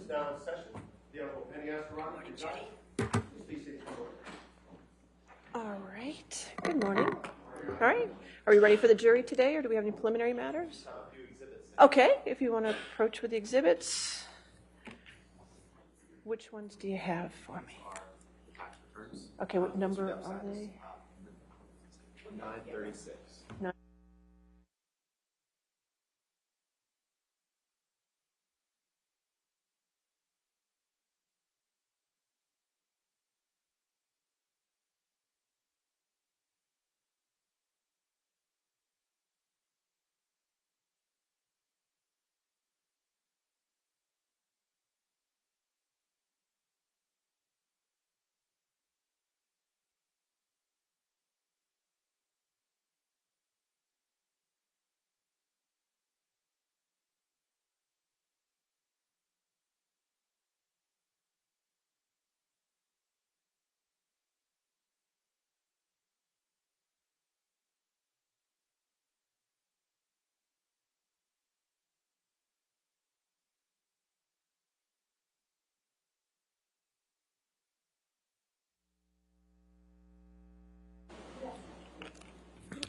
now in session. The Honorable Penny Astorano. Morning, Judy. Please seat for order. All right. Good morning. All right. Are we ready for the jury today, or do we have any preliminary matters? A few exhibits. Okay. If you want to approach with the exhibits. Which ones do you have for me? Okay. What number are they? 936.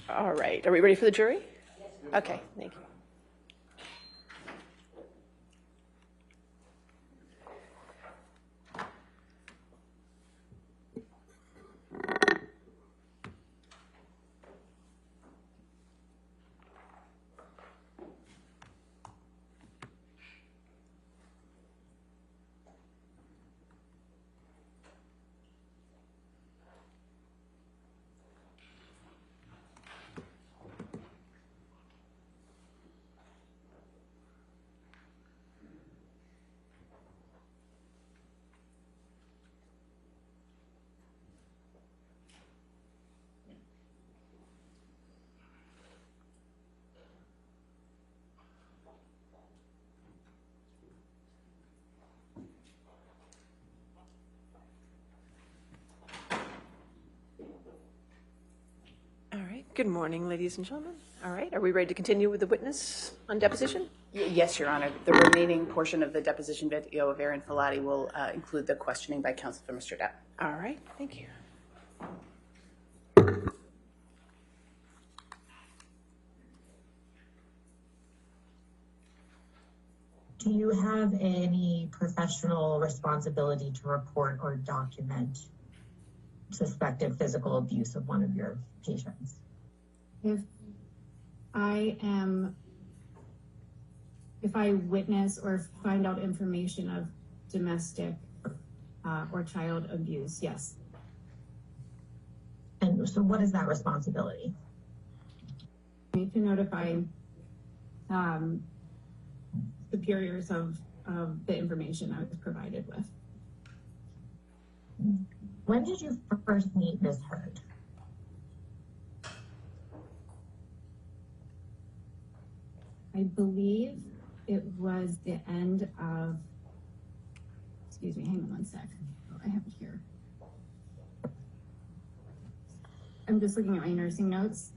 All right. Are we ready for the jury? Okay. Thank you. Good morning, ladies and gentlemen. All right, are we ready to continue with the witness on deposition? Yes, Your Honor. The remaining portion of the deposition video of Aaron Filati will include the questioning by counsel for Mr. Depp. All right, thank you. Do you have any professional responsibility to report or document suspected physical abuse of one of your patients? If I witness or find out information of domestic or child abuse, yes. And so what is that responsibility? I need to notify superiors of the information I was provided with. When did you first meet Ms. Heard? I believe it was the end of, excuse me, hang on one sec. Oh, I have it here. I'm just looking at my nursing notes.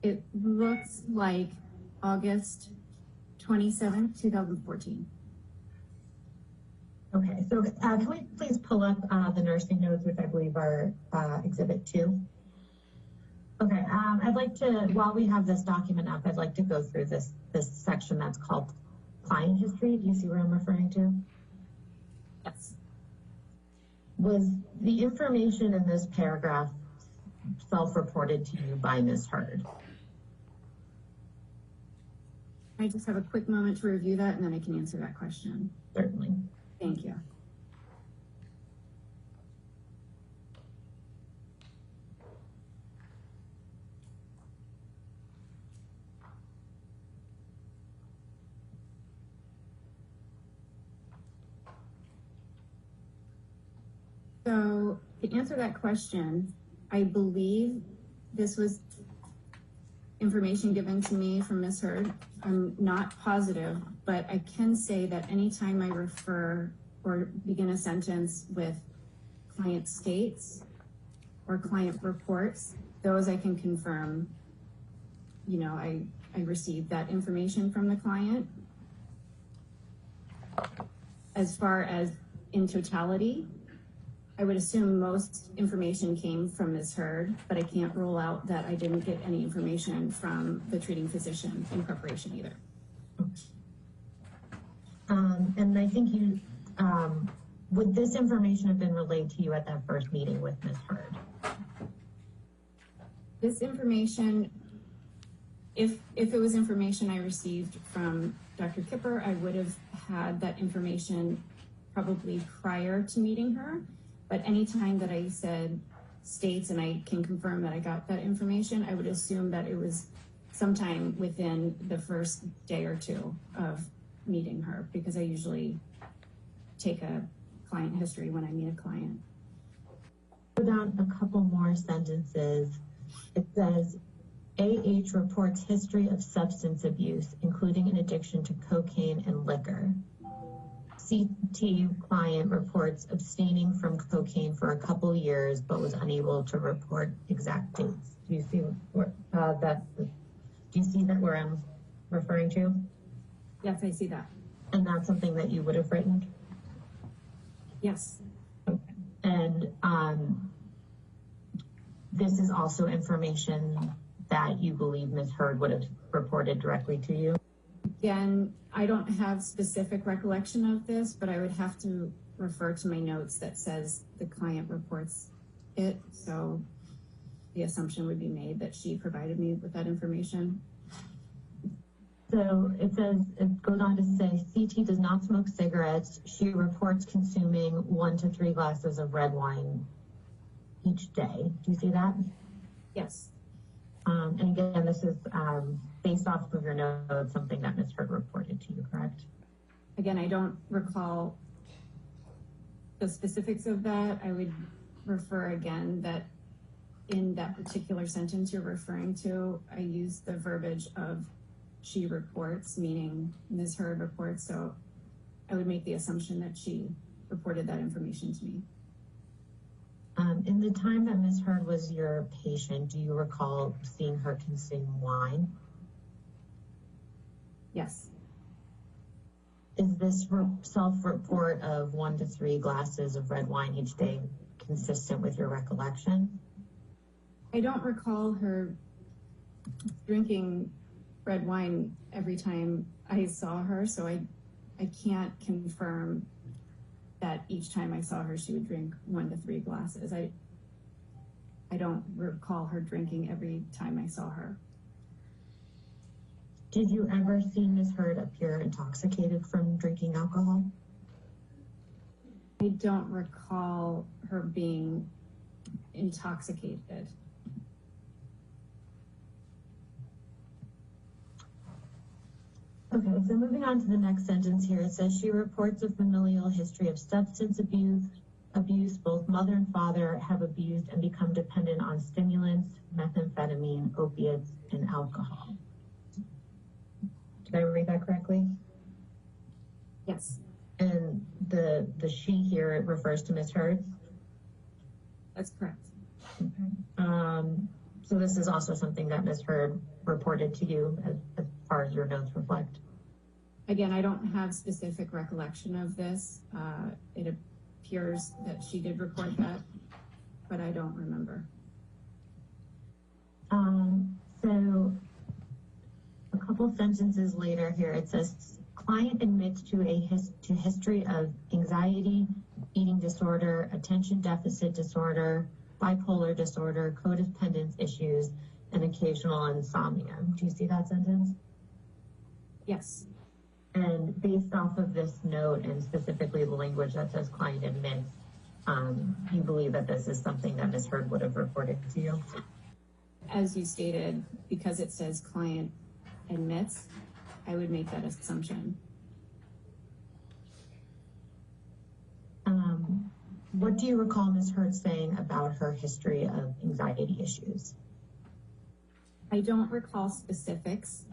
It looks like August 27th, 2014. Okay, so can we please pull up the nursing notes, which I believe are Exhibit 2? Okay, I'd like to, while we have this document up, I'd like to go through this section that's called client history. Do you see what I'm referring to? Yes. Was the information in this paragraph self-reported to you by Ms. Heard? I just have a quick moment to review that, and then I can answer that question. Certainly. Thank you. So to answer that question, I believe this was information given to me from Ms. Heard. I'm not positive, but I can say that anytime I refer or begin a sentence with client states or client reports, those I can confirm, you know, I received that information from the client. as far as in totality, I would assume most information came from Ms. Heard, but I can't rule out that I didn't get any information from the treating physician in preparation either. And I think you, would this information have been relayed to you at that first meeting with Ms. Heard? This information, if it was information I received from Dr. Kipper, I would have had that information probably prior to meeting her. But anytime that I said states and I can confirm that I got that information, I would assume that it was sometime within the first day or two of meeting her, because I usually take a client history when I meet a client. Go down a couple more sentences. It says, AH reports history of substance abuse, including an addiction to cocaine and liquor. CT client reports abstaining from cocaine for a couple years, but was unable to report exact dates. Do you see where I'm referring to? Yes, I see that. And that's something that you would have written? Yes. Okay. And this is also information that you believe Ms. Heard would have reported directly to you? Again, I don't have specific recollection of this, but I would have to refer to my notes that says the client reports it. So the assumption would be made that she provided me with that information. So it goes on to say, CT does not smoke cigarettes. She reports consuming 1 to 3 glasses of red wine each day. Do you see that? Yes. And again, this is based off of your notes, something that Ms. Heard reported to you, correct? Again, I don't recall the specifics of that. I would refer again that in that particular sentence you're referring to, I use the verbiage of she reports, meaning Ms. Heard reports. So I would make the assumption that she reported that information to me. In the time that Ms. Heard was your patient, do you recall seeing her consume wine? Yes. Is this self-report of 1 to 3 glasses of red wine each day consistent with your recollection? I don't recall her drinking red wine every time I saw her, so I can't confirm that each time I saw her she would drink 1 to 3 glasses. I don't recall her drinking every time I saw her. Did you ever see Ms. Heard appear intoxicated from drinking alcohol? I don't recall her being intoxicated. Okay, so moving on to the next sentence here, it says she reports a familial history of substance abuse. Both mother and father have abused and become dependent on stimulants, methamphetamine, opiates, and alcohol. Did I read that correctly? Yes. And the she here, it refers to Ms. Heard? That's correct. Okay. So this is also something that Ms. Heard reported to you as far as your notes reflect? Again, I don't have specific recollection of this. It appears that she did report that, but I don't remember. So a couple sentences later here, it says, client admits to history of anxiety, eating disorder, attention deficit disorder, bipolar disorder, codependence issues, and occasional insomnia. Do you see that sentence? Yes. And based off of this note and specifically the language that says client admits, you believe that this is something that Ms. Heard would have reported to you? As you stated, because it says client admits, I would make that assumption. What do you recall Ms. Heard saying about her history of anxiety issues? I don't recall specifics.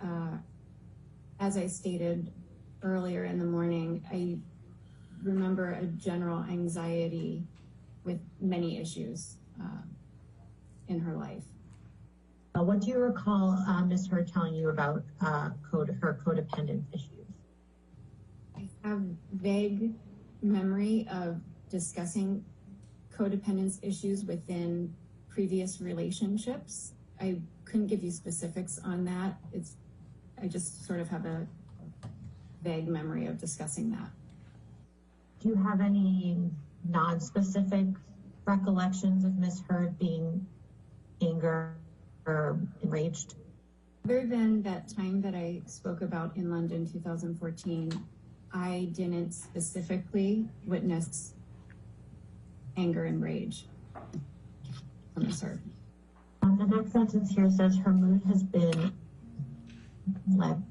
As I stated earlier in the morning, I remember a general anxiety with many issues in her life. What do you recall Ms. Heard telling you about her codependence issues? I have vague memory of discussing codependence issues within previous relationships. I couldn't give you specifics on that. I just sort of have a vague memory of discussing that. Do you have any non-specific recollections of Ms. Heard being angry or enraged? Other than that time that I spoke about in London 2014, I didn't specifically witness anger and rage from Ms. Heard. The next sentence here says her mood has been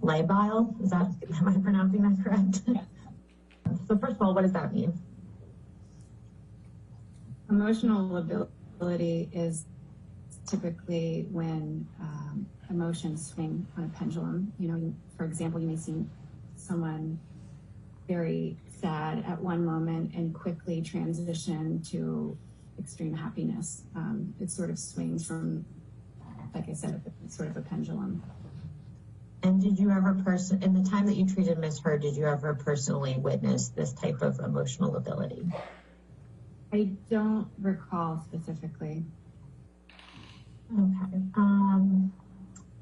labile. Am I pronouncing that correct? Yeah. So first of all, what does that mean? Emotional ability is typically when emotions swing on a pendulum. You know, for example, you may see someone very sad at one moment and quickly transition to extreme happiness. It sort of swings from, like I said, sort of a pendulum. And did you ever in the time that you treated Ms. Heard, did you ever personally witness this type of emotional ability? I don't recall specifically. Okay.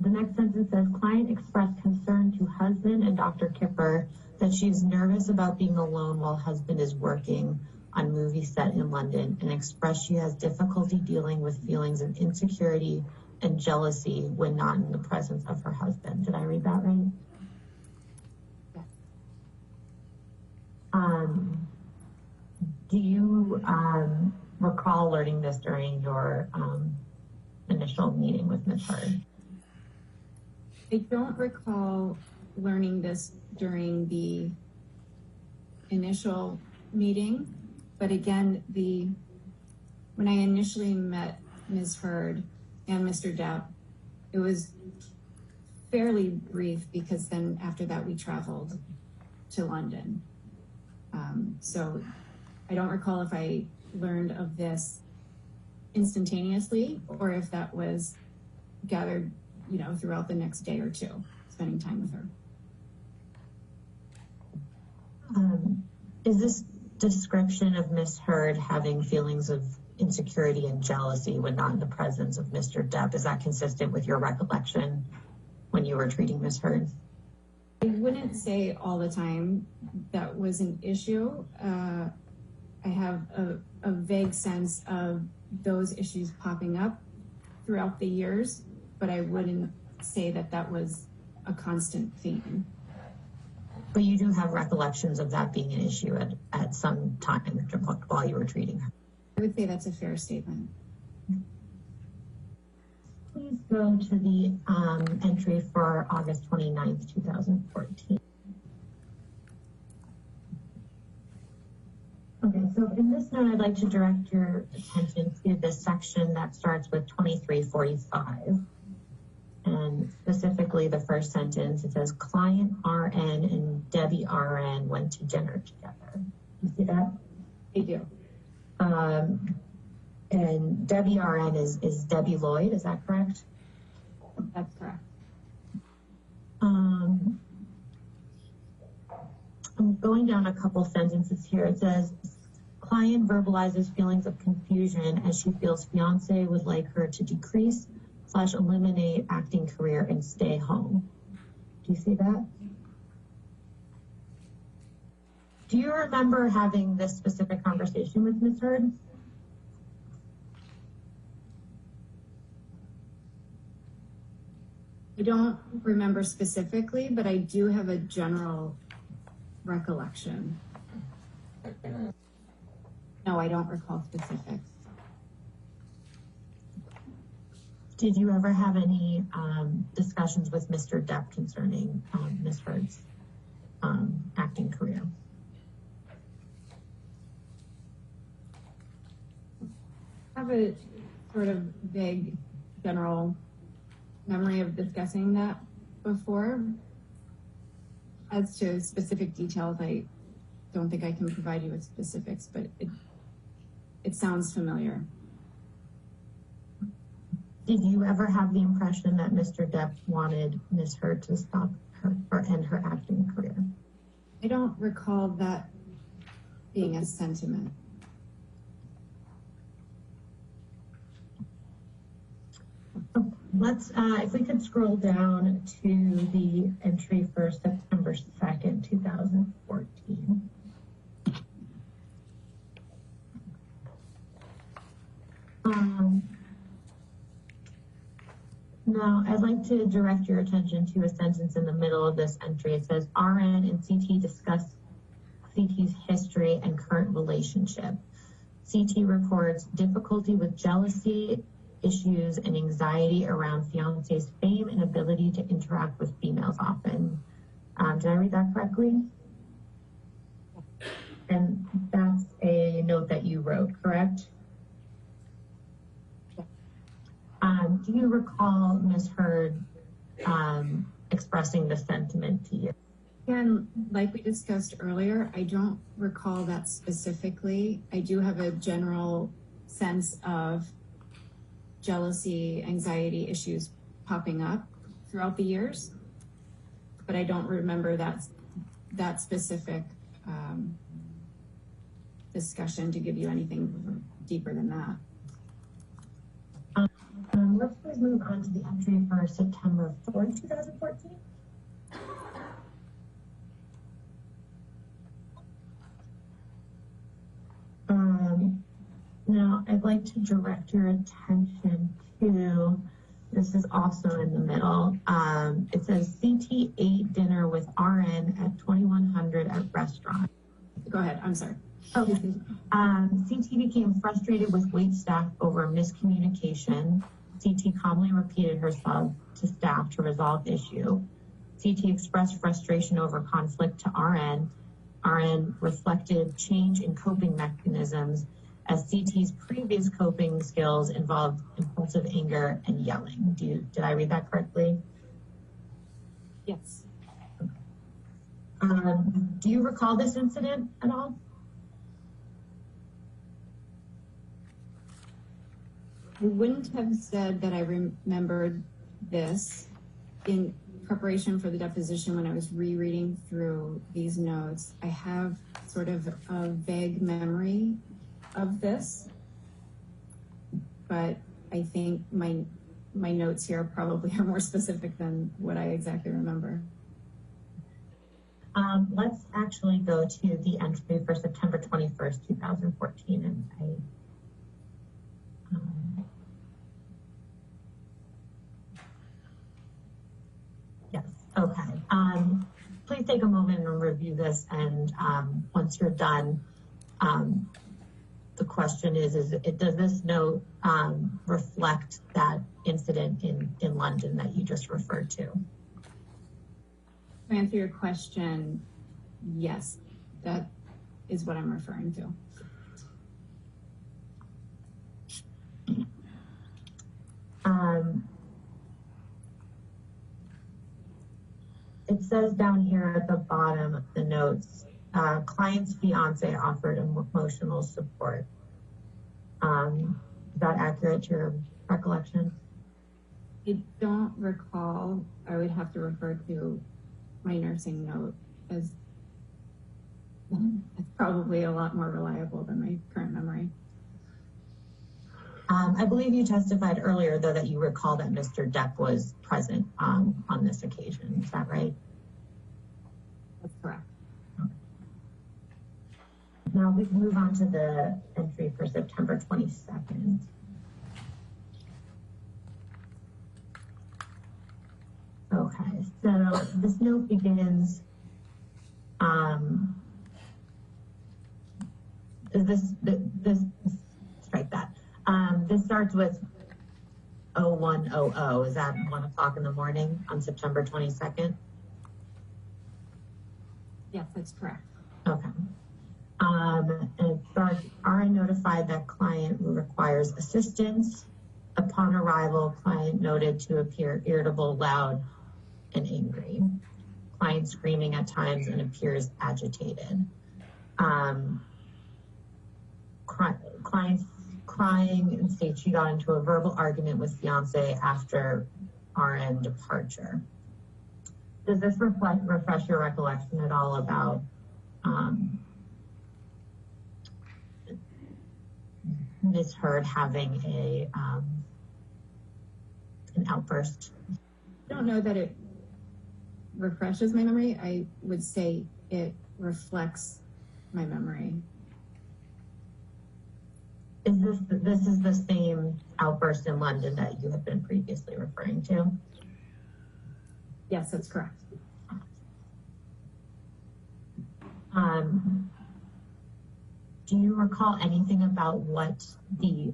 The next sentence says, client expressed concern to husband and Dr. Kipper that she's nervous about being alone while husband is working on movie set in London, and expressed she has difficulty dealing with feelings of insecurity and jealousy when not in the presence of her husband. Did I read that right? Yeah. Do you recall learning this during your initial meeting with Ms. Heard? I don't recall learning this during the initial meeting, but again, when I initially met Ms. Heard and Mr. Depp, it was fairly brief because then after that we traveled to London. So I don't recall if I learned of this instantaneously or if that was gathered, throughout the next day or two, spending time with her. Is this description of Ms. Heard having feelings of insecurity and jealousy when not in the presence of Mr. Depp, is that consistent with your recollection when you were treating Ms. Heard? I wouldn't say all the time that was an issue. I have a vague sense of those issues popping up throughout the years, but I wouldn't say that was a constant theme. But you do have recollections of that being an issue at some time while you were treating her. I would say that's a fair statement. Please go to the entry for August 29th, 2014. Okay, so in this note, I'd like to direct your attention to this section that starts with 2345. And specifically the first sentence, it says, client RN and Debbie RN went to dinner together. You see that? I do. And Debbie RN is Debbie Lloyd, is that correct? That's correct. I'm going down a couple sentences here. It says, client verbalizes feelings of confusion as she feels fiance would like her to decrease/eliminate acting career and stay home. Do you see that? Do you remember having this specific conversation with Ms. Heard? I don't remember specifically, but I do have a general recollection. No, I don't recall specifics. Did you ever have any discussions with Mr. Depp concerning Ms. Heard's acting career? I have a sort of vague general memory of discussing that before. As to specific details, I don't think I can provide you with specifics, but it sounds familiar. Did you ever have the impression that Mr. Depp wanted Ms. Heard to stop her or end her acting career? I don't recall that being a sentiment. Let's, if we could scroll down to the entry for September 2nd, 2014. Now, I'd like to direct your attention to a sentence in the middle of this entry. It says, RN and CT discuss CT's history and current relationship. CT reports difficulty with jealousy, issues, and anxiety around fiance's fame and ability to interact with females often. Did I read that correctly? And that's a note that you wrote, correct? Do you recall Ms. Hurd expressing the sentiment to you? Again, like we discussed earlier, I don't recall that specifically. I do have a general sense of jealousy, anxiety issues popping up throughout the years, but I don't remember that specific discussion to give you anything deeper than that. Let's please move on to the entry for September 4th, 2014. Now, I'd like to direct your attention to, this is also in the middle. It says CT ate dinner with RN at 2100 at restaurant. Go ahead, I'm sorry. Okay. CT became frustrated with wait staff over miscommunication. CT calmly repeated herself to staff to resolve issue. CT expressed frustration over conflict to RN. RN reflected change in coping mechanisms as CT's previous coping skills involved impulsive anger and yelling. Did I read that correctly? Yes. Do you recall this incident at all? I wouldn't have said that I remembered this in preparation for the deposition. When I was rereading through these notes, I have sort of a vague memory of this, but I think my notes here probably are more specific than what I exactly remember. Let's actually go to the entry for September 21st, 2014, and yes, okay. Please take a moment and review this, and once you're done, the question is does this note reflect that incident in London that you just referred to? To answer your question, yes, that is what I'm referring to. It says down here at the bottom of the notes, client's fiance offered emotional support. Is that accurate to your recollection? I don't recall. I would have to refer to my nursing note, as it's probably a lot more reliable than my current memory. I believe you testified earlier, though, that you recall that Mr. Depp was present on this occasion. Is that right? That's correct. Okay. Now we can move on to the entry for September 22nd. Okay, so this note begins, strike that. This starts with 0100. Is that 1 o'clock in the morning on September 22nd? Yes, that's correct. Okay. And it starts, RN notified that client who requires assistance. Upon arrival, client noted to appear irritable, loud, and angry. Client screaming at times and appears agitated. Client crying and states she got into a verbal argument with fiance after RN departure. Does this refresh your recollection at all about Ms. Heard having an outburst? I don't know that it refreshes my memory. I would say it reflects my memory. This is the same outburst in London that you had been previously referring to? Yes, that's correct. Do you recall anything about what the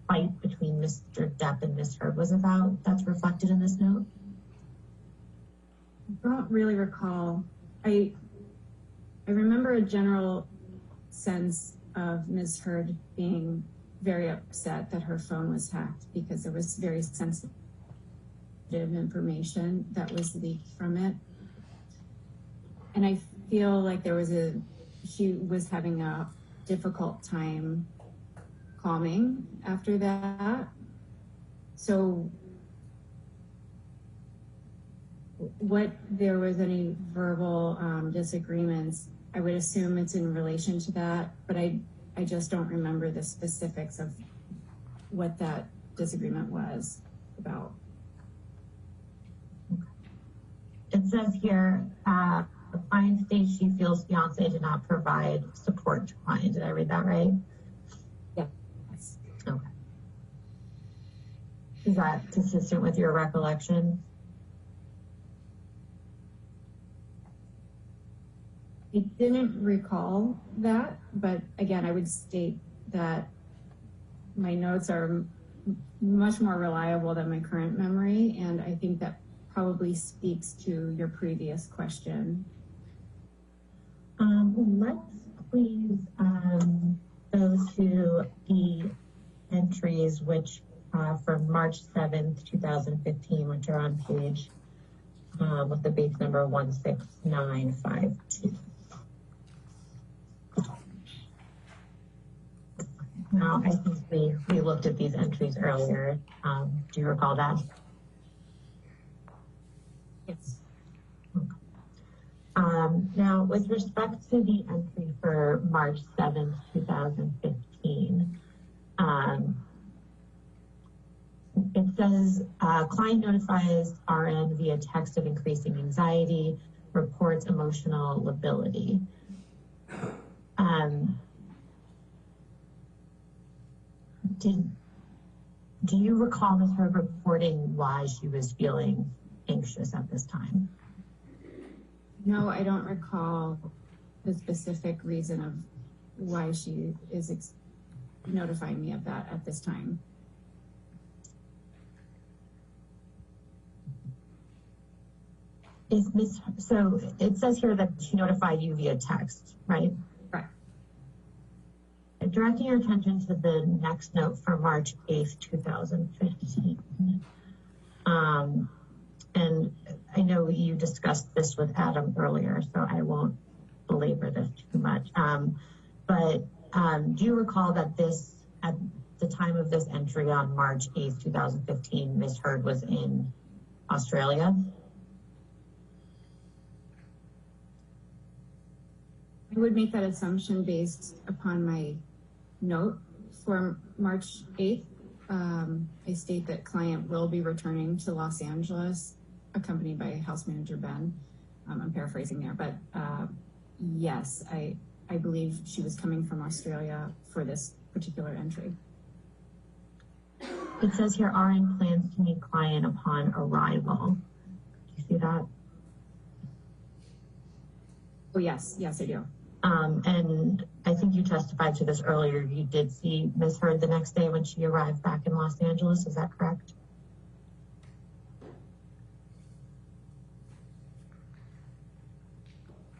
fight between Mr. Depp and Ms. Heard was about that's reflected in this note? I don't really recall. I remember a general sense of Ms. Heard being very upset that her phone was hacked because there was very sensitive information that was leaked from it. And I feel like she was having a difficult time calming after that. So what there was any verbal disagreements, I would assume it's in relation to that, but I just don't remember the specifics of what that disagreement was about. It says here, the client states she feels fiance did not provide support to client. Did I read that right? Yes. Okay. Is that consistent with your recollection? I didn't recall that, but again, I would state that my notes are much more reliable than my current memory, and I think that probably speaks to your previous question. Let's please go to the entries which from March 7th, 2015, which are on page with the base number 16952. Now, I think we looked at these entries earlier. Do you recall that? Yes. Now, with respect to the entry for March 7th, 2015, it says client notifies RN via text of increasing anxiety, reports emotional lability. Do you recall Ms. Heard reporting why she was feeling anxious at this time? No, I don't recall the specific reason of why she is notifying me of that at this time. So it says here that she notified you via text, right? Right. Directing your attention to the next note from March 8th, 2015. And I know you discussed this with Adam earlier, so I won't belabor this too much. But do you recall that at the time of this entry on March 8th, 2015, Ms. Heard was in Australia? I would make that assumption based upon my note for March 8th. I state that client will be returning to Los Angeles, accompanied by house manager Ben. I'm paraphrasing there, but yes, I believe she was coming from Australia for this particular entry. It says here RN plans to meet client upon arrival. Do you see that? Oh, yes, I do. And I think you testified to this earlier. You did see Ms. Heard the next day when she arrived back in Los Angeles. Is that correct?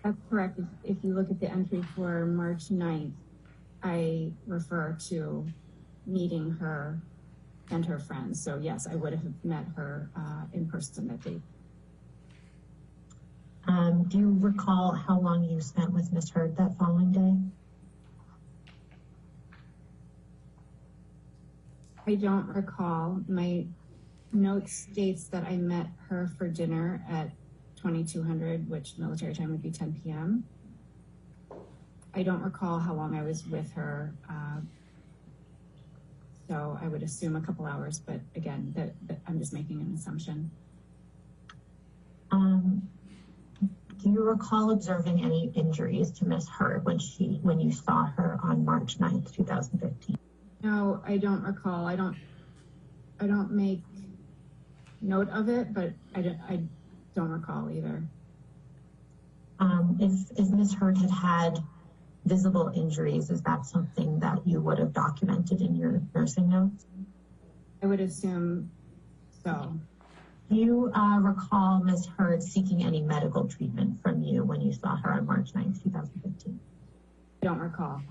That's correct. If you look at the entry for March 9th, I refer to meeting her and her friends. So yes, I would have met her in person that day. Do you recall how long you spent with Ms. Heard that following day? I don't recall. My note states that I met her for dinner at 2200, which military time would be 10 p.m. I don't recall how long I was with her So I would assume a couple hours, but again, I'm just making an assumption. Do you recall observing any injuries to Miss Hurd when you saw her on March 9th, 2015? No, I don't recall. I don't make note of it, but I don't recall either. If Miss Hurd had visible injuries, is that something that you would have documented in your nursing notes? I would assume so. Do you recall Ms. Hurd seeking any medical treatment from you when you saw her on March 9th, 2015? I don't recall.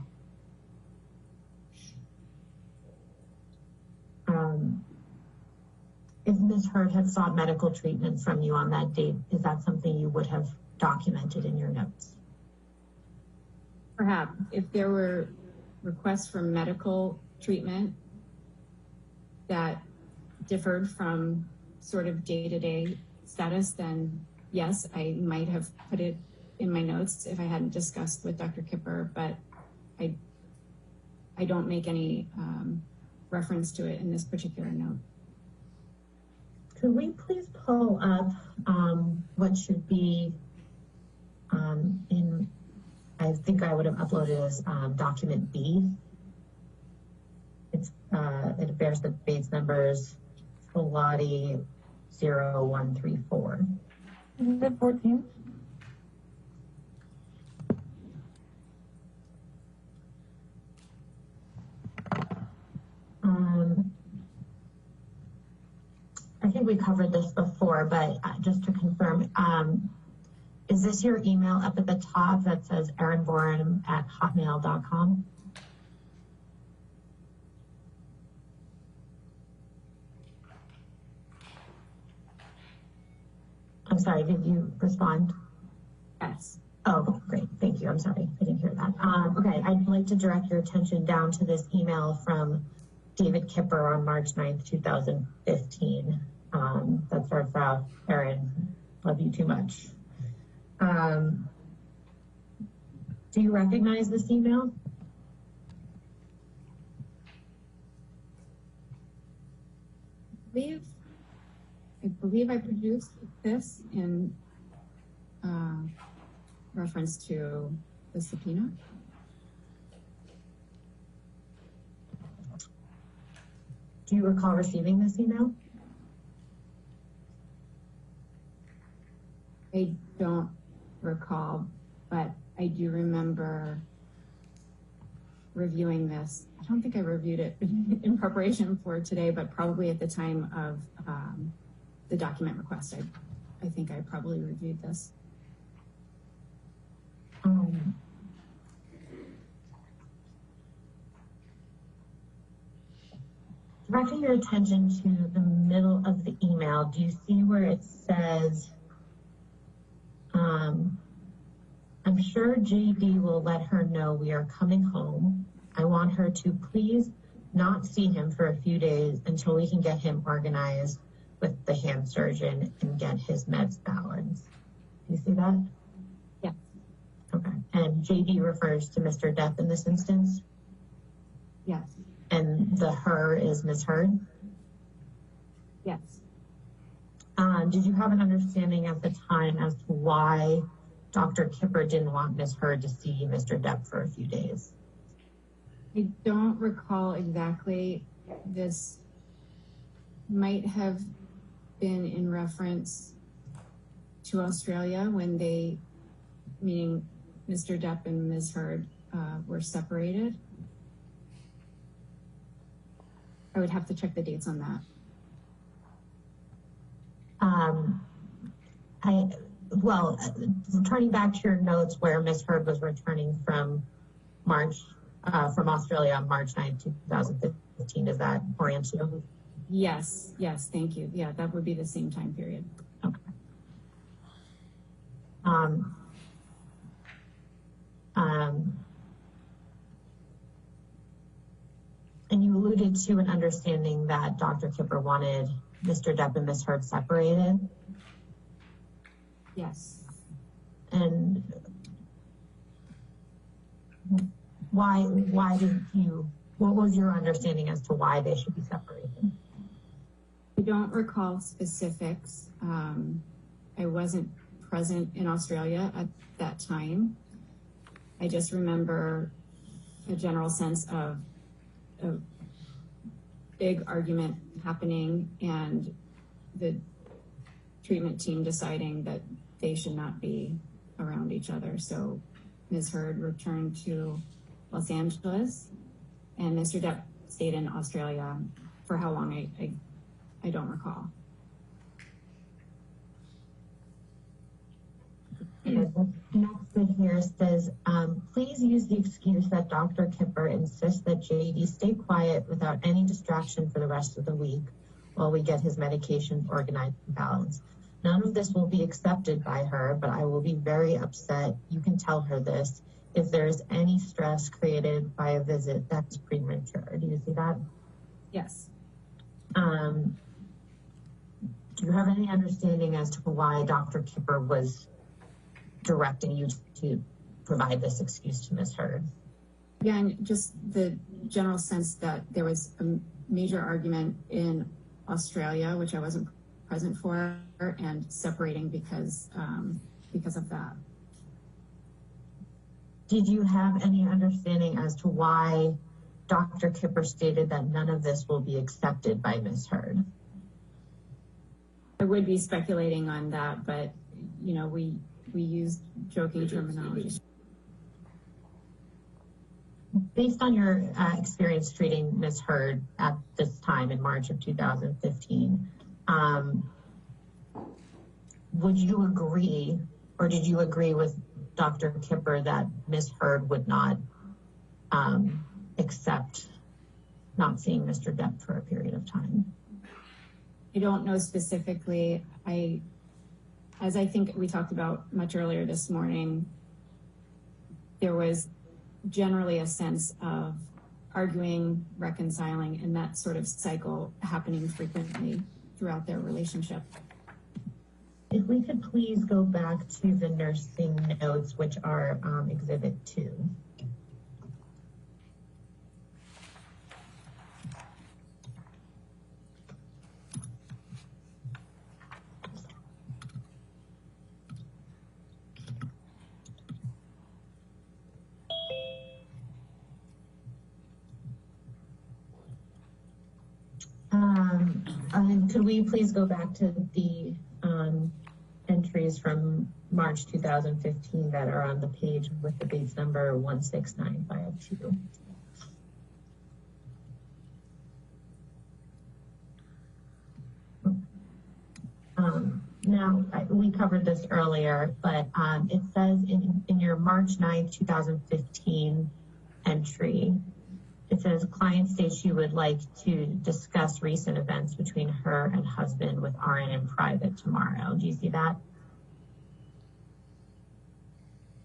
If Ms. Hurd had sought medical treatment from you on that date, is that something you would have documented in your notes? Perhaps if there were requests for medical treatment that differed from sort of day-to-day status, then yes, I might have put it in my notes if I hadn't discussed with Dr. Kipper, but I don't make any reference to it in this particular note. Could we please pull up what should be I think I would have uploaded as document B. It bears the base numbers Filati 0134. Is it 14? I think we covered this before, but just to confirm, is this your email up at the top that says erinbourne@hotmail.com? I'm sorry, did you respond? Yes. Oh, great. Thank you. I'm sorry. I didn't hear that. Okay. I'd like to direct your attention down to this email from David Kipper on March 9th, 2015. That starts out, Erin, love you too much. Do you recognize this email? I believe I produced this in reference to the subpoena. Do you recall receiving this email? I don't recall, but I do remember reviewing this. I don't think I reviewed it in preparation for today, but probably at the time of the document request. I think I probably reviewed this. Directing your attention to the middle of the email, do you see where it says, I'm sure JD will let her know we are coming home. I want her to please not see him for a few days until we can get him organized with the hand surgeon and get his meds balanced. Do you see that? Yeah. Okay. And JD refers to Mr. Depp in this instance? Yes. And the her is Ms. Hurd? Yes. Did you have an understanding at the time as to why Dr. Kipper didn't want Ms. Hurd to see Mr. Depp for a few days? I don't recall exactly. This might have been in reference to Australia when they, meaning Mr. Depp and Ms. Hurd, were separated. I would have to check the dates on that. Turning back to your notes where Ms. Hurd was returning from Australia on March 9th, 2015, does that orient you? Yes, thank you. Yeah, that would be the same time period. Okay. And you alluded to an understanding that Dr. Kipper wanted Mr. Depp and Ms. Hurd separated. Yes. And why didn't you What was your understanding as to why they should be separated? I don't recall specifics. I wasn't present in Australia at that time. I just remember a general sense of a big argument happening and the treatment team deciding that they should not be around each other. So Ms. Heard returned to Los Angeles and Mr. Depp stayed in Australia. For how long, I don't recall. The next bit here says, please use the excuse that Dr. Kipper insists that JD stay quiet without any distraction for the rest of the week while we get his medications organized and balanced. None of this will be accepted by her, but I will be very upset. You can tell her this if there is any stress created by a visit that's premature. Do you see that? Yes. Do you have any understanding as to why Dr. Kipper was directing you to provide this excuse to Ms. Heard? Again, just the general sense that there was a major argument in Australia, which I wasn't present for, and separating because of that. Did you have any understanding as to why Dr. Kipper stated that none of this will be accepted by Ms. Heard? I would be speculating on that, but you know, we use joking terminology. Based on your experience treating Ms. Heard at this time in March of 2015, would you agree, or did you agree with Dr. Kipper that Ms. Heard would not accept not seeing Mr. Depp for a period of time? I don't know specifically. As I think we talked about much earlier this morning, there was generally a sense of arguing, reconciling, and that sort of cycle happening frequently throughout their relationship. If we could please go back to the nursing notes, which are Exhibit 2. And could we please go back to the entries from March 2015 that are on the page with the base number 16952? Now, we covered this earlier, but it says in your March 9th, 2015 entry, it says client states she would like to discuss recent events between her and husband with RN in private tomorrow. Do you see that?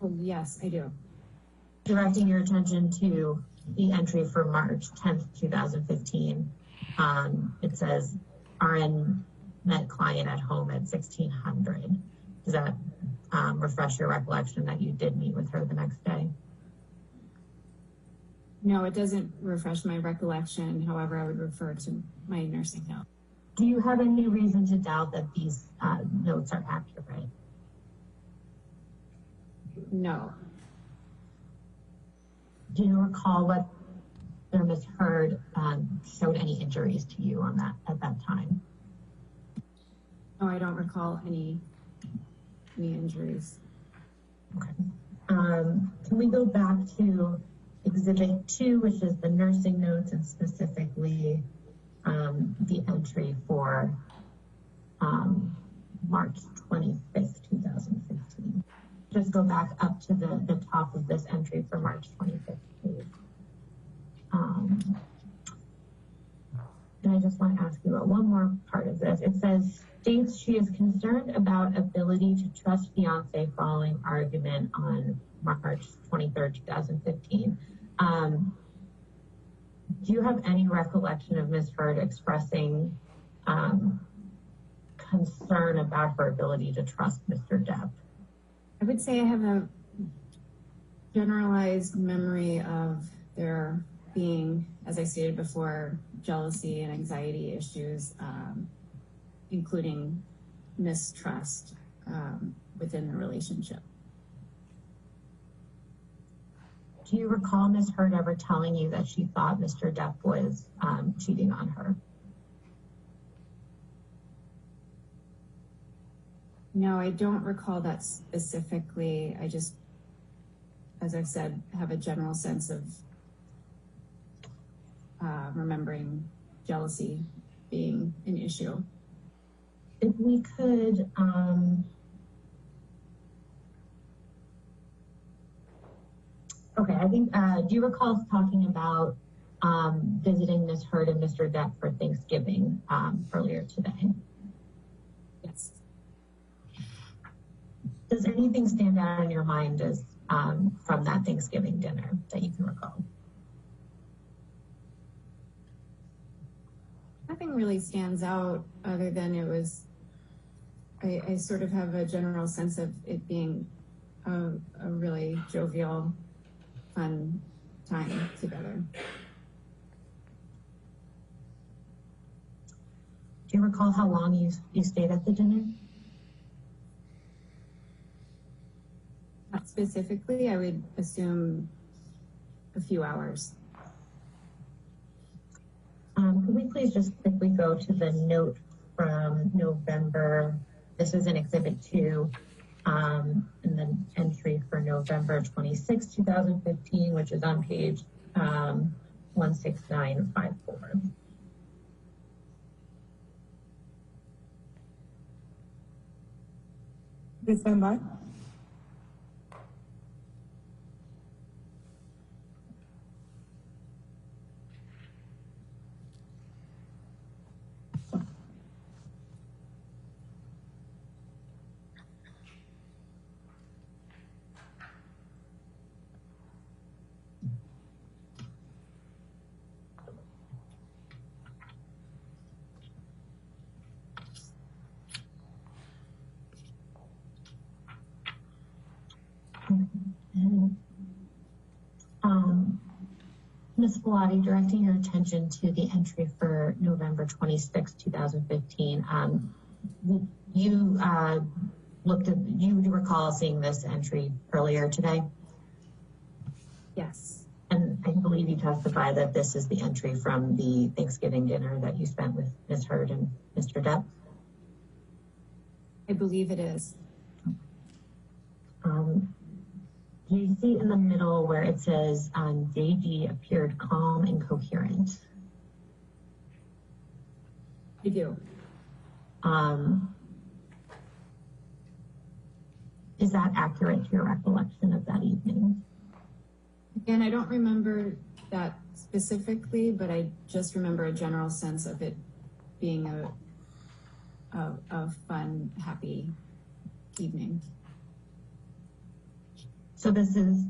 Oh, yes, I do. Directing your attention to the entry for March 10th, 2015, it says RN met client at home at 1600. Does that refresh your recollection that you did meet with her the next day? No, it doesn't refresh my recollection. However, I would refer to my nursing note. Do you have any reason to doubt that these notes are accurate? No. Do you recall what Ms. Heard showed any injuries to you on that at that time? No, I don't recall any injuries. Okay. Can we go back to Exhibit 2, which is the nursing notes, and specifically the entry for March 25th, 2015. Just go back up to the top of this entry for March 25th, please. And I just want to ask you about one more part of this. It says, states she is concerned about ability to trust fiance following argument on March 23rd, 2015. Do you have any recollection of Ms. Heard expressing concern about her ability to trust Mr. Depp? I would say I have a generalized memory of there being as I stated before, jealousy and anxiety issues, including mistrust within the relationship. Do you recall Ms. Heard ever telling you that she thought Mr. Depp was cheating on her? No, I don't recall that specifically. I just, as I've said, have a general sense of remembering jealousy being an issue. If we could, okay, I think, do you recall us talking about visiting Ms. Heard and Mr. Depp for Thanksgiving earlier today? Yes. Does anything stand out in your mind as from that Thanksgiving dinner that you can recall? Nothing really stands out other than it was, I sort of have a general sense of it being a really jovial, fun time together. Do you recall how long you stayed at the dinner? Not specifically, I would assume a few hours. Could we please just quickly go to the note from November? This is in Exhibit 2, and then entry for November 26, 2015, which is on page 16954. Please stand by. Ms. Filati, directing your attention to the entry for November 26, 2015. You recall seeing this entry earlier today? Yes. And I believe you testified that this is the entry from the Thanksgiving dinner that you spent with Ms. Heard and Mr. Depp? I believe it is. You see in the middle where it says JG appeared calm and coherent. I do. Is that accurate to your recollection of that evening? Again, I don't remember that specifically, but I just remember a general sense of it being a fun, happy evening. So this is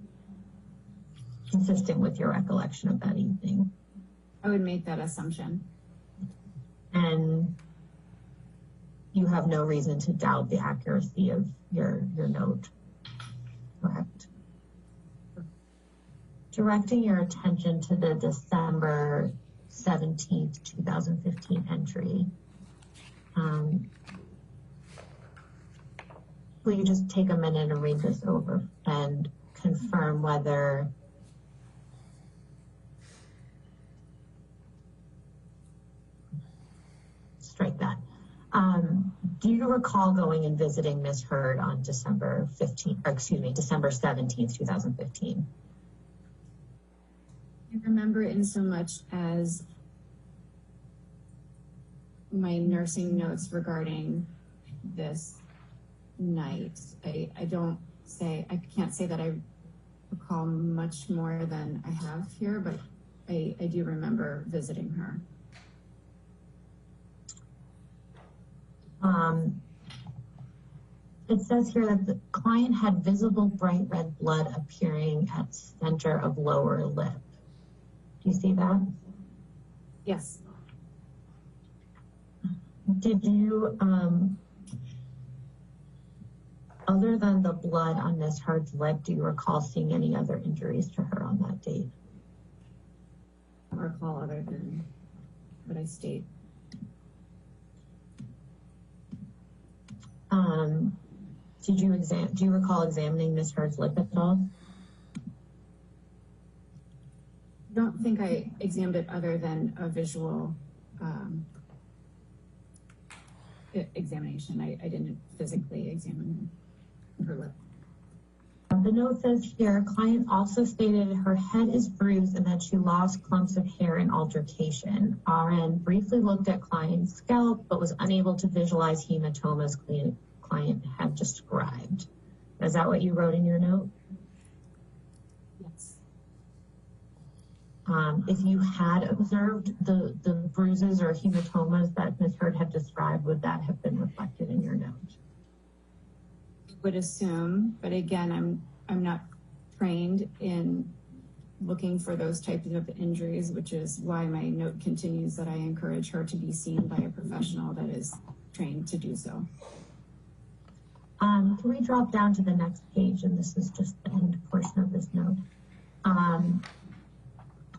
consistent with your recollection of that evening? I would make that assumption. And you have no reason to doubt the accuracy of your note, correct? Directing your attention to the December 17th, 2015 entry. Will you just take a minute and read this over and confirm whether strike that. Do you recall going and visiting Ms. Heard on December 17th, 2015? I remember it in so much as my nursing notes regarding this night. I can't say that I recall much more than I have here, but I do remember visiting her. It says here that the client had visible bright red blood appearing at center of lower lip. Do you see that? Yes. Did you, other than the blood on Ms. Heard's lip, do you recall seeing any other injuries to her on that date? I don't recall other than what I state. Do you recall examining Ms. Heard's lip at all? I don't think I examined it other than a visual examination. I didn't physically examine her lip. The note says here, client also stated her head is bruised and that she lost clumps of hair in altercation. RN briefly looked at client's scalp, but was unable to visualize hematomas client had described. Is that what you wrote in your note? Yes. If you had observed the bruises or hematomas that Ms. Heard had described, would that have been reflected in your note? Would assume, but again, I'm not trained in looking for those types of injuries, which is why my note continues that I encourage her to be seen by a professional that is trained to do so. Can we drop down to the next page? And this is just the end portion of this note.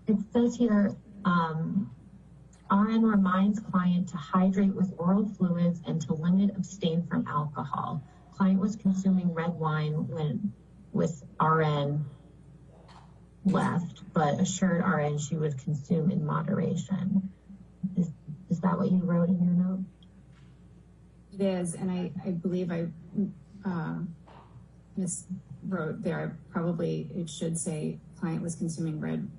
It says here, RN reminds client to hydrate with oral fluids and to limit abstain from alcohol. Client was consuming red wine when with RN left, but assured RN she would consume in moderation. Is that what you wrote in your note? It is, and I believe I miswrote there. Probably it should say client was consuming red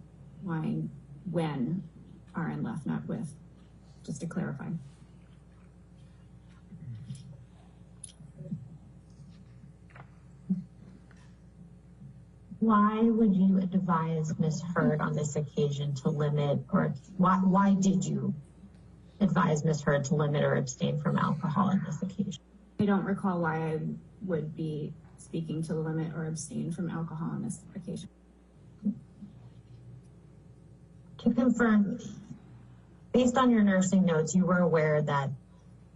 wine when RN left, not with, just to clarify. Why would you advise Ms. Heard on this occasion to limit, or why did you advise Ms. Heard to limit or abstain from alcohol on this occasion? I don't recall why I would be speaking to limit or abstain from alcohol on this occasion. To confirm, based on your nursing notes, you were aware that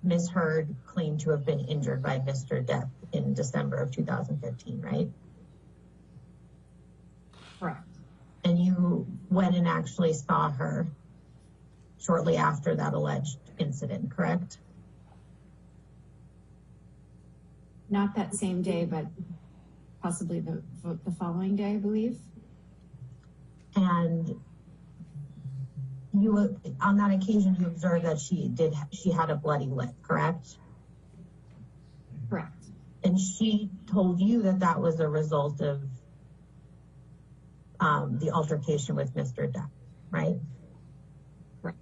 Ms. Heard claimed to have been injured by Mr. Depp in December of 2015, right? Correct. And you went and actually saw her shortly after that alleged incident, correct? Not that same day, but possibly the following day, I believe. And you, on that occasion, you observed that she had a bloody lip, correct? Correct. And she told you that that was a result of the altercation with Mr. Depp, right? Right.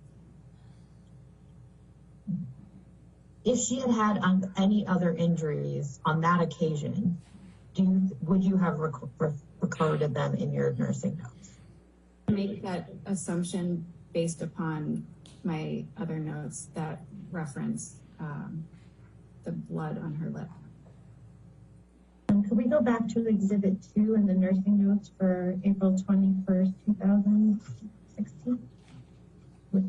If she had had any other injuries on that occasion, would you have recorded them in your nursing notes? Make that assumption based upon my other notes that reference the blood on her lip. Could we go back to Exhibit 2 in the nursing notes for April 21st, 2016? Which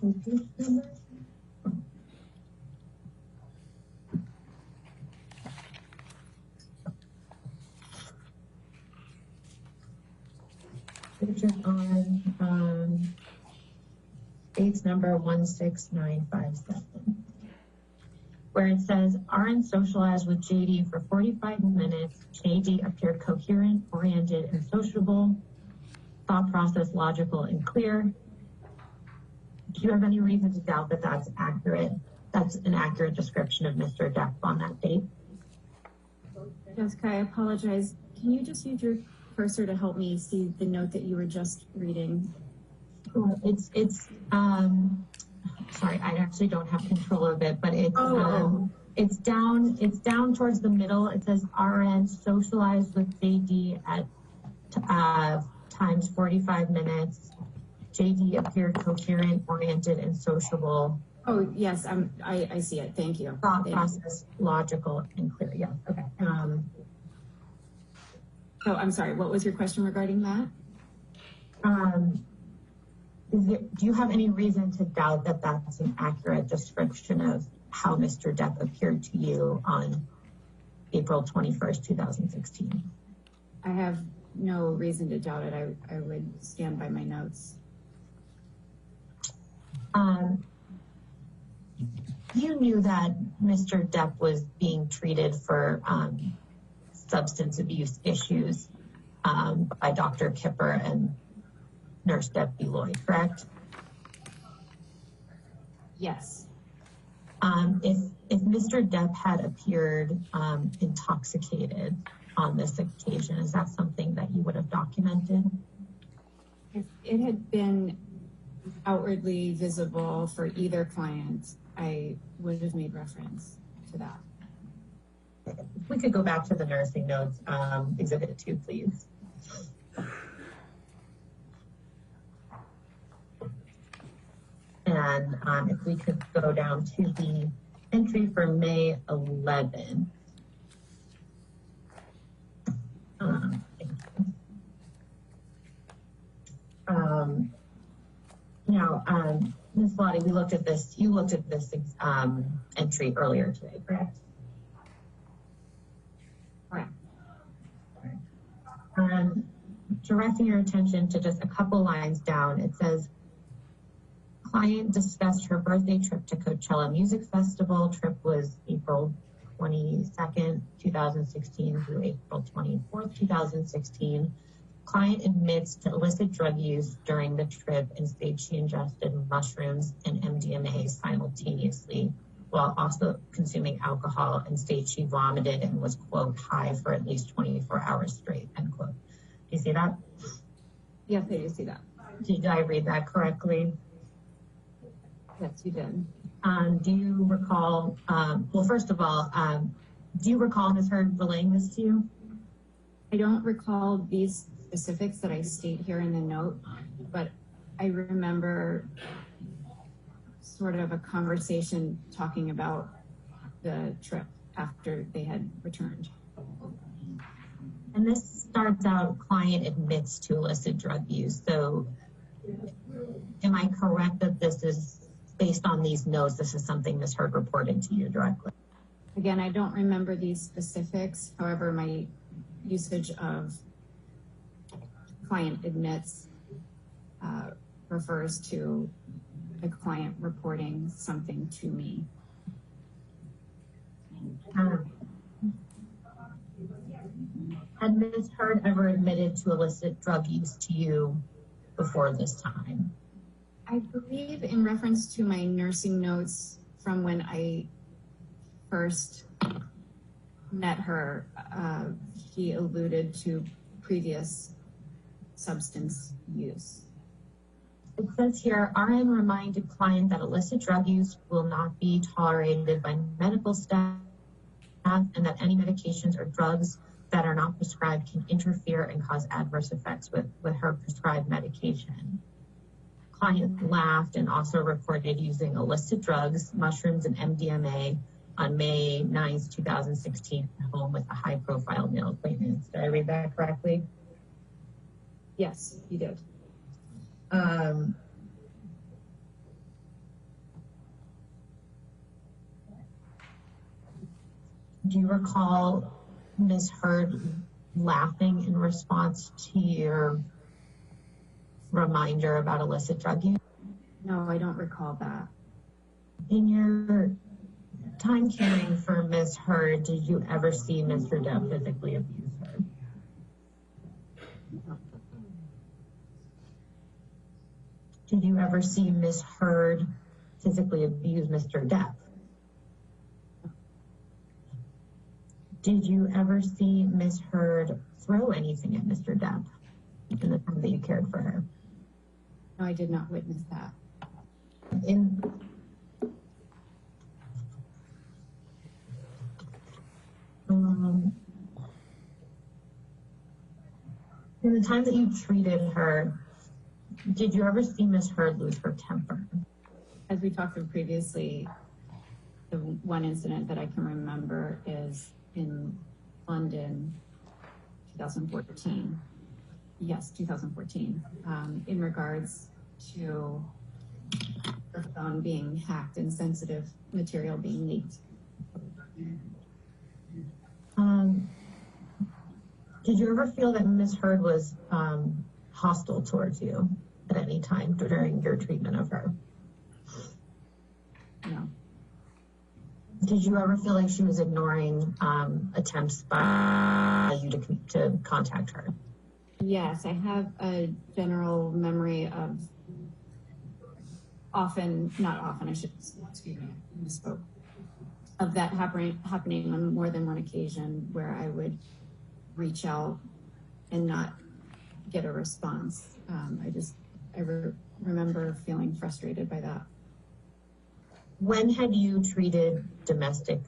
was page number? Which is on page number 16957. Where it says, RN socialized with JD for 45 minutes. JD appeared coherent, oriented, and sociable. Thought process logical and clear. Do you have any reason to doubt that that's accurate? That's an accurate description of Mr. Depp on that date? Jessica, I apologize. Can you just use your cursor to help me see the note that you were just reading? Sorry, I actually don't have control of it, but it's down towards the middle. It says RN socialized with JD at times 45 minutes. JD appeared coherent, oriented, and sociable. Oh, yes, I see it. Thank you. Thought process logical and clear. Yeah. Okay. Oh, I'm sorry. What was your question regarding that? Do you have any reason to doubt that that's an accurate description of how Mr. Depp appeared to you on April 21st, 2016? I have no reason to doubt it. I would stand by my notes. You knew that Mr. Depp was being treated for substance abuse issues by Dr. Kipper and Nurse Debbie Lloyd, correct? Yes. If Mr. Depp had appeared intoxicated on this occasion, is that something that you would have documented? If it had been outwardly visible for either client, I would have made reference to that. If we could go back to the nursing notes, Exhibit 2, please. And if we could go down to the entry for May 11th. Thank you. Now, Ms. Lottie, we looked at this. You looked at this entry earlier today, correct? Correct. Directing your attention to just a couple lines down, it says, client discussed her birthday trip to Coachella Music Festival. Trip was April 22nd, 2016 through April 24th, 2016. Client admits to illicit drug use during the trip and states she ingested mushrooms and MDMA simultaneously while also consuming alcohol, and states she vomited and was, quote, high for at least 24 hours straight, end quote. Do you see that? Yes, I do see that. Did I read that correctly? Yes, you did. Do you recall, well, first of all, do you recall Ms. Heard relaying this to you? I don't recall these specifics that I state here in the note, but I remember sort of a conversation talking about the trip after they had returned. And this starts out, client admits to illicit drug use. So am I correct that this is, based on these notes, this is something Ms. Heard reported to you directly? Again, I don't remember these specifics. However, my usage of client admits refers to the client reporting something to me. Had Ms. Heard ever admitted to illicit drug use to you before this time? I believe in reference to my nursing notes from when I first met her, she alluded to previous substance use. It says here, RN reminded client that illicit drug use will not be tolerated by medical staff and that any medications or drugs that are not prescribed can interfere and cause adverse effects with her prescribed medication. Client laughed and also reported using illicit drugs, mushrooms and MDMA on May 9th, 2016 at home with a high-profile male acquaintance. Did I read that correctly? Yes, you did. Do you recall Ms. Heard laughing in response to your reminder about illicit drug use? No, I don't recall that. In your time caring for Ms. Heard, did you ever see Mr. Depp physically abuse her? Did you ever see Ms. Heard physically abuse Mr. Depp? Did you ever see Ms. Heard throw anything at Mr. Depp in the time that you cared for her? No, I did not witness that. In the time that you treated her, did you ever see Ms. Heard lose her temper? As we talked about previously, the one incident that I can remember is in London, 2014. Yes, 2014. In regards to her phone being hacked and sensitive material being leaked. Did you ever feel that Ms. Heard was hostile towards you at any time during your treatment of her? No. Did you ever feel like she was ignoring attempts by you to contact her? Yes, I have a general memory of not often, excuse me, I misspoke, of that happening on more than one occasion where I would reach out and not get a response. I remember feeling frustrated by that. When had you treated domestic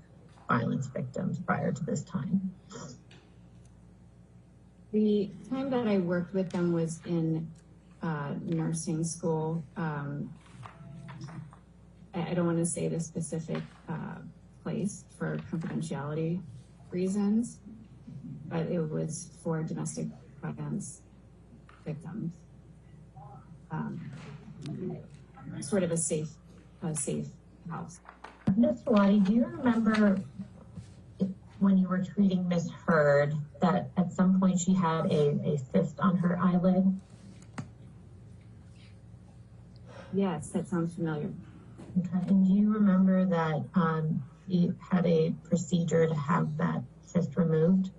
violence victims prior to this time? The time that I worked with them was in nursing school. I don't want to say the specific place for confidentiality reasons, but it was for domestic violence victims. Sort of a safe house. Ms. Filati, do you remember when you were treating Ms. Heard that at some point she had a cyst on her eyelid? Yes, that sounds familiar. Okay. And do you remember that you had a procedure to have that cyst removed?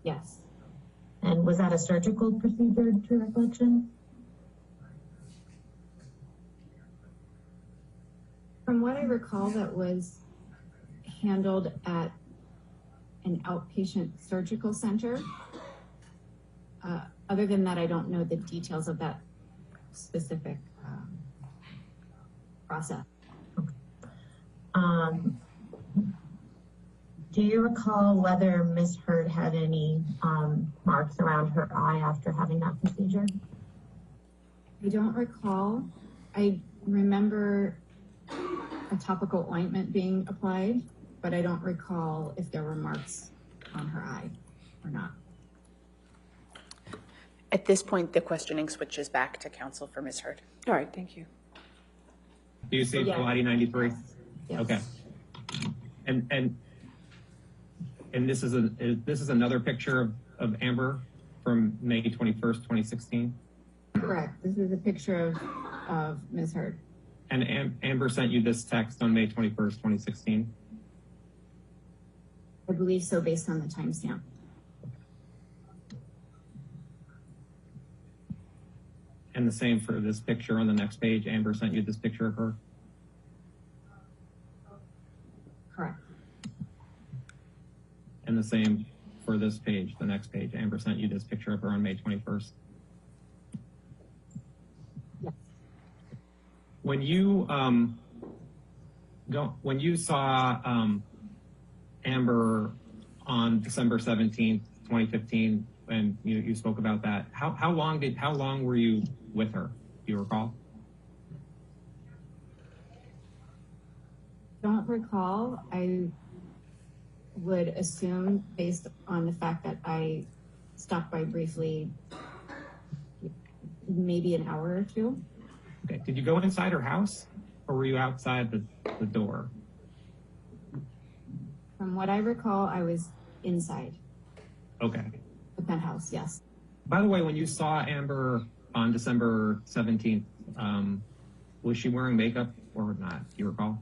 Yes. And was that a surgical procedure to your recollection? From what I recall, that was handled at an outpatient surgical center. Other than that, I don't know the details of that specific process. Do you recall whether Ms. Heard had any marks around her eye after having that procedure? I don't recall. I remember a topical ointment being applied, but I don't recall if there were marks on her eye or not. At this point, the questioning switches back to counsel for Ms. Heard. All right, thank you. Do you say Yeah. Filati 93? Yes. Okay. And this is another picture of Amber from May 21st, 2016. Correct. This is a picture of Ms. Heard. And Amber sent you this text on May 21st, 2016. I believe so, based on the timestamp. And the same for this picture on the next page. Amber sent you this picture of her. Correct. And the same for this page, the next page. Amber sent you this picture of her on May 21st. Yes. When you saw Amber on December 17th, 2015, and you spoke about that, how long were you with her? Do you recall? Don't recall. I would assume, based on the fact that I stopped by briefly, maybe an hour or two. Okay. Did you go inside her house, or were you outside the door? From what I recall, I was inside Okay. the penthouse, yes. By the way, when you saw Amber on December 17th, was she wearing makeup or not? Do you recall?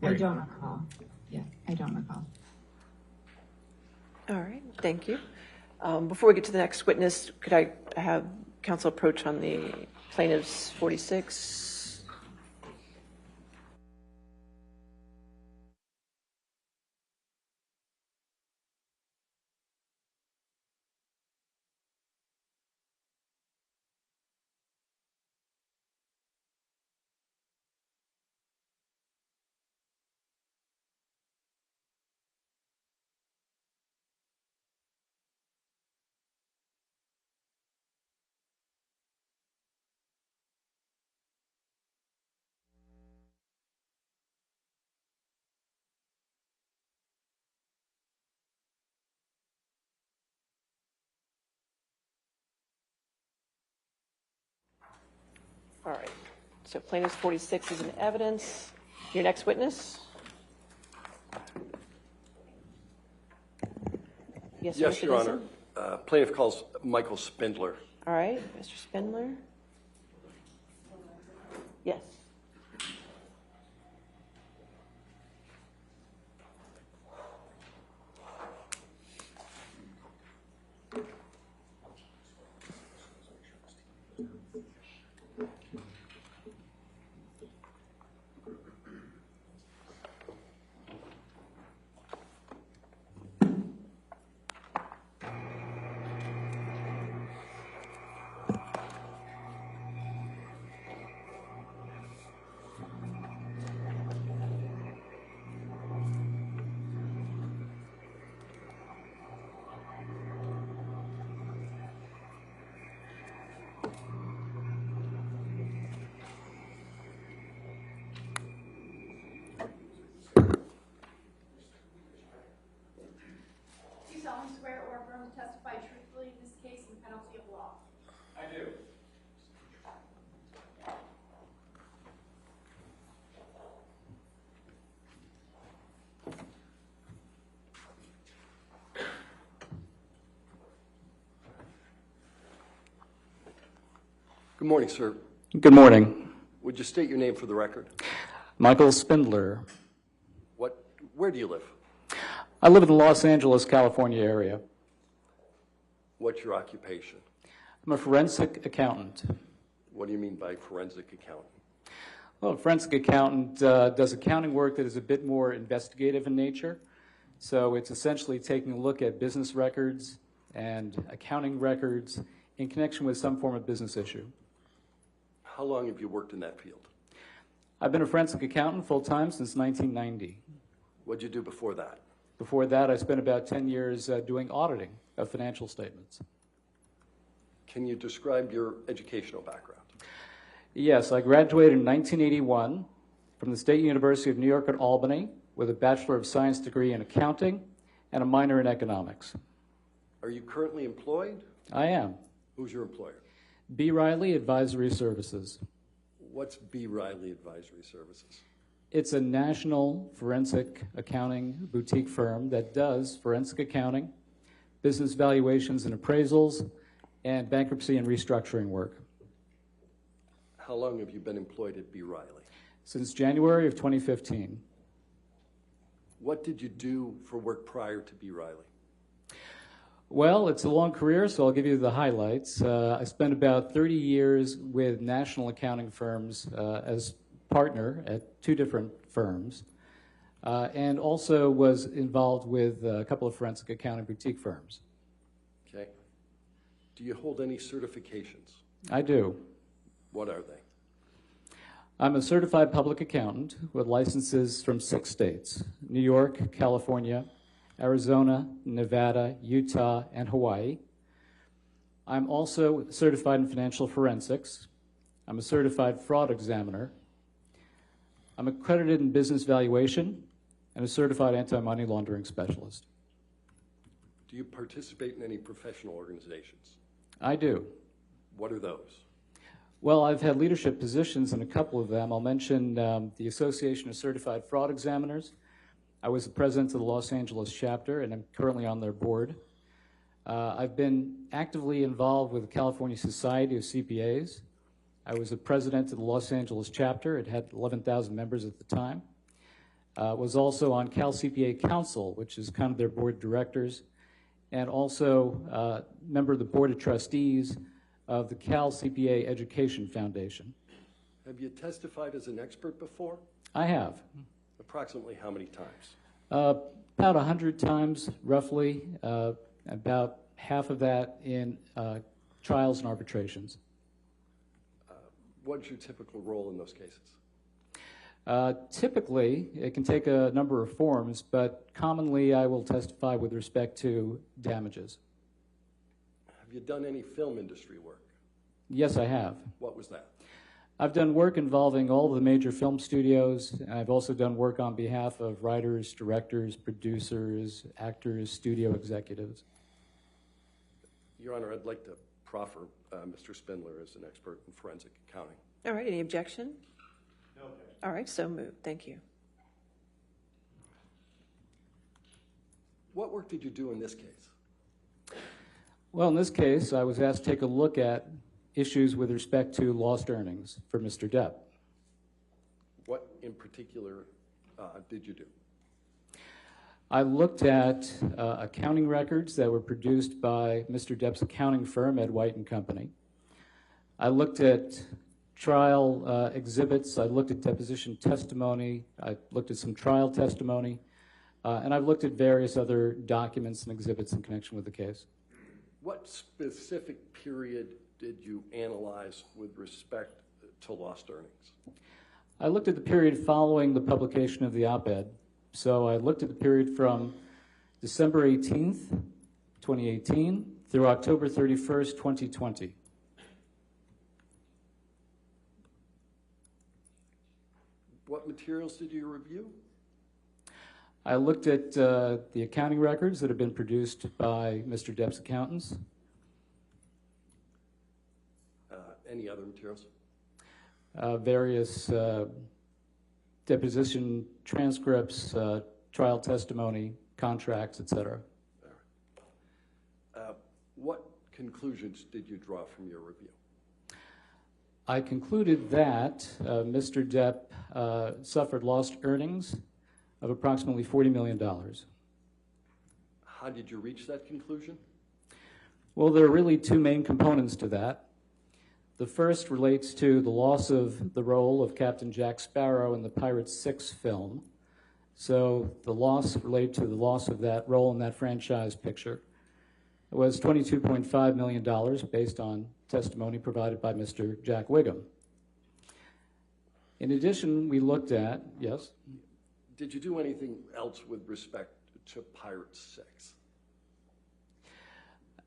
I don't recall. Yeah, I don't recall. All right, thank you. Before we get to the next witness, could I have counsel approach on the plaintiff's 46? All right, so plaintiff's 46 is in evidence. Your next witness? Yes, Yes, Mr. Your Honor. Dixon? Plaintiff calls Michael Spindler. All right, Mr. Spindler? Yes. Do you solemnly swear or affirm to testify truthfully in this case and penalty of law? I do. Good morning, sir. Good morning. Would you state your name for the record? Michael Spindler. Where do you live? I live in the Los Angeles, California area. What's your occupation? I'm a forensic accountant. What do you mean by forensic accountant? Well, a forensic accountant does accounting work that is a bit more investigative in nature. So it's essentially taking a look at business records and accounting records in connection with some form of business issue. How long have you worked in that field? I've been a forensic accountant full-time since 1990. What did you do before that? Before that, I spent about 10 years doing auditing of financial statements. Can you describe your educational background? Yes, I graduated in 1981 from the State University of New York at Albany with a Bachelor of Science degree in accounting and a minor in economics. Are you currently employed? I am. Who's your employer? B. Riley Advisory Services. What's B. Riley Advisory Services? It's a national forensic accounting boutique firm that does forensic accounting, business valuations and appraisals, and bankruptcy and restructuring work. How long have you been employed at B. Riley? Since January of 2015. What did you do for work prior to B. Riley? Well, it's a long career, so I'll give you the highlights. I spent about 30 years with national accounting firms as partner at 2 different firms, and also was involved with a couple of forensic accounting boutique firms. Okay. Do you hold any certifications? I do. What are they? I'm a certified public accountant with licenses from 6 states: New York, California, Arizona, Nevada, Utah, and Hawaii. I'm also certified in financial forensics. I'm a certified fraud examiner. I'm accredited in business valuation and a certified anti-money laundering specialist. Do you participate in any professional organizations? I do. What are those? Well, I've had leadership positions in a couple of them. I'll mention the Association of Certified Fraud Examiners. I was the president of the Los Angeles chapter, and I'm currently on their board. I've been actively involved with the California Society of CPAs. I was the president of the Los Angeles chapter. It had 11,000 members at the time. Was also on Cal CPA Council, which is kind of their board of directors, and also member of the board of trustees of the Cal CPA Education Foundation. Have you testified as an expert before? I have. Approximately how many times? About 100 times, roughly. About half of that in trials and arbitrations. What's your typical role in those cases? Typically, it can take a number of forms, but commonly I will testify with respect to damages. Have you done any film industry work? Yes, I have. What was that? I've done work involving all the major film studios, and I've also done work on behalf of writers, directors, producers, actors, studio executives. Your Honor, I'd like to proffer Mr. Spindler as an expert in forensic accounting. All right, any objection? No objection. All right, so moved. Thank you. What work did you do in this case? Well, in this case, I was asked to take a look at issues with respect to lost earnings for Mr. Depp. What in particular did you do? I looked at accounting records that were produced by Mr. Depp's accounting firm, Ed White and Company. I looked at trial exhibits. I looked at deposition testimony. I looked at some trial testimony. And I've looked at various other documents and exhibits in connection with the case. What specific period did you analyze with respect to lost earnings? I looked at the period following the publication of the op-ed. So I looked at the period from December 18th, 2018 through October 31st, 2020. What materials did you review? I looked at the accounting records that have been produced by Mr. Depp's accountants. Any other materials? Various deposition transcripts, trial testimony, contracts, etc. What conclusions did you draw from your review? I concluded that Mr. Depp suffered lost earnings of approximately $40 million. How did you reach that conclusion? Well, there are really two main components to that. The first relates to the loss of the role of Captain Jack Sparrow in the Pirates 6 film. So the loss related to the loss of that role in that franchise picture was $22.5 million based on testimony provided by Mr. Jack Wiggum. In addition, we looked at, yes? Did you do anything else with respect to Pirates 6?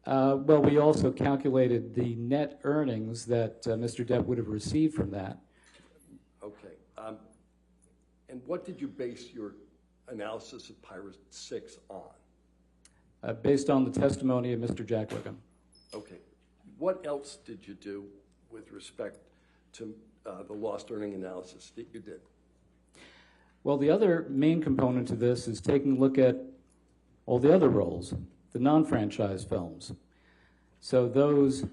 Well, we also calculated the net earnings that Mr. Depp would have received from that. Okay. And what did you base your analysis of Pirates 6 on? Based on the testimony of Mr. Jack Wiggum. Okay. What else did you do with respect to the lost earning analysis that you did? Well, the other main component to this is taking a look at all the other roles, the non-franchise films. So those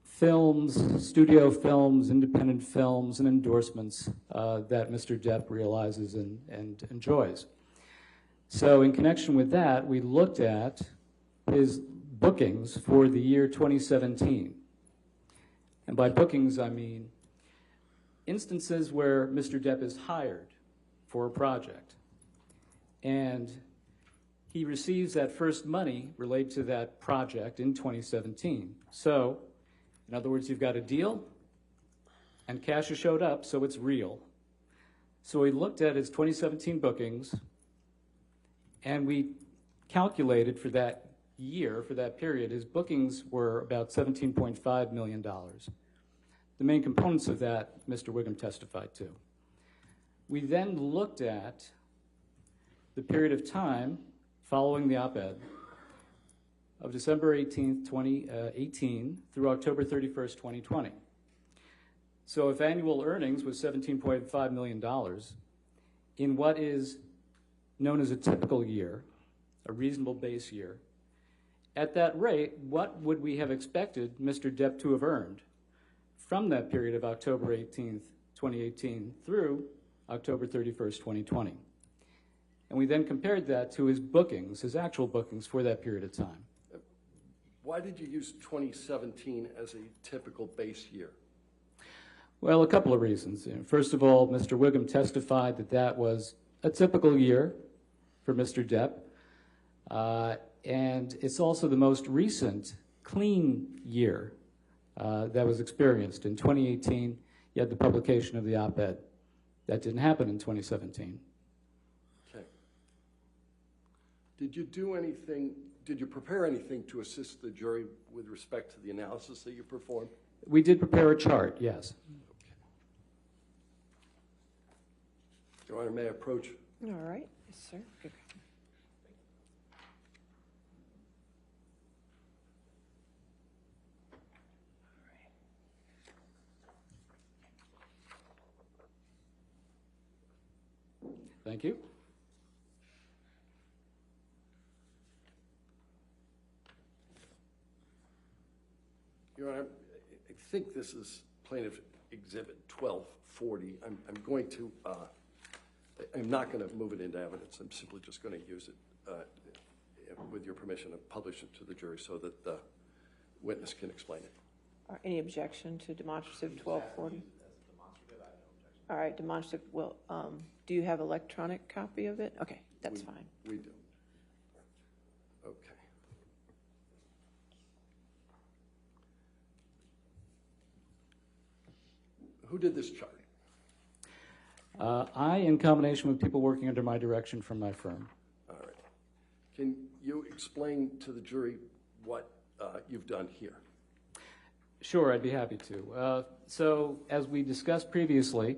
films, studio films, independent films, and endorsements that Mr. Depp realizes and enjoys. So in connection with that, we looked at his bookings for the year 2017. And by bookings, I mean instances where Mr. Depp is hired for a project. And he receives that first money related to that project in 2017. So, in other words, you've got a deal, and cash has showed up, so it's real. So we looked at his 2017 bookings, and we calculated for that year, for that period, his bookings were about $17.5 million. The main components of that, Mr. Wiggum testified to. We then looked at the period of time following the op-ed of December 18th, 2018 through October 31st, 2020. So if annual earnings was $17.5 million, in what is known as a typical year, a reasonable base year, at that rate, what would we have expected Mr. Depp to have earned from that period of October 18th, 2018 through October 31st, 2020? And we then compared that to his bookings, his actual bookings for that period of time. Why did you use 2017 as a typical base year? Well, a couple of reasons. First of all, Mr. Wiggum testified that that was a typical year for Mr. Depp. And it's also the most recent clean year that was experienced. In 2018, you had the publication of the op-ed. That didn't happen in 2017. Okay. Did you do anything, did you prepare anything to assist the jury with respect to the analysis that you performed? We did prepare a chart, yes. Okay. Your Honor, may I approach? All right. Yes, sir. Good. Thank you. think this is Plaintiff Exhibit 1240. I'm going to, I'm not going to move it into evidence. I'm simply just going to use it, with your permission, and publish it to the jury so that the witness can explain it. Any objection to demonstrative 1240? All right, demonstrative, well, do you have electronic copy of it? Okay, that's fine. We do. Okay. Who did this chart? I, in combination with people working under my direction from my firm. All right. Can you explain to the jury what you've done here? Sure, I'd be happy to. So, as we discussed previously,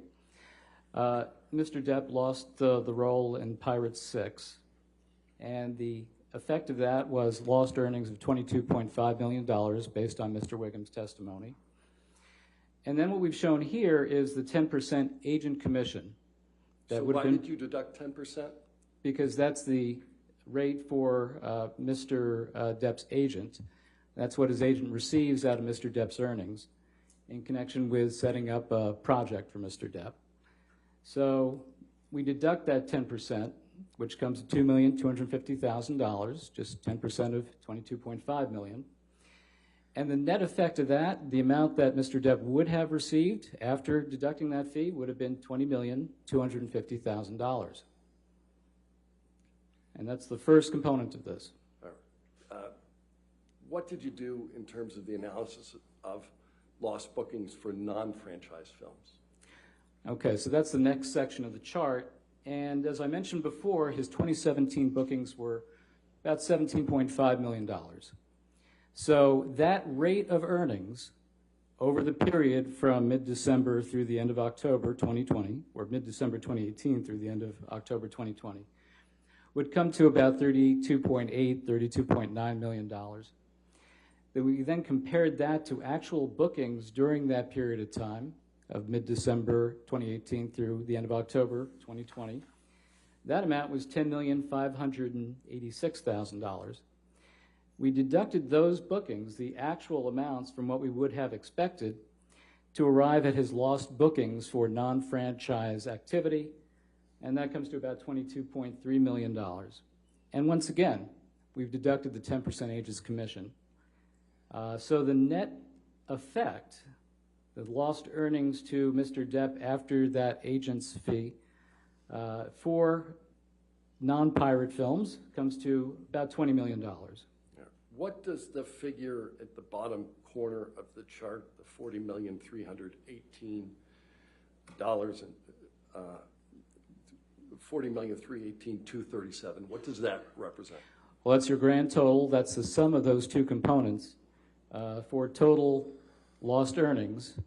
Mr. Depp lost the role in Pirates 6, and the effect of that was lost earnings of $22.5 million based on Mr. Wiggum's testimony. And then what we've shown here is the 10% agent commission. So why did you deduct 10%? Because that's the rate for Mr. Depp's agent. That's what his agent receives out of Mr. Depp's earnings in connection with setting up a project for Mr. Depp. So we deduct that 10%, which comes to $2,250,000, just 10% of $22.5 million. And the net effect of that, the amount that Mr. Depp would have received after deducting that fee, would have been $20,250,000. And that's the first component of this. All right. What did you do in terms of the analysis of lost bookings for non-franchise films? Okay, so that's the next section of the chart. And as I mentioned before, his 2017 bookings were about $17.5 million. So that rate of earnings over the period from mid-December through the end of October 2020, or mid-December 2018 through the end of October 2020, would come to about $32.8, $32.9 million. We then compared that to actual bookings during that period of time, of mid-December 2018 through the end of October 2020. That amount was $10,586,000. We deducted those bookings, the actual amounts, from what we would have expected to arrive at his lost bookings for non-franchise activity, and that comes to about $22.3 million. And once again, we've deducted the 10% agent's commission. So the net effect, the lost earnings to Mr. Depp after that agent's fee for non-pirate films comes to about $20 million. What does the figure at the bottom corner of the chart, the $40,318,237, what does that represent? Well, that's your grand total. That's the sum of those two components for total lost earnings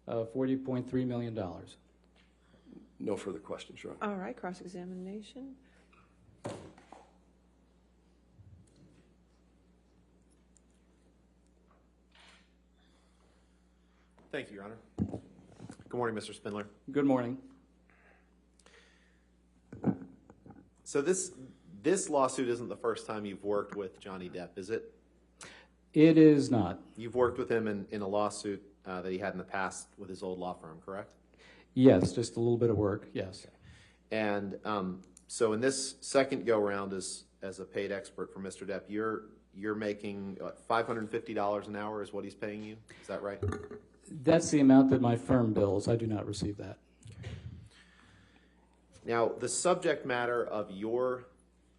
of $40.3 million. No further questions, Your Honor. All right, cross-examination. Thank you, Your Honor. Good morning, Mr. Spindler. Good morning. So this lawsuit isn't the first time you've worked with Johnny Depp, is it? It is not. You've worked with him in a lawsuit that he had in the past with his old law firm, correct? Yes, just a little bit of work, yes. Okay. And so in this second go-round as a paid expert for Mr. Depp, you're making $550 an hour is what he's paying you? Is that right? That's the amount that my firm bills. I do not receive that. Now, the subject matter of your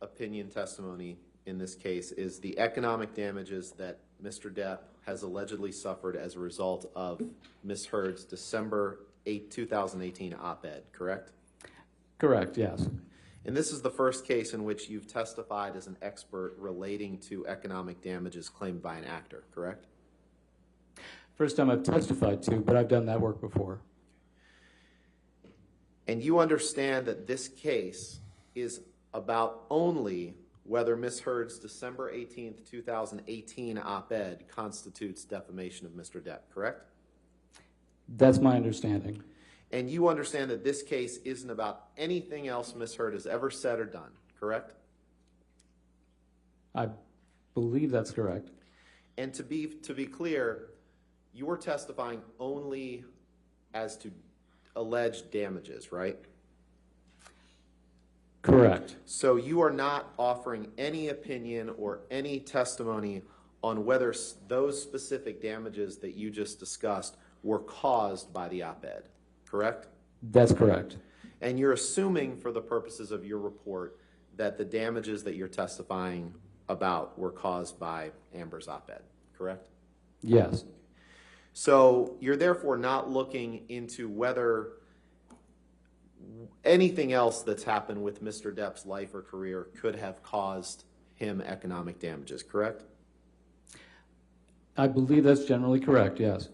opinion testimony in this case is the economic damages that Mr. Depp has allegedly suffered as a result of Ms. Heard's December 8, 2018 op-ed, correct? Correct, yes. And this is the first case in which you've testified as an expert relating to economic damages claimed by an actor, correct? First time I've testified to, but I've done that work before. And you understand that this case is about only whether Ms. Heard's December 18, 2018 op-ed constitutes defamation of Mr. Depp, correct? That's my understanding. And you understand that this case isn't about anything else Ms. Heard has ever said or done, correct? I believe that's correct. And to be clear, you were testifying only as to alleged damages, right? Correct. So you are not offering any opinion or any testimony on whether those specific damages that you just discussed were caused by the op-ed, correct? That's correct. And you're assuming for the purposes of your report that the damages that you're testifying about were caused by Amber's op-ed, correct? Yes. So you're therefore not looking into whether anything else that's happened with Mr. Depp's life or career could have caused him economic damages, correct? I believe that's generally correct, yes.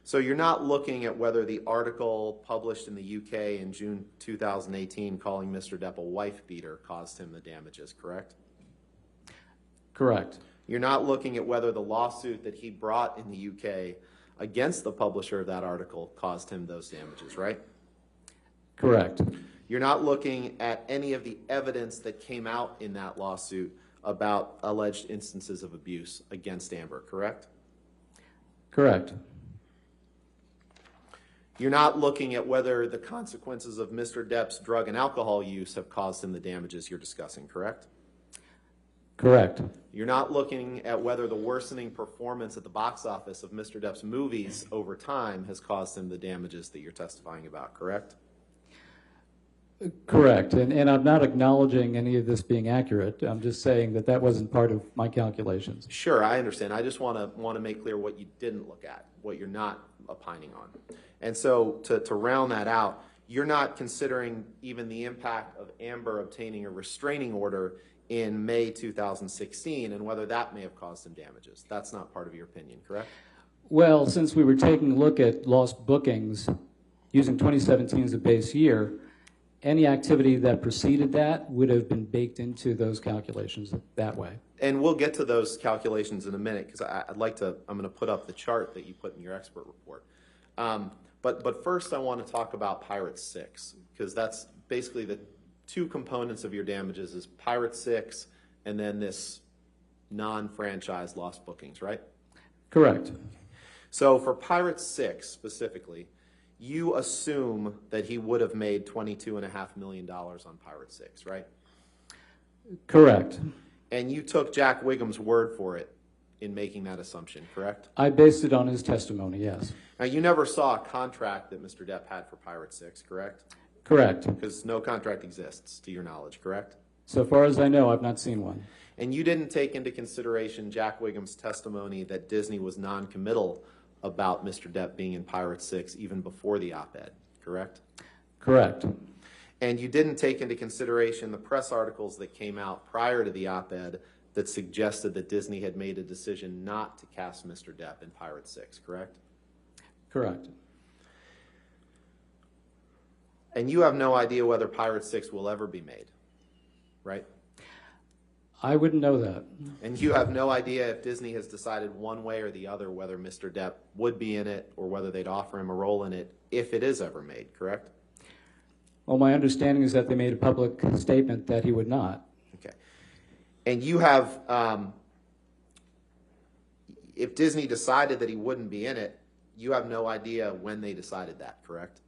So you're not looking at whether the article published in the UK in June 2018 calling Mr. Depp a wife beater caused him the damages, correct? Correct. You're not looking at whether the lawsuit that he brought in the UK against the publisher of that article caused him those damages, right? Correct. You're not looking at any of the evidence that came out in that lawsuit about alleged instances of abuse against Amber, correct? Correct. You're not looking at whether the consequences of Mr. Depp's drug and alcohol use have caused him the damages you're discussing, correct? Correct. You're not looking at whether the worsening performance at the box office of Mr. Depp's movies over time has caused him the damages that you're testifying about, correct? Correct. And I'm not acknowledging any of this being accurate. I'm just saying that that wasn't part of my calculations. Sure, I understand. I just want to make clear what you didn't look at, what you're not opining on. And so to round that out, you're not considering even the impact of Amber obtaining a restraining order in May 2016 and whether that may have caused him damages. That's not part of your opinion, correct? Well, since we were taking a look at lost bookings using 2017 as a base year, any activity that preceded that would have been baked into those calculations that way. And we'll get to those calculations in a minute because I'm going to put up the chart that you put in your expert report. But first I want to talk about Pirate 6 because that's basically the two components of your damages is Pirate 6 and then this non-franchise lost bookings, right? Correct. So for Pirate 6 specifically, you assume that he would have made $22.5 million on Pirate 6, right? Correct. And you took Jack Wiggum's word for it in making that assumption, correct? I based it on his testimony, yes. Now, you never saw a contract that Mr. Depp had for Pirate 6, correct? Correct. Because no contract exists, to your knowledge, correct? So far as I know, I've not seen one. And you didn't take into consideration Jack Wiggum's testimony that Disney was non-committal about Mr. Depp being in Pirate 6 even before the op-ed, correct? Correct. And you didn't take into consideration the press articles that came out prior to the op-ed that suggested that Disney had made a decision not to cast Mr. Depp in Pirate 6, correct? Correct. And you have no idea whether Pirate 6 will ever be made, right? I wouldn't know that. And you have no idea if Disney has decided one way or the other whether Mr. Depp would be in it or whether they'd offer him a role in it if it is ever made, correct? Well, my understanding is that they made a public statement that he would not. Okay. And you have, if Disney decided that he wouldn't be in it, you have no idea when they decided that, correct?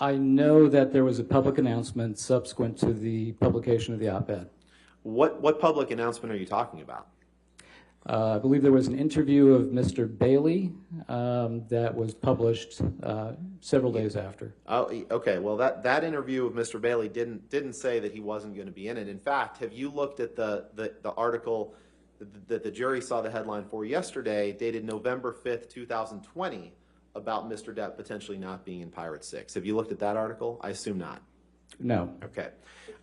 I know that there was a public announcement subsequent to the publication of the op-ed. What public announcement are you talking about? I believe there was an interview of Mr. Bailey that was published several days after. Oh, okay. Well, that interview of Mr. Bailey didn't say that he wasn't going to be in it. In fact, have you looked at the article that the jury saw the headline for yesterday, dated November 5th, 2020, about Mr. Depp potentially not being in Pirate 6? Have you looked at that article? I assume not. No. Okay.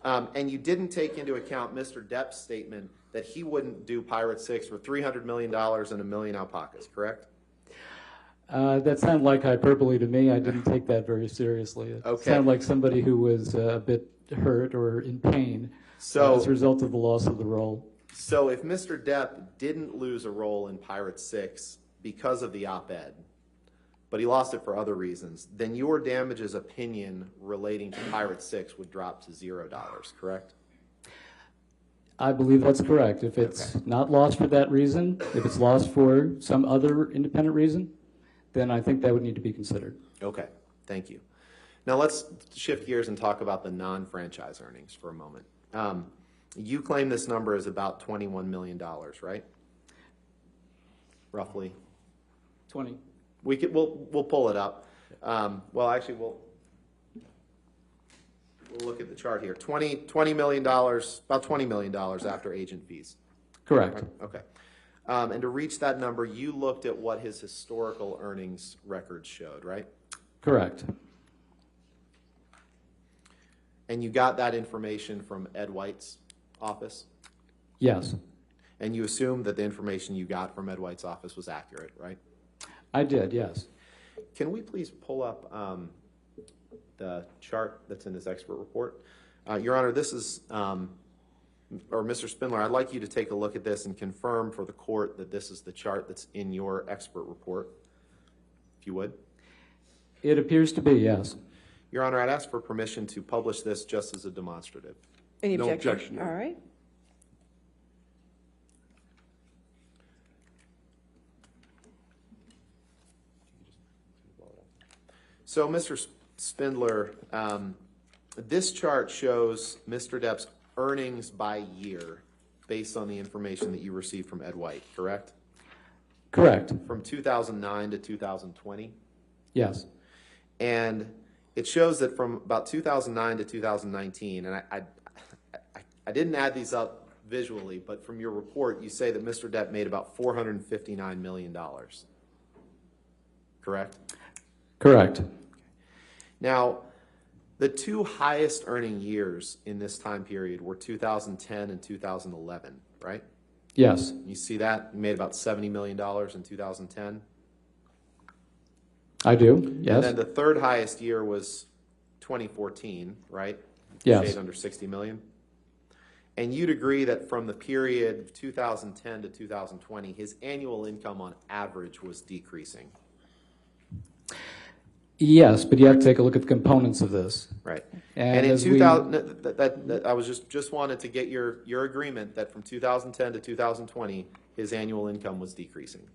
And you didn't take into account Mr. Depp's statement that he wouldn't do Pirate 6 for $300 million and a million alpacas, correct? That sounded like hyperbole to me. I didn't take that very seriously. It Okay. sounded like somebody who was a bit hurt or in pain as a result of the loss of the role. So if Mr. Depp didn't lose a role in Pirate 6 because of the op-ed, but he lost it for other reasons, then your damages opinion relating to Pirate 6 would drop to $0, correct? I believe that's correct. If it's not lost for that reason, if it's lost for some other independent reason, then I think that would need to be considered. Okay, thank you. Now let's shift gears and talk about the non-franchise earnings for a moment. You claim this number is about $21 million, right? Roughly. 20. We'll pull it up. Well, actually, we'll look at the chart here. $20 million, about $20 million after agent fees. Correct. Okay. And to reach that number, you looked at what his historical earnings records showed, right? Correct. And you got that information from Ed White's office? Yes. And you assumed that the information you got from Ed White's office was accurate, right? I did, yes. Can we please pull up the chart that's in this expert report? Your Honor, this is, or Mr. Spindler, I'd like you to take a look at this and confirm for the court that this is the chart that's in your expert report, if you would. It appears to be, yes. Your Honor, I'd ask for permission to publish this just as a demonstrative. Any No objection? objection. All right. So, Mr. Spindler, this chart shows Mr. Depp's earnings by year based on the information that you received from Ed White, correct? Correct. From 2009 to 2020? Yes. And it shows that from about 2009 to 2019, and I didn't add these up visually, but from your report, you say that Mr. Depp made about $459 million. Correct? Correct. Now, the two highest earning years in this time period were 2010 and 2011, right? Yes. You see that? You made about $70 million in 2010. I do, yes. And then the third highest year was 2014, right? Yes. Shade under 60 million. And you'd agree that from the period 2010 to 2020, his annual income on average was decreasing. Yes, but you have to take a look at the components of this. Right. And And in as 2000, I was just wanted to get your agreement that from 2010 to 2020, his annual income was decreasing.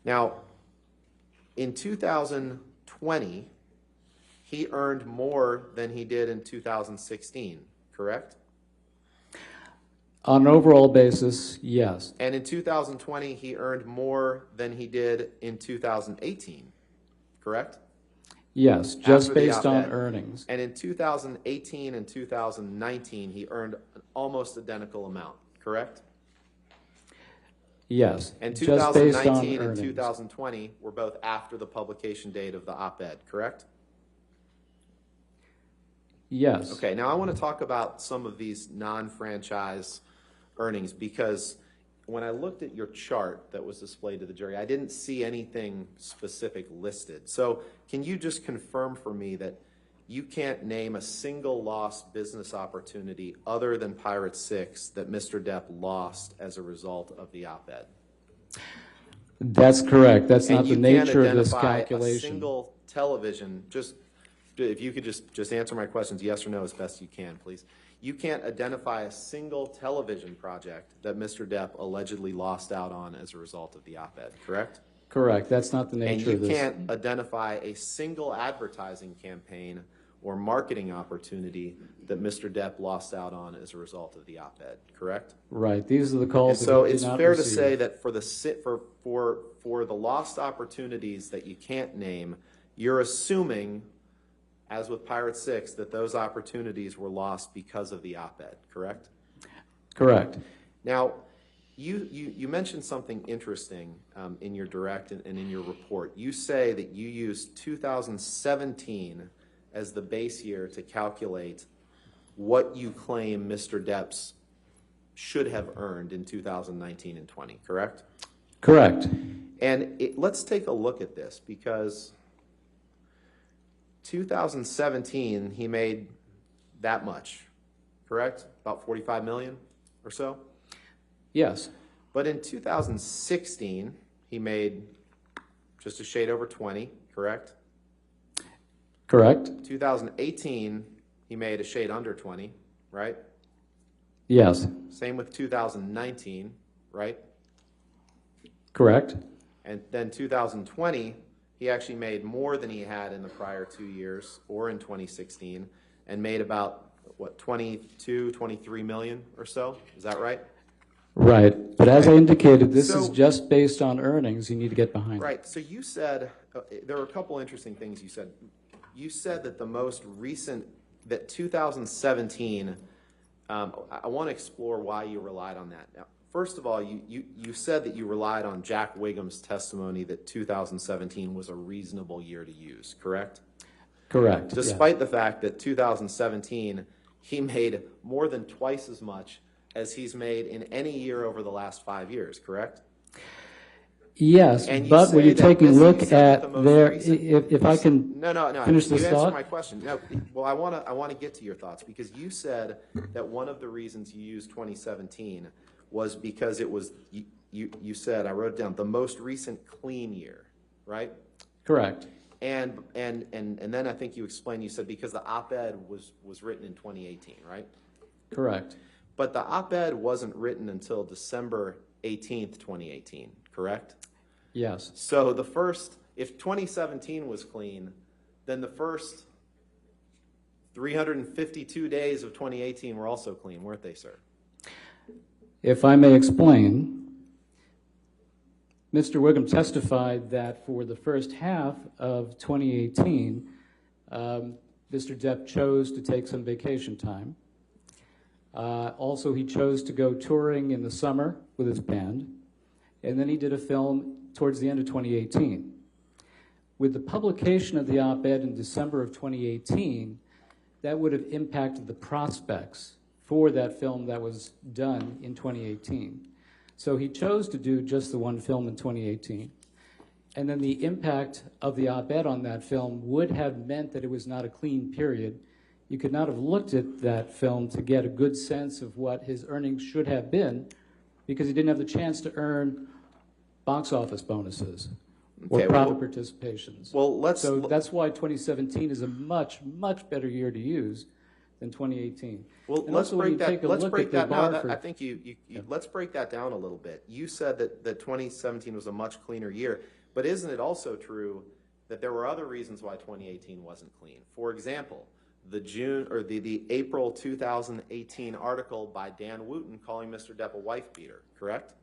Now, in 2020, he earned more than he did in 2016, correct? On an overall basis, yes. And in 2020, he earned more than he did in 2018, correct? Yes, just After the based on op-ed. earnings. And in 2018 and 2019, he earned an almost identical amount, correct? Yes, And just based on 2019 and earnings. 2020 were both after the publication date of the op-ed, correct? Yes. Okay, now I want to talk about some of these non-franchise earnings because when I looked at your chart that was displayed to the jury, I didn't see anything specific listed. So can you just confirm for me that you can't name a single lost business opportunity other than Pirate 6 that Mr. Depp lost as a result of the op-ed? That's correct. That's And not the you can't nature of this identify calculation. a single television, if you could just answer my questions yes or no as best you can, please. You can't identify a single television project that Mr. Depp allegedly lost out on as a result of the op-ed, correct? Correct. That's not the And nature you of this. can't identify a single advertising campaign or marketing opportunity that Mr. Depp lost out on as a result of the op-ed, correct? Right. These are the calls And so that he did it's not fair to receive. say that for the lost opportunities that you can't name, you're assuming, as with Pirate 6, that those opportunities were lost because of the op-ed, correct? Correct. Now, you mentioned something interesting in your direct and in your report. You say that you used 2017 as the base year to calculate what you claim Mr. Depp's should have earned in 2019 and 20, correct? Correct. And let's take a look at this because 2017 he made that much, correct? About 45 million or so? Yes. But in 2016 he made just a shade over 20, correct? Correct. 2018 he made a shade under 20, right? Yes, Same with 2019, right? correct. And then 2020, he actually made more than he had in the prior 2 years or in 2016 and made about, what, 22, 23 million or so? Is that right? Right, but as I indicated, this is So- just based on earnings. You need to get behind it. Right. So you said, there were a couple interesting things you said. You said that the most recent, that 2017, I want to explore why you relied on that. Now, first of all, you said that you relied on Jack Wiggum's testimony that 2017 was a reasonable year to use, correct? Correct. yeah. Despite the fact that 2017, he made more than twice as much as he's made in any year over the last 5 years, correct? Yes, And you but when say you're that taking a this- look you said that the at most their, recent- if I can No. finish You this answer thought. my question. No. Well, I want to get to your thoughts because you said that one of the reasons you used 2017 was because it was you said, I wrote it down, the most recent clean year, right? Correct. And then I think you explained, you said because the op-ed was written in 2018, right? Correct. But the op-ed wasn't written until December 18th, 2018, correct? Yes. So the first, if 2017 was clean, then the first 352 days of 2018 were also clean, weren't they, sir? If I may explain, Mr. Wiggum testified that for the first half of 2018, Mr. Depp chose to take some vacation time. Also, he chose to go touring in the summer with his band, and then he did a film towards the end of 2018. With the publication of the op-ed in December of 2018, that would have impacted the prospects for that film that was done in 2018. So he chose to do just the one film in 2018. And then the impact of the op-ed on that film would have meant that it was not a clean period. You could not have looked at that film to get a good sense of what his earnings should have been because he didn't have the chance to earn box office bonuses or Okay, profit well- participations. Well, So that's why 2017 is a much, much better year to use than 2018. Well, And let's also when you break take that. a Let's look break at the that. No, bar that, for- I think let's break that down a little bit. You said that 2017 was a much cleaner year, but isn't it also true that there were other reasons why 2018 wasn't clean? For example, the April 2018 article by Dan Wooten calling Mr. Depp a wife beater, correct?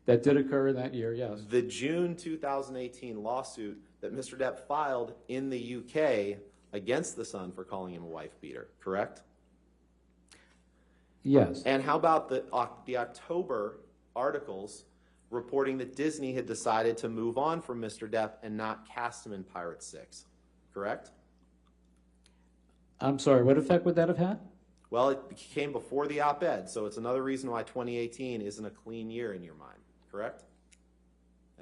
That did occur in that year, yes. The June 2018 lawsuit that Mr. Depp filed in the UK against the Sun for calling him a wife beater, correct? Yes. And how about the October articles reporting that Disney had decided to move on from Mr. Depp and not cast him in Pirates 6, correct? I'm sorry, what effect would that have had? Well, it came before the op-ed, so it's another reason why 2018 isn't a clean year in your mind, correct?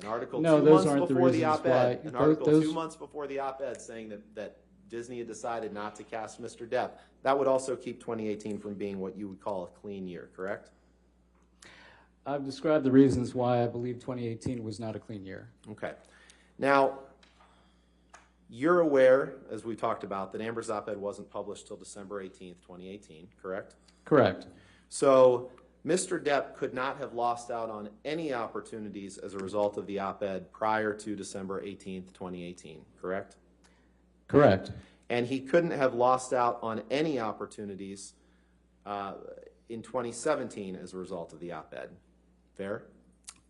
An article No, 2 those months aren't the before the reasons op-ed, why- an article those- 2 months before the op-ed saying that Disney had decided not to cast Mr. Depp. That would also keep 2018 from being what you would call a clean year, correct? I've described the reasons why I believe 2018 was not a clean year. Okay. Now, you're aware, as we talked about, that Amber's op-ed wasn't published till December 18th, 2018, correct? Correct. So Mr. Depp could not have lost out on any opportunities as a result of the op-ed prior to December 18th, 2018, correct? Correct. And he couldn't have lost out on any opportunities in 2017 as a result of the op-ed. Fair?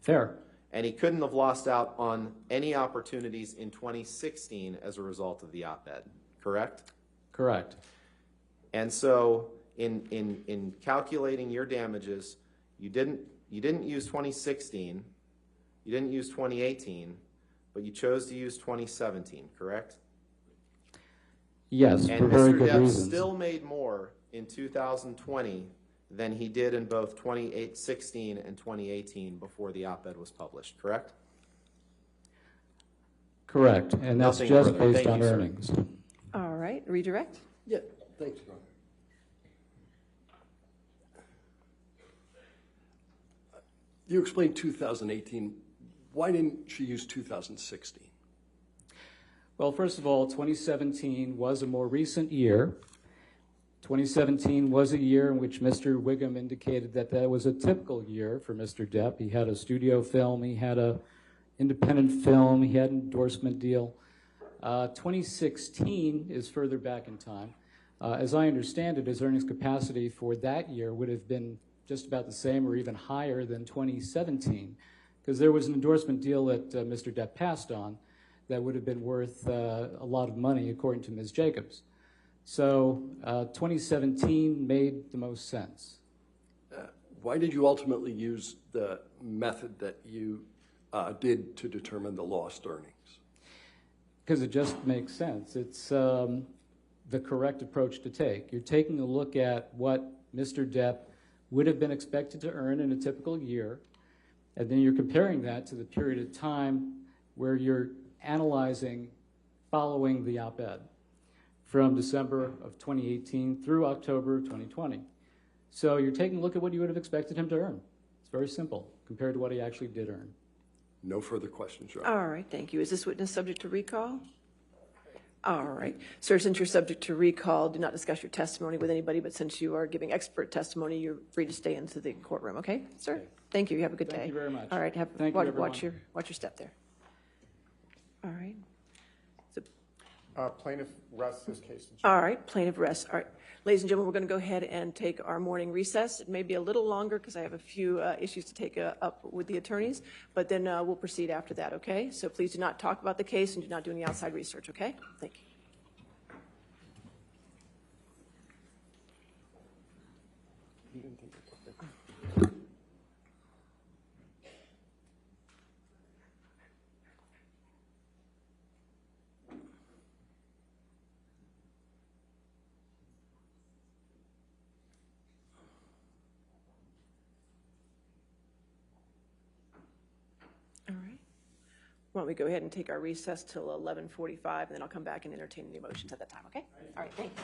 Fair. And he couldn't have lost out on any opportunities in 2016 as a result of the op-ed, correct? Correct. And so in calculating your damages, you didn't use 2016, you didn't use 2018, but you chose to use 2017, correct? Yes, And for very Mr. good Depp reasons. still made more in 2020 than he did in both 2016 and 2018 before the op-ed was published, correct? Correct, and that's Nothing just further. based Thank on you, sir. earnings. All right, redirect. Yeah, thanks, Ron. You explained 2018. Why didn't you use 2016? Well, first of all, 2017 was a more recent year. 2017 was a year in which Mr. Wiggum indicated that that was a typical year for Mr. Depp. He had a studio film, he had a independent film, he had an endorsement deal. 2016 is further back in time. As I understand it, his earnings capacity for that year would have been just about the same or even higher than 2017, because there was an endorsement deal that Mr. Depp passed on that would have been worth a lot of money, according to Ms. Jacobs. So 2017 made the most sense. Why did you ultimately use the method that you did to determine the lost earnings? Because it just makes sense. It's the correct approach to take. You're taking a look at what Mr. Depp would have been expected to earn in a typical year, and then you're comparing that to the period of time where you're analyzing following the op-ed from December of 2018 through October of 2020. So you're taking a look at what you would have expected him to earn. It's very simple compared to what he actually did earn. No further questions, Your Honor. All right, thank you. Is this witness subject to recall? All right. Sir, since you're subject to recall, do not discuss your testimony with anybody, but since you are giving expert testimony, you're free to stay into the courtroom, okay, sir? Okay. Thank you. You have a good day. Thank you very much. All right, Thank you, everyone. watch your step there. All right. Plaintiff rests his case. All right, plaintiff rests. All right, ladies and gentlemen, we're going to go ahead and take our morning recess. It may be a little longer because I have a few issues to take up with the attorneys, but then we'll proceed after that, okay? So please do not talk about the case and do not do any outside research, okay? Thank you. All right. Why don't we go ahead and take our recess till 11:45, and then I'll come back and entertain any motions at that time, okay? All right, thank you.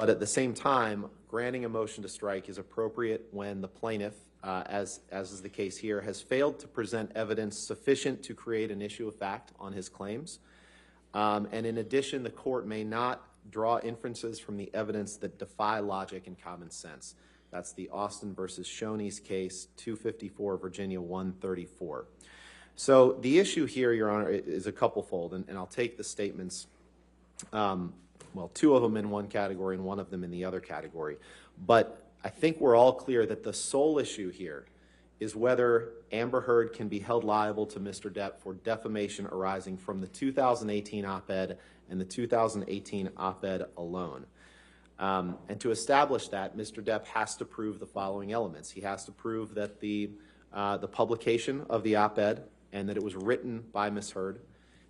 But at the same time, granting a motion to strike is appropriate when the plaintiff, as is the case here, has failed to present evidence sufficient to create an issue of fact on his claims. And in addition, the court may not draw inferences from the evidence that defy logic and common sense. That's the Austin versus Shoney's case, 254 Virginia 134. So the issue here, Your Honor, is a couple-fold, and I'll take the statements, well, two of them in one category and one of them in the other category. But I think we're all clear that the sole issue here is whether Amber Heard can be held liable to Mr. Depp for defamation arising from the 2018 op-ed and the 2018 op-ed alone. And to establish that, Mr. Depp has to prove the following elements. He has to prove that the publication of the op-ed and that it was written by Ms. Heard.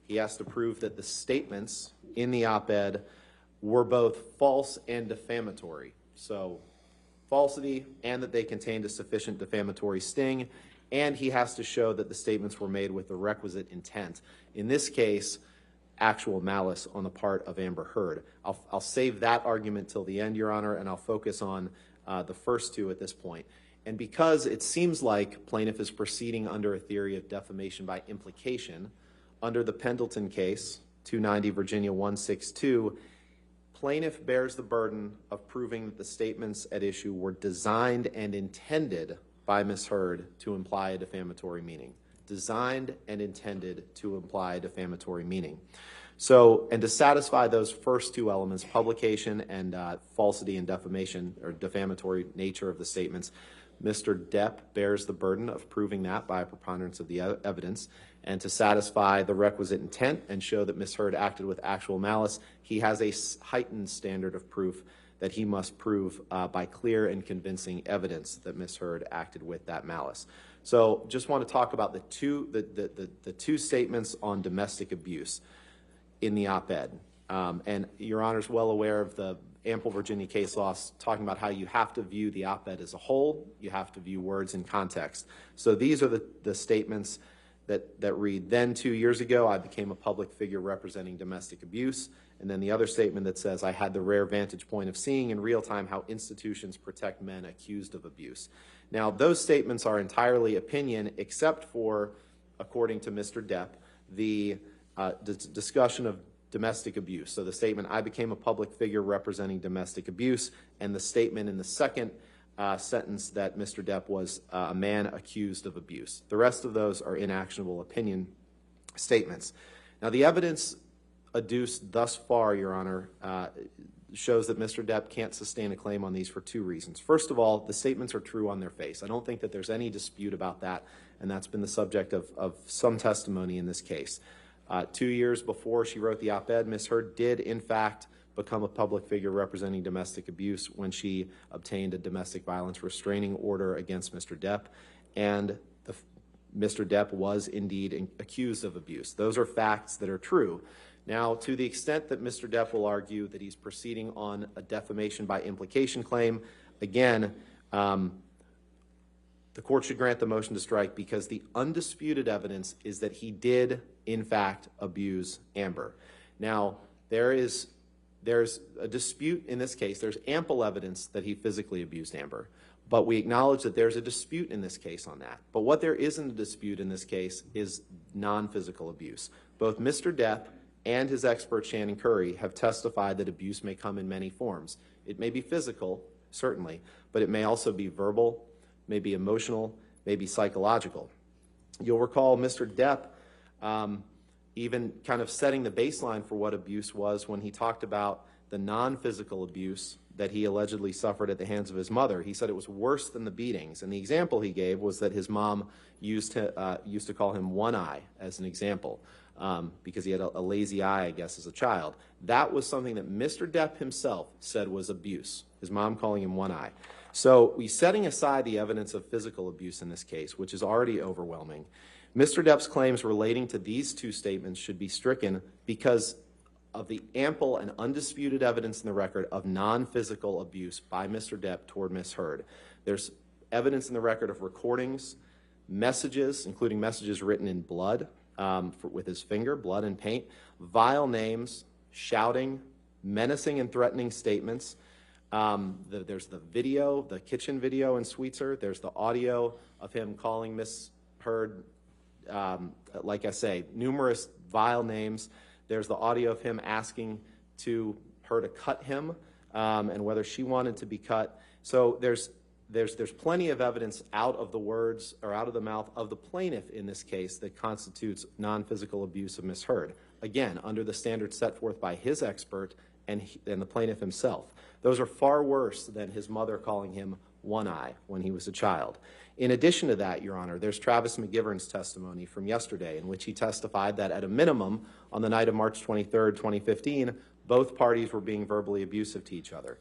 He has to prove that the statements in the op-ed were both false and defamatory. So falsity and that they contained a sufficient defamatory sting, and he has to show that the statements were made with the requisite intent. In this case, actual malice on the part of Amber Heard. I'll save that argument till the end, Your Honor, and I'll focus on the first two at this point. And because it seems like plaintiff is proceeding under a theory of defamation by implication, under the Pendleton case, 290 Virginia 162, plaintiff bears the burden of proving that the statements at issue were designed and intended by Ms. Heard to imply a defamatory meaning. Designed and intended to imply a defamatory meaning. So, and to satisfy those first two elements, publication and falsity and defamation or defamatory nature of the statements, Mr. Depp bears the burden of proving that by a preponderance of the evidence. And to satisfy the requisite intent and show that Ms. Heard acted with actual malice, he has a heightened standard of proof that he must prove by clear and convincing evidence that Ms. Heard acted with that malice. So just want to talk about the two statements on domestic abuse in the op-ed. And Your Honor's well aware of the ample Virginia case law talking about how you have to view the op-ed as a whole. You have to view words in context. So these are the statements that read, then 2 years ago, I became a public figure representing domestic abuse. And then the other statement that says, I had the rare vantage point of seeing in real time how institutions protect men accused of abuse. Now, those statements are entirely opinion, except for, according to Mr. Depp, the discussion of domestic abuse. So the statement, I became a public figure representing domestic abuse, and the statement in the second sentence that Mr. Depp was a man accused of abuse. The rest of those are inactionable opinion statements. Now, the evidence adduced thus far, Your Honor, shows that Mr. Depp can't sustain a claim on these for two reasons. First of all, the statements are true on their face. I don't think that there's any dispute about that, and that's been the subject of some testimony in this case. 2 years before she wrote the op-ed, Ms. Heard did, in fact, become a public figure representing domestic abuse when she obtained a domestic violence restraining order against Mr. Depp, and Mr. Depp was indeed accused of abuse. Those are facts that are true. Now, to the extent that Mr. Depp will argue that he's proceeding on a defamation by implication claim, again, the court should grant the motion to strike because the undisputed evidence is that he did, in fact, abuse Amber. Now, there's a dispute in this case. There's ample evidence that he physically abused Amber, but we acknowledge that there's a dispute in this case on that. But what there isn't a dispute in this case is non-physical abuse. Both Mr. Depp and his expert Shannon Curry have testified that abuse may come in many forms. It may be physical, certainly, but it may also be verbal, may be emotional, may be psychological. You'll recall Mr. Depp even kind of setting the baseline for what abuse was when he talked about the non-physical abuse that he allegedly suffered at the hands of his mother. He said it was worse than the beatings, and the example he gave was that his mom used to call him One Eye as an example because he had a lazy eye, I guess, as a child. That was something that Mr. Depp himself said was abuse, his mom calling him One Eye. So we setting aside the evidence of physical abuse in this case, which is already overwhelming, Mr. Depp's claims relating to these two statements should be stricken because of the ample and undisputed evidence in the record of non-physical abuse by Mr. Depp toward Ms. Heard. There's evidence in the record of recordings, messages, including messages written in blood with his finger, blood and paint, vile names, shouting, menacing and threatening statements, There's the video, the kitchen video in Sweetser. There's the audio of him calling Miss Heard, like I say, numerous vile names. There's the audio of him asking her to cut him, and whether she wanted to be cut. So there's plenty of evidence out of the words or out of the mouth of the plaintiff in this case that constitutes non-physical abuse of Miss Heard. Again, under the standards set forth by his expert and the plaintiff himself. Those are far worse than his mother calling him one eye when he was a child. In addition to that, Your Honor, there's Travis McGivern's testimony from yesterday in which he testified that at a minimum on the night of March 23rd, 2015, both parties were being verbally abusive to each other.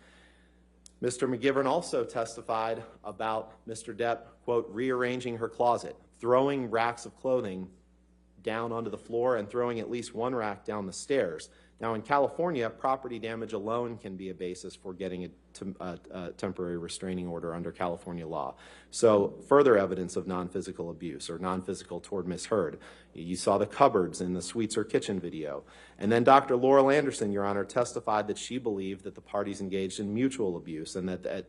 Mr. McGivern also testified about Mr. Depp, quote, rearranging her closet, throwing racks of clothing down onto the floor and throwing at least one rack down the stairs. Now, in California, property damage alone can be a basis for getting a temporary restraining order under California law. So further evidence of non-physical abuse or non-physical toward Miss Heard. You saw the cupboards in the Sweetser kitchen video. And then Dr. Laurel Anderson, Your Honor, testified that she believed that the parties engaged in mutual abuse and that at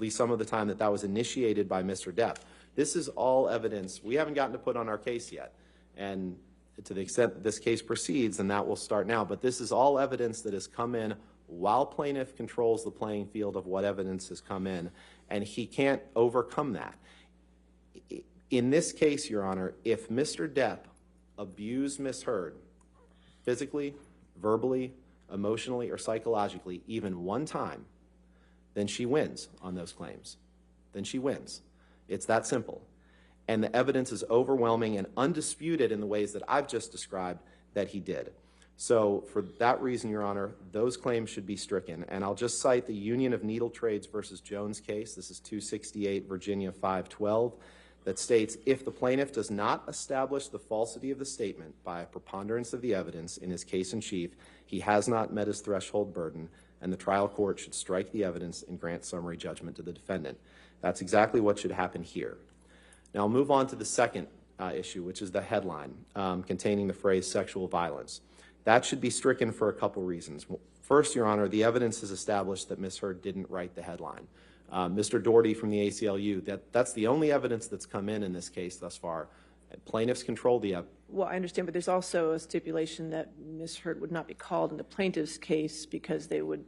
least some of the time that was initiated by Mr. Depp. This is all evidence. We haven't gotten to put on our case yet. And to the extent that this case proceeds, and that will start now, but this is all evidence that has come in while plaintiff controls the playing field of what evidence has come in, and he can't overcome that. In this case, Your Honor, if Mr. Depp abused Miss Heard physically, verbally, emotionally, or psychologically even one time, then she wins on those claims. Then she wins. It's that simple. And the evidence is overwhelming and undisputed in the ways that I've just described that he did. So for that reason, Your Honor, those claims should be stricken. And I'll just cite the Union of Needle Trades versus Jones case. This is 268 Virginia 512 that states, if the plaintiff does not establish the falsity of the statement by a preponderance of the evidence in his case in chief, he has not met his threshold burden, and the trial court should strike the evidence and grant summary judgment to the defendant. That's exactly what should happen here. Now I'll move on to the second issue, which is the headline containing the phrase sexual violence. That should be stricken for a couple reasons. First, Your Honor, the evidence has established that Ms. Heard didn't write the headline. Mr. Doherty from the ACLU, that's the only evidence that's come in this case thus far. Plaintiffs control the evidence. Well, I understand, but there's also a stipulation that Ms. Heard would not be called in the plaintiff's case because they would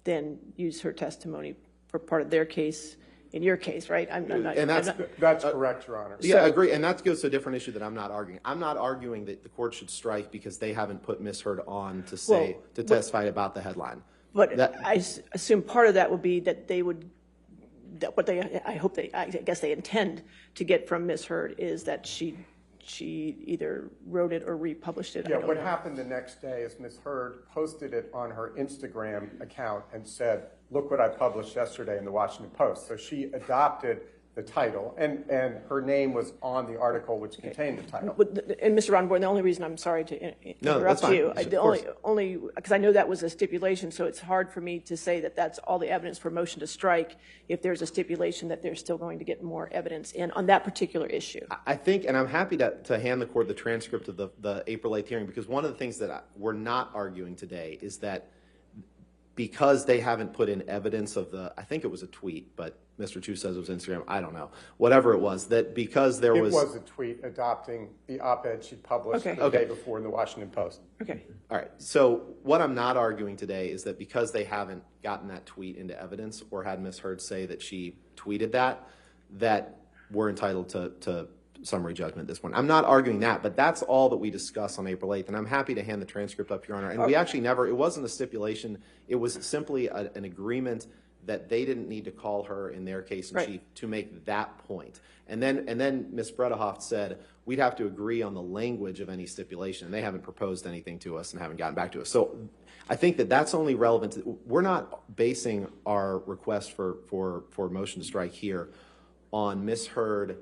then use her testimony for part of their case. In your case, right? That's correct, Your Honor. Yeah, I agree, and that goes to a different issue that I'm not arguing. I'm not arguing that the court should strike because they haven't put Ms. Heard on to testify about the headline. But I assume part of that would be that they would, I guess they intend to get from Ms. Heard is that she either wrote it or republished it. Yeah, what happened the next day is Ms. Heard posted it on her Instagram account and said, look what I published yesterday in the Washington Post. So she adopted the title, and her name was on the article which contained the title. And Mr. Ronborn, the only reason I'm sorry to interrupt you, only because I know that was a stipulation, so it's hard for me to say that that's all the evidence for motion to strike if there's a stipulation that they're still going to get more evidence in on that particular issue. I think, and I'm happy to hand the court the transcript of the April 8th hearing, because one of the things that we're not arguing today is that because they haven't put in evidence of I think it was a tweet, but Mr. Chu says it was Instagram, I don't know, whatever it was, that because there was... It was a tweet adopting the op-ed she published the day before in the Washington Post. Okay. All right, so what I'm not arguing today is that because they haven't gotten that tweet into evidence or had Ms. Heard say that she tweeted that we're entitled to summary judgment at this point. I'm not arguing that, but that's all that we discussed on April 8th, and I'm happy to hand the transcript up, Your Honor. And we actually it wasn't a stipulation, it was simply an agreement that they didn't need to call her in their case in chief to make that point. And then Ms. Bredehoft said, we'd have to agree on the language of any stipulation, and they haven't proposed anything to us and haven't gotten back to us. So I think that that's only relevant we're not basing our request for motion to strike here on Ms. Heard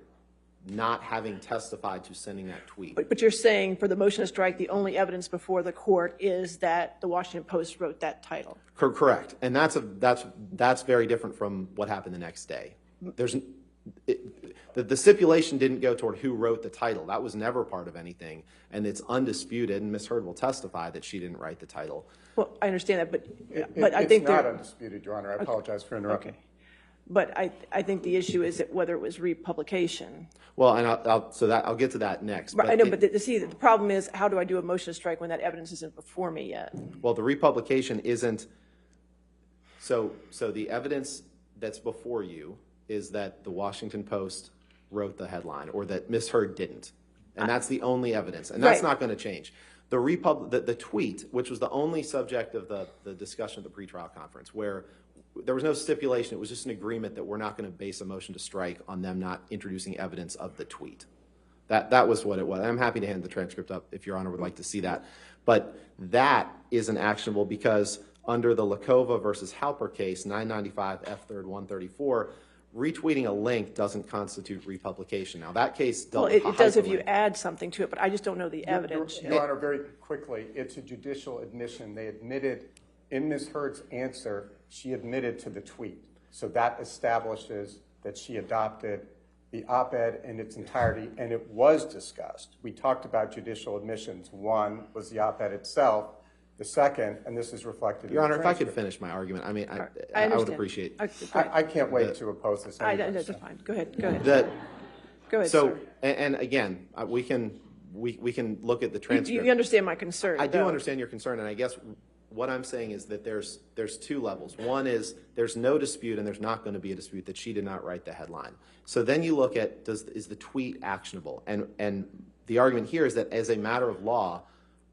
not having testified to sending that tweet. But you're saying for the motion to strike, the only evidence before the court is that the Washington Post wrote that title. Correct, and that's very different from what happened the next day. The stipulation didn't go toward who wrote the title. That was never part of anything, and it's undisputed, and Ms. Heard will testify that she didn't write the title. Well, I understand that, but I think it's not undisputed, Your Honor. I apologize for interrupting. Okay. But I think the issue is that whether it was republication. Well, and I'll get to that next. But I know, but the problem is, how do I do a motion to strike when that evidence isn't before me yet? Well, the republication isn't. So the evidence that's before you is that the Washington Post wrote the headline, or that Ms. Heard didn't, and that's the only evidence, and that's not going to change. The tweet, which was the only subject of the discussion at the pretrial conference, where there was no stipulation, it was just an agreement that we're not going to base a motion to strike on them not introducing evidence of the tweet. That was what it was. I'm happy to hand the transcript up if Your Honor would like to see that. But that isn't actionable because under the Lakova versus Halper case, 995 F3rd 134, retweeting a link doesn't constitute republication. Now, that case dealt with it does if you add something to it, but I just don't know the evidence. Your Honor, very quickly, it's a judicial admission. They admitted in Ms. Heard's answer, she admitted to the tweet. So that establishes that she adopted the op-ed in its entirety, and it was discussed. We talked about judicial admissions. One was the op-ed itself. The second, and this is reflected Your in the Honor, if I could transcript. finish my argument, I mean, I would appreciate. I can't wait to oppose this. Anyway, That's fine. Go ahead. Go ahead. Go ahead, So, sir. and again, we can look at the transcript. You understand my concern. I do understand your concern, and I guess what I'm saying is that there's two levels. One is there's no dispute, and there's not going to be a dispute that she did not write the headline. So then you look at is the tweet actionable? And the argument here is that as a matter of law,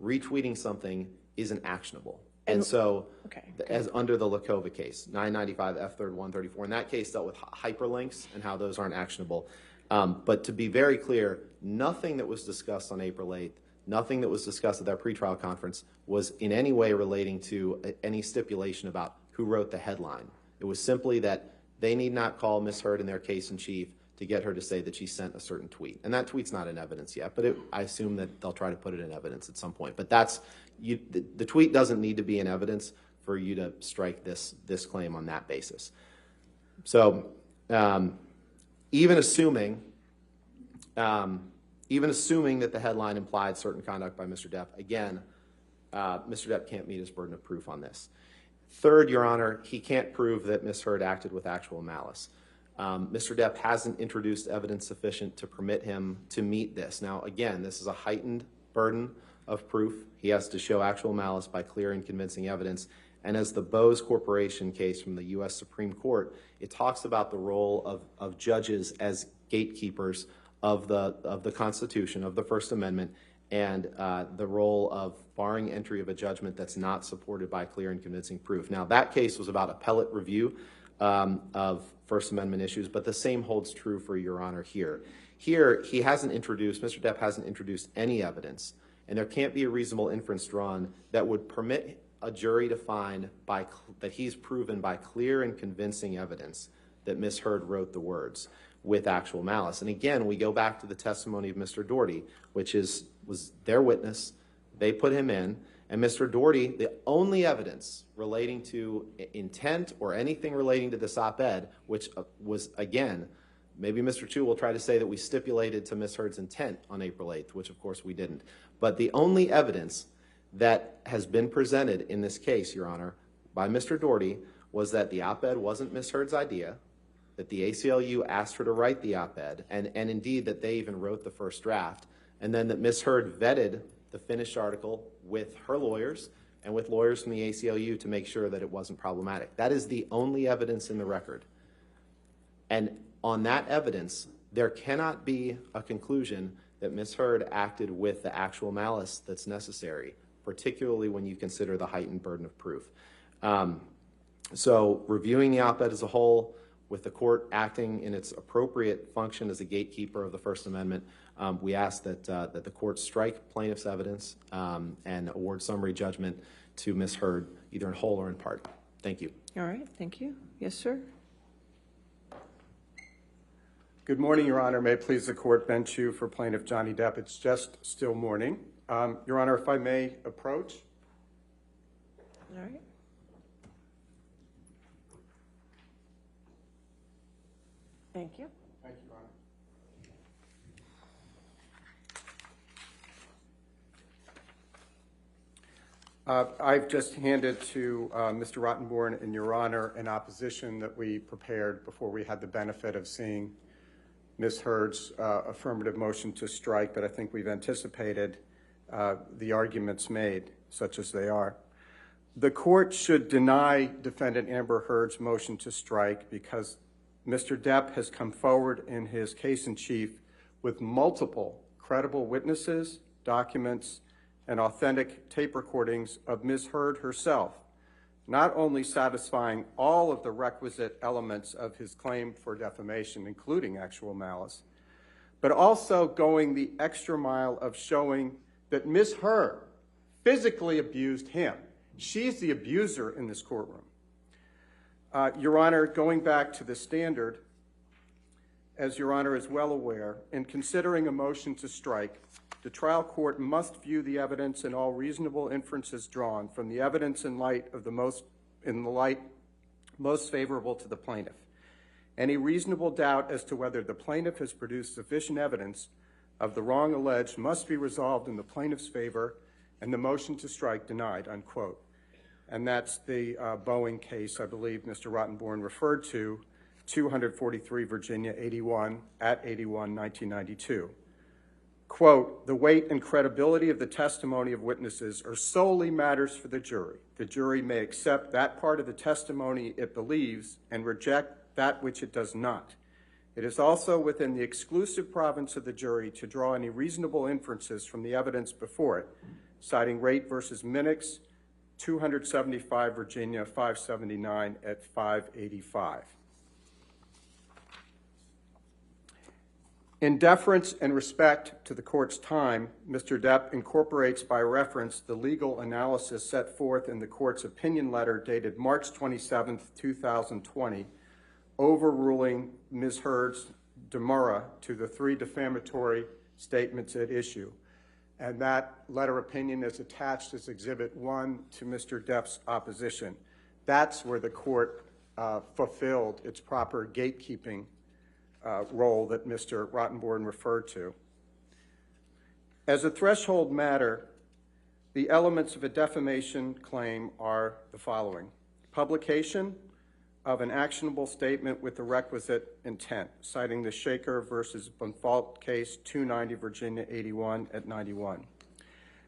retweeting something isn't actionable. And so, as under the Lakova case, 995 F3rd 134, and that case dealt with hyperlinks and how those aren't actionable. But to be very clear, nothing that was discussed on April 8th, nothing that was discussed at that pretrial conference was in any way relating to any stipulation about who wrote the headline. It was simply that they need not call Ms. Heard in their case in chief to get her to say that she sent a certain tweet. And that tweet's not in evidence yet, but I assume that they'll try to put it in evidence at some point. But the tweet doesn't need to be in evidence for you to strike this claim on that basis. So even assuming that the headline implied certain conduct by Mr. Depp, again, Mr. Depp can't meet his burden of proof on this. Third, Your Honor, he can't prove that Ms. Heard acted with actual malice. Mr. Depp hasn't introduced evidence sufficient to permit him to meet this. Now, again, this is a heightened burden of proof. He has to show actual malice by clear and convincing evidence. And as the Bose Corporation case from the U.S. Supreme Court, it talks about the role of judges as gatekeepers of the Constitution, of the First Amendment, and the role of barring entry of a judgment that's not supported by clear and convincing proof. Now, that case was about appellate review of First Amendment issues, but the same holds true for Your Honor here. Here, Mr. Depp hasn't introduced any evidence, and there can't be a reasonable inference drawn that would permit a jury to find that he's proven by clear and convincing evidence that Ms. Heard wrote the words with actual malice. And again, we go back to the testimony of Mr. Doherty, which was their witness. They put him in. And Mr. Doherty, the only evidence relating to intent or anything relating to this op-ed, which was, again, maybe Mr. Chu will try to say that we stipulated to Ms. Heard's intent on April 8th, which of course we didn't. But the only evidence that has been presented in this case, Your Honor, by Mr. Doherty was that the op-ed wasn't Ms. Heard's idea, that the ACLU asked her to write the op-ed, and indeed that they even wrote the first draft, and then that Ms. Heard vetted the finished article with her lawyers and with lawyers from the ACLU to make sure that it wasn't problematic. That is the only evidence in the record. And on that evidence, there cannot be a conclusion that Ms. Heard acted with the actual malice that's necessary, particularly when you consider the heightened burden of proof. So reviewing the op-ed as a whole, with the court acting in its appropriate function as a gatekeeper of the First Amendment, we ask that the court strike plaintiff's evidence and award summary judgment to Ms. Heard, either in whole or in part. Thank you. All right, thank you. Yes, sir. Good morning, Your Honor. May it please the court, Ben Chu for Plaintiff Johnny Depp. It's just still morning. Your Honor, if I may approach. All right. Thank you. Thank you, Your Honor. I've just handed to Mr. Rottenborn and Your Honor an opposition that we prepared before we had the benefit of seeing Ms. Hurd's affirmative motion to strike, but I think we've anticipated the arguments made, such as they are. The court should deny defendant Amber Heard's motion to strike because Mr. Depp has come forward in his case in chief with multiple credible witnesses, documents, and authentic tape recordings of Ms. Heard herself, not only satisfying all of the requisite elements of his claim for defamation, including actual malice, but also going the extra mile of showing that Ms. Heard physically abused him. She's the abuser in this courtroom. Your Honor, going back to the standard, as Your Honor is well aware, in considering a motion to strike, the trial court must view the evidence and all reasonable inferences drawn from the evidence in the light most favorable to the plaintiff. Any reasonable doubt as to whether the plaintiff has produced sufficient evidence of the wrong alleged must be resolved in the plaintiff's favor and the motion to strike denied, unquote. And that's the Boeing case, I believe Mr. Rottenborn referred to, 243 Virginia 81 at 81, 1992. Quote, the weight and credibility of the testimony of witnesses are solely matters for the jury. The jury may accept that part of the testimony it believes and reject that which it does not. It is also within the exclusive province of the jury to draw any reasonable inferences from the evidence before it, citing Rate versus Minix, 275 Virginia 579 at 585. In deference and respect to the court's time, Mr. Depp incorporates by reference the legal analysis set forth in the court's opinion letter dated March 27, 2020, overruling Ms. Heard's demurrer to the 3 defamatory statements at issue. And that letter opinion is attached as Exhibit 1 to Mr. Depp's opposition. That's where the court fulfilled its proper gatekeeping role that Mr. Rottenborn referred to. As a threshold matter, the elements of a defamation claim are the following: publication of an actionable statement with the requisite intent, citing the Shaker versus Bonfault case, 290 Virginia 81 at 91.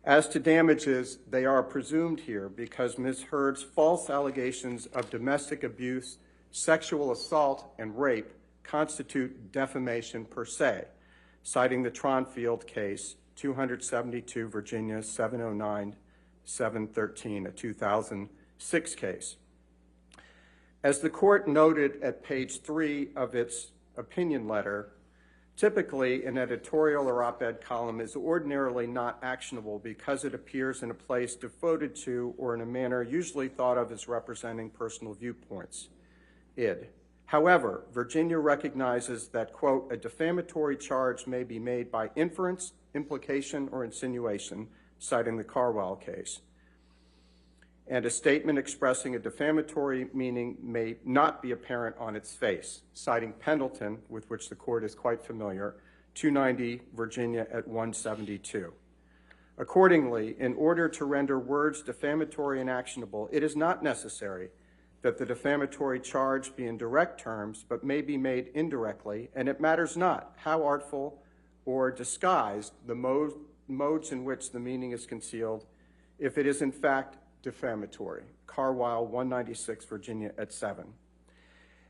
As to damages, they are presumed here because Ms. Heard's false allegations of domestic abuse, sexual assault, and rape constitute defamation per se, citing the Tronfield case, 272 Virginia 709 713, a 2006 case. As the court noted at page 3 of its opinion letter, typically an editorial or op-ed column is ordinarily not actionable because it appears in a place devoted to or in a manner usually thought of as representing personal viewpoints. However, Virginia recognizes that, quote, a defamatory charge may be made by inference, implication, or insinuation, citing the Carwell case. And a statement expressing a defamatory meaning may not be apparent on its face, citing Pendleton, with which the court is quite familiar, 290 Virginia at 172. Accordingly, in order to render words defamatory and actionable, it is not necessary that the defamatory charge be in direct terms, but may be made indirectly, and it matters not how artful or disguised the modes in which the meaning is concealed, if it is in fact defamatory. Carwell, 196 Virginia at 7.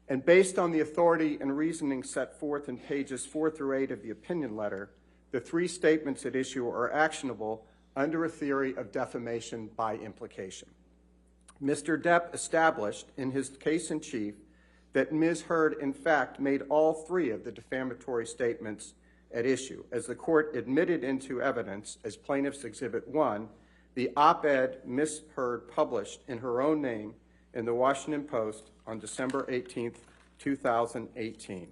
And based on the authority and reasoning set forth in pages 4 through 8 of the opinion letter, the 3 statements at issue are actionable under a theory of defamation by implication. Mr. Depp established in his case in chief that Ms. Heard in fact made all 3 of the defamatory statements at issue. As the court admitted into evidence as Plaintiff's Exhibit 1, the op-ed Ms. Heard published in her own name in the Washington Post on December 18, 2018.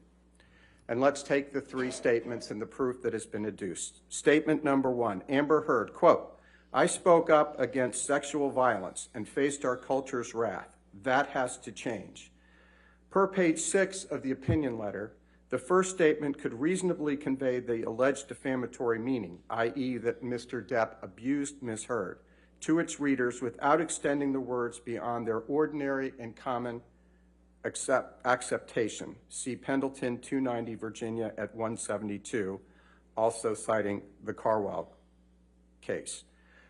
And let's take the 3 statements and the proof that has been adduced. Statement number 1, Amber Heard, quote, I spoke up against sexual violence and faced our culture's wrath. That has to change. Per page 6 of the opinion letter, the first statement could reasonably convey the alleged defamatory meaning, i.e. that Mr. Depp abused Ms. Heard. to its readers without extending the words beyond their ordinary and common acceptation. See Pendleton 290, Virginia at 172, also citing the Carwell case.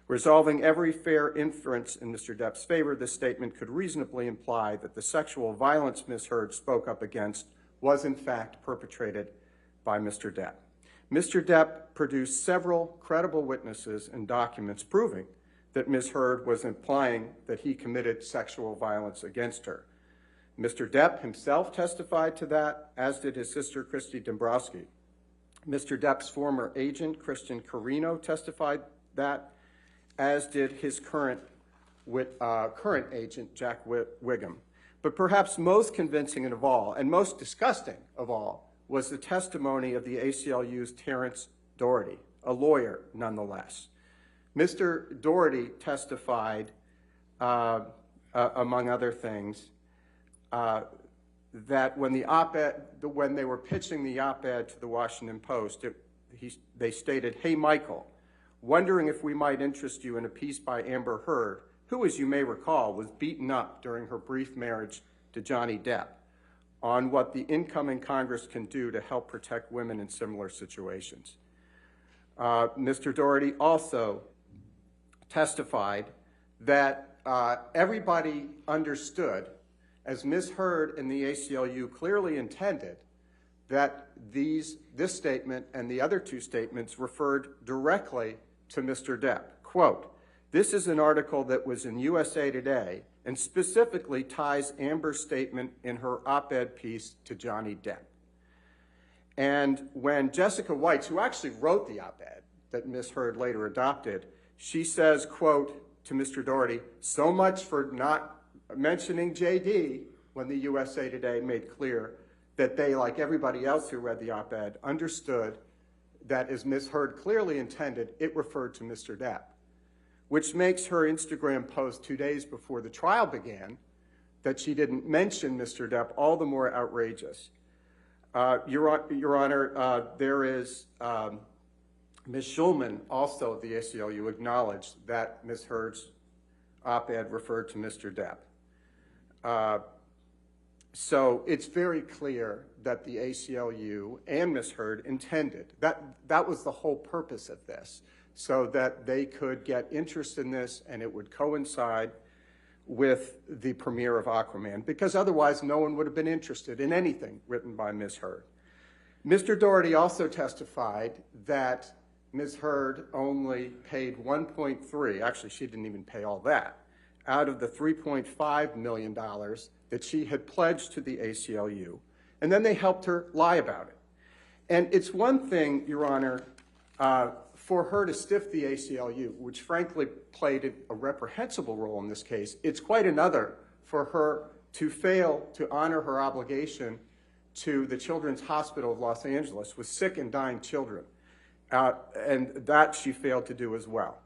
Resolving every fair inference in Mr. Depp's favor, this statement could reasonably imply that the sexual violence Ms. Heard spoke up against was in fact perpetrated by Mr. Depp. Mr. Depp produced several credible witnesses and documents proving that Ms. Heard was implying that he committed sexual violence against her. Mr. Depp himself testified to that, as did his sister, Christy Dombrowski. Mr. Depp's former agent, Christian Carino, testified that, as did his current agent, Jack Wiggum. But perhaps most convincing of all, and most disgusting of all, was the testimony of the ACLU's Terrence Doherty, a lawyer nonetheless. Mr. Doherty testified, among other things, that when they were pitching the op-ed to the Washington Post, they stated, "Hey, Michael, wondering if we might interest you in a piece by Amber Heard, who, as you may recall, was beaten up during her brief marriage to Johnny Depp, on what the incoming Congress can do to help protect women in similar situations." Mr. Doherty also testified that everybody understood, as Ms. Heard and the ACLU clearly intended, that this statement and the other two statements referred directly to Mr. Depp. Quote, "This is an article that was in USA Today and specifically ties Amber's statement in her op-ed piece to Johnny Depp." And when Jessica Weitz, who actually wrote the op-ed that Ms. Heard later adopted, she says, quote, to Mr. Doherty, "So much for not mentioning JD," when the USA Today made clear that they, like everybody else who read the op-ed, understood that, as Ms. Heard clearly intended, it referred to Mr. Depp, which makes her Instagram post 2 days before the trial began, that she didn't mention Mr. Depp, all the more outrageous. Your Honor, there is Ms. Schulman, also of the ACLU, acknowledged that Ms. Heard's op-ed referred to Mr. Depp. So it's very clear that the ACLU and Ms. Heard intended, that was the whole purpose of this, so that they could get interest in this and it would coincide with the premiere of Aquaman, because otherwise no one would have been interested in anything written by Ms. Heard. Mr. Doherty also testified that Ms. Heard only paid 1.3, actually she didn't even pay all that, out of the $3.5 million that she had pledged to the ACLU, and then they helped her lie about it. And it's one thing, Your Honor, for her to stiff the ACLU, which frankly played a reprehensible role in this case. It's quite another for her to fail to honor her obligation to the Children's Hospital of Los Angeles with sick and dying children, and that she failed to do as well.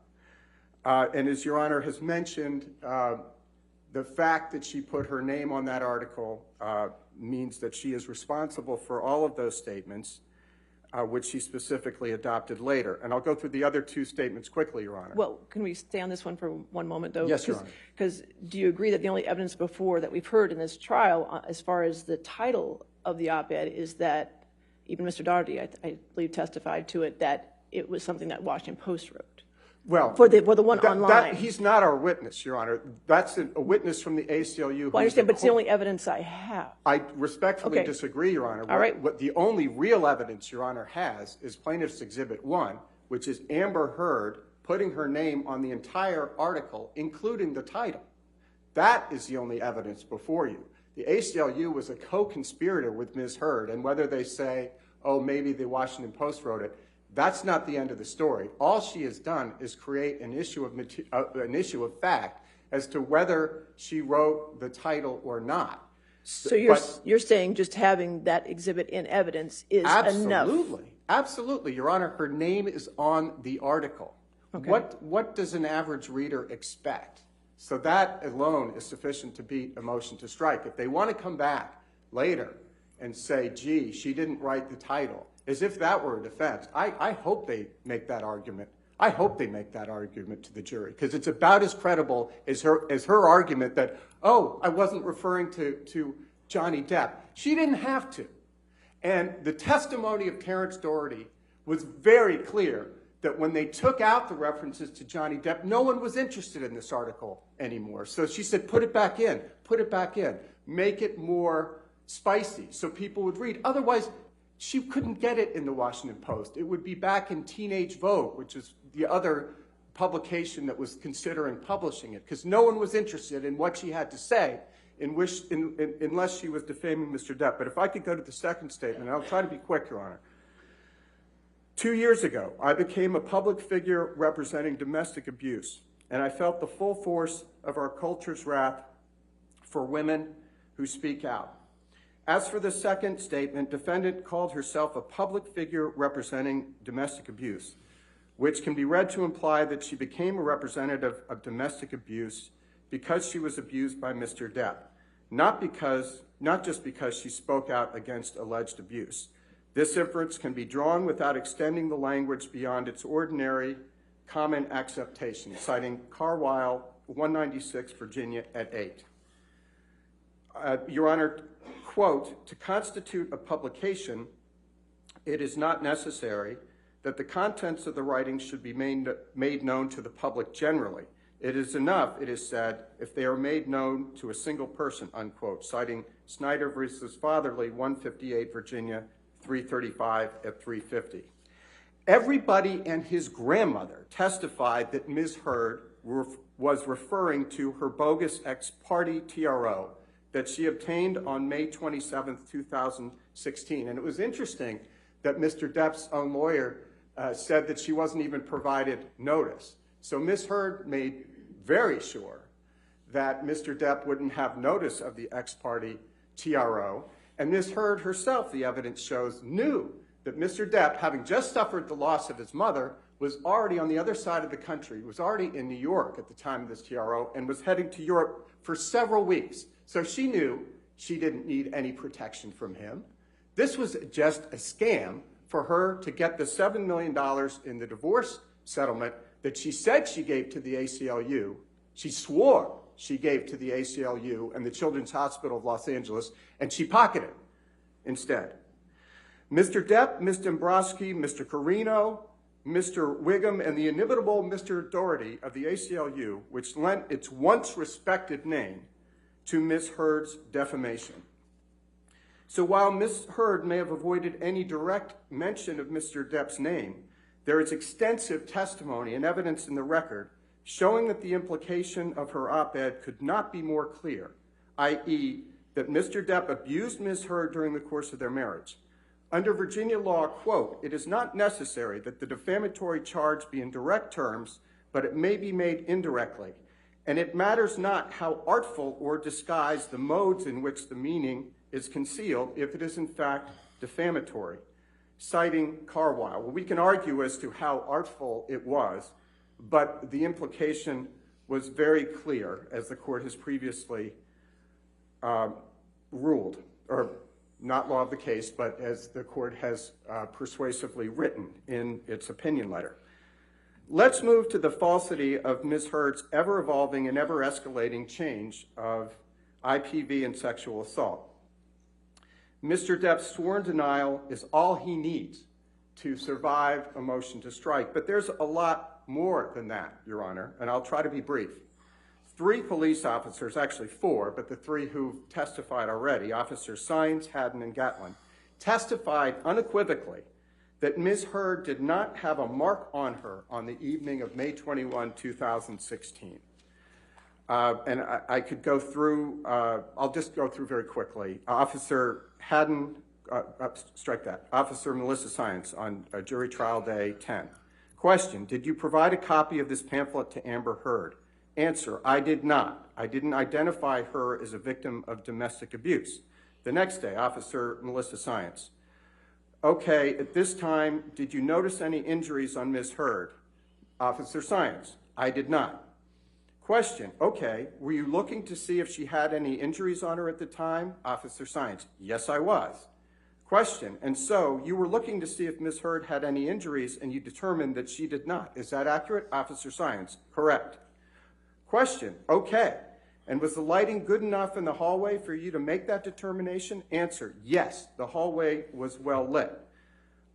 And as Your Honor has mentioned, the fact that she put her name on that article means that she is responsible for all of those statements, which she specifically adopted later. And I'll go through the other two statements quickly, Your Honor. Well, can we stay on this one for one moment, though? Yes, Your Honor. Because do you agree that the only evidence before that we've heard in this trial, as far as the title of the op-ed, is that even Mr. Doherty, I believe, testified to it, that it was something that Washington Post wrote? Well, for the one online. He's not our witness, Your Honor. That's a witness from the ACLU. Well, I understand, but it's the only evidence I have. I respectfully disagree, Your Honor. All right. What the only real evidence Your Honor has is Plaintiff's Exhibit 1, which is Amber Heard putting her name on the entire article, including the title. That is the only evidence before you. The ACLU was a co-conspirator with Ms. Heard, and whether they say, oh, maybe the Washington Post wrote it, that's not the end of the story. All she has done is create an issue of fact as to whether she wrote the title or not. So you're saying just having that exhibit in evidence is enough? Absolutely, Your Honor. Her name is on the article. Okay. What does an average reader expect? So that alone is sufficient to beat a motion to strike. If they want to come back later and say, gee, she didn't write the title, as if that were a defense, I hope they make that argument I hope they make that argument to the jury, because it's about as credible as her argument that, oh, I wasn't referring to Johnny Depp. She didn't have to. And the testimony of Terrence Doherty was very clear that when they took out the references to Johnny Depp, no one was interested in this article anymore. So she said, put it back in, make it more spicy so people would read. Otherwise, she couldn't get it in the Washington Post. It would be back in Teenage Vogue, which is the other publication that was considering publishing it, because no one was interested in what she had to say unless she was defaming Mr. Depp. But if I could go to the second statement, and I'll try to be quick, Your Honor. 2 years ago, I became a public figure representing domestic abuse, and I felt the full force of our culture's wrath for women who speak out. As for the second statement, defendant called herself a public figure representing domestic abuse, which can be read to imply that she became a representative of domestic abuse because she was abused by Mr. Depp, not just because she spoke out against alleged abuse. This inference can be drawn without extending the language beyond its ordinary common acceptation, citing Carlisle, 196, Virginia, at 8. Your Honor, quote, to constitute a publication, it is not necessary that the contents of the writings should be made known to the public generally. It is enough, it is said, if they are made known to a single person, unquote, citing Snyder versus Fatherly, 158, Virginia, 335 at 350. Everybody and his grandmother testified that Ms. Heard was referring to her bogus ex parte TRO that she obtained on May 27, 2016. And it was interesting that Mr. Depp's own lawyer said that she wasn't even provided notice. So Ms. Heard made very sure that Mr. Depp wouldn't have notice of the ex parte TRO. And Ms. Heard herself, the evidence shows, knew that Mr. Depp, having just suffered the loss of his mother, was already on the other side of the country, was already in New York at the time of this TRO, and was heading to Europe for several weeks. So she knew she didn't need any protection from him. This was just a scam for her to get the $7 million in the divorce settlement that she said she gave to the ACLU. She swore she gave to the ACLU and the Children's Hospital of Los Angeles, and she pocketed instead. Mr. Depp, Ms. Dombrowski, Mr. Carino, Mr. Wiggum, and the inimitable Mr. Doherty of the ACLU, which lent its once respected name to Ms. Heard's defamation. So while Ms. Heard may have avoided any direct mention of Mr. Depp's name, there is extensive testimony and evidence in the record showing that the implication of her op-ed could not be more clear, i.e., that Mr. Depp abused Ms. Heard during the course of their marriage. Under Virginia law, quote, it is not necessary that the defamatory charge be in direct terms, but it may be made indirectly, and it matters not how artful or disguised the modes in which the meaning is concealed if it is in fact defamatory. Citing Carlisle, well, we can argue as to how artful it was, but the implication was very clear, as the court has previously ruled, or not law of the case, but as the court has persuasively written in its opinion letter. Let's move to the falsity of Ms. Heard's ever-evolving and ever-escalating change of IPV and sexual assault. Mr. Depp's sworn denial is all he needs to survive a motion to strike, but there's a lot more than that, Your Honor, and I'll try to be brief. 3 police officers, actually 4, but the 3 who testified already, Officers Sines, Haddon, and Gatlin, testified unequivocally that Ms. Heard did not have a mark on her on the evening of May 21, 2016. And I could go through, I'll just go through very quickly. Officer Haddon, strike that, Officer Melissa Sines on jury trial day 10. Question, did you provide a copy of this pamphlet to Amber Heard? Answer, I did not. I didn't identify her as a victim of domestic abuse. The next day, Officer Melissa Sines. Okay, at this time, did you notice any injuries on Ms. Heard? Officer Sines, I did not. Question, okay, were you looking to see if she had any injuries on her at the time? Officer Sines, yes, I was. Question, and so you were looking to see if Ms. Heard had any injuries and you determined that she did not. Is that accurate? Officer Science, correct. Question, okay. And was the lighting good enough in the hallway for you to make that determination? Answer, yes, the hallway was well lit.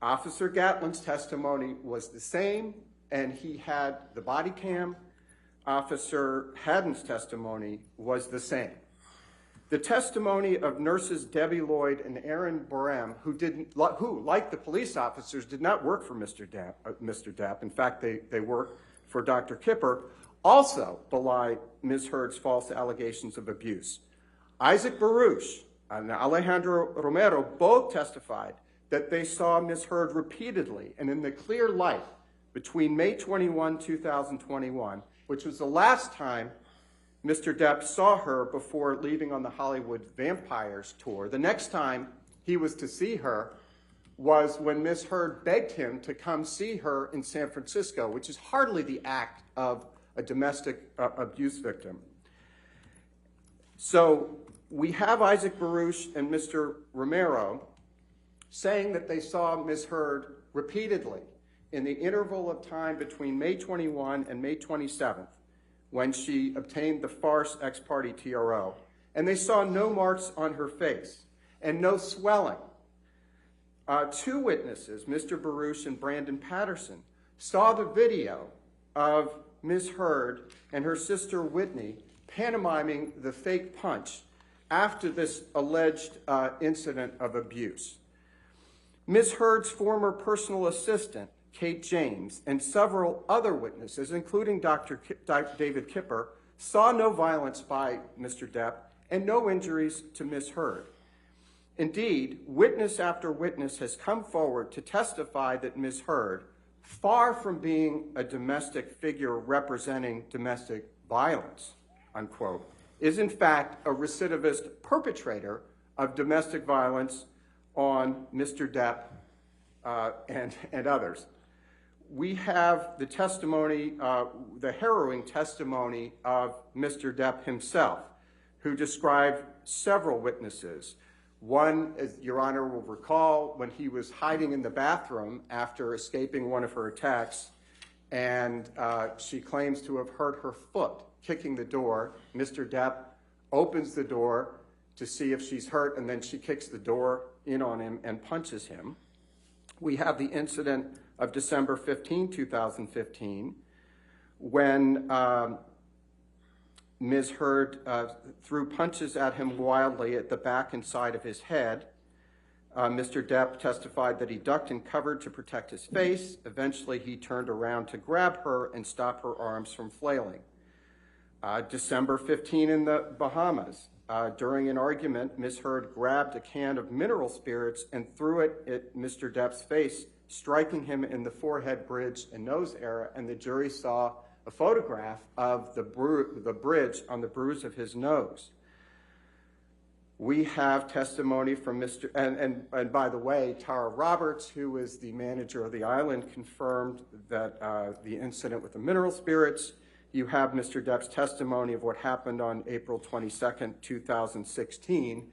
Officer Gatlin's testimony was the same, and he had the body cam. Officer Haddon's testimony was the same. The testimony of nurses Debbie Lloyd and Erin Borem, who, like the police officers, did not work for Mr. Depp. In fact, they worked for Dr. Kipper, also belie Ms. Heard's false allegations of abuse. Isaac Baruch and Alejandro Romero both testified that they saw Ms. Heard repeatedly and in the clear light between May 21, 2021, which was the last time Mr. Depp saw her before leaving on the Hollywood Vampires tour. The next time he was to see her was when Ms. Heard begged him to come see her in San Francisco, which is hardly the act of a domestic abuse victim. So we have Isaac Baruch and Mr. Romero saying that they saw Ms. Heard repeatedly in the interval of time between May 21 and May 27th, when she obtained the farce ex parte TRO, and they saw no marks on her face and no swelling. Two witnesses, Mr. Baruch and Brandon Patterson, saw the video of Ms. Heard and her sister Whitney pantomiming the fake punch after this alleged incident of abuse. Ms. Heard's former personal assistant, Kate James, and several other witnesses, including Dr. David Kipper, saw no violence by Mr. Depp and no injuries to Ms. Heard. Indeed, witness after witness has come forward to testify that Ms. Heard, far from being a domestic figure representing domestic violence, unquote, is in fact a recidivist perpetrator of domestic violence on Mr. Depp and others. We have the testimony, the harrowing testimony of Mr. Depp himself, who described several witnesses. One, as Your Honor will recall, when he was hiding in the bathroom after escaping one of her attacks, and she claims to have hurt her foot kicking the door. Mr. Depp opens the door to see if she's hurt, and then she kicks the door in on him and punches him. We have the incident of December 15, 2015, when Ms. Heard threw punches at him wildly at the back and side of his head. Mr. Depp testified that he ducked and covered to protect his face. Eventually, he turned around to grab her and stop her arms from flailing. December 15 in the Bahamas, during an argument, Ms. Heard grabbed a can of mineral spirits and threw it at Mr. Depp's face, striking him in the forehead, bridge, and nose area, and the jury saw a photograph of the bridge on the bruise of his nose. We have testimony from Mr. And by the way, Tara Roberts, who is the manager of the island, confirmed that the incident with the mineral spirits. You have Mr. Depp's testimony of what happened on April 22nd, 2016.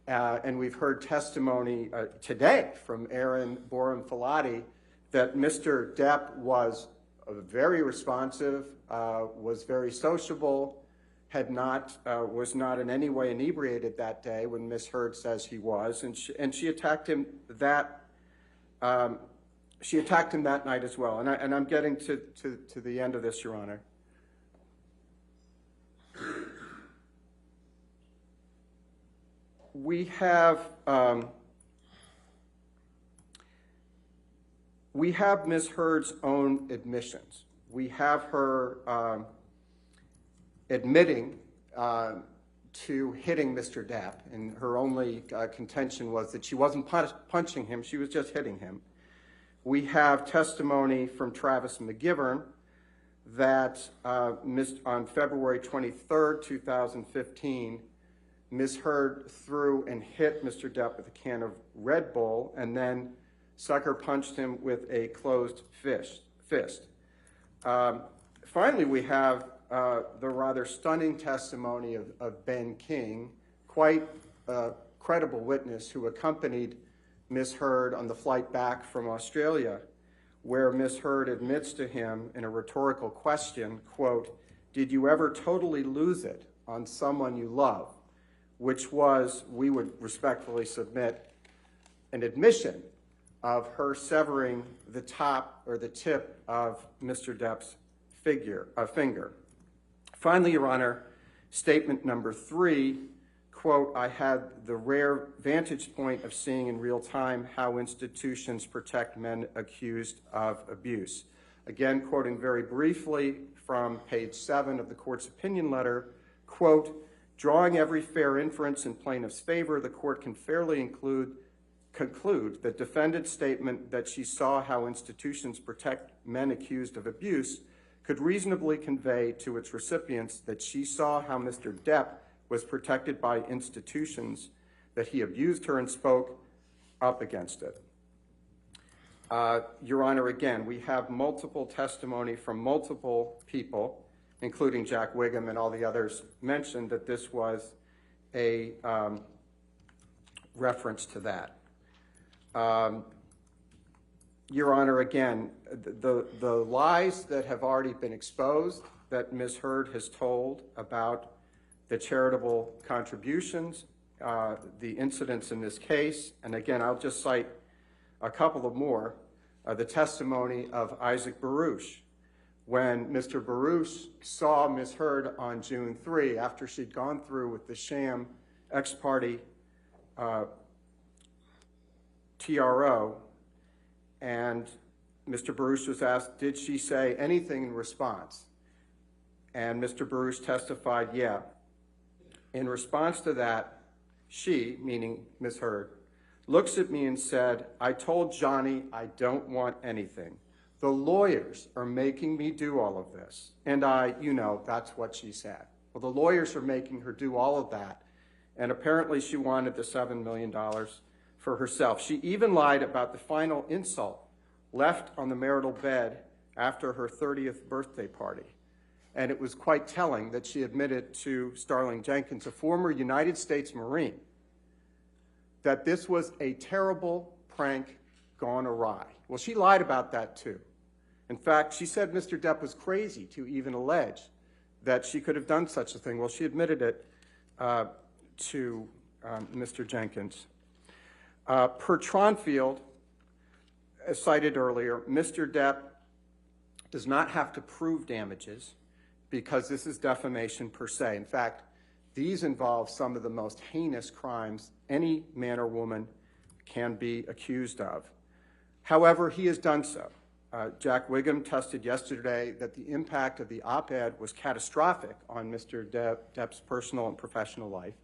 And we've heard testimony today from Erin Borem-Filati that Mr. Depp was very responsive, was very sociable, was not in any way inebriated that day when Ms. Heard says he was, and she attacked him that night as well. And I'm getting to the end of this, Your Honor. We have Ms. Heard's own admissions. We have her admitting to hitting Mr. Depp, and her only contention was that she wasn't punching him, she was just hitting him. We have testimony from Travis McGivern that on February 23rd, 2015, Ms. Heard threw and hit Mr. Depp with a can of Red Bull and then sucker punched him with a closed fist. Finally, we have the rather stunning testimony of Ben King, quite a credible witness who accompanied Ms. Heard on the flight back from Australia, where Ms. Heard admits to him in a rhetorical question, quote, "Did you ever totally lose it on someone you love?" Which was, we would respectfully submit, an admission of her severing the top or the tip of Mr. Depp's finger. Finally, Your Honor, statement number 3, quote, "I had the rare vantage point of seeing in real time how institutions protect men accused of abuse." Again, quoting very briefly from page 7 of the court's opinion letter, quote, "Drawing every fair inference in plaintiff's favor, the court can fairly conclude that defendant's statement that she saw how institutions protect men accused of abuse could reasonably convey to its recipients that she saw how Mr. Depp was protected by institutions, that he abused her and spoke up against it." Your Honor, again, we have multiple testimony from multiple people, including Jack Wiggum and all the others mentioned, that this was a reference to that. Your Honor, again, the lies that have already been exposed that Ms. Heard has told about the charitable contributions, the incidents in this case, and again, I'll just cite a couple of more. The testimony of Isaac Baruch, when Mr. Baruch saw Ms. Heard on June 3, after she'd gone through with the sham ex-party TRO, and Mr. Baruch was asked, did she say anything in response? And Mr. Baruch testified, yeah. In response to that, she, meaning Ms. Heard, looks at me and said, "I told Johnny I don't want anything. The lawyers are making me do all of this." And that's what she said. Well, the lawyers are making her do all of that. And apparently she wanted the $7 million for herself. She even lied about the final insult left on the marital bed after her 30th birthday party. And it was quite telling that she admitted to Starling Jenkins, a former United States Marine, that this was a terrible prank gone awry. Well, she lied about that too. In fact, she said Mr. Depp was crazy to even allege that she could have done such a thing. Well, she admitted it to Mr. Jenkins. Per Tronfield, as cited earlier, Mr. Depp does not have to prove damages because this is defamation per se. In fact, these involve some of the most heinous crimes any man or woman can be accused of. However, he has done so. Jack Wiggum tested yesterday that the impact of the op-ed was catastrophic on Mr. Depp's personal and professional life,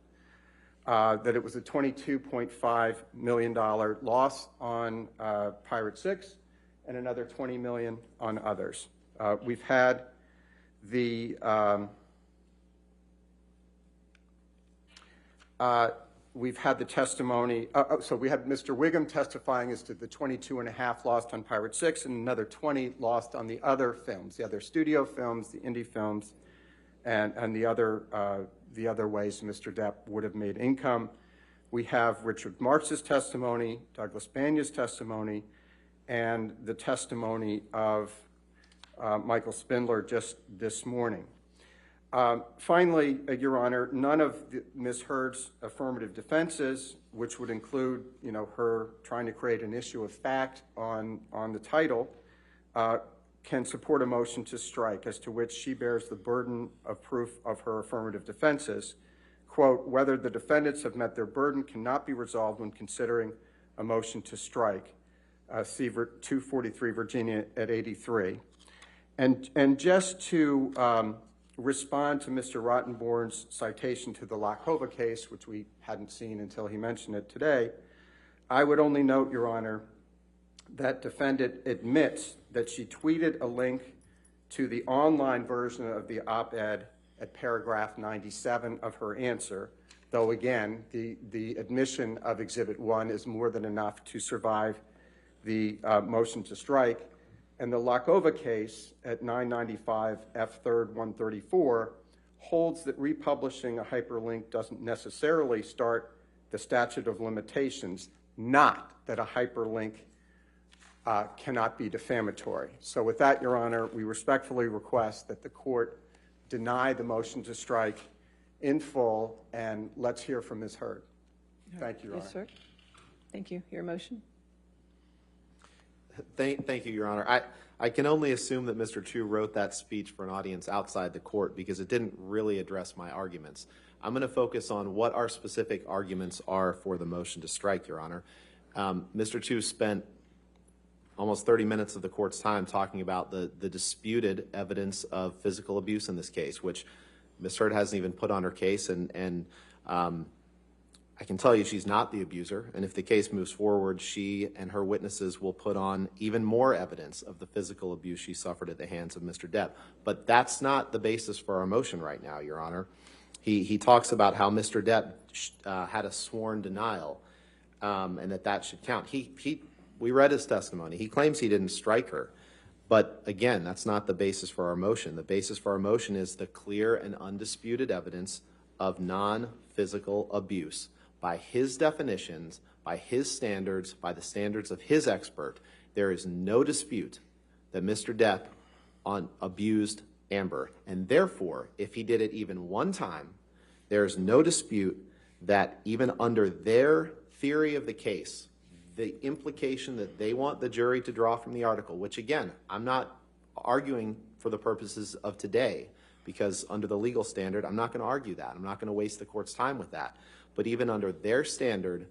that it was a $22.5 million loss on Pirate 6 and another $20 million on others. We've had the testimony, so we had Mr. Wiggum testifying as to the 22.5 lost on Pirate 6 and another 20 lost on the other films, the other studio films, the indie films, and the other ways Mr. Depp would have made income. We have Richard Marx's testimony, Douglas Banya's testimony, and the testimony of Michael Spindler just this morning. Finally, Your Honor, none of Ms. Heard's affirmative defenses, which would include, her trying to create an issue of fact on the title, can support a motion to strike, as to which she bears the burden of proof of her affirmative defenses. Quote, "Whether the defendants have met their burden cannot be resolved when considering a motion to strike." See 243 Virginia at 83. And just to respond to Mr. Rottenborn's citation to the Lakova case, which we hadn't seen until he mentioned it today, I would only note, Your Honor, that defendant admits that she tweeted a link to the online version of the op-ed at paragraph 97 of her answer, though again, the admission of Exhibit 1 is more than enough to survive the motion to strike. And the Lakova case at 995 F. 3rd 134 holds that republishing a hyperlink doesn't necessarily start the statute of limitations. not that a hyperlink cannot be defamatory. So with that, Your Honor, we respectfully request that the court deny the motion to strike in full, and let's hear from Ms. Hurd. Thank you, Your Honor. Yes, sir. Thank you. Your motion? Thank you, Your Honor. I can only assume that Mr. Chu wrote that speech for an audience outside the court because it didn't really address my arguments. I'm going to focus on what our specific arguments are for the motion to strike, Your Honor. Mr. Chu spent almost 30 minutes of the court's time talking about the disputed evidence of physical abuse in this case, which Ms. Hurd hasn't even put on her case, and I can tell you she's not the abuser, and if the case moves forward, she and her witnesses will put on even more evidence of the physical abuse she suffered at the hands of Mr. Depp. But that's not the basis for our motion right now, Your Honor. He talks about how Mr. Depp had a sworn denial, and that should count. We read his testimony. He claims he didn't strike her. But again, that's not the basis for our motion. The basis for our motion is the clear and undisputed evidence of non-physical abuse. By his definitions, by his standards, by the standards of his expert, there is no dispute that Mr. Depp abused Amber. And therefore, if he did it even one time, there is no dispute that even under their theory of the case, the implication that they want the jury to draw from the article, which again, I'm not arguing for the purposes of today, because under the legal standard, I'm not going to argue that. I'm not going to waste the court's time with that. But even under their standard,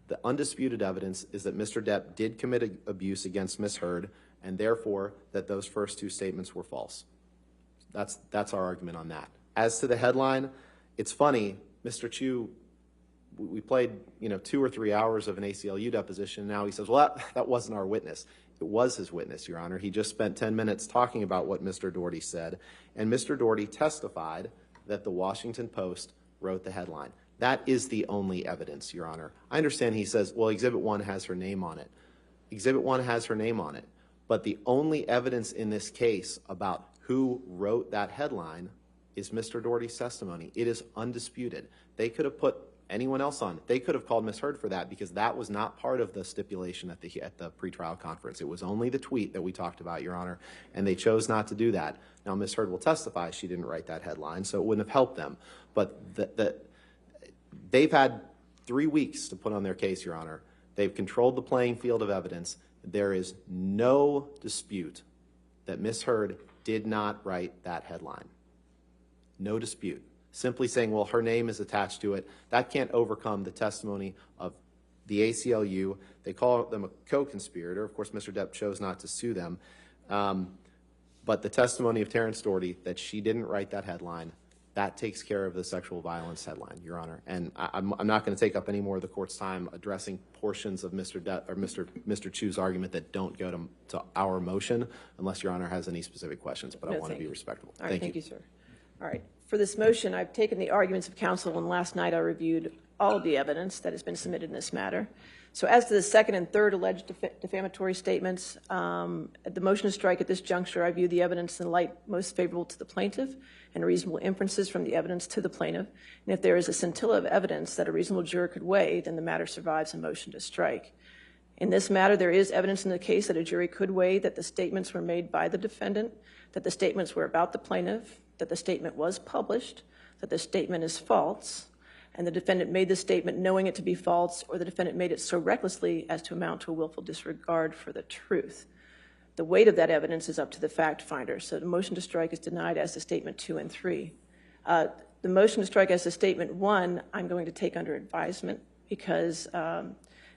the undisputed evidence is that Mr. Depp did commit abuse against Ms. Hurd, and therefore that those first two statements were false. That's our argument on that. As to the headline, it's funny, Mr. Chu, we played 2 or 3 hours of an ACLU deposition. Now he says, well, that wasn't our witness. It was his witness, Your Honor. He just spent 10 minutes talking about what Mr. Doherty said, and Mr. Doherty testified that the Washington Post wrote the headline. That is the only evidence, Your Honor. I understand he says, well, Exhibit 1 has her name on it. Exhibit 1 has her name on it. But the only evidence in this case about who wrote that headline is Mr. Doherty's testimony. It is undisputed. They could have put anyone else on. They could have called Ms. Hurd for that because that was not part of the stipulation at the pretrial conference. It was only the tweet that we talked about, Your Honor, and they chose not to do that. Now, Ms. Hurd will testify she didn't write that headline, so it wouldn't have helped them. But they've had 3 weeks to put on their case, Your Honor. They've controlled the playing field of evidence. There is no dispute that Ms. Hurd did not write that headline. No dispute. Simply saying, well, her name is attached to it, that can't overcome the testimony of the ACLU. They call them a co-conspirator. Of course, Mr. Depp chose not to sue them. But the testimony of Terrence Doherty that she didn't write that headline, that takes care of the sexual violence headline, Your Honor. And I'm not going to take up any more of the court's time addressing portions of Mr. Chu's argument that don't go to our motion, unless Your Honor has any specific questions. But I want to be respectful. All right, thank you, sir. All right. For this motion, I've taken the arguments of counsel, and last night I reviewed all of the evidence that has been submitted in this matter. So as to the second and third alleged defamatory statements, the motion to strike at this juncture, I view the evidence in the light most favorable to the plaintiff and reasonable inferences from the evidence to the plaintiff. And if there is a scintilla of evidence that a reasonable juror could weigh, then the matter survives a motion to strike. In this matter, there is evidence in the case that a jury could weigh that the statements were made by the defendant, that the statements were about the plaintiff, that the statement was published, that the statement is false, and the defendant made the statement knowing it to be false, or the defendant made it so recklessly as to amount to a willful disregard for the truth. The weight of that evidence is up to the fact finder. So the motion to strike is denied as to statement 2 and 3. The motion to strike as to statement 1, I'm going to take under advisement because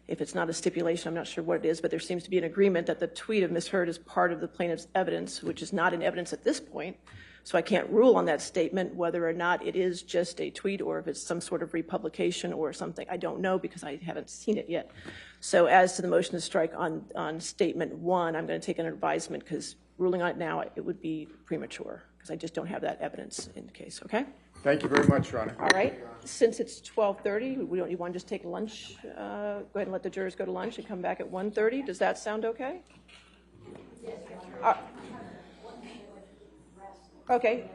if it's not a stipulation, I'm not sure what it is, but there seems to be an agreement that the tweet of Ms. Hurd is part of the plaintiff's evidence, which is not in evidence at this point. So I can't rule on that statement whether or not it is just a tweet or if it's some sort of republication or something. I don't know because I haven't seen it yet. So as to the motion to strike on statement 1, I'm going to take an advisement because ruling on it now, it would be premature because I just don't have that evidence in the case, okay? Thank you very much, Your Honor. All right. Since it's 12:30, you want to just take lunch? Go ahead and let the jurors go to lunch and come back at 1:30. Does that sound okay? Yes. Okay.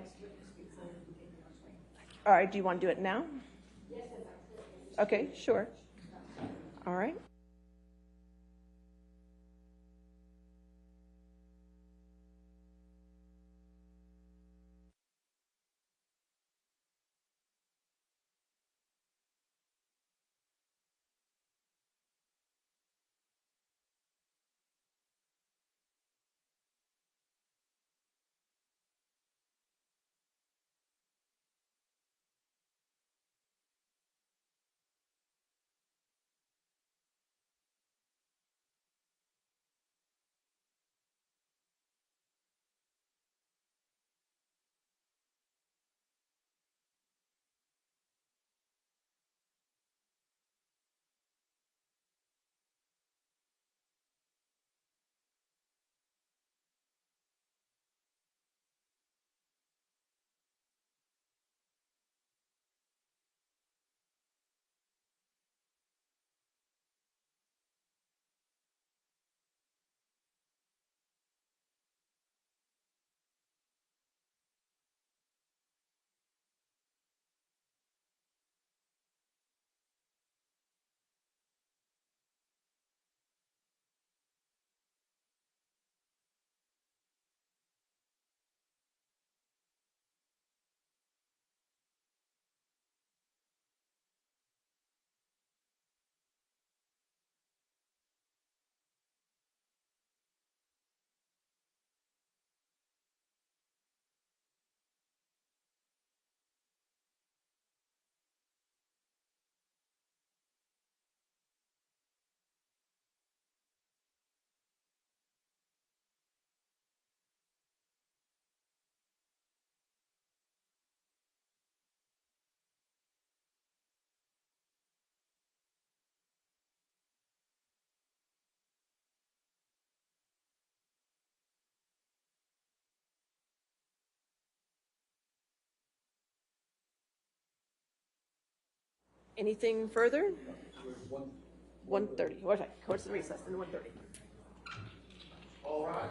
All right. Do you want to do it now? Okay, sure. All right. Anything further? 1:30. Okay, course of recess, and 1:30. All right.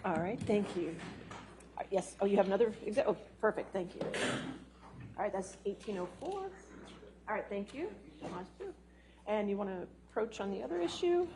All right, thank you. Yes, oh, you have another, oh, perfect, thank you. All right, that's 1804. All right, thank you. And you want to approach on the other issue?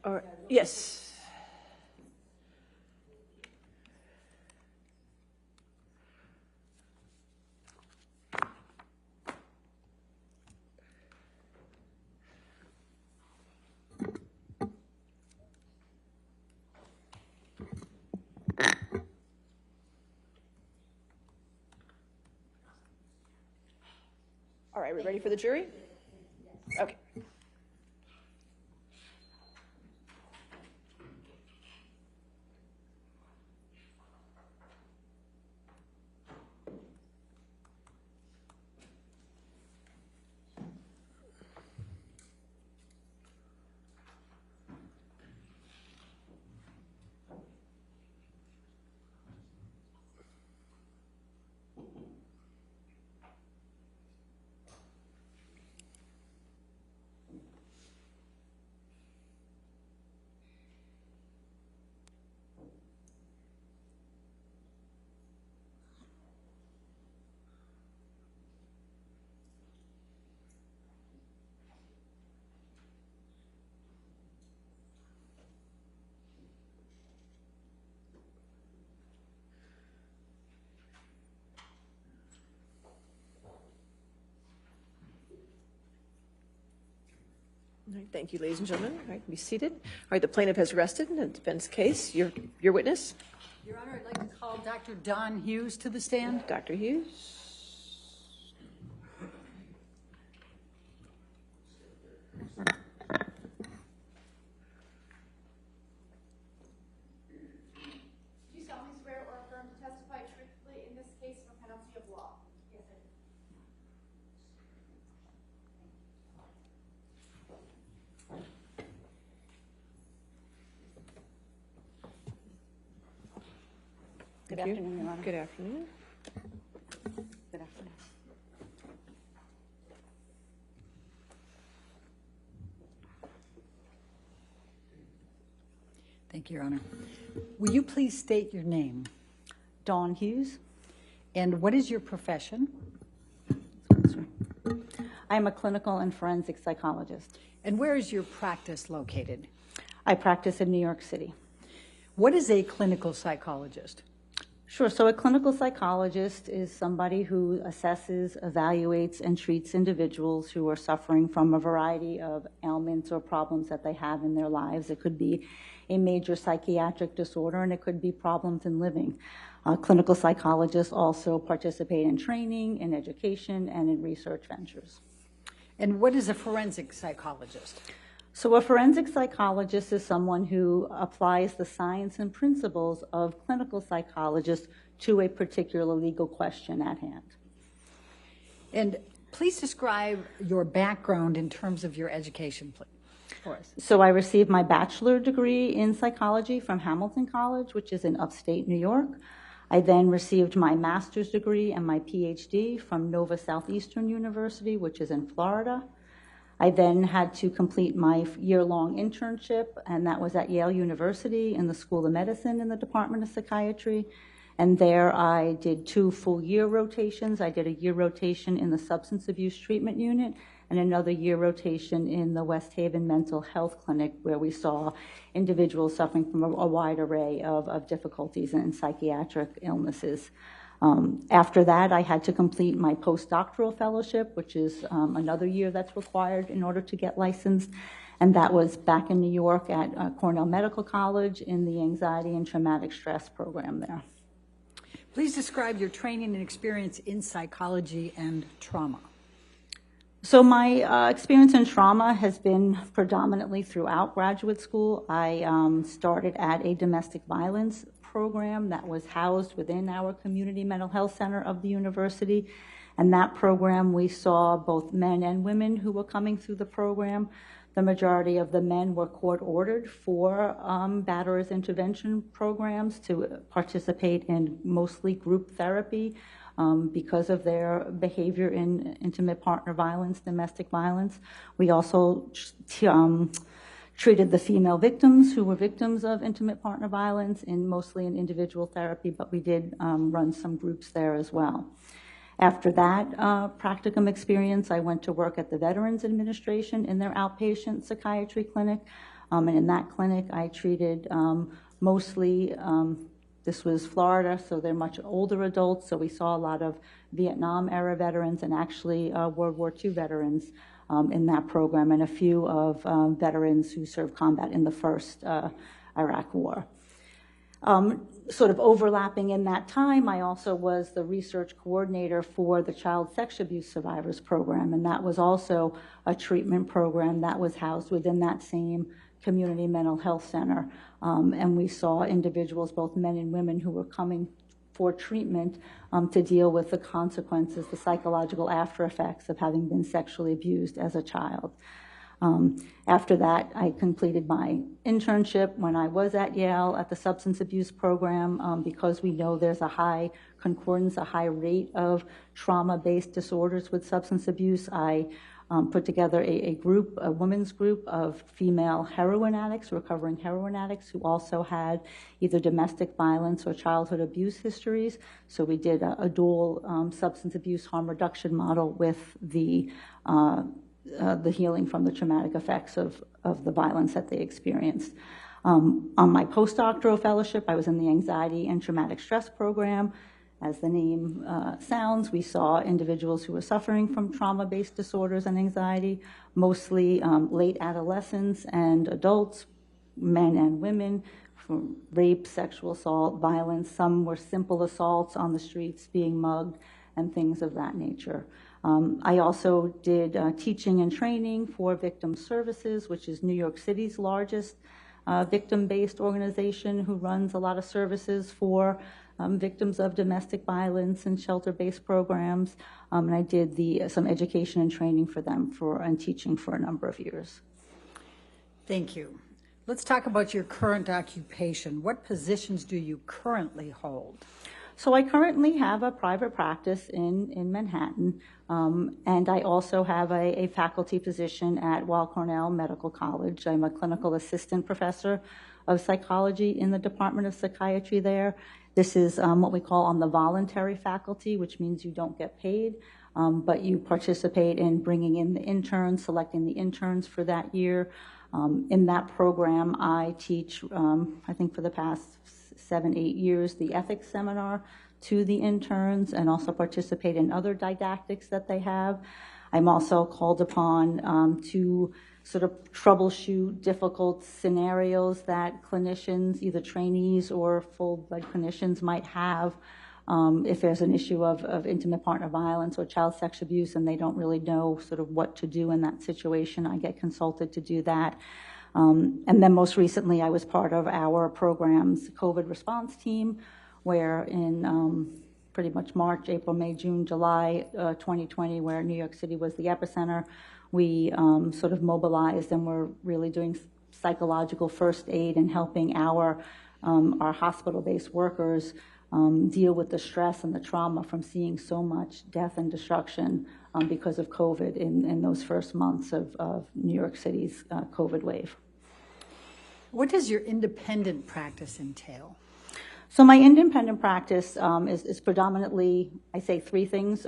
Or, yes. All right, we ready for the jury? Okay. All right, thank you, ladies and gentlemen. All right, be seated. All right, the plaintiff has rested in the defense case. Your witness, Your Honor, I'd like to call Dr. Don Hughes to the stand. Dr. Hughes. Do you solemnly swear or affirm to testify truthfully in this case for penalty of law? Yes, I do. Good afternoon, Your Honor. Good afternoon. Good afternoon. Thank you, Your Honor. Will you please state your name? Dawn Hughes. And what is your profession? I am a clinical and forensic psychologist. And where is your practice located? I practice in New York City. What is a clinical psychologist? Sure. So a clinical psychologist is somebody who assesses, evaluates, and treats individuals who are suffering from a variety of ailments or problems that they have in their lives. It could be a major psychiatric disorder, and it could be problems in living. Clinical psychologists also participate in training, in education, and in research ventures. And what is a forensic psychologist? So a forensic psychologist is someone who applies the science and principles of clinical psychologists to a particular legal question at hand. And please describe your background in terms of your education, please, for us. So I received my bachelor degree in psychology from Hamilton College, which is in upstate New York. I then received my master's degree and my PhD from Nova Southeastern University, which is in Florida. I then had to complete my year-long internship, and that was at Yale University in the School of Medicine in the Department of Psychiatry. And there I did 2 full-year rotations. I did a year rotation in the Substance Abuse Treatment Unit and another year rotation in the West Haven Mental Health Clinic, where we saw individuals suffering from a wide array of difficulties and psychiatric illnesses. After that, I had to complete my postdoctoral fellowship, which is another year that's required in order to get licensed. And that was back in New York at Cornell Medical College in the Anxiety and Traumatic Stress program there. Please describe your training and experience in psychology and trauma. So my experience in trauma has been predominantly throughout graduate school. I started at a domestic violence program that was housed within our community mental health center of the university. And that program, we saw both men and women who were coming through the program. The majority of the men were court-ordered for batterers intervention programs to participate in mostly group therapy because of their behavior in intimate partner violence, domestic violence. We also treated the female victims who were victims of intimate partner violence mostly in individual therapy, but we did run some groups there as well. After that practicum experience, I went to work at the Veterans Administration in their outpatient psychiatry clinic. And in that clinic, I treated mostly, this was Florida, so they're much older adults. So we saw a lot of Vietnam-era veterans and actually World War II veterans in that program, and a few of veterans who served combat in the first Iraq War. Sort of overlapping in that time, I also was the research coordinator for the Child Sex Abuse Survivors Program, and that was also a treatment program that was housed within that same community mental health center. And we saw individuals, both men and women, who were coming for treatment to deal with the consequences, the psychological after effects of having been sexually abused as a child. After that, I completed my internship when I was at Yale at the substance abuse program because we know there's a high concordance, a high rate of trauma-based disorders with substance abuse. I put together a group, a women's group of female heroin addicts, recovering heroin addicts who also had either domestic violence or childhood abuse histories. So we did a dual substance abuse harm reduction model with the healing from the traumatic effects of the violence that they experienced. On my postdoctoral fellowship, I was in the Anxiety and Traumatic Stress program. As the name sounds, we saw individuals who were suffering from trauma-based disorders and anxiety, mostly late adolescents and adults, men and women, from rape, sexual assault, violence. Some were simple assaults on the streets, being mugged, and things of that nature. I also did teaching and training for Victim Services, which is New York City's largest victim-based organization who runs a lot of services for victims of domestic violence and shelter-based programs. And I did some education and training for them and teaching for a number of years. Thank you. Let's talk about your current occupation. What positions do you currently hold? So I currently have a private practice in Manhattan, and I also have a faculty position at Weill Cornell Medical College. I'm a clinical assistant professor of psychology in the Department of Psychiatry there. This is what we call on the voluntary faculty, which means you don't get paid, but you participate in bringing in the interns, selecting the interns for that year. In that program, I teach, I think for the past 7-8 years, the ethics seminar to the interns, and also participate in other didactics that they have. I'm also called upon to sort of troubleshoot difficult scenarios that clinicians, either trainees or full-blood clinicians, might have. If there's an issue of intimate partner violence or child sex abuse and they don't really know sort of what to do in that situation, I get consulted to do that. And then most recently, I was part of our program's COVID response team, where in pretty much March, April, May, June, July 2020, where New York City was the epicenter, we sort of mobilized and were really doing psychological first aid and helping our hospital-based workers deal with the stress and the trauma from seeing so much death and destruction because of COVID in those first months of New York City's COVID wave. What does your independent practice entail? So my independent practice is predominantly, I say 3 things.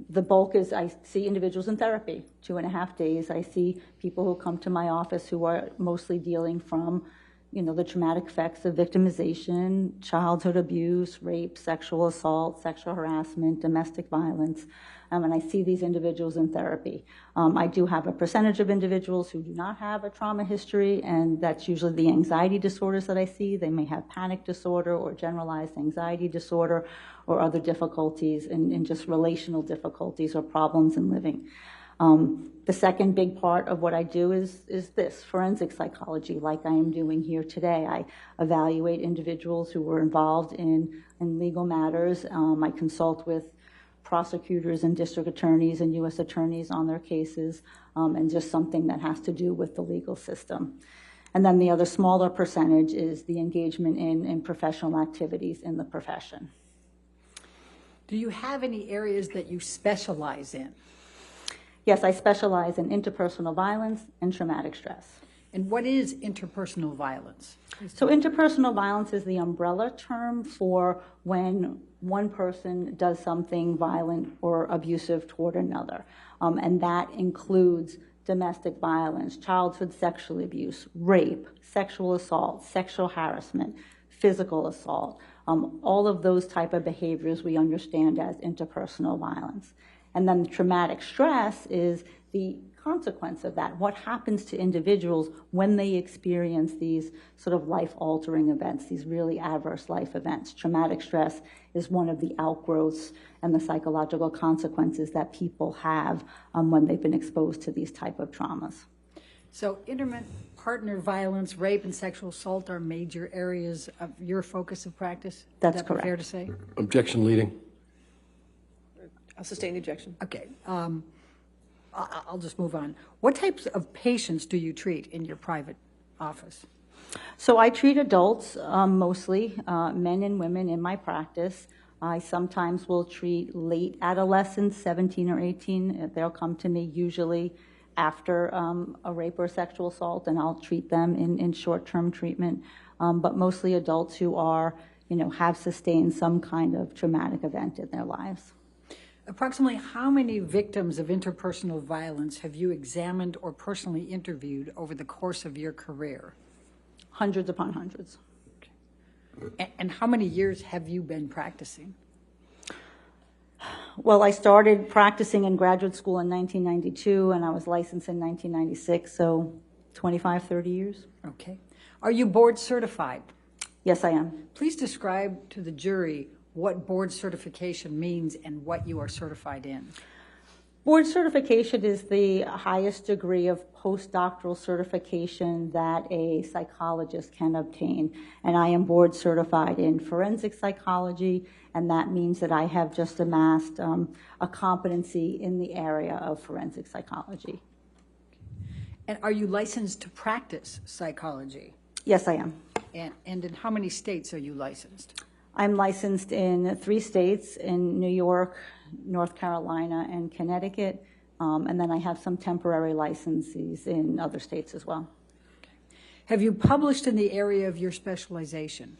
The bulk is I see individuals in therapy, 2.5 days. I see people who come to my office who are mostly dealing from the traumatic effects of victimization, childhood abuse, rape, sexual assault, sexual harassment, domestic violence, and I see these individuals in therapy. I do have a percentage of individuals who do not have a trauma history, and that's usually the anxiety disorders that I see. They may have panic disorder or generalized anxiety disorder or other difficulties and just relational difficulties or problems in living. The second big part of what I do is this, forensic psychology, like I am doing here today. I evaluate individuals who were involved in legal matters. I consult with prosecutors and district attorneys and U.S. attorneys on their cases, and just something that has to do with the legal system. And then the other smaller percentage is the engagement in professional activities in the profession. Do you have any areas that you specialize in? Yes, I specialize in interpersonal violence and traumatic stress. And what is interpersonal violence? So interpersonal violence is the umbrella term for when one person does something violent or abusive toward another. And that includes domestic violence, childhood sexual abuse, rape, sexual assault, sexual harassment, physical assault. All of those type of behaviors we understand as interpersonal violence. And then traumatic stress is the consequence of that. What happens to individuals when they experience these sort of life-altering events, these really adverse life events? Traumatic stress is one of the outgrowths and the psychological consequences that people have when they've been exposed to these type of traumas. So intimate partner violence, rape, and sexual assault are major areas of your focus of practice? That's correct. Fair to say? Objection leading. I'll sustain the objection. Okay. I'll just move on. What types of patients do you treat in your private office? So I treat adults mostly, men and women in my practice. I sometimes will treat late adolescents, 17 or 18. They'll come to me usually after a rape or sexual assault, and I'll treat them in short-term treatment. But mostly adults who are, have sustained some kind of traumatic event in their lives. Approximately how many victims of interpersonal violence have you examined or personally interviewed over the course of your career? Hundreds upon hundreds. And how many years have you been practicing? Well, I started practicing in graduate school in 1992, and I was licensed in 1996, so 25, 30 years. Okay. Are you board certified? Yes, I am. Please describe to the jury what board certification means and what you are certified in. Board certification is the highest degree of postdoctoral certification that a psychologist can obtain. And I am board certified in forensic psychology, and that means that I have just amassed a competency in the area of forensic psychology. And are you licensed to practice psychology? Yes, I am. And in how many states are you licensed? I'm licensed in 3 states, in New York, North Carolina, and Connecticut, and then I have some temporary licenses in other states as well. Okay. Have you published in the area of your specialization?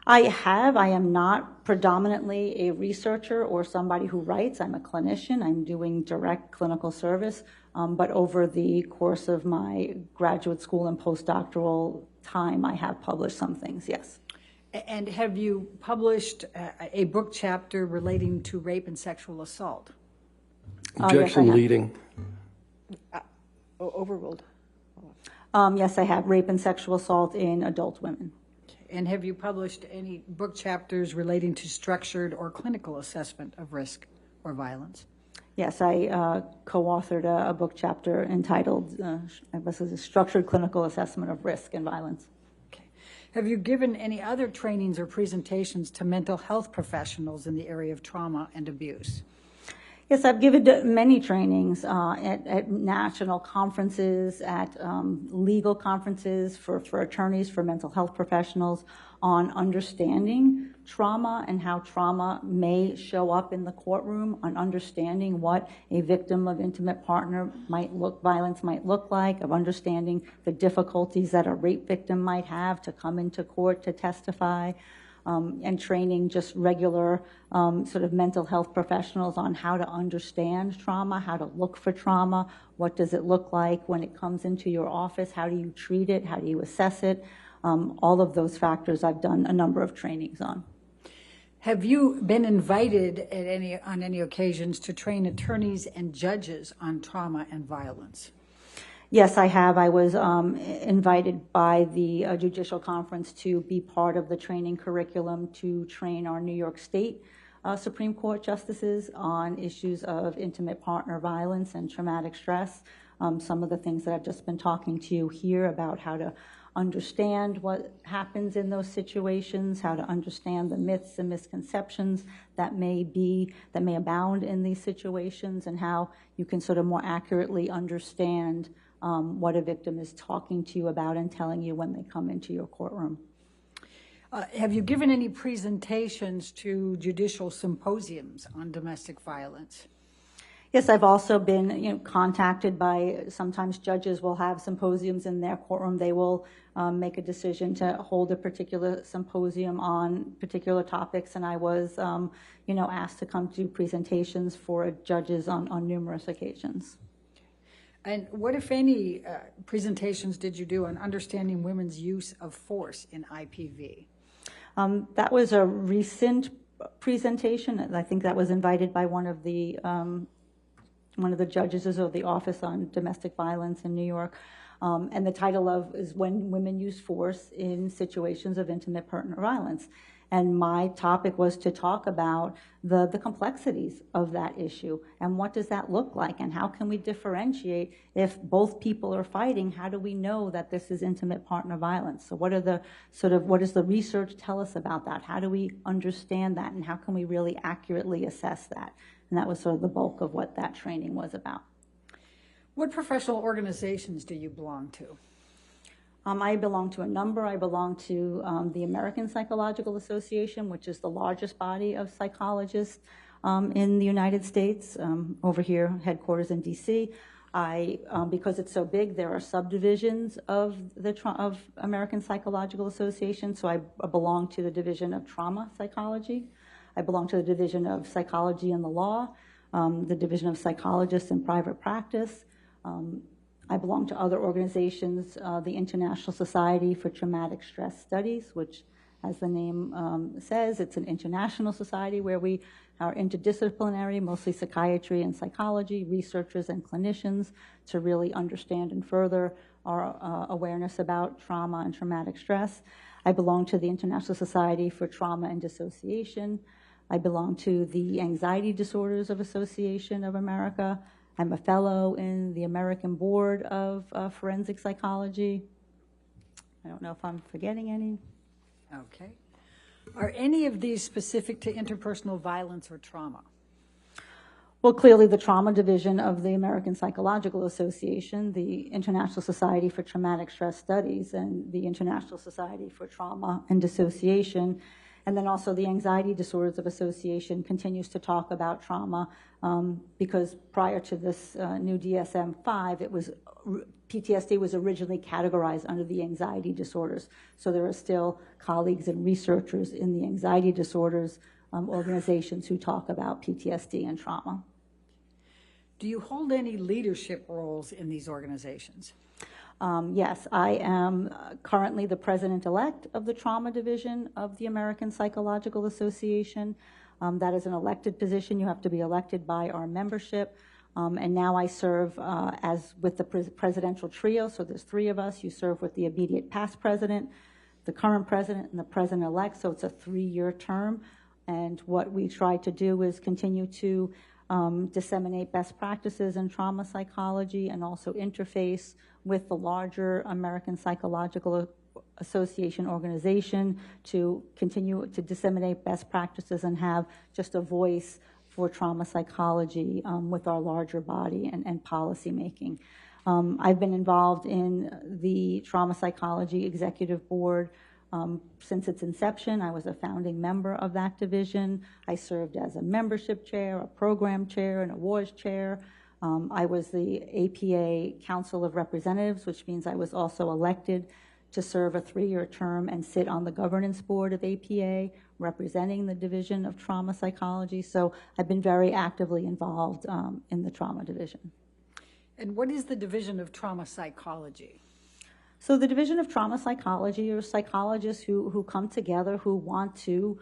I have. I am not predominantly a researcher or somebody who writes. I'm a clinician. I'm doing direct clinical service, but over the course of my graduate school and postdoctoral time, I have published some things, yes. And have you published a book chapter relating to rape and sexual assault? Objection yes, leading. Overruled. Yes, I have. Rape and sexual assault in adult women. And have you published any book chapters relating to structured or clinical assessment of risk or violence? Yes, I co-authored a book chapter entitled Structured Clinical Assessment of Risk and Violence. Have you given any other trainings or presentations to mental health professionals in the area of trauma and abuse? Yes, I've given many trainings at national conferences, at legal conferences for attorneys, for mental health professionals, on understanding trauma and how trauma may show up in the courtroom, on understanding what a victim of intimate partner violence might look like, of understanding the difficulties that a rape victim might have to come into court to testify, and training just regular sort of mental health professionals on how to understand trauma, how to look for trauma, what does it look like when it comes into your office, how do you treat it, how do you assess it. All of those factors I've done a number of trainings on. Have you been invited on any occasions to train attorneys and judges on trauma and violence? Yes, I have. I was invited by the Judicial Conference to be part of the training curriculum to train our New York State Supreme Court justices on issues of intimate partner violence and traumatic stress. Some of the things that I've just been talking to you here about how to understand what happens in those situations, how to understand the myths and misconceptions that may abound in these situations, and how you can sort of more accurately understand what a victim is talking to you about and telling you when they come into your courtroom. Have you given any presentations to judicial symposiums on domestic violence? Yes, I've also been contacted by, sometimes judges will have symposiums in their courtroom. They will make a decision to hold a particular symposium on particular topics, and I was asked to come to presentations for judges on numerous occasions. And what, if any, presentations did you do on understanding women's use of force in IPV? That was a recent presentation, and I think that was invited by one of the judges of the Office on Domestic Violence in New York. And the title is When Women Use Force in Situations of Intimate Partner Violence. And my topic was to talk about the complexities of that issue and what does that look like and how can we differentiate if both people are fighting. How do we know that this is intimate partner violence? So what does the research tell us about that? How do we understand that, and how can we really accurately assess that? And that was sort of the bulk of what that training was about. What professional organizations do you belong to? I belong to a number. I belong to the American Psychological Association, which is the largest body of psychologists in the United States, over here, headquarters in D.C. Because it's so big, there are subdivisions of American Psychological Association, so I belong to the Division of Trauma Psychology. I belong to the Division of Psychology and the Law, the Division of Psychologists in Private Practice. I belong to other organizations, the International Society for Traumatic Stress Studies, which As the name says, it's an international society where we are interdisciplinary, mostly psychiatry and psychology, researchers and clinicians, to really understand and further our awareness about trauma and traumatic stress. I belong to the International Society for Trauma and Dissociation. I belong to the Anxiety Disorders of Association of America. I'm a fellow in the American Board of Forensic Psychology. I don't know if I'm forgetting any. Okay. Are any of these specific to interpersonal violence or trauma? Well, clearly the trauma division of the American Psychological Association, the International Society for Traumatic Stress Studies, and the International Society for Trauma and Dissociation, and then also the Anxiety Disorders of Association continues to talk about trauma because prior to this new DSM-5, PTSD was originally categorized under the anxiety disorders. So there are still colleagues and researchers in the anxiety disorders organizations who talk about PTSD and trauma. Do you hold any leadership roles in these organizations? Yes, I am currently the president-elect of the Trauma Division of the American Psychological Association. That is an elected position. You have to be elected by our membership. And now I serve as with the presidential trio, so there's three of us. You serve with the immediate past president, the current president, and the president-elect, so it's a 3-year term. And what we try to do is continue to disseminate best practices in trauma psychology and also interface with the larger American Psychological Association organization to continue to disseminate best practices and have just a voice for trauma psychology with our larger body and policy making. I've been involved in the Trauma Psychology Executive Board since its inception. I was a founding member of that division. I served as a membership chair, a program chair, an awards chair. I was the APA Council of Representatives, which means I was also elected to serve a 3-year term and sit on the governance board of APA, representing the Division of Trauma Psychology. So I've been very actively involved in the trauma division. And what is the Division of Trauma Psychology? So the Division of Trauma Psychology are psychologists who come together who want to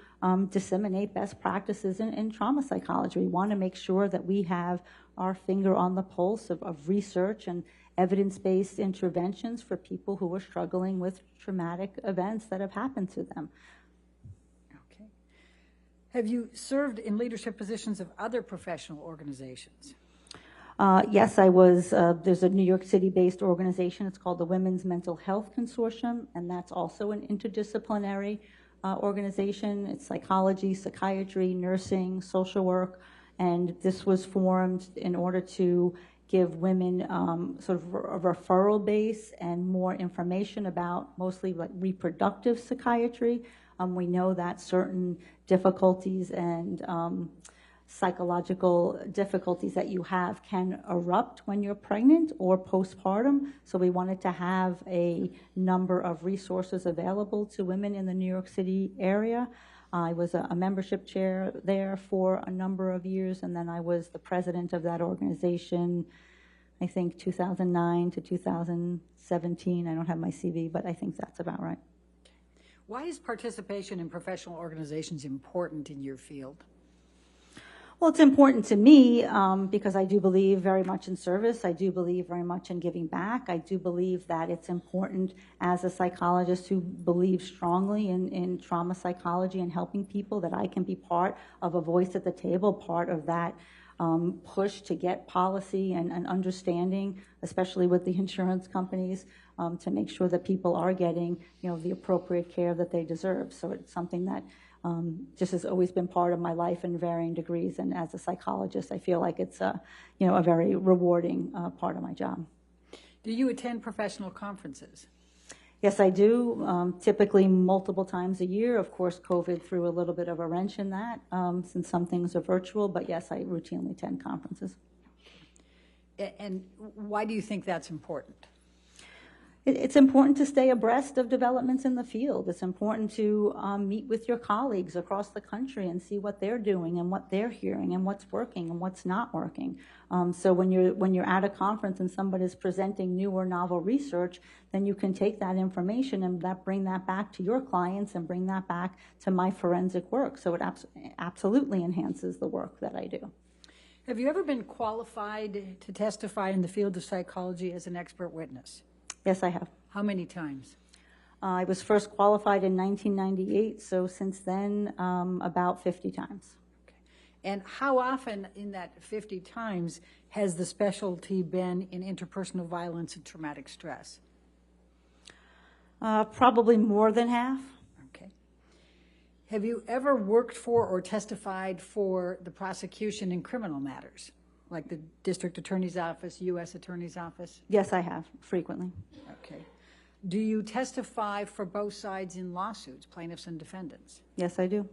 disseminate best practices in trauma psychology. We want to make sure that we have our finger on the pulse of research and evidence-based interventions for people who are struggling with traumatic events that have happened to them. Okay. Have you served in leadership positions of other professional organizations? Yes, I was. There's a New York City-based organization. It's called the Women's Mental Health Consortium, and that's also an interdisciplinary organization. It's psychology, psychiatry, nursing, social work, and this was formed in order to give women sort of a referral base and more information about mostly like reproductive psychiatry. We know that certain difficulties and psychological difficulties that you have can erupt when you're pregnant or postpartum. So we wanted to have a number of resources available to women in the New York City area. I was a membership chair there for a number of years, and then I was the president of that organization, I think 2009 to 2017. I don't have my CV, but I think that's about right. Why is participation in professional organizations important in your field? Well, it's important to me because I do believe very much in service. I do believe very much in giving back. I do believe that it's important as a psychologist who believes strongly in trauma psychology and helping people that I can be part of a voice at the table, part of that push to get policy and understanding, especially with the insurance companies, to make sure that people are getting, the appropriate care that they deserve. So it's something that just has always been part of my life in varying degrees. And as a psychologist, I feel like it's a very rewarding part of my job. Do you attend professional conferences? Yes, I do, typically multiple times a year. Of course, COVID threw a little bit of a wrench in that since some things are virtual, but yes, I routinely attend conferences. And why do you think that's important? It's important to stay abreast of developments in the field. It's important to meet with your colleagues across the country and see what they're doing and what they're hearing and what's working and what's not working. So when you're at a conference and somebody's presenting new or novel research, then you can take that information and bring that back to your clients and bring that back to my forensic work. So it absolutely enhances the work that I do. Have you ever been qualified to testify in the field of psychology as an expert witness? Yes, I have. How many times? I was first qualified in 1998, so since then, about 50 times. Okay. And how often in that 50 times has the specialty been in interpersonal violence and traumatic stress? Probably more than half. Okay. Have you ever worked for or testified for the prosecution in criminal matters, like the district attorney's office, U.S. attorney's office? Yes, I have, frequently. Okay. Do you testify for both sides in lawsuits, plaintiffs and defendants? Yes, I do.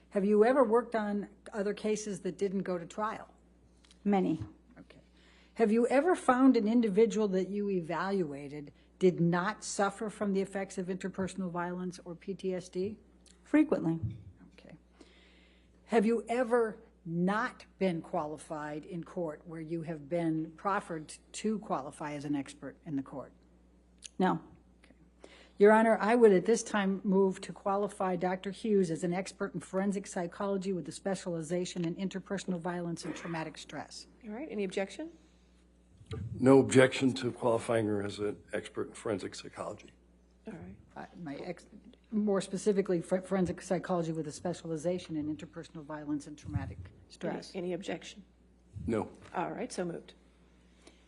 Have you ever worked on other cases that didn't go to trial? Many. Okay. Have you ever found an individual that you evaluated did not suffer from the effects of interpersonal violence or PTSD? Frequently. Okay. Have you ever not been qualified in court where you have been proffered to qualify as an expert in the court? No. Okay. Your Honor, I would at this time move to qualify Dr. Hughes as an expert in forensic psychology with a specialization in interpersonal violence and traumatic stress. All right, any objection? No objection to qualifying her as an expert in forensic psychology. All right. More specifically, forensic psychology with a specialization in interpersonal violence and traumatic stress. Any objection? No. All right, so moved.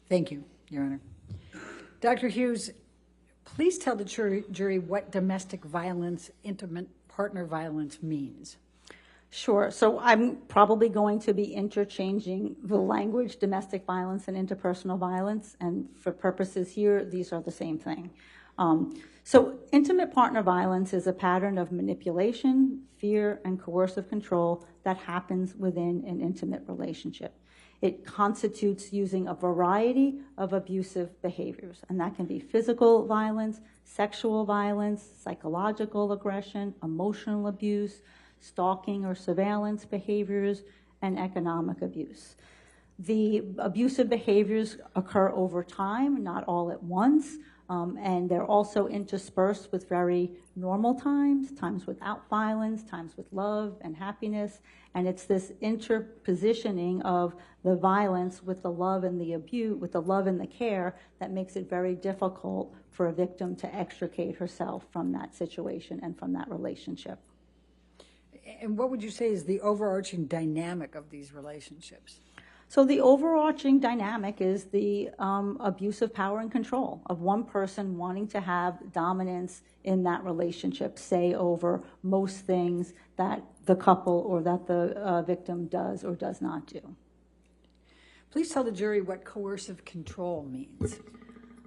Thank you, Your Honor. Dr. Hughes, please tell the jury what domestic violence, intimate partner violence means. Sure. So I'm probably going to be interchanging the language domestic violence and interpersonal violence, and for purposes here, these are the same thing. So intimate partner violence is a pattern of manipulation, fear, and coercive control that happens within an intimate relationship. It constitutes using a variety of abusive behaviors, and that can be physical violence, sexual violence, psychological aggression, emotional abuse, stalking or surveillance behaviors, and economic abuse. The abusive behaviors occur over time, not all at once, and they're also interspersed with very normal times, times without violence, times with love and happiness, and it's this interpositioning of the violence with the love and the abuse, with the love and the care, that makes it very difficult for a victim to extricate herself from that situation and from that relationship. And what would you say is the overarching dynamic of these relationships? So the overarching dynamic is the abuse of power and control of one person wanting to have dominance in that relationship, say over most things that the couple or that the victim does or does not do. Please tell the jury what coercive control means.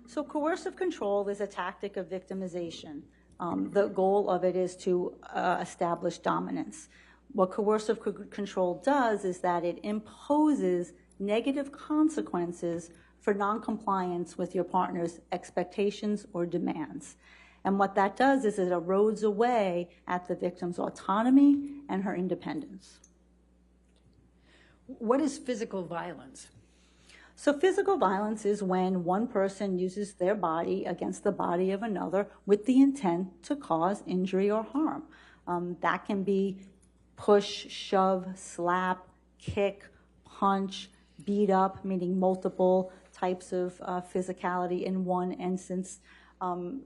So coercive control is a tactic of victimization. The goal of it is to establish dominance. What coercive control does is that it imposes negative consequences for noncompliance with your partner's expectations or demands. And what that does is it erodes away at the victim's autonomy and her independence. What is physical violence? So physical violence is when one person uses their body against the body of another with the intent to cause injury or harm. That can be push, shove, slap, kick, punch, beat up, meaning multiple types of physicality in one instance,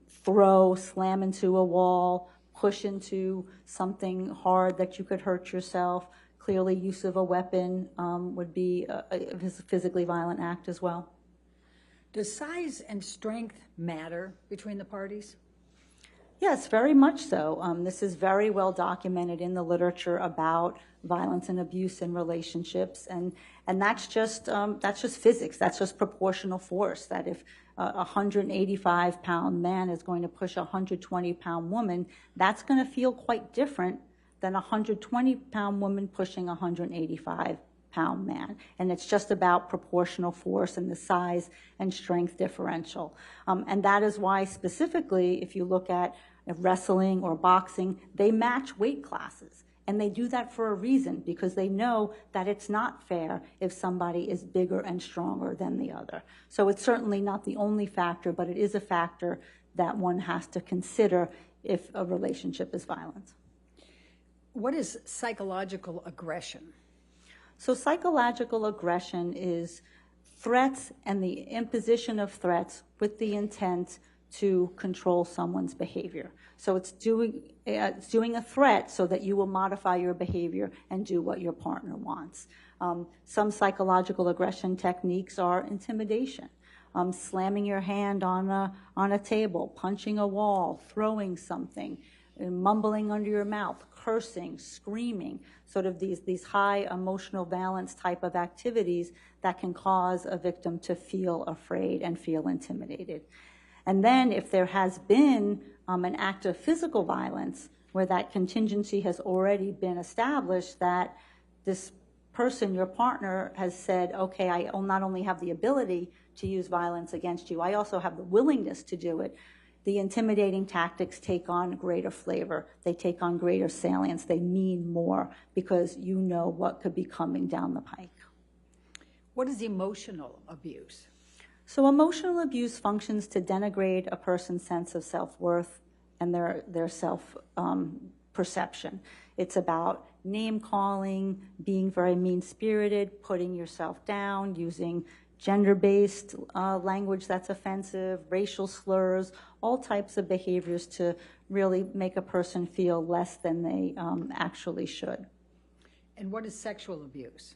throw, slam into a wall, push into something hard that you could hurt yourself. Clearly, use of a weapon would be a physically violent act as well. Does size and strength matter between the parties? Yes, very much so. This is very well documented in the literature about violence and abuse in relationships, and that's just physics. That's just proportional force. That if a 185-pound man is going to push a 120-pound woman, that's going to feel quite different than a 120-pound woman pushing a 185 pound man. And it's just about proportional force and the size and strength differential. And that is why specifically, if you look at wrestling or boxing, they match weight classes. And they do that for a reason, because they know that it's not fair if somebody is bigger and stronger than the other. So it's certainly not the only factor, but it is a factor that one has to consider if a relationship is violent. What is psychological aggression? So psychological aggression is threats and the imposition of threats with the intent to control someone's behavior. So it's doing a threat so that you will modify your behavior and do what your partner wants. Some psychological aggression techniques are intimidation, slamming your hand on a table, punching a wall, throwing something, mumbling under your mouth, cursing, screaming, sort of these high emotional balance type of activities that can cause a victim to feel afraid and feel intimidated. And then if there has been an act of physical violence where that contingency has already been established, that this person, your partner, has said, okay, I not only have the ability to use violence against you, I also have the willingness to do it, the intimidating tactics take on greater flavor. They take on greater salience. They mean more because you know what could be coming down the pike. What is emotional abuse? So emotional abuse functions to denigrate a person's sense of self-worth and their self-perception. It's about name-calling, being very mean-spirited, putting yourself down, using gender-based language that's offensive, racial slurs, all types of behaviors to really make a person feel less than they actually should. And what is sexual abuse?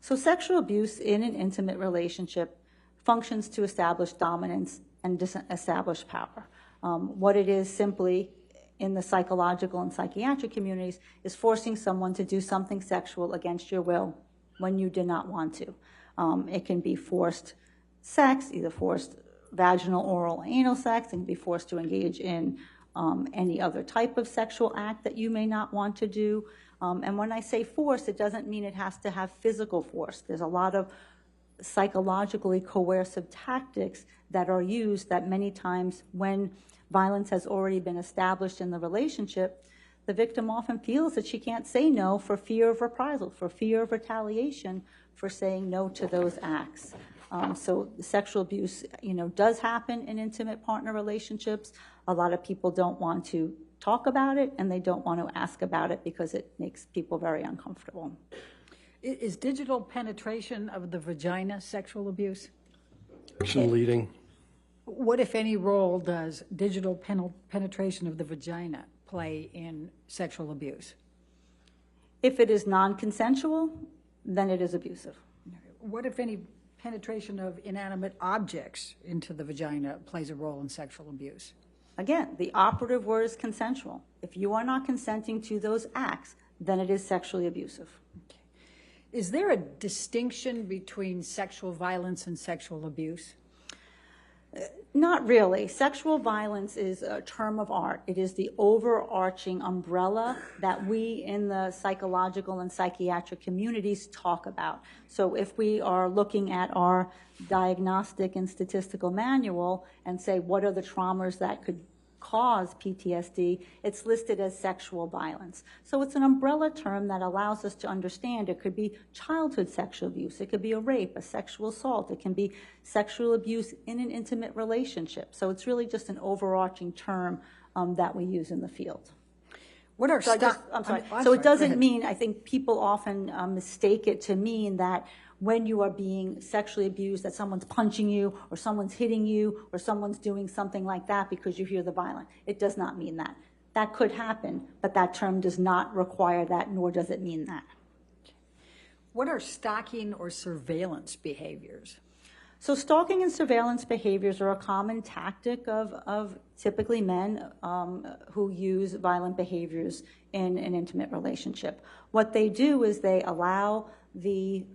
So sexual abuse in an intimate relationship functions to establish dominance and establish power. What it is simply in the psychological and psychiatric communities is forcing someone to do something sexual against your will when you did not want to. It can be forced sex, either forced vaginal, oral, anal sex. It can be forced to engage in any other type of sexual act that you may not want to do. And when I say force, it doesn't mean it has to have physical force. There's a lot of psychologically coercive tactics that are used that many times when violence has already been established in the relationship, the victim often feels that she can't say no for fear of reprisal, for fear of retaliation for saying no to those acts. So sexual abuse, does happen in intimate partner relationships. A lot of people don't want to talk about it, and they don't want to ask about it because it makes people very uncomfortable. Is digital penetration of the vagina sexual abuse? Leading. What, if any, role does digital penetration of the vagina play in sexual abuse? If it is non-consensual, then it is abusive. What, if any, penetration of inanimate objects into the vagina plays a role in sexual abuse? Again, the operative word is consensual. If you are not consenting to those acts, then it is sexually abusive. Okay. Is there a distinction between sexual violence and sexual abuse? Not really. Sexual violence is a term of art. It is the overarching umbrella that we in the psychological and psychiatric communities talk about. So if we are looking at our diagnostic and statistical manual and say what are the traumas that could cause PTSD, it's listed as sexual violence. So it's an umbrella term that allows us to understand it could be childhood sexual abuse, it could be a rape, a sexual assault, it can be sexual abuse in an intimate relationship. So it's really just an overarching term that we use in the field. What are So it doesn't mean, I think people often mistake it to mean that when you are being sexually abused, that someone's punching you or someone's hitting you or someone's doing something like that because you hear the violence. It does not mean that. That could happen, but that term does not require that, nor does it mean that. What are stalking or surveillance behaviors? So stalking and surveillance behaviors are a common tactic of typically men who use violent behaviors in an intimate relationship. What they do is they allow the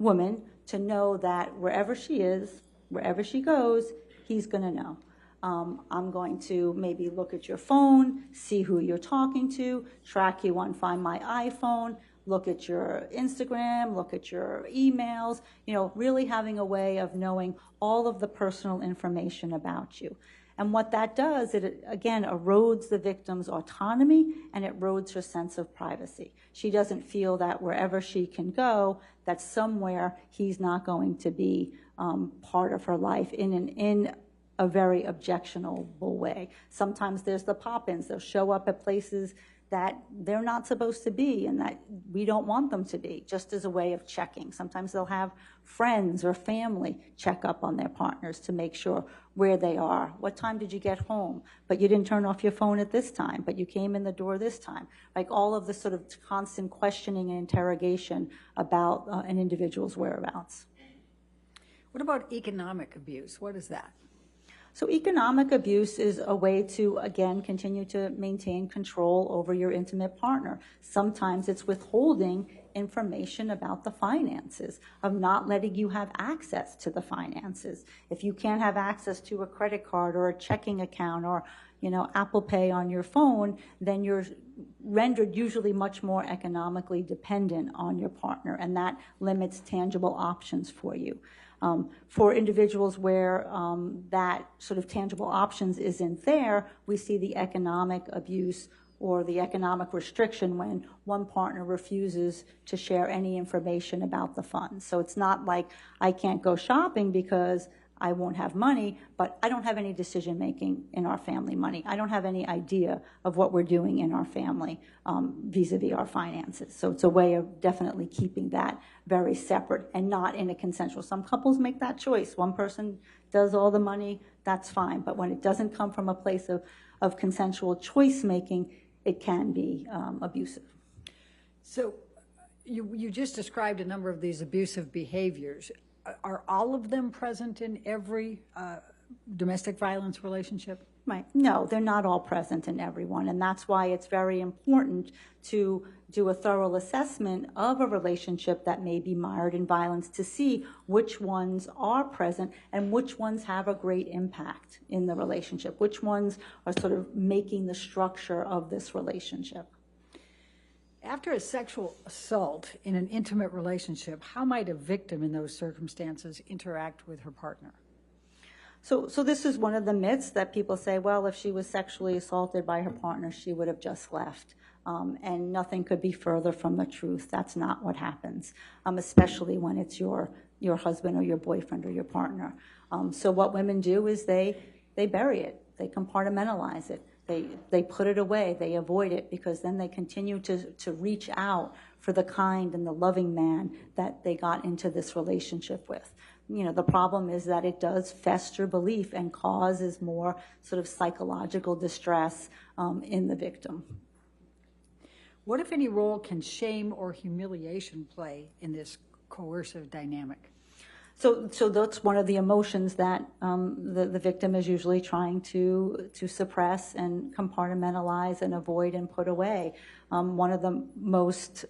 woman to know that wherever she is, wherever she goes, he's going to know. I'm going to maybe look at your phone, see who you're talking to, track you on Find My iPhone, look at your Instagram, look at your emails, really having a way of knowing all of the personal information about you. And what that does, it again erodes the victim's autonomy and it erodes her sense of privacy. She doesn't feel that wherever she can go, that somewhere he's not going to be part of her life in a very objectionable way. Sometimes there's the pop-ins. They'll show up at places that they're not supposed to be and that we don't want them to be, just as a way of checking. Sometimes they'll have friends or family check up on their partners to make sure where they are. What time did you get home? But you didn't turn off your phone at this time, but you came in the door this time. Like all of the sort of constant questioning and interrogation about an individual's whereabouts. What about economic abuse? What is that? So economic abuse is a way to, again, continue to maintain control over your intimate partner. Sometimes it's withholding information about the finances, of not letting you have access to the finances. If you can't have access to a credit card or a checking account or, Apple Pay on your phone, then you're rendered usually much more economically dependent on your partner, and that limits tangible options for you. For individuals where that sort of tangible options isn't there, we see the economic abuse or the economic restriction when one partner refuses to share any information about the funds. So it's not like I can't go shopping because I won't have money, but I don't have any decision-making in our family money. I don't have any idea of what we're doing in our family vis-a-vis our finances. So it's a way of definitely keeping that very separate and not in a consensual. Some couples make that choice. One person does all the money, that's fine. But when it doesn't come from a place of consensual choice-making, it can be abusive. So you just described a number of these abusive behaviors. Are all of them present in every domestic violence relationship? Right. No, they're not all present in everyone, and that's why it's very important to do a thorough assessment of a relationship that may be mired in violence to see which ones are present and which ones have a great impact in the relationship, which ones are sort of making the structure of this relationship. After a sexual assault in an intimate relationship, how might a victim in those circumstances interact with her partner? So this is one of the myths that people say, well, if she was sexually assaulted by her partner, she would have just left. And nothing could be further from the truth. That's not what happens, especially when it's your husband or your boyfriend or your partner. So what women do is they bury it. They compartmentalize it. They put it away, they avoid it, because then they continue to reach out for the kind and the loving man that they got into this relationship with. The problem is that it does fester belief and causes more sort of psychological distress in the victim. What, if any, role can shame or humiliation play in this coercive dynamic? So that's one of the emotions that the victim is usually trying to suppress and compartmentalize and avoid and put away. One of the most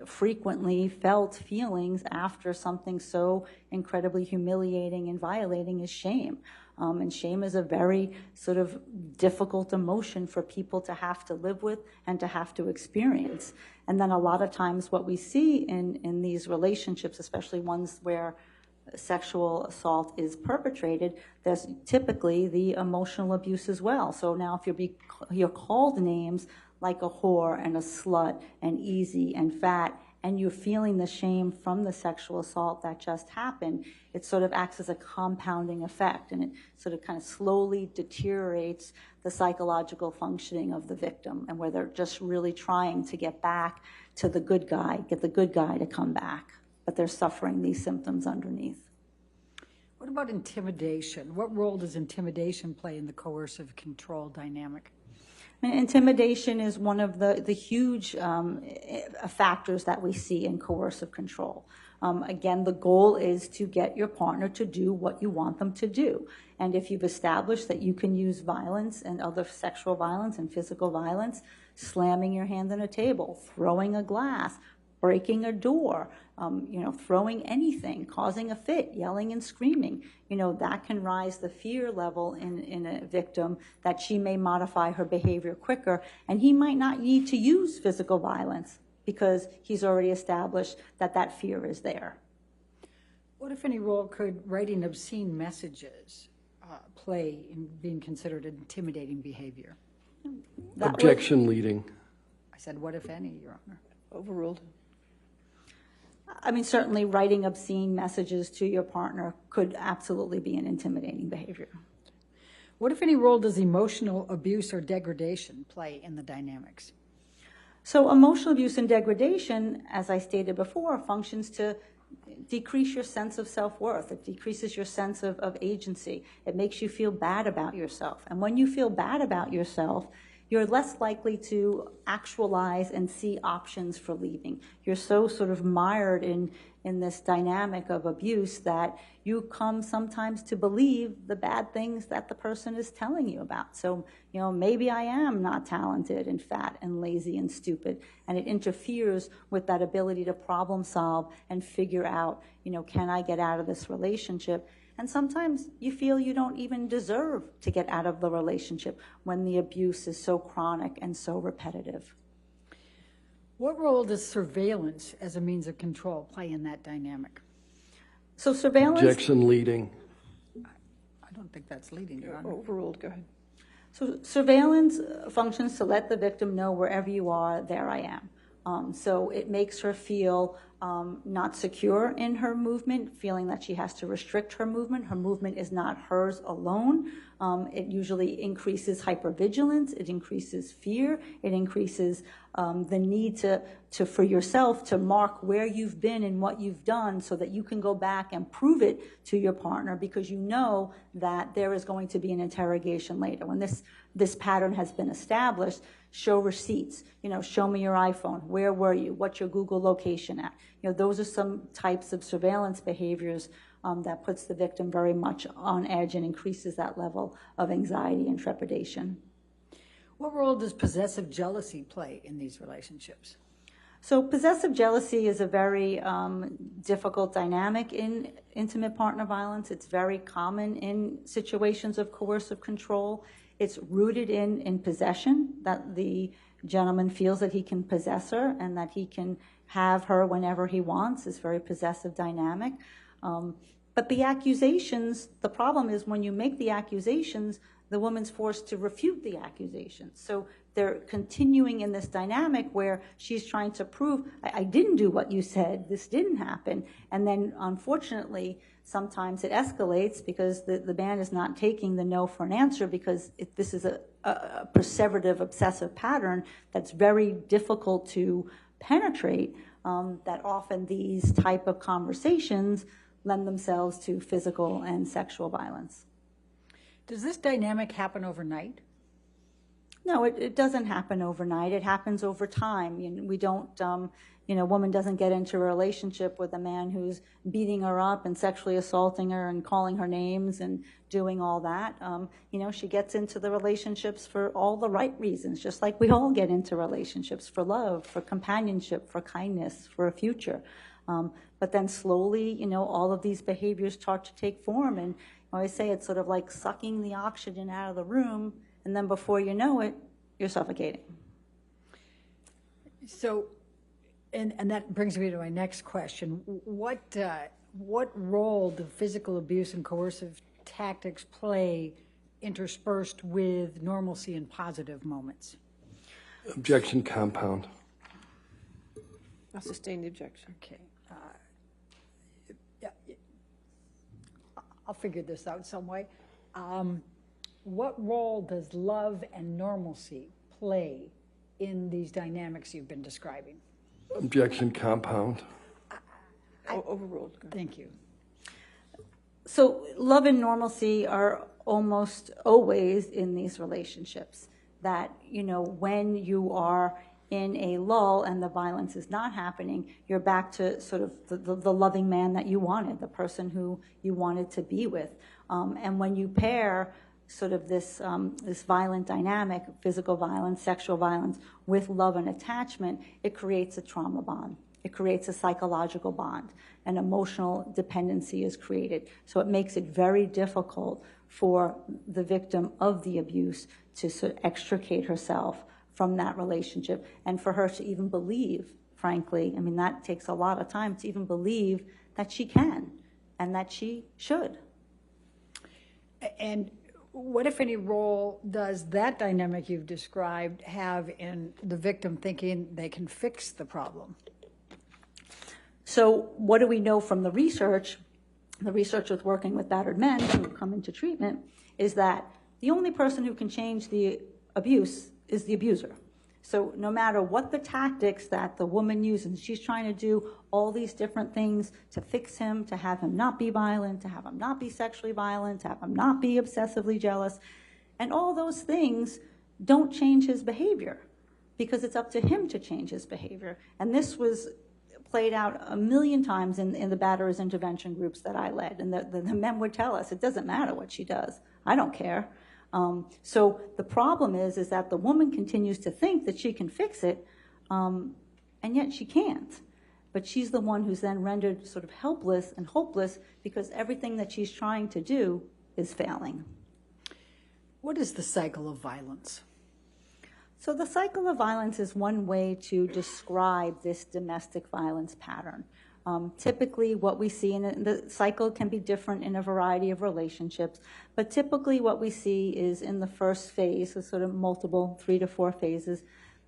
frequently felt feelings after something so incredibly humiliating and violating is shame. And shame is a very sort of difficult emotion for people to have to live with and to have to experience. And then a lot of times what we see in these relationships, especially ones where sexual assault is perpetrated, there's typically the emotional abuse as well. So now if you're called names like a whore and a slut and easy and fat, and you're feeling the shame from the sexual assault that just happened, it sort of acts as a compounding effect, and it sort of kind of slowly deteriorates the psychological functioning of the victim, and where they're just really trying to get back to the good guy, get the good guy to come back, but they're suffering these symptoms underneath. What about intimidation? What role does intimidation play in the coercive control dynamic? Intimidation is one of the huge factors that we see in coercive control. Again, the goal is to get your partner to do what you want them to do. And if you've established that you can use violence and other sexual violence and physical violence, slamming your hand on a table, throwing a glass, breaking a door, throwing anything, causing a fit, yelling and screaming, that can rise the fear level in a victim that she may modify her behavior quicker, and he might not need to use physical violence because he's already established that that fear is there. What, if any, role could writing obscene messages play in being considered intimidating behavior? Objection leading. I said, what, if any, Your Honor? Overruled. I mean, certainly writing obscene messages to your partner could absolutely be an intimidating behavior. What, if any, role does emotional abuse or degradation play in the dynamics? So emotional abuse and degradation, as I stated before, functions to decrease your sense of self-worth. It decreases your sense of agency. It makes you feel bad about yourself. And when you feel bad about yourself, you're less likely to actualize and see options for leaving. You're so sort of mired in this dynamic of abuse that you come sometimes to believe the bad things that the person is telling you about. So, you know, maybe I am not talented and fat and lazy and stupid, and it interferes with that ability to problem solve and figure out, you know, can I get out of this relationship? And sometimes you feel you don't even deserve to get out of the relationship when the abuse is so chronic and so repetitive. What role does surveillance as a means of control play in that dynamic? So surveillance... Objection leading. I don't think that's leading, Your Honor. Overruled. Go ahead. So surveillance functions to let the victim know wherever you are, there I am. So it makes her feel not secure in her movement, feeling that she has to restrict her movement. Her movement is not hers alone. It usually increases hypervigilance. It increases fear. It increases the need for yourself to mark where you've been and what you've done so that you can go back and prove it to your partner, because you know that there is going to be an interrogation later. When this pattern has been established, show receipts, you know, show me your iPhone, where were you, what's your Google location at? You know, those are some types of surveillance behaviors that puts the victim very much on edge and increases that level of anxiety and trepidation. What role does possessive jealousy play in these relationships? So possessive jealousy is a very difficult dynamic in intimate partner violence. It's very common in situations of coercive control. It's rooted in possession, that the gentleman feels that he can possess her and that he can have her whenever he wants. It's very possessive dynamic. But the accusations, the problem is when you make the accusations, the woman's forced to refute the accusations. So they're continuing in this dynamic where she's trying to prove, I didn't do what you said, this didn't happen. And then unfortunately, sometimes it escalates because the man is not taking the no for an answer, because this is a perseverative, obsessive pattern that's very difficult to penetrate, that often these type of conversations lend themselves to physical and sexual violence. Does this dynamic happen overnight? No, it doesn't happen overnight. It happens over time. We don't, a woman doesn't get into a relationship with a man who's beating her up and sexually assaulting her and calling her names and doing all that. She gets into the relationships for all the right reasons, just like we all get into relationships, for love, for companionship, for kindness, for a future. But then slowly, all of these behaviors start to take form. And I always say it's sort of like sucking the oxygen out of the room, and then before you know it, you're suffocating. So, and that brings me to my next question. What role do physical abuse and coercive tactics play interspersed with normalcy and positive moments? Objection compound. I'll sustain the objection. Okay. I'll figure this out some way. What role does love and normalcy play in these dynamics you've been describing? Objection compound. Overruled. Thank you. So love and normalcy are almost always in these relationships. That, when you are in a lull and the violence is not happening, you're back to sort of the loving man that you wanted, the person who you wanted to be with. And when you pair sort of this violent dynamic, physical violence, sexual violence, with love and attachment, it creates a trauma bond. It creates a psychological bond. An emotional dependency is created. So it makes it very difficult for the victim of the abuse to sort of extricate herself from that relationship, and for her to even believe frankly. I mean, that takes a lot of time to even believe that she can and that she should. And what, if any, role does that dynamic you've described have in the victim thinking they can fix the problem? So what do we know from the research? The research with working with battered men who come into treatment is that the only person who can change the abuse is the abuser. So no matter what the tactics that the woman uses, she's trying to do all these different things to fix him, to have him not be violent, to have him not be sexually violent, to have him not be obsessively jealous. And all those things don't change his behavior because it's up to him to change his behavior. And this was played out a million times in the batterers intervention groups that I led. And the men would tell us, it doesn't matter what she does. I don't care. So the problem is that the woman continues to think that she can fix it, and yet she can't. But she's the one who's then rendered sort of helpless and hopeless because everything that she's trying to do is failing. What is the cycle of violence? So the cycle of violence is one way to describe this domestic violence pattern. Typically what we see, and the cycle can be different in a variety of relationships, but typically what we see is in the first phase, so sort of multiple 3 to 4 phases.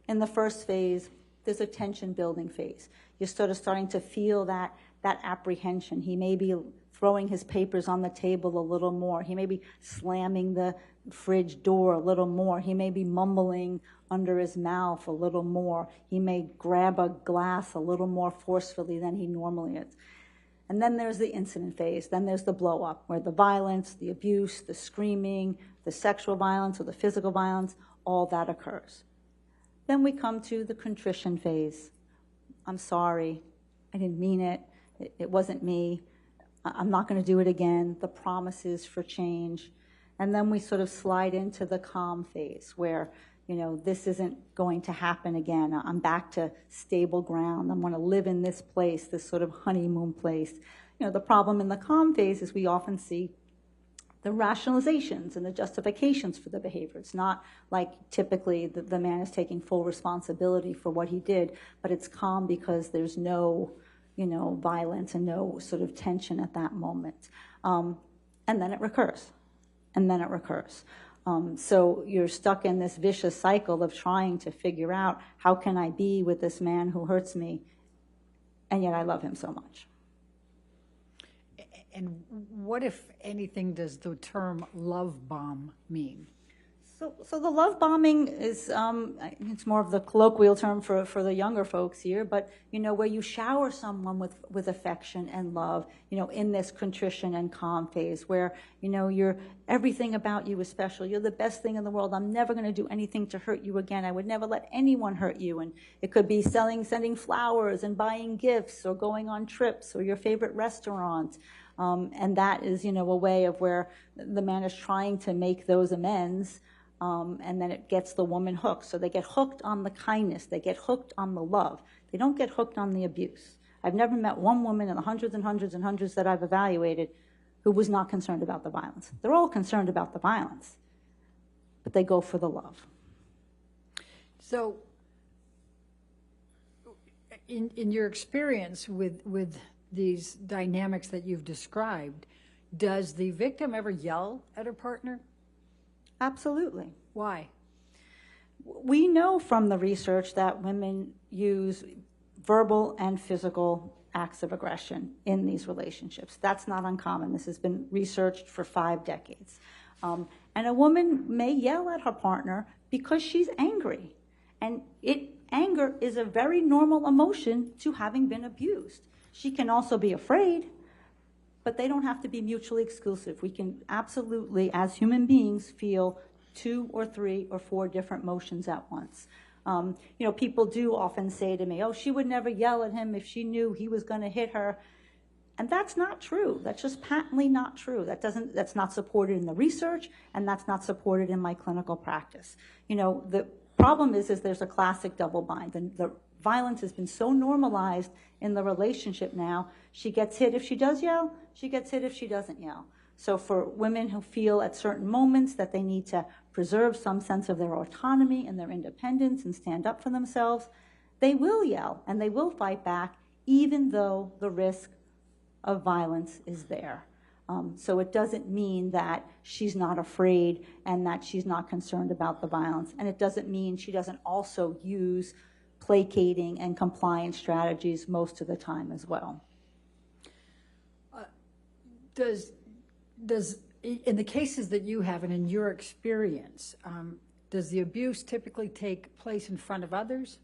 In the first phase, there's a tension building phase. You're sort of starting to feel that apprehension. He may be throwing his papers on the table a little more. He may be slamming the fridge door a little more. He may be mumbling under his mouth a little more. He may grab a glass a little more forcefully than he normally is. And then there's the incident phase. Then there's the blow up, where the violence, the abuse, the screaming, the sexual violence or the physical violence, all that occurs. Then we come to the contrition phase. I'm sorry. I didn't mean it. It wasn't me. I'm not going to do it again. The promises for change. And then we sort of slide into the calm phase where, you know, this isn't going to happen again. I'm back to stable ground. I'm going to live in this place, this sort of honeymoon place. You know, the problem in the calm phase is we often see the rationalizations and the justifications for the behavior. It's not like typically the man is taking full responsibility for what he did, but it's calm because there's no, you know, violence and no sort of tension at that moment. And then it recurs. And then it recurs. So you're stuck in this vicious cycle of trying to figure out, how can I be with this man who hurts me, and yet I love him so much. And what, if anything, does the term love bomb mean? So the love bombing is, it's more of the colloquial term for the younger folks here, but, you know, where you shower someone with affection and love, you know, in this contrition and calm phase where, you know, everything about you is special. You're the best thing in the world. I'm never going to do anything to hurt you again. I would never let anyone hurt you. And it could be sending flowers and buying gifts or going on trips or your favorite restaurant. And that is, you know, a way of where the man is trying to make those amends. And then it gets the woman hooked. So they get hooked on the kindness. They get hooked on the love. They don't get hooked on the abuse. I've never met one woman in the hundreds and hundreds and hundreds that I've evaluated who was not concerned about the violence. They're all concerned about the violence, but they go for the love. So in your experience with these dynamics that you've described, does the victim ever yell at her partner? Absolutely. Why? We know from the research that women use verbal and physical acts of aggression in these relationships. That's not uncommon. This has been researched for 5 decades. And a woman may yell at her partner because she's angry. And anger is a very normal emotion to having been abused. She can also be afraid, but they don't have to be mutually exclusive. We can absolutely, as human beings, feel 2 or 3 or 4 different emotions at once. You know, people do often say to me, oh, she would never yell at him if she knew he was going to hit her. And that's not true. That's just patently not true. That's not supported in the research, and that's not supported in my clinical practice. You know, the problem is there's a classic double bind. And the violence has been so normalized in the relationship now. She gets hit if she does yell. She gets hit if she doesn't yell. So for women who feel at certain moments that they need to preserve some sense of their autonomy and their independence and stand up for themselves, they will yell and they will fight back, even though the risk of violence is there. So it doesn't mean that she's not afraid and that she's not concerned about the violence. And it doesn't mean she doesn't also use placating and compliance strategies most of the time as well. Does in the cases that you have and in your experience, does the abuse typically take place in front of others?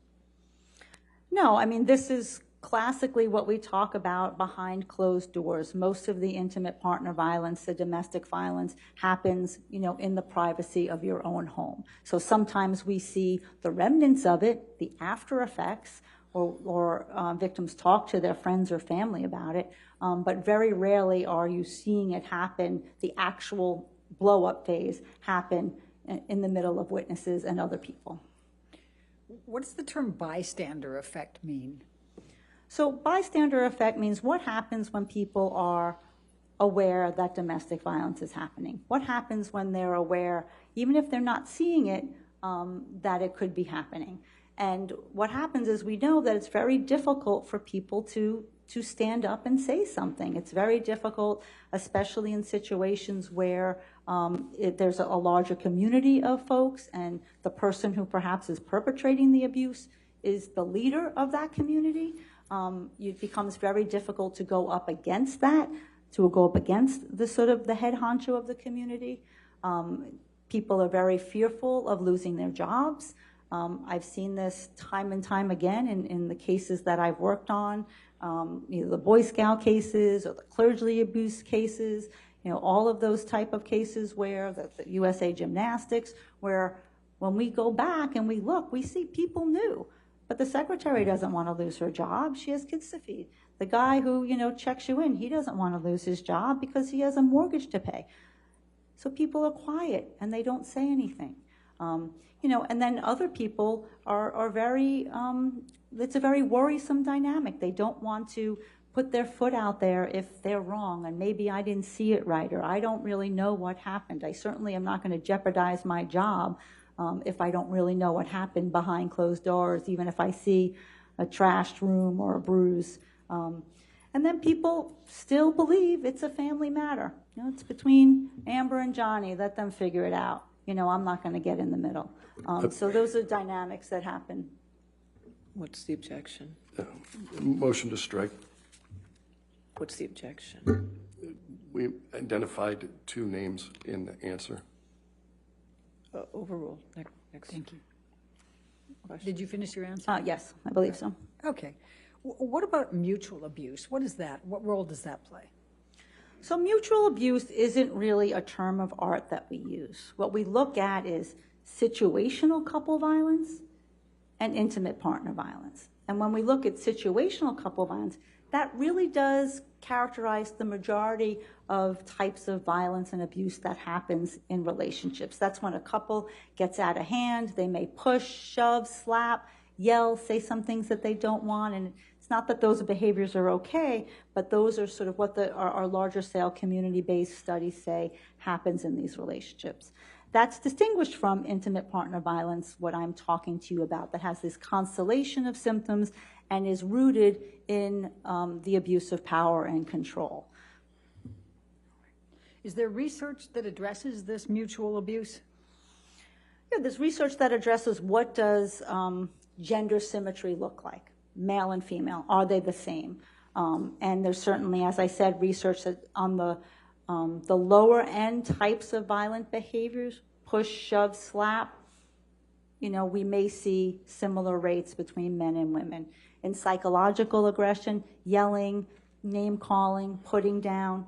No, I mean, this is classically what we talk about behind closed doors. Most of the intimate partner violence, the domestic violence, happens, in the privacy of your own home. So sometimes we see the remnants of it, the after effects, or victims talk to their friends or family about it, but very rarely are you seeing it happen, the actual blow-up phase happen in the middle of witnesses and other people. What does the term bystander effect mean? So bystander effect means what happens when people are aware that domestic violence is happening. What happens when they're aware, even if they're not seeing it, that it could be happening. And what happens is we know that it's very difficult for people to stand up and say something. It's very difficult, especially in situations where there's a larger community of folks and the person who perhaps is perpetrating the abuse is the leader of that community. It becomes very difficult to go up against that, to go up against the sort of the head honcho of the community. People are very fearful of losing their jobs. I've seen this time and time again in the cases that I've worked on, either the Boy Scout cases or the clergy abuse cases, all of those type of cases where the USA Gymnastics, where when we go back and we look, we see people knew. But the secretary doesn't want to lose her job. She has kids to feed. The guy who, checks you in, he doesn't want to lose his job because he has a mortgage to pay. So people are quiet and they don't say anything. And then other people are very, it's a very worrisome dynamic. They don't want to put their foot out there if they're wrong, and maybe I didn't see it right, or I don't really know what happened. I certainly am not going to jeopardize my job if I don't really know what happened behind closed doors, even if I see a trashed room or a bruise. And then people still believe it's a family matter. It's between Amber and Johnny. Let them figure it out. I'm not going to get in the middle. So those are dynamics that happen. What's the objection? Motion to strike. What's the objection? We identified two names in the answer. Overruled. Next. Thank you. Question. Did you finish your answer? Yes, I believe so. Okay. What about mutual abuse? What is that? What role does that play? So mutual abuse isn't really a term of art that we use. What we look at is situational couple violence and intimate partner violence. And when we look at situational couple violence, that really does characterize the majority of types of violence and abuse that happens in relationships. That's when a couple gets out of hand. They may push, shove, slap, yell, say some things that they don't want. And it's not that those behaviors are okay, but those are sort of what our larger scale community-based studies say happens in these relationships. That's distinguished from intimate partner violence, what I'm talking to you about, that has this constellation of symptoms and is rooted in the abuse of power and control. Is there research that addresses this mutual abuse? Yeah, there's research that addresses what does gender symmetry look like, male and female. Are they the same? And there's certainly, as I said, research that on the lower end types of violent behaviors, push, shove, slap, we may see similar rates between men and women. In psychological aggression, yelling, name calling, putting down,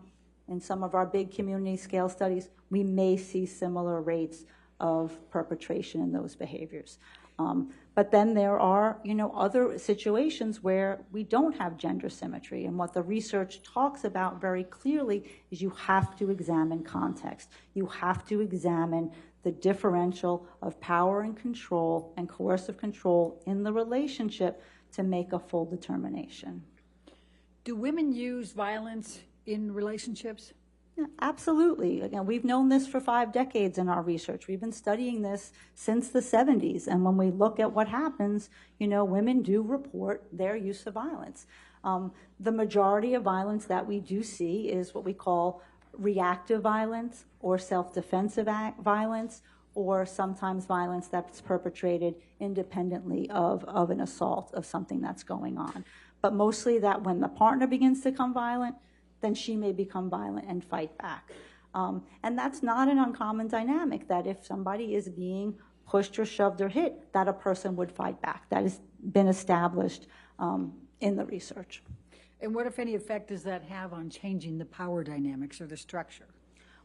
in some of our big community scale studies, we may see similar rates of perpetration in those behaviors. But then there are, other situations where we don't have gender symmetry. And what the research talks about very clearly is you have to examine context. You have to examine the differential of power and control and coercive control in the relationship to make a full determination. Do women use violence in relationships? Yeah, absolutely. Again, we've known this for 5 decades in our research. We've been studying this since the 70s. And when we look at what happens, women do report their use of violence. The majority of violence that we do see is what we call reactive violence or self-defensive violence, or sometimes violence that's perpetrated independently of an assault, of something that's going on. But mostly that when the partner begins to become violent, then she may become violent and fight back. And that's not an uncommon dynamic, that if somebody is being pushed or shoved or hit, that a person would fight back. That has been established in the research. And what, if any, effect does that have on changing the power dynamics or the structure?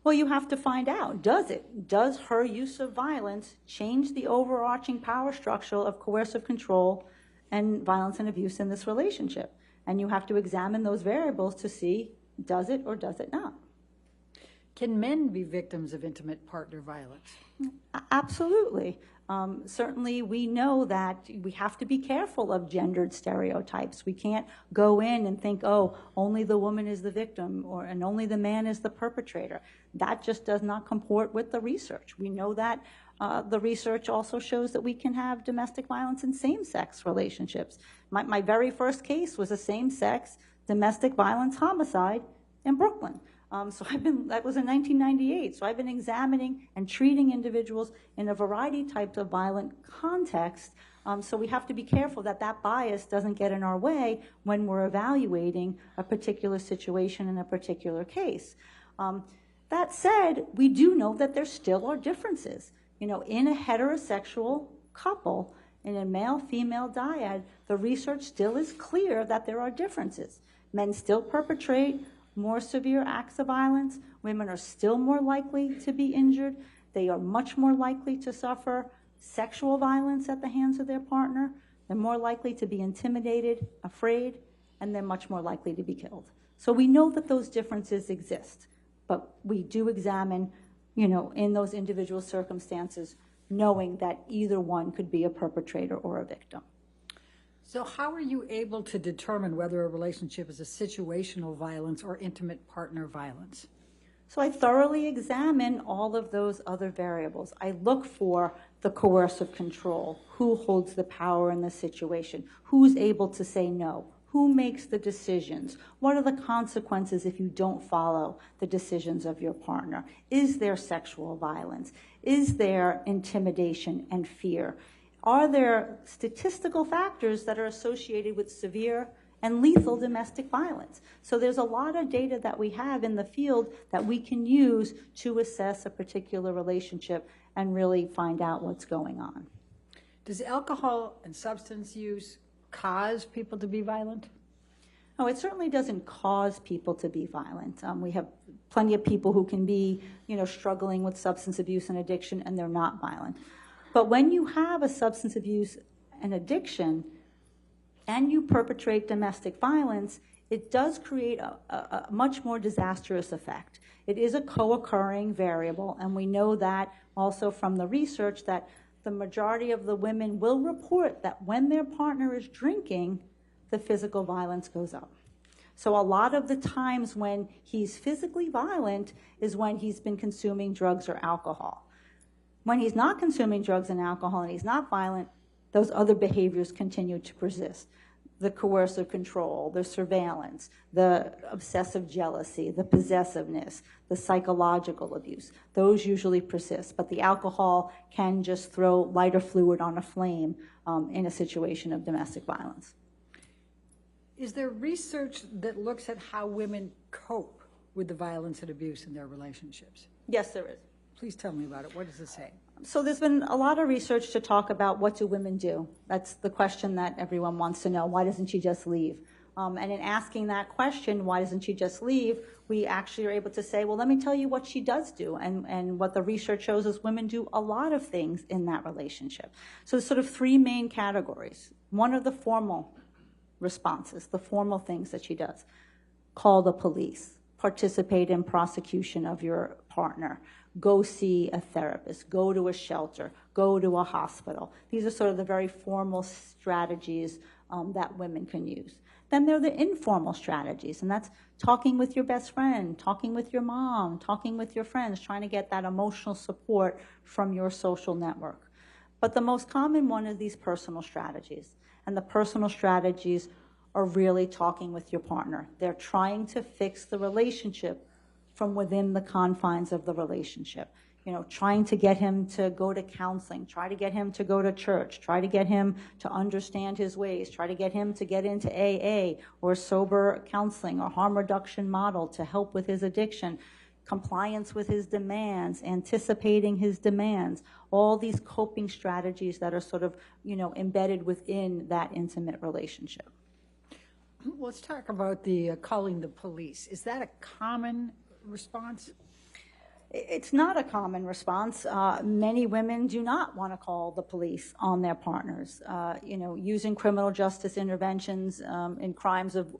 Well, you have to find out, does it? Does her use of violence change the overarching power structure of coercive control and violence and abuse in this relationship? And you have to examine those variables to see, does it or does it not? Can men be victims of intimate partner violence? Absolutely. Certainly, we know that we have to be careful of gendered stereotypes. We can't go in and think, oh, only the woman is the victim, and only the man is the perpetrator. That just does not comport with the research. We know that the research also shows that we can have domestic violence in same-sex relationships. My very first case was a same-sex domestic violence homicide in Brooklyn. That was in 1998. So I've been examining and treating individuals in a variety types of violent contexts. So we have to be careful that that bias doesn't get in our way when we're evaluating a particular situation in a particular case. That said, we do know that there still are differences. In a heterosexual couple, in a male-female dyad, the research still is clear that there are differences. Men still perpetrate more severe acts of violence. Women are still more likely to be injured. They are much more likely to suffer sexual violence at the hands of their partner. They're more likely to be intimidated, afraid, and they're much more likely to be killed. So we know that those differences exist, but we do examine, in those individual circumstances, knowing that either one could be a perpetrator or a victim. So how are you able to determine whether a relationship is a situational violence or intimate partner violence? So I thoroughly examine all of those other variables. I look for the coercive control, who holds the power in the situation, who's able to say no, who makes the decisions, what are the consequences if you don't follow the decisions of your partner, is there sexual violence, is there intimidation and fear? Are there statistical factors that are associated with severe and lethal domestic violence? So there's a lot of data that we have in the field that we can use to assess a particular relationship and really find out what's going on. Does alcohol and substance use cause people to be violent? No, it certainly doesn't cause people to be violent. We have plenty of people who can be, struggling with substance abuse and addiction, and they're not violent. But when you have a substance abuse and addiction and you perpetrate domestic violence, it does create a much more disastrous effect. It is a co-occurring variable, and we know that also from the research that the majority of the women will report that when their partner is drinking, the physical violence goes up. So a lot of the times when he's physically violent is when he's been consuming drugs or alcohol. When he's not consuming drugs and alcohol and he's not violent, those other behaviors continue to persist. The coercive control, the surveillance, the obsessive jealousy, the possessiveness, the psychological abuse, those usually persist. But the alcohol can just throw lighter fluid on a flame in a situation of domestic violence. Is there research that looks at how women cope with the violence and abuse in their relationships? Yes, there is. Please tell me about it. What does it say? So there's been a lot of research to talk about what do women do. That's the question that everyone wants to know. Why doesn't she just leave? And in asking that question, why doesn't she just leave, we actually are able to say, well, let me tell you what she does do. And what the research shows is women do a lot of things in that relationship. So there's sort of 3 main categories. One are the formal responses, the formal things that she does. Call the police, participate in prosecution of your partner, go see a therapist, go to a shelter, go to a hospital. These are sort of the very formal strategies that women can use. Then there are the informal strategies, and that's talking with your best friend, talking with your mom, talking with your friends, trying to get that emotional support from your social network. But the most common one is these personal strategies. And the personal strategies are really talking with your partner. They're trying to fix the relationship from within the confines of the relationship. You know, trying to get him to go to counseling, try to get him to go to church, try to get him to understand his ways, try to get him to get into AA or sober counseling or harm reduction model to help with his addiction, compliance with his demands, anticipating his demands, all these coping strategies that are sort of, you know, embedded within that intimate relationship. Let's talk about the calling the police. Is that a common response? It's not a common response. Many women do not want to call the police on their partners. You know, using criminal justice interventions in crimes of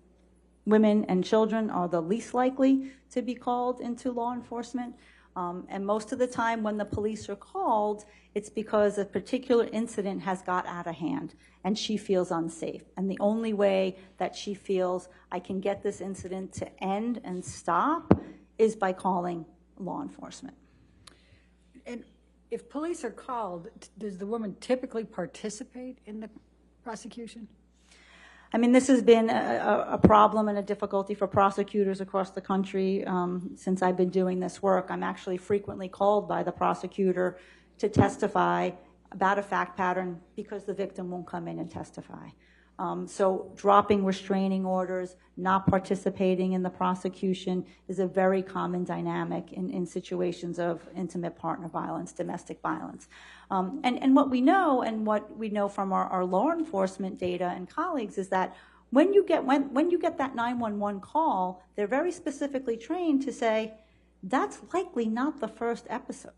women and children are the least likely to be called into law enforcement. And most of the time when the police are called, it's because a particular incident has got out of hand and she feels unsafe. And the only way that she feels I can get this incident to end and stop is by calling law enforcement. And if police are called, does the woman typically participate in the prosecution? I mean, this has been a problem and a difficulty for prosecutors across the country since I've been doing this work. I'm actually frequently called by the prosecutor to testify about a fact pattern because the victim won't come in and testify. So dropping restraining orders, not participating in the prosecution is a very common dynamic in situations of intimate partner violence, domestic violence. And what we know and what we know from our law enforcement data and colleagues is that when you get that 911 call, they're very specifically trained to say, that's likely not the first episode.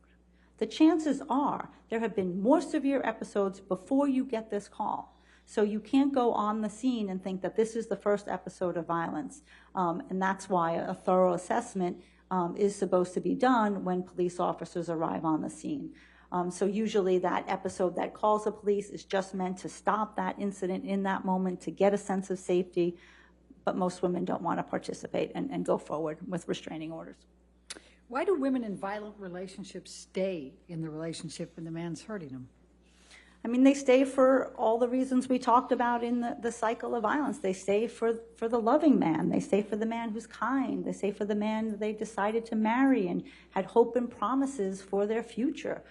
The chances are there have been more severe episodes before you get this call. So you can't go on the scene and think that this is the first episode of violence. And that's why a thorough assessment is supposed to be done when police officers arrive on the scene. So usually that episode that calls the police is just meant to stop that incident in that moment, to get a sense of safety. But most women don't want to participate and go forward with restraining orders. Why do women in violent relationships stay in the relationship when the man's hurting them? I mean, they stay for all the reasons we talked about in the cycle of violence. They stay for the loving man. They stay for the man who's kind. They stay for the man they decided to marry and had hope and promises for their future.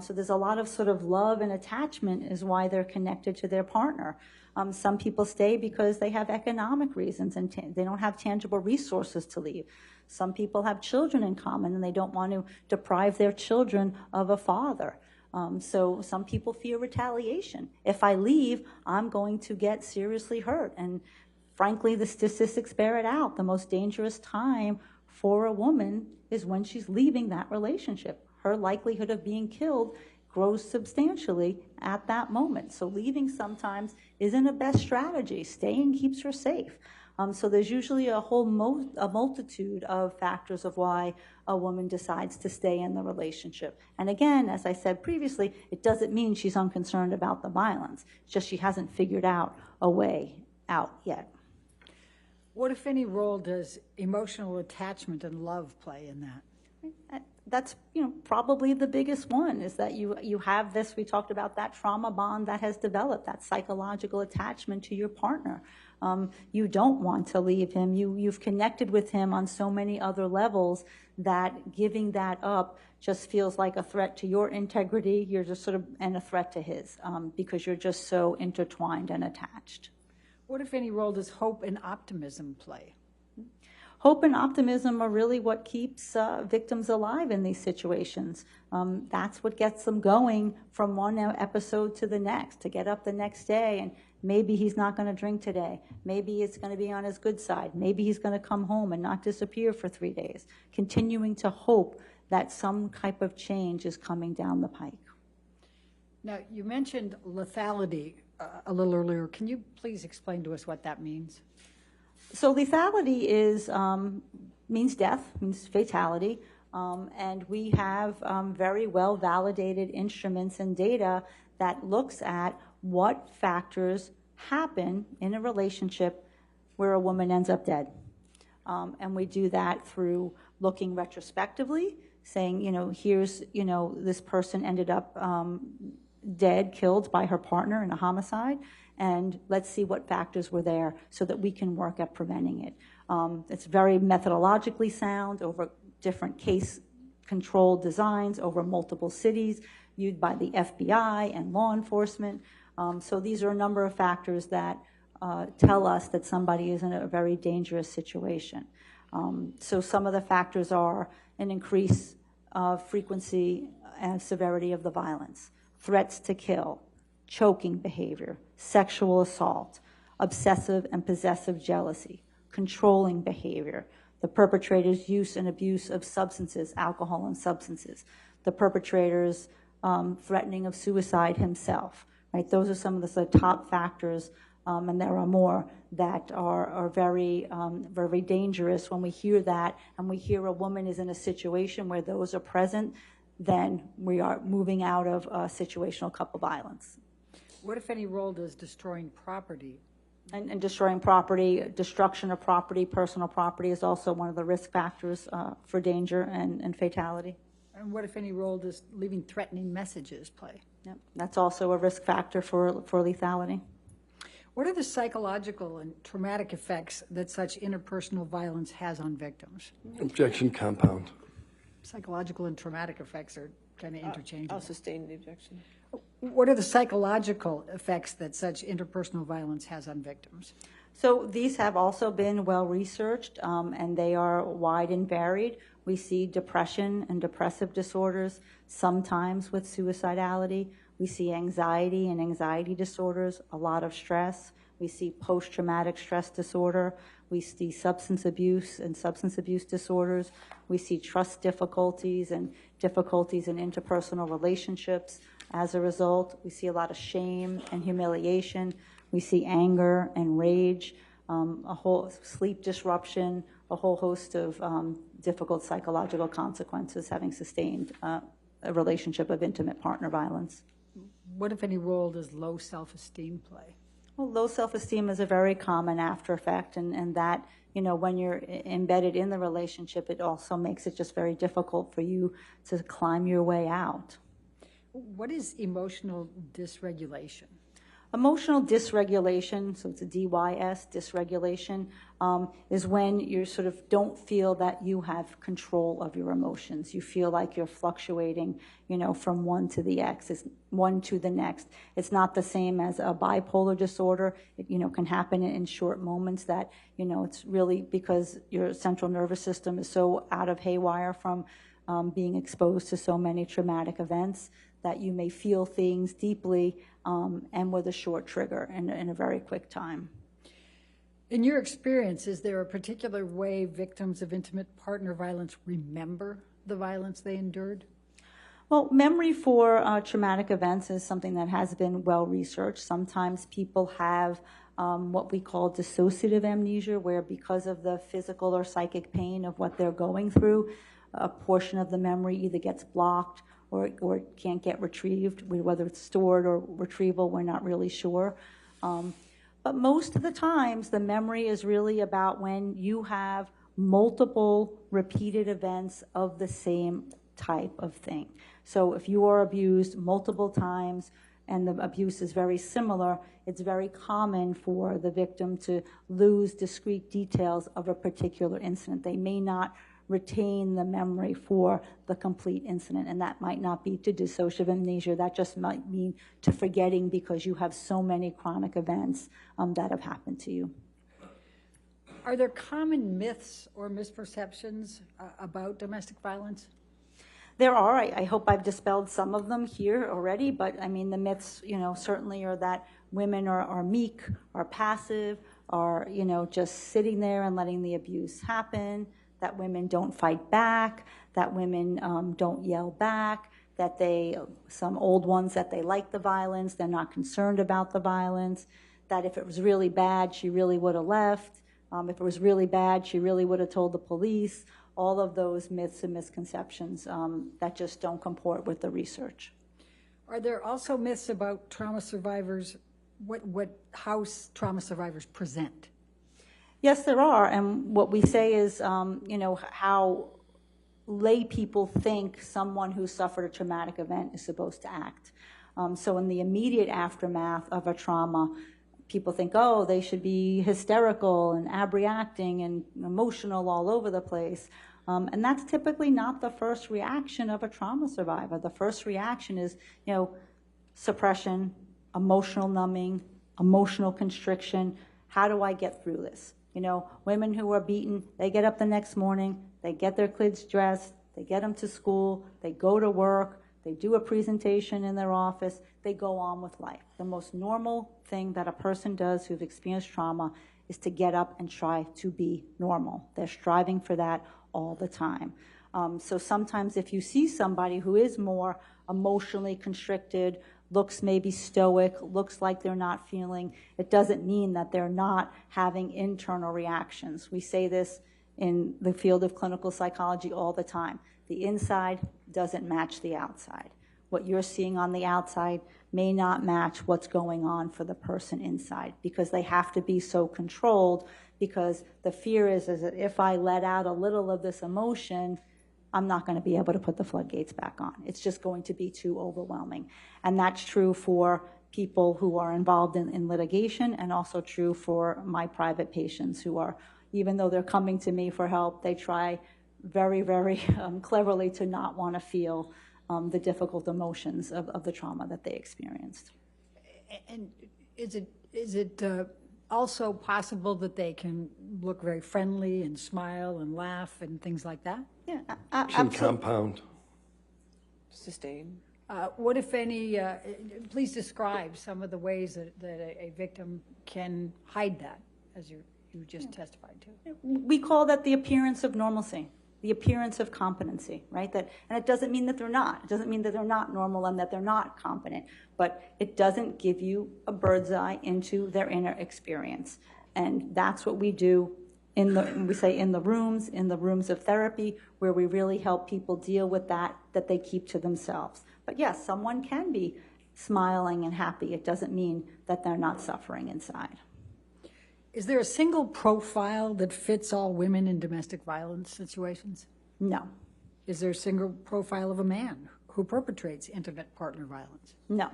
So there's a lot of sort of love and attachment is why they're connected to their partner. Some people stay because they have economic reasons and they don't have tangible resources to leave. Some people have children in common and they don't want to deprive their children of a father. So some people fear retaliation. If I leave, I'm going to get seriously hurt. And frankly, the statistics bear it out. The most dangerous time for a woman is when she's leaving that relationship. Her likelihood of being killed grows substantially at that moment. So leaving sometimes isn't a best strategy. Staying keeps her safe. So there's usually a whole multitude of factors of why a woman decides to stay in the relationship. And again, as I said previously, it doesn't mean she's unconcerned about the violence. It's just she hasn't figured out a way out yet. What, if any, role does emotional attachment and love play in that? That's, probably the biggest one, is that you have this, we talked about that trauma bond that has developed, that psychological attachment to your partner. You don't want to leave him. You've connected with him on so many other levels that giving that up just feels like a threat to your integrity. You're just sort of, and a threat to his, because you're just so intertwined and attached. What, if any, role does hope and optimism play? Hope and optimism are really what keeps victims alive in these situations. That's what gets them going from one episode to the next, to get up the next day and maybe he's not going to drink today. Maybe it's going to be on his good side. Maybe he's going to come home and not disappear for 3 days. Continuing to hope that some type of change is coming down the pike. Now, you mentioned lethality a little earlier. Can you please explain to us what that means? So lethality means death, means fatality, and we have very well validated instruments and data that looks at what factors happen in a relationship where a woman ends up dead. And we do that through looking retrospectively, saying, here's, this person ended up dead, killed by her partner in a homicide, and let's see what factors were there so that we can work at preventing it. It's very methodologically sound over different case-controlled designs over multiple cities, used by the FBI and law enforcement. So these are a number of factors that tell us that somebody is in a very dangerous situation. So some of the factors are an increase of frequency and severity of the violence, threats to kill, choking behavior, sexual assault, obsessive and possessive jealousy, controlling behavior, the perpetrator's use and abuse of substances, alcohol and substances, the perpetrator's threatening of suicide himself, right? Those are some of the top factors, and there are more that are very, very dangerous. When we hear that and we hear a woman is in a situation where those are present, then we are moving out of situational couple violence. What, if any, role does destroying property? And destroying property, destruction of property, personal property is also one of the risk factors for danger and fatality. And what, if any, role does leaving threatening messages play? Yep. That's also a risk factor for lethality. What are the psychological and traumatic effects that such interpersonal violence has on victims? Objection compound. Psychological and traumatic effects are kind of interchangeable. I'll sustain the objection. What are the psychological effects that such interpersonal violence has on victims? So these have also been well researched, and they are wide and varied. We see depression and depressive disorders, sometimes with suicidality. We see anxiety and anxiety disorders, a lot of stress. We see post-traumatic stress disorder. We see substance abuse and substance abuse disorders. We see trust difficulties and difficulties in interpersonal relationships. As a result, we see a lot of shame and humiliation. We see anger and rage, a whole sleep disruption, a whole host of difficult psychological consequences having sustained a relationship of intimate partner violence. What, if any, role does low self-esteem play? Well, low self-esteem is a very common after effect, and that, when you're embedded in the relationship, it also makes it just very difficult for you to climb your way out. What is emotional dysregulation? Emotional dysregulation, so it's a DYS, dysregulation, is when you sort of don't feel that you have control of your emotions. You feel like you're fluctuating, from one to the next. It's not the same as a bipolar disorder. It, can happen in short moments that, it's really because your central nervous system is so out of haywire from being exposed to so many traumatic events that you may feel things deeply and with a short trigger in a very quick time. In your experience, is there a particular way victims of intimate partner violence remember the violence they endured? Well, memory for traumatic events is something that has been well researched. Sometimes people have what we call dissociative amnesia, where because of the physical or psychic pain of what they're going through, a portion of the memory either gets blocked or it can't get retrieved. Whether it's stored or retrieval, we're not really sure. But most of the times, the memory is really about when you have multiple repeated events of the same type of thing. So if you are abused multiple times and the abuse is very similar, it's very common for the victim to lose discrete details of a particular incident. They may not retain the memory for the complete incident, and that might not be to dissociative amnesia. That just might mean to forgetting because you have so many chronic events that have happened to you. Are there common myths or misperceptions about domestic violence? There are. I hope I've dispelled some of them here already, but I mean, the myths, certainly are that women are meek, are passive, are, just sitting there and letting the abuse happen, that women don't fight back, that women don't yell back, that some old ones, that they like the violence, they're not concerned about the violence, that if it was really bad, she really would have left. If it was really bad, she really would have told the police. All of those myths and misconceptions that just don't comport with the research. Are there also myths about trauma survivors, how trauma survivors present? Yes, there are, and what we say is, how lay people think someone who suffered a traumatic event is supposed to act. So in the immediate aftermath of a trauma, people think, oh, they should be hysterical and abreacting and emotional all over the place. And that's typically not the first reaction of a trauma survivor. The first reaction is, suppression, emotional numbing, emotional constriction. How do I get through this? Women who are beaten, they get up the next morning, they get their kids dressed, they get them to school, they go to work, they do a presentation in their office, they go on with life. The most normal thing that a person does who's experienced trauma is to get up and try to be normal. They're striving for that all the time. So sometimes if you see somebody who is more emotionally constricted, looks maybe stoic, looks like they're not feeling, it doesn't mean that they're not having internal reactions. We say this in the field of clinical psychology all the time. The inside doesn't match the outside. What you're seeing on the outside may not match what's going on for the person inside, because they have to be so controlled, because the fear is that if I let out a little of this emotion, I'm not going to be able to put the floodgates back on. It's just going to be too overwhelming. And that's true for people who are involved in litigation, and also true for my private patients who are, even though they're coming to me for help, they try very, very cleverly to not want to feel the difficult emotions of the trauma that they experienced. And is it also possible that they can look very friendly and smile and laugh and things like that? Yeah, Absolutely. Compound. Sustain. What, if any, please describe some of the ways that a victim can hide that, as you just testified to. We call that the appearance of normalcy, the appearance of competency, right? And it doesn't mean that they're not. It doesn't mean that they're not normal and that they're not competent, but it doesn't give you a bird's eye into their inner experience. And that's what we do in the rooms of therapy, where we really help people deal with that they keep to themselves. But yes, someone can be smiling and happy. It doesn't mean that they're not suffering inside. Is there a single profile that fits all women in domestic violence situations? No. Is there a single profile of a man who perpetrates intimate partner violence? No.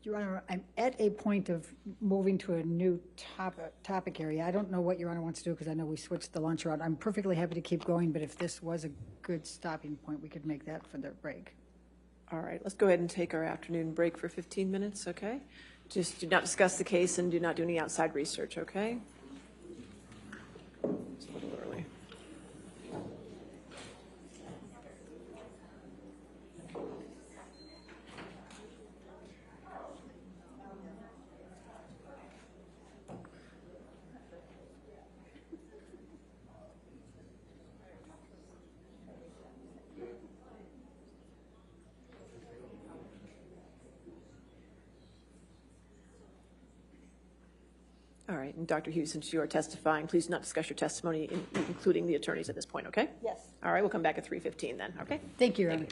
Your Honor, I'm at a point of moving to a new topic area. I don't know what Your Honor wants to do, because I know we switched the lunch around. I'm perfectly happy to keep going, but if this was a good stopping point, we could make that for the break. All right, let's go ahead and take our afternoon break for 15 minutes, okay? Just do not discuss the case and do not do any outside research, okay? It's a little early. All right, and Dr. Hughes, since you are testifying, please do not discuss your testimony, including the attorneys at this point, okay? Yes. All right, we'll come back at 3:15 then, okay? Thank you, Your Honor.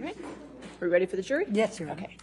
right. Are we ready for the jury? Yes, Your Honor. Okay.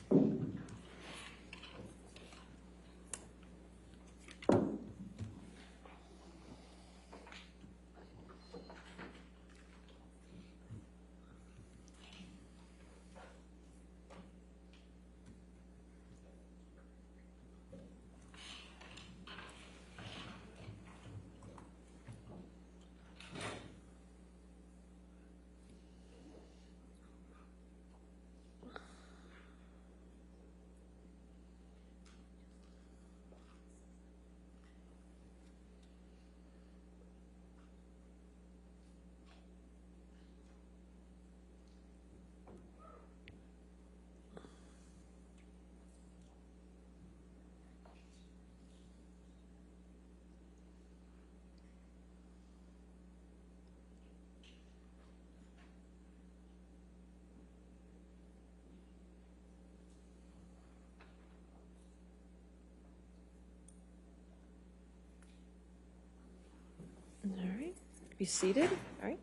All right. Be seated. All right.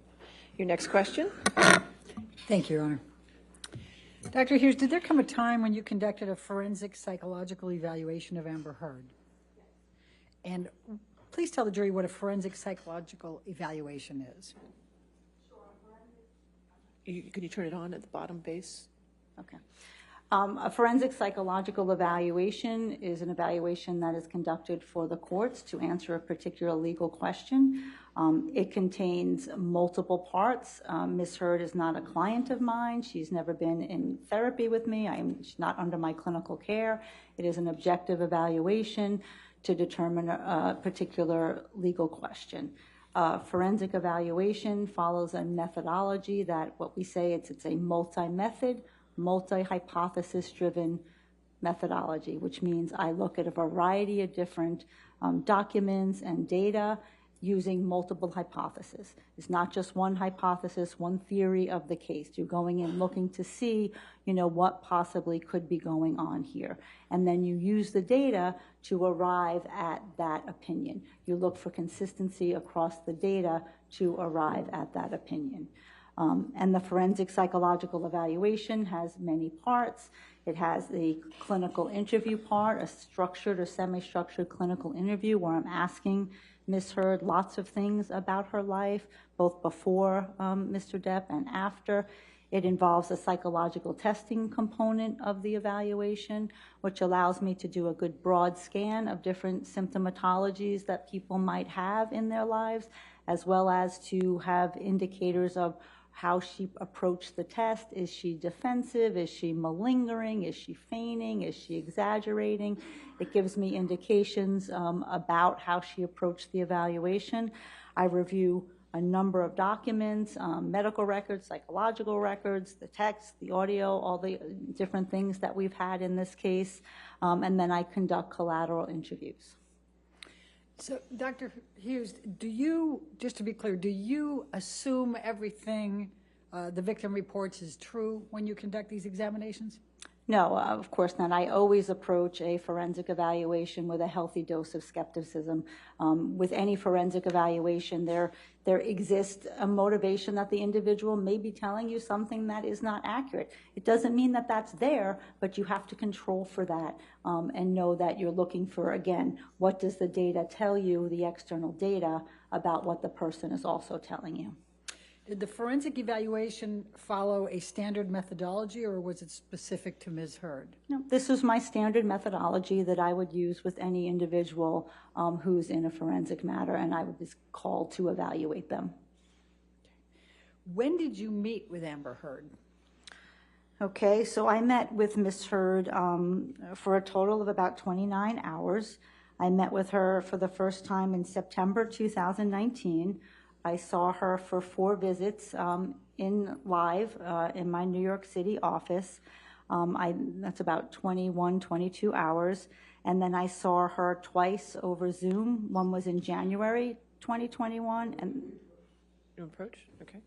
Your next question. Thank you, Your Honor. Dr. Hughes, did there come a time when you conducted a forensic psychological evaluation of Amber Heard? And please tell the jury what a forensic psychological evaluation is. Could you turn it on at the bottom base? Okay. A forensic psychological evaluation is an evaluation that is conducted for the courts to answer a particular legal question. It contains multiple parts. Ms. Heard is not a client of mine. She's never been in therapy with me. She's not under my clinical care. It is an objective evaluation to determine a particular legal question. Forensic evaluation follows a methodology that what we say it's a multi-method, multi-hypothesis-driven methodology, which means I look at a variety of different documents and data using multiple hypotheses. It's not just one hypothesis, one theory of the case. You're going in looking to see, what possibly could be going on here. And then you use the data to arrive at that opinion. You look for consistency across the data to arrive at that opinion. And the forensic psychological evaluation has many parts. It has the clinical interview part, a structured or semi-structured clinical interview where I'm asking Ms. Heard lots of things about her life, both before Mr. Depp and after. It involves a psychological testing component of the evaluation, which allows me to do a good broad scan of different symptomatologies that people might have in their lives, as well as to have indicators of how she approached the test. Is she defensive? Is she malingering? Is she feigning? Is she exaggerating? It gives me indications about how she approached the evaluation. I review a number of documents, medical records, psychological records, the text, the audio, all the different things that we've had in this case, and then I conduct collateral interviews. So, Dr. Hughes, just to be clear, do you assume everything the victim reports is true when you conduct these examinations? No, of course not. I always approach a forensic evaluation with a healthy dose of skepticism. With any forensic evaluation, there exists a motivation that the individual may be telling you something that is not accurate. It doesn't mean that that's there, but you have to control for that and know that you're looking for, again, what does the data tell you, the external data, about what the person is also telling you. Did the forensic evaluation follow a standard methodology, or was it specific to Ms. Heard? No, this is my standard methodology that I would use with any individual who's in a forensic matter, and I would just call to evaluate them. When did you meet with Amber Heard? Okay, so I met with Ms. Heard for a total of about 29 hours. I met with her for the first time in September 2019. I saw her for 4 visits in live in my New York City office. That's about 21, 22 hours. And then I saw her twice over Zoom. One was in January 2021. And New approach? Okay.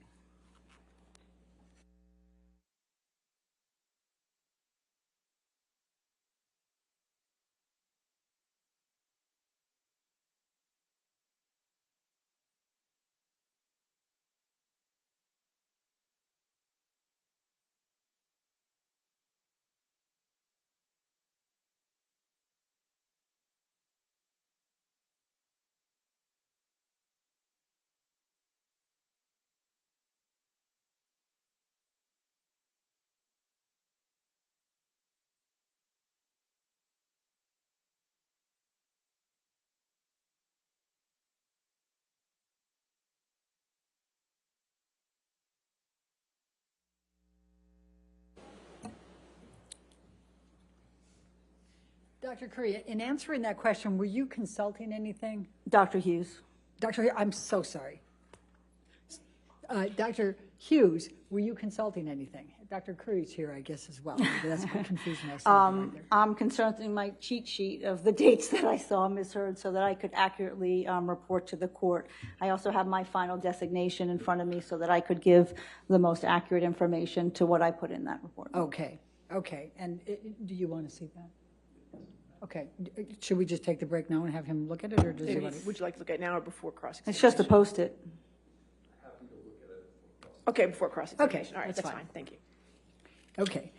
Dr. Curry, in answering that question, were you consulting anything? Dr. Hughes. Dr. I'm so sorry. Dr. Hughes, were you consulting anything? Dr. Curry's here, I guess, as well. That's what confused myself right there. I'm consulting my cheat sheet of the dates that I saw Ms. Heard so that I could accurately report to the court. I also have my final designation in front of me so that I could give the most accurate information to what I put in that report. Okay, okay. And do you want to see that? Okay. Should we just take the break now and have him look at it, or does he want to? Would you like to look at it now or before cross-examination? It's just to post it. Okay, before cross-examination. Okay, All right, that's that's fine. fine. Thank you. Okay.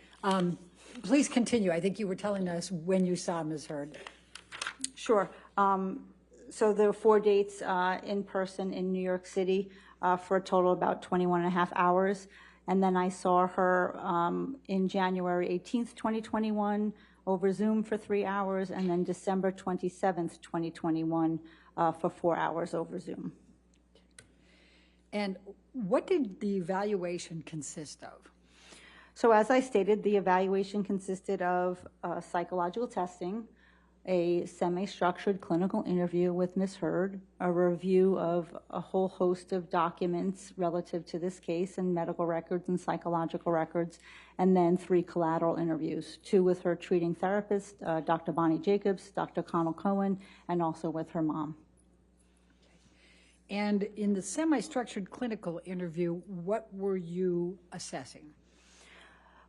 Please continue. I think you were telling us when you saw Ms. Heard. Sure. So there were 4 dates in person in New York City for a total of about 21 and a half hours. And then I saw her in January 18th, 2021 over Zoom for 3 hours, and then December 27th, 2021 for 4 hours over Zoom. And what did the evaluation consist of? So as I stated, the evaluation consisted of psychological testing, a semi-structured clinical interview with Ms. Heard, a review of a whole host of documents relative to this case and medical records and psychological records, and then 3 collateral interviews, 2 with her treating therapist, Dr. Bonnie Jacobs, Dr. Connell Cohen, and also with her mom. And in the semi-structured clinical interview, what were you assessing?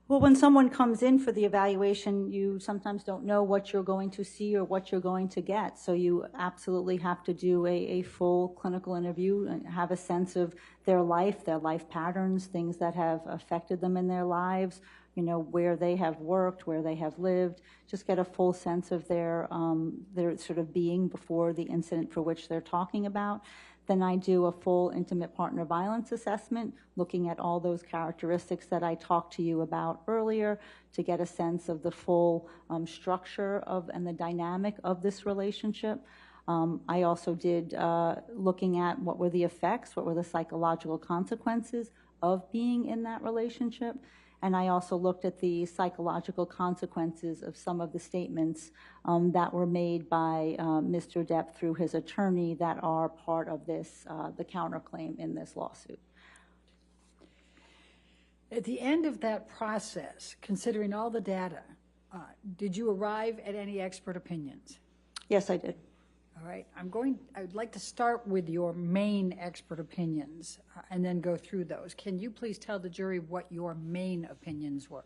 Well, when someone comes in for the evaluation, you sometimes don't know what you're going to see or what you're going to get. So you absolutely have to do a full clinical interview and have a sense of their life patterns, things that have affected them in their lives, you know, where they have worked, where they have lived, just get a full sense of their sort of being before the incident for which they're talking about. Then I do a full intimate partner violence assessment, looking at all those characteristics that I talked to you about earlier to get a sense of the full structure of and the dynamic of this relationship. I also did looking at what were the effects, what were the psychological consequences of being in that relationship. And I also looked at the psychological consequences of some of the statements that were made by Mr. Depp through his attorney that are part of this, the counterclaim in this lawsuit. At the end of that process, considering all the data, did you arrive at any expert opinions? Yes, I did. All right. I would like to start with your main expert opinions and then go through those. Can you please tell the jury what your main opinions were?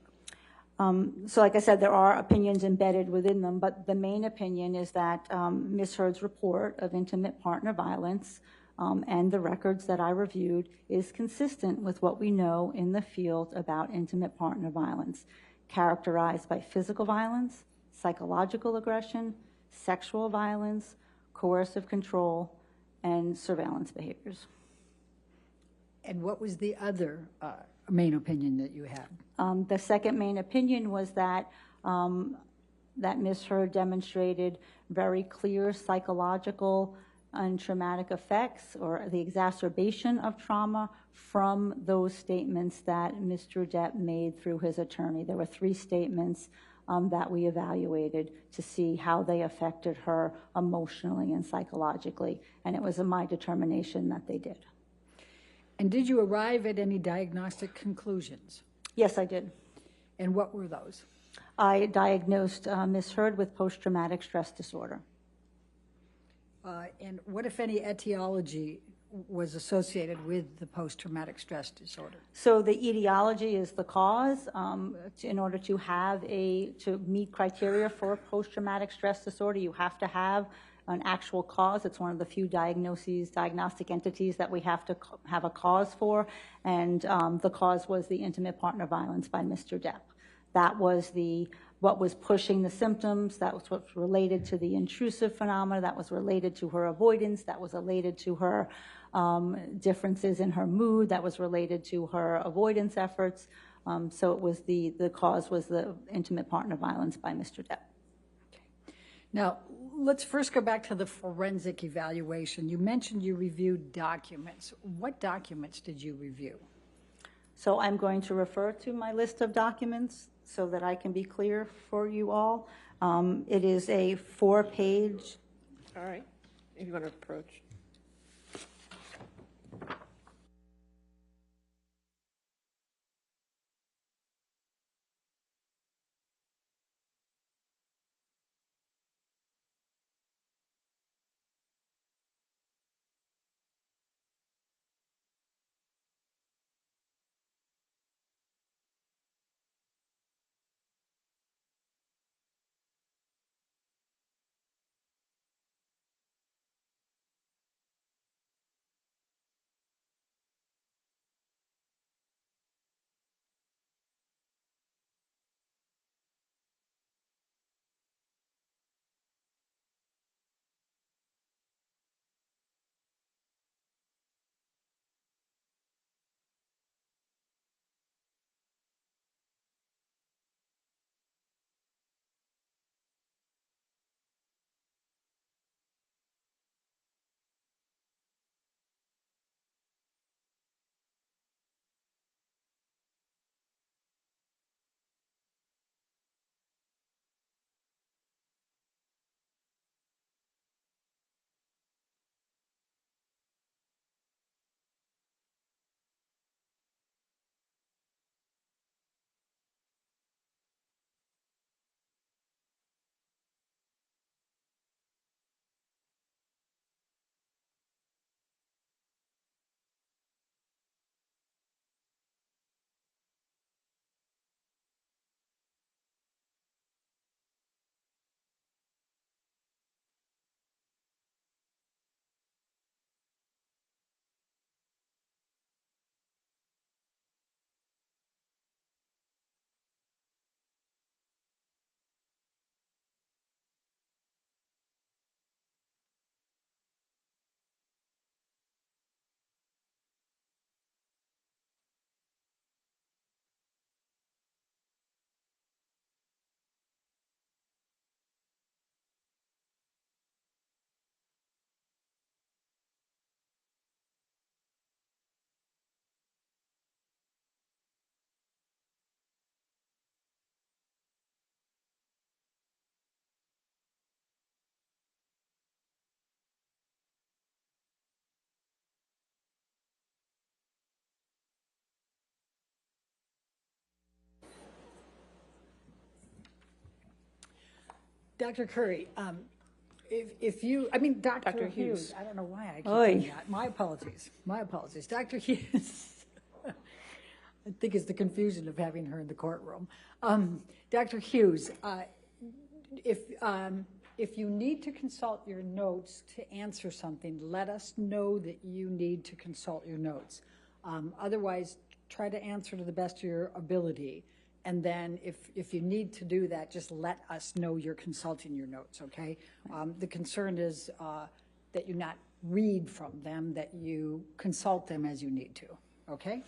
So like I said, there are opinions embedded within them, but the main opinion is that Ms. Heard's report of intimate partner violence and the records that I reviewed is consistent with what we know in the field about intimate partner violence, characterized by physical violence, psychological aggression, sexual violence, coercive control, and surveillance behaviors. And what was the other main opinion that you had? The second main opinion was that that Ms. Heard demonstrated very clear psychological and traumatic effects or the exacerbation of trauma from those statements that Mr. Depp made through his attorney. There were 3 statements that we evaluated to see how they affected her emotionally and psychologically, and it was my determination that they did. And did you arrive at any diagnostic conclusions? Yes, I did. And what were those? I diagnosed Ms. Heard with post-traumatic stress disorder. And what, if any, etiology was associated with the post-traumatic stress disorder? So the etiology is the cause. In order to meet criteria for post-traumatic stress disorder, you have to have an actual cause. It's one of the few diagnostic entities that we have to have a cause for, and the cause was the intimate partner violence by Mr. Depp. That was what was pushing the symptoms. That was what's related to the intrusive phenomena. That was related to her avoidance. That was related to her differences in her mood. That was related to her avoidance efforts. So it was the cause was the intimate partner violence by Mr. Depp. Okay. Now, let's first go back to the forensic evaluation. You mentioned you reviewed documents. What documents did you review? So I'm going to refer to my list of documents so that I can be clear for you all. It is a 4-page. All right, if you want to approach. Dr. Curry, if you, Dr. Hughes, I don't know why I keep doing that. My apologies. Dr. Hughes, I think it's the confusion of having her in the courtroom. Dr. Hughes, if you need to consult your notes to answer something, let us know that you need to consult your notes. Otherwise, try to answer to the best of your ability. And then if you need to do that, just let us know you're consulting your notes, okay? The concern is that you not read from them, that you consult them as you need to, okay?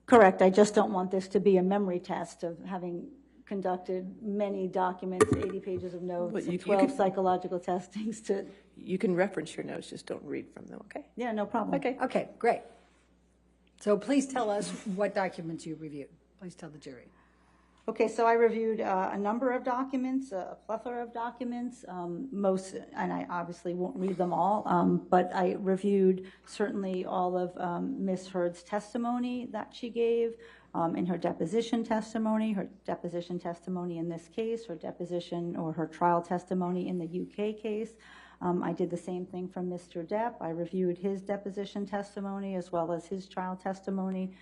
Correct. I just don't want this to be a memory test of having conducted many documents, 80 pages of notes, and 12 psychological testings to... You can reference your notes, just don't read from them, okay? Yeah, no problem. Okay, great. So please tell us what documents you reviewed. Please tell the jury. Okay, so I reviewed a number of documents, a plethora of documents, most, and I obviously won't read them all, but I reviewed certainly all of Ms. Heard's testimony that she gave in her deposition testimony in this case, her deposition or her trial testimony in the UK case. I did the same thing from Mr. Depp. I reviewed his deposition testimony as well as his trial testimony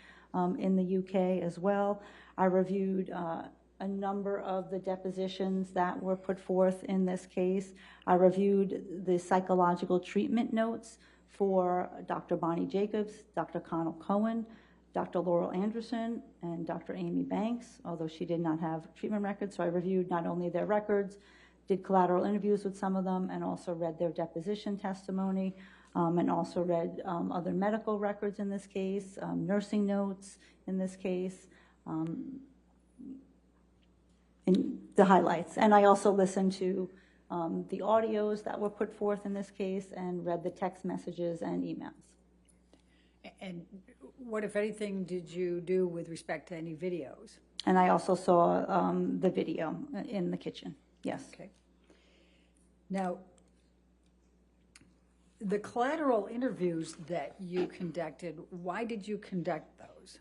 in the UK as well. I reviewed a number of the depositions that were put forth in this case. I reviewed the psychological treatment notes for Dr. Bonnie Jacobs, Dr. Connell Cohen, Dr. Laurel Anderson, and Dr. Amy Banks, although she did not have treatment records. So I reviewed not only their records, did collateral interviews with some of them, and also read their deposition testimony, and also read other medical records in this case, nursing notes in this case, in the highlights. And I also listened to the audios that were put forth in this case and read the text messages and emails. And What, if anything, did you do with respect to any videos? And I also saw the video in the kitchen, yes. Okay. Now, the collateral interviews that you conducted, why did you conduct those?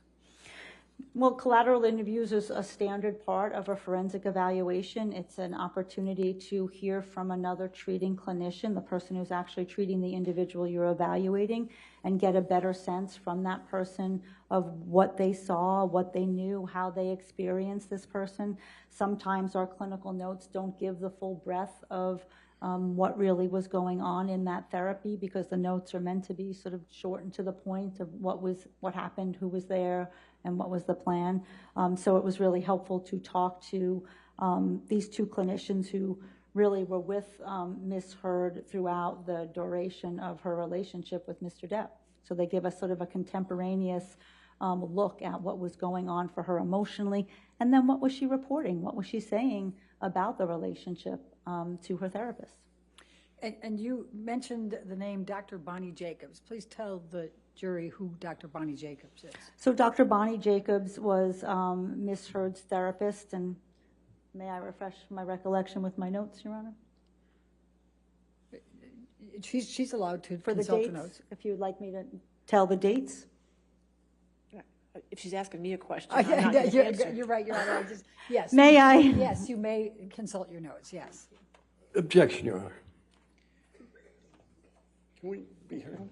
Well, collateral interviews is a standard part of a forensic evaluation. It's an opportunity to hear from another treating clinician, the person who's actually treating the individual you're evaluating, and get a better sense from that person of what they saw, what they knew, how they experienced this person. Sometimes our clinical notes don't give the full breadth of what really was going on in that therapy, because the notes are meant to be sort of short and to the point of what happened, who was there, and what was the plan. So it was really helpful to talk to these two clinicians who really were with Ms. Heard throughout the duration of her relationship with Mr. Depp. So they give us sort of a contemporaneous look at what was going on for her emotionally, and then what was she reporting, what was she saying about the relationship to her therapist. And you mentioned the name Dr. Bonnie Jacobs. Please tell the jury who Dr. Bonnie Jacobs is. So Dr. Bonnie Jacobs was Ms. Heard's therapist, and may I refresh my recollection with my notes, Your Honor? She's allowed to For the consult her dates, notes. if you'd like me to tell the dates. If she's asking me a question, I'm not going to answer. You're right, Your Honor. Yes. May I? Yes, you may consult your notes, yes. Objection, Your Honor. Can we be heard?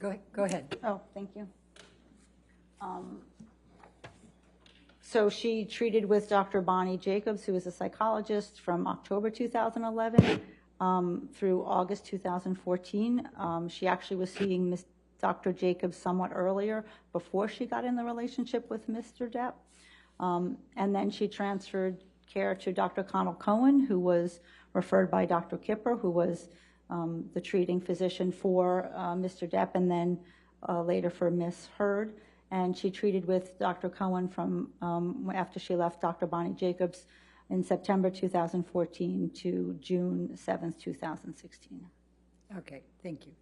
Go ahead. Oh, thank you. So she treated with Dr. Bonnie Jacobs, who is a psychologist, from October 2011 through August 2014. She actually was seeing Dr. Jacobs somewhat earlier, before she got in the relationship with Mr. Depp. And then she transferred care to Dr. Connell Cohen, who was referred by Dr. Kipper, who was the treating physician for Mr. Depp, and then later for Ms. Heard. And she treated with Dr. Cohen from after she left Dr. Bonnie Jacobs in September 2014 to June 7th, 2016. Okay, thank you.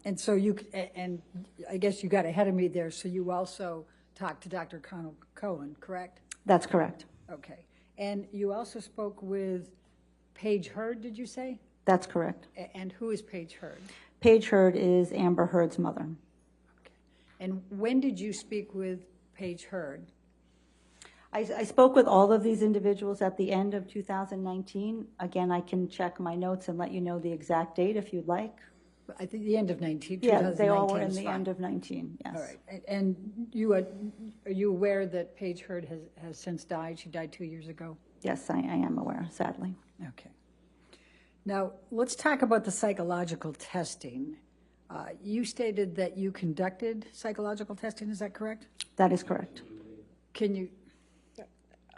And so and I guess you got ahead of me there, so you also talked to Dr. Connell Cohen, correct? That's correct. Okay. And you also spoke with Paige Heard, did you say? That's correct. And who is Paige Heard? Paige Heard is Amber Heard's mother. Okay. And when did you speak with Paige Heard? I spoke with all of these individuals at the end of 2019. Again, I can check my notes and let you know the exact date if you'd like. I think the end of 19. Yeah, they all were in is the fine. end of 19, yes. All right. And you are you aware that Paige Heard has since died? She died 2 years ago? Yes, I am aware, sadly. Okay. Now, let's talk about the psychological testing. You stated that you conducted psychological testing, is that correct? That is correct. Can you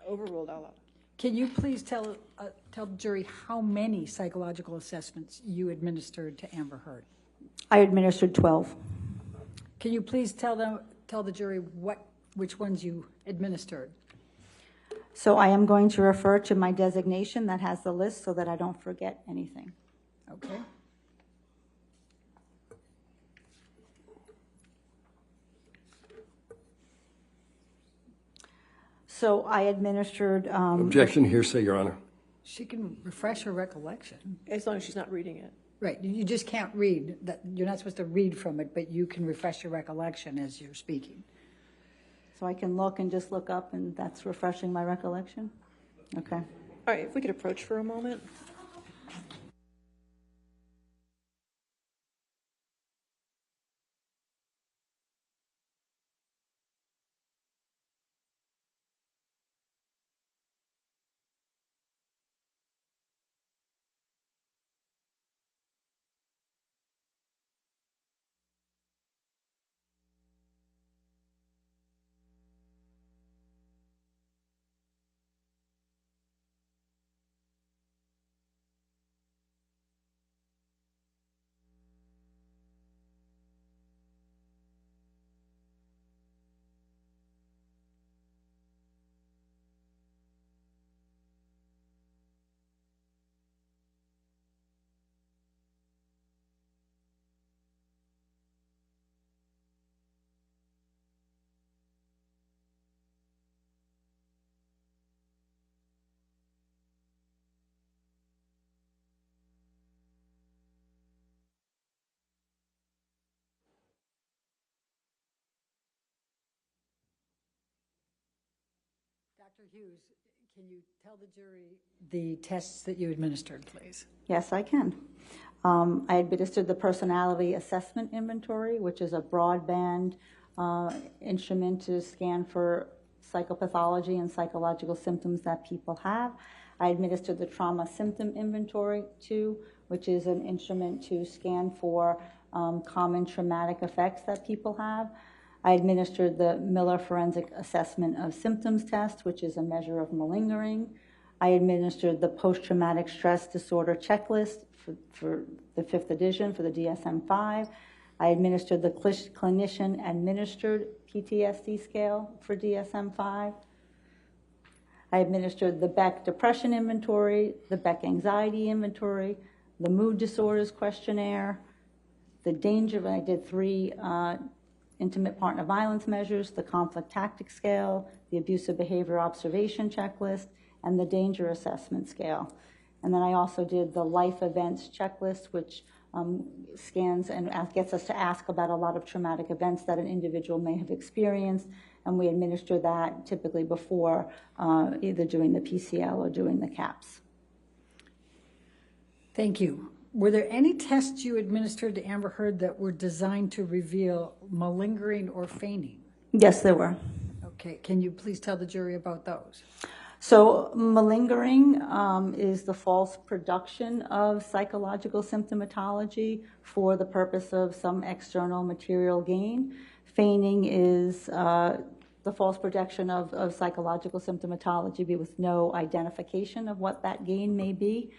Overruled all of it. Can you please tell the jury how many psychological assessments you administered to Amber Heard? I administered 12. Can you please tell the jury which ones you administered? So I am going to refer to my designation that has the list so that I don't forget anything. Okay. So I administered. Objection, hearsay, Your Honor. She can refresh her recollection. As long as she's not reading it. Right, you just can't read, that. You're not supposed to read from it, but you can refresh your recollection as you're speaking. So I can look and just look up, and that's refreshing my recollection? Okay. All right, if we could approach for a moment. Dr. Hughes, can you tell the jury the tests that you administered, please? Yes, I can. I administered the Personality Assessment Inventory, which is a broadband instrument to scan for psychopathology and psychological symptoms that people have. I administered the Trauma Symptom Inventory, too, which is an instrument to scan for common traumatic effects that people have. I administered the Miller Forensic Assessment of Symptoms Test, which is a measure of malingering. I administered the Post-Traumatic Stress Disorder Checklist for the 5th edition for the DSM-5. I administered the Clinician-Administered PTSD Scale for DSM-5. I administered the Beck Depression Inventory, the Beck Anxiety Inventory, the Mood Disorders Questionnaire, the Danger, I did 3 intimate partner violence measures, the Conflict Tactic Scale, the Abusive Behavior Observation Checklist, and the Danger Assessment Scale. And then I also did the Life Events Checklist, which scans and gets us to ask about a lot of traumatic events that an individual may have experienced, and we administer that typically before either doing the PCL or doing the CAPS. Thank you. Were there any tests you administered to Amber Heard that were designed to reveal malingering or feigning? Yes, there were. Okay, can you please tell the jury about those? So malingering is the false production of psychological symptomatology for the purpose of some external material gain. Feigning is the false production of psychological symptomatology with no identification of what that gain may be.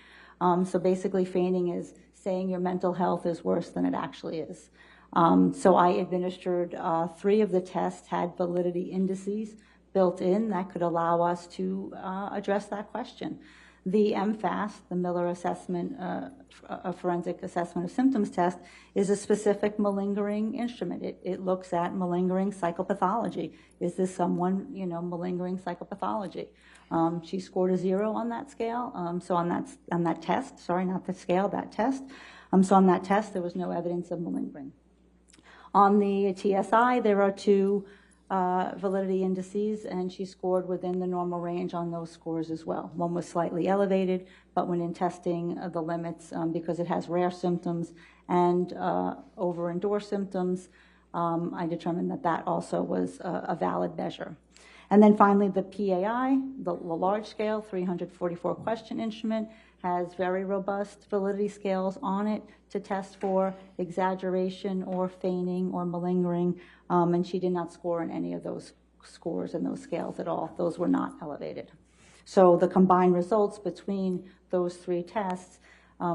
So basically feigning is saying your mental health is worse than it actually is. So I administered 3 of the tests, had validity indices built in that could allow us to address that question. The MFAS, the Miller Assessment, a Forensic Assessment of Symptoms Test, is a specific malingering instrument. It looks at malingering psychopathology. Is this someone, malingering psychopathology? She scored a 0 on that scale. So on that test, sorry, not the scale, that test. So on that test, there was no evidence of malingering. On the TSI, there are 2 validity indices, and she scored within the normal range on those scores as well. One was slightly elevated, but when in testing the limits, because it has rare symptoms and over-endorsed symptoms, I determined that also was a valid measure. And then finally, the PAI, the large scale, 344 question instrument, has very robust validity scales on it to test for exaggeration or feigning or malingering, and she did not score in any of those scores and those scales at all. Those were not elevated. So the combined results between those 3 tests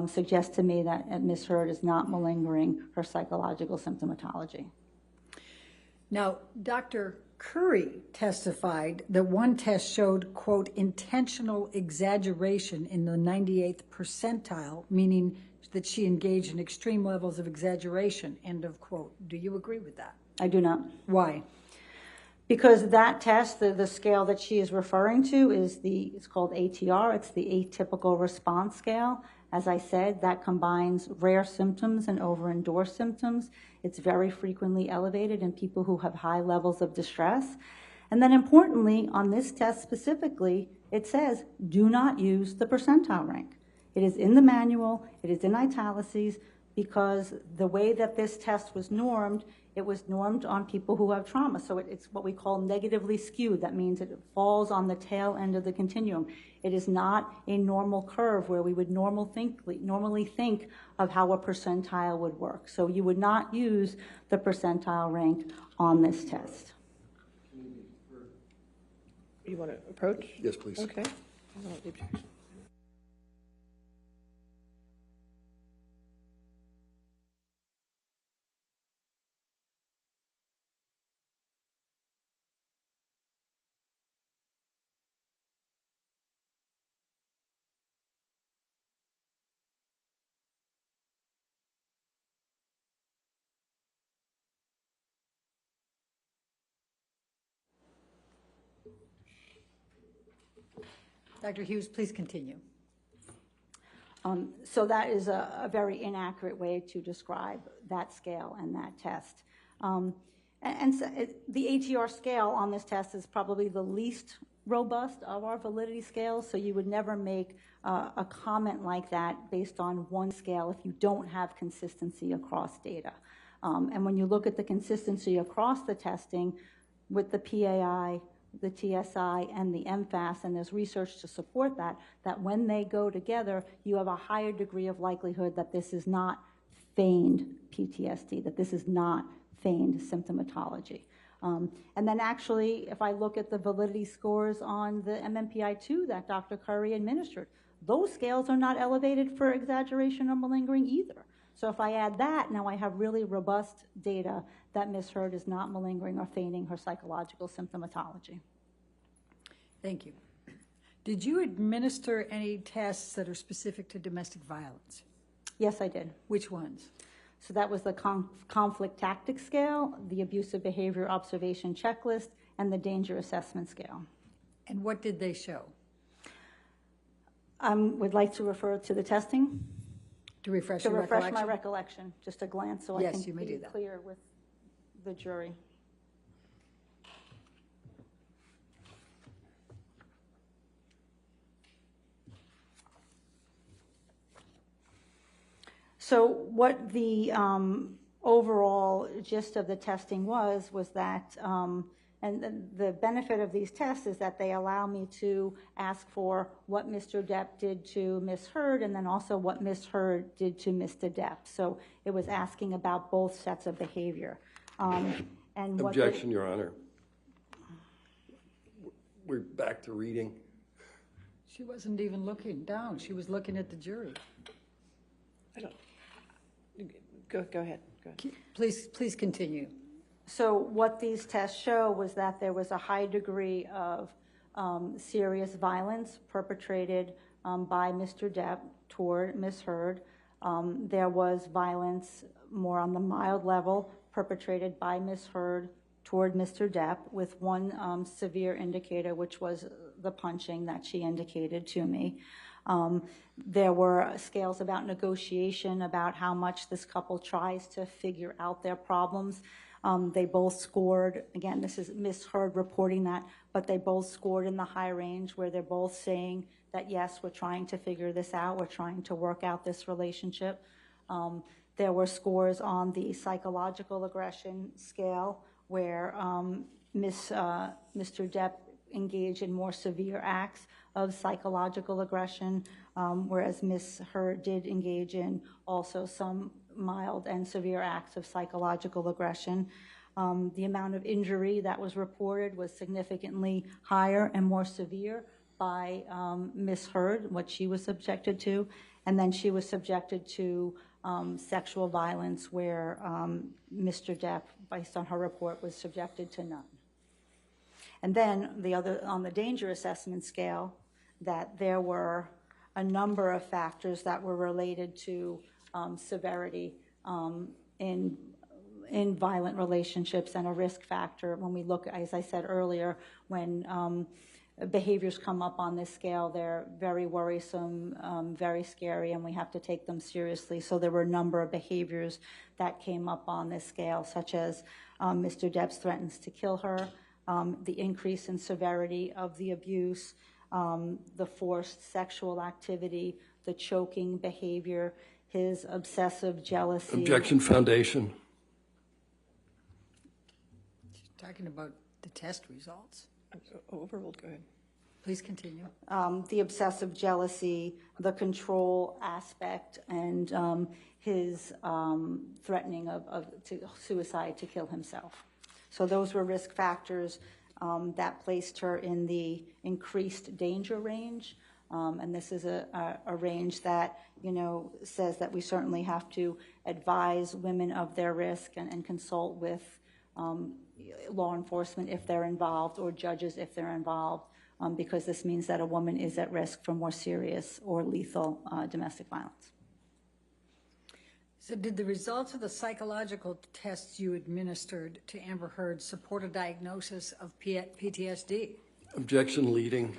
suggest to me that Ms. Heard is not malingering her psychological symptomatology. Now, Dr. Curry testified that one test showed, quote, intentional exaggeration in the 98th percentile, meaning that she engaged in extreme levels of exaggeration, end of quote. Do you agree with that? I do not. Why? Because that test, the scale that she is referring to is it's called ATR, it's the Atypical Response Scale. As I said, that combines rare symptoms and over-endorsed symptoms. It's very frequently elevated in people who have high levels of distress. And then importantly, on this test specifically, it says, do not use the percentile rank. It is in the manual, it is in italices, because the way that this test was normed, it was normed on people who have trauma. So it's what we call negatively skewed. That means it falls on the tail end of the continuum. It is not a normal curve where we would normally think of how a percentile would work. So you would not use the percentile rank on this test. You want to approach? Yes, please. Okay. Dr. Hughes, please continue. So that is a very inaccurate way to describe that scale and that test. And so the ATR scale on this test is probably the least robust of our validity scales, so you would never make a comment like that based on one scale if you don't have consistency across data. And when you look at the consistency across the testing with the PAI, the TSI, and the MFAS, and there's research to support that when they go together, you have a higher degree of likelihood that this is not feigned PTSD, that this is not feigned symptomatology. And then actually, if I look at the validity scores on the MMPI-2 that Dr. Curry administered, those scales are not elevated for exaggeration or malingering either. So if I add that, now I have really robust data that Ms. Hurd is not malingering or feigning her psychological symptomatology. Thank you. Did you administer any tests that are specific to domestic violence? Yes, I did. Which ones? So that was the conflict tactics scale, the abusive behavior observation checklist, and the danger assessment scale. And what did they show? Would like to refer to the testing. To refresh To your refresh recollection? my recollection, just a glance so Yes, I can you may be do that. clear with the jury. So what the overall gist of the testing was that, and the benefit of these tests is that they allow me to ask for what Mr. Depp did to Ms. Hurd and then also what Ms. Hurd did to Mr. Depp. So it was asking about both sets of behavior. And Objection, Your Honor. We're back to reading. She wasn't even looking down. She was looking at the jury. I don't. Go ahead. Go ahead. Please continue. So what these tests show was that there was a high degree of serious violence perpetrated by Mr. Depp toward Ms. Hurd. There was violence more on the mild level perpetrated by Ms. Hurd toward Mr. Depp, with one severe indicator, which was the punching that she indicated to me. There were scales about negotiation, about how much this couple tries to figure out their problems. They both scored, again, this is Ms. Hurd reporting that, but they both scored in the high range where they're both saying that, yes, we're trying to figure this out, we're trying to work out this relationship. There were scores on the psychological aggression scale where Mr. Depp engaged in more severe acts of psychological aggression, whereas Ms. Hurd did engage in also some mild and severe acts of psychological aggression. The amount of injury that was reported was significantly higher and more severe by Ms. Hurd, what she was subjected to, and then she was subjected to sexual violence where Mr. Depp, based on her report, was subjected to none. And then on the danger assessment scale, that there were a number of factors that were related to severity in in violent relationships and a risk factor. When we look, as I said earlier, when behaviors come up on this scale, they're very worrisome, very scary, and we have to take them seriously. So there were a number of behaviors that came up on this scale, such as Mr. Depp threatens to kill her, the increase in severity of the abuse, the forced sexual activity, the choking behavior, his obsessive jealousy. Objection, foundation. She's talking about the test results. Overruled, go ahead. Please continue. The obsessive jealousy, the control aspect, and his threatening of suicide to kill himself. So those were risk factors that placed her in the increased danger range. And this is a range that, says that we certainly have to advise women of their risk and consult with law enforcement if they're involved, or judges if they're involved, because this means that a woman is at risk for more serious or lethal domestic violence. So did the results of the psychological tests you administered to Amber Heard support a diagnosis of PTSD? Objection, leading.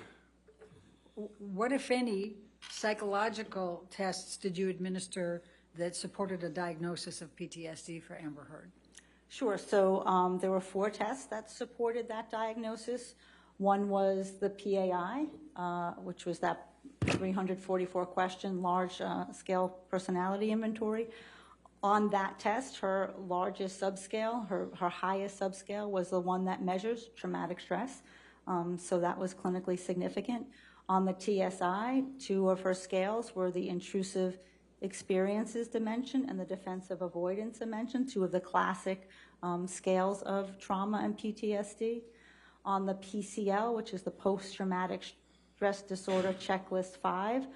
What, if any, psychological tests did you administer that supported a diagnosis of PTSD for Amber Heard? Sure. So there were 4 tests that supported that diagnosis. One was the PAI, which was that 344-question large-scale personality inventory. On that test, her largest subscale, her highest subscale, was the one that measures traumatic stress. So that was clinically significant. On the TSI, 2 of her scales were the intrusive experiences dimension and the defensive avoidance dimension, 2 of the classic scales of trauma and PTSD. On the PCL, which is the post-traumatic stress disorder checklist 5,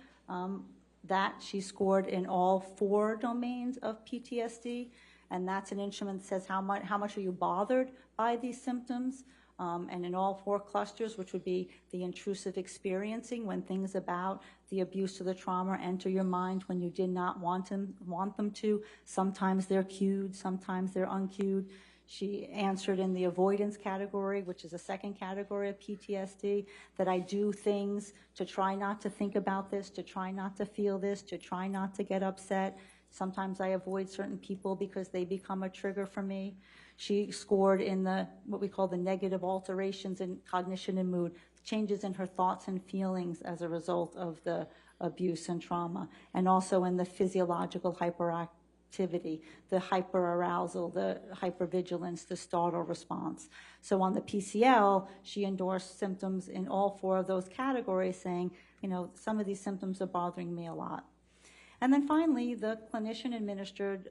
that she scored in all 4 domains of PTSD, and that's an instrument that says how much are you bothered by these symptoms, and in all 4 clusters, which would be the intrusive experiencing, when things about the abuse or the trauma enter your mind when you did not want them to. Sometimes they're cued, sometimes they're uncued. She answered in the avoidance category, which is a second category of PTSD, that I do things to try not to think about this, to try not to feel this, to try not to get upset. Sometimes I avoid certain people because they become a trigger for me. She scored in what we call the negative alterations in cognition and mood, changes in her thoughts and feelings as a result of the abuse and trauma, and also in the physiological hyperactivity, the hyperarousal, the hypervigilance, the startle response. So on the PCL, she endorsed symptoms in all 4 of those categories, saying, some of these symptoms are bothering me a lot. And then finally, the clinician-administered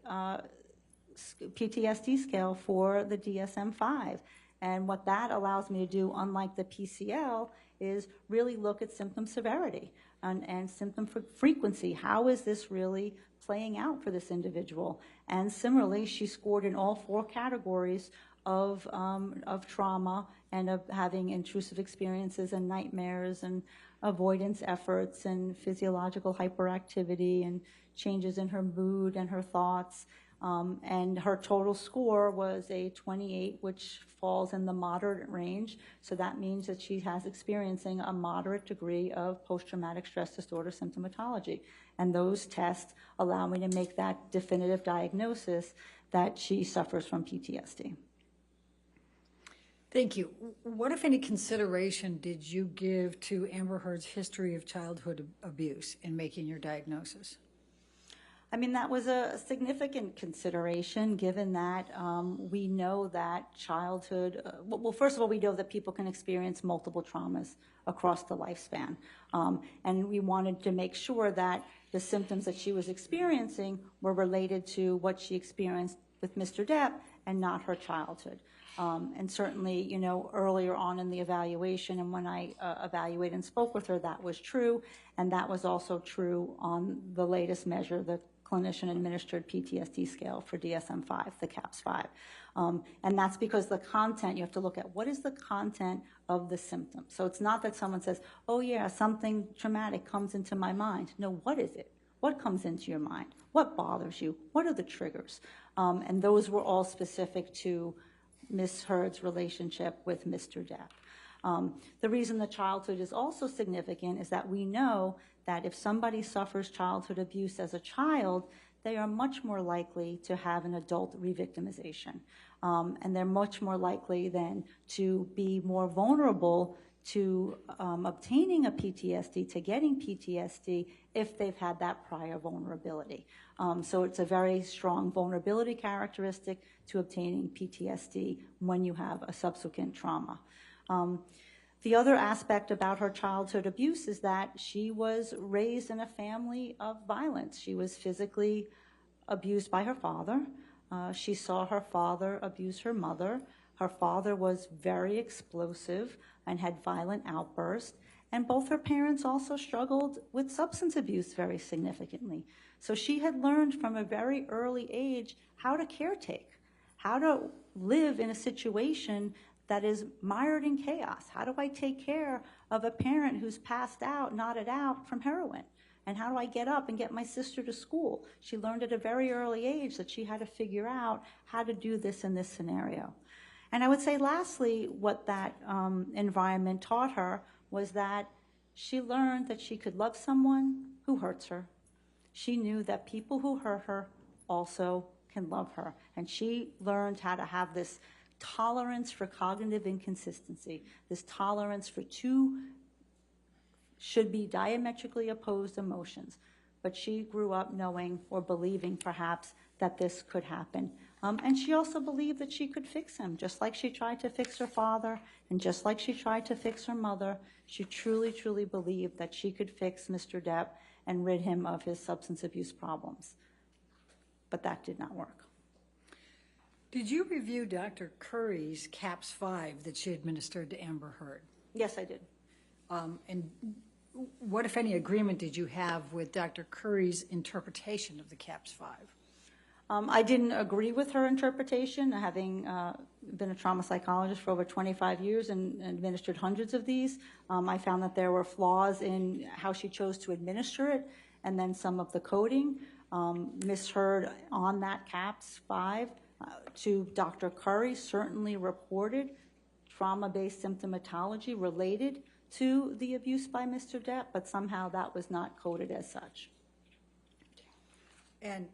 PTSD scale for the DSM-5. And what that allows me to do, unlike the PCL, is really look at symptom severity and symptom frequency. How is this really playing out for this individual? And similarly, she scored in all 4 categories of trauma and of having intrusive experiences and nightmares and avoidance efforts and physiological hyperactivity and changes in her mood and her thoughts. And her total score was a 28, which falls in the moderate range. So that means that she has experiencing a moderate degree of post-traumatic stress disorder symptomatology. And those tests allow me to make that definitive diagnosis that she suffers from PTSD. Thank you. What, if any, consideration did you give to Amber Heard's history of childhood abuse in making your diagnosis? I mean, that was a significant consideration, given that we know that childhood, well, first of all, we know that people can experience multiple traumas across the lifespan. And we wanted to make sure that the symptoms that she was experiencing were related to what she experienced with Mr. Depp and not her childhood. And certainly, earlier on in the evaluation and when I evaluated and spoke with her, that was true. And that was also true on the latest measure, the clinician-administered PTSD scale for DSM-5, the CAPS-5. And that's because the content, you have to look at what is the content of the symptom. So it's not that someone says, oh yeah, something traumatic comes into my mind. No, what is it? What comes into your mind? What bothers you? What are the triggers? And those were all specific to Ms. Heard's relationship with Mr. Depp. The reason the childhood is also significant is that we know that if somebody suffers childhood abuse as a child, they are much more likely to have an adult re-victimization. And they're much more likely then to be more vulnerable to obtaining a PTSD, to getting PTSD, if they've had that prior vulnerability. So it's a very strong vulnerability characteristic to obtaining PTSD when you have a subsequent trauma. The other aspect about her childhood abuse is that she was raised in a family of violence. She was physically abused by her father. She saw her father abuse her mother. Her father was very explosive and had violent outbursts. And both her parents also struggled with substance abuse very significantly. So she had learned from a very early age how to caretake, how to live in a situation that is mired in chaos. How do I take care of a parent who's passed out, knotted out from heroin? And how do I get up and get my sister to school? She learned at a very early age that she had to figure out how to do this in this scenario. And I would say lastly, what that environment taught her was that she learned that she could love someone who hurts her. She knew that people who hurt her also can love her. And she learned how to have this tolerance for cognitive inconsistency, this tolerance for two should be diametrically opposed emotions. But she grew up knowing or believing perhaps that this could happen. And she also believed that she could fix him, just like she tried to fix her father, and just like she tried to fix her mother. She truly, truly believed that she could fix Mr. Depp and rid him of his substance abuse problems. But that did not work. Did you review Dr. Curry's CAPS 5 that she administered to Amber Heard? Yes, I did. And what, if any, agreement did you have with Dr. Curry's interpretation of the CAPS 5? I didn't agree with her interpretation, having been a trauma psychologist for over 25 years and administered hundreds of these. I found that there were flaws in how she chose to administer it, and then some of the coding. Ms. Heard on that CAPS 5 to Dr. Curry certainly reported trauma-based symptomatology related to the abuse by Mr. Depp, but somehow that was not coded as such. And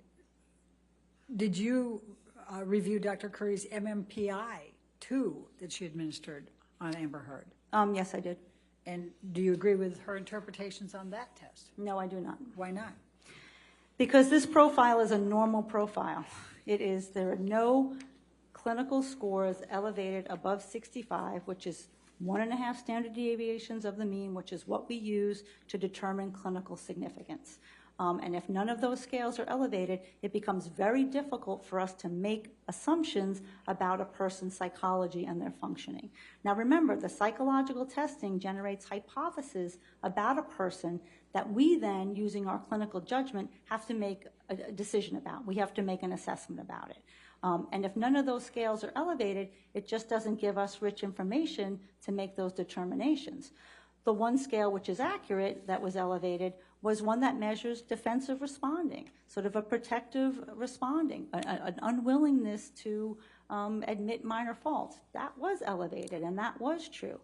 did you review Dr. Curry's MMPI 2 that she administered on Amber Heard? Yes, I did. And do you agree with her interpretations on that test? No, I do not. Why not? Because this profile is a normal profile. There are no clinical scores elevated above 65, which is 1.5 standard deviations of the mean, which is what we use to determine clinical significance. And if none of those scales are elevated, it becomes very difficult for us to make assumptions about a person's psychology and their functioning. Now remember, the psychological testing generates hypotheses about a person that we then, using our clinical judgment, have to make a decision about. We have to make an assessment about it. And if none of those scales are elevated, it just doesn't give us rich information to make those determinations. The one scale which is accurate that was elevated was one that measures defensive responding, sort of a protective responding, an unwillingness to admit minor faults. That was elevated, and that was true.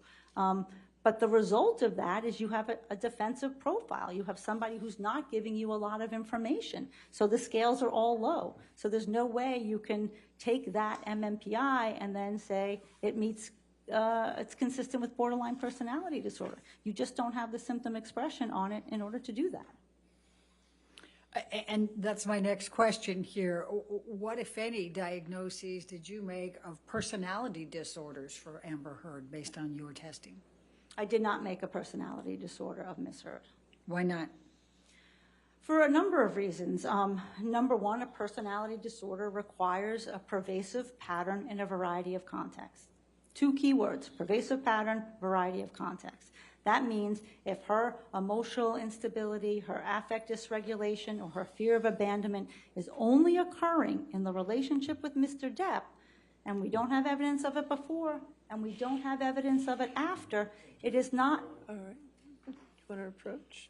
But the result of that is you have a defensive profile. You have somebody who's not giving you a lot of information. So the scales are all low. So there's no way you can take that MMPI and then say it meets, it's consistent with borderline personality disorder. You just don't have the symptom expression on it in order to do that. And that's my next question here. What, if any, diagnoses did you make of personality disorders for Amber Heard based on your testing? I did not make a personality disorder of Ms. Heard. Why not? For a number of reasons. Number one, a personality disorder requires a pervasive pattern in a variety of contexts. Two key words, pervasive pattern, variety of contexts. That means if her emotional instability, her affect dysregulation, or her fear of abandonment is only occurring in the relationship with Mr. Depp, and we don't have evidence of it before, and we don't have evidence of it after, it is not. All right. Do you want to approach?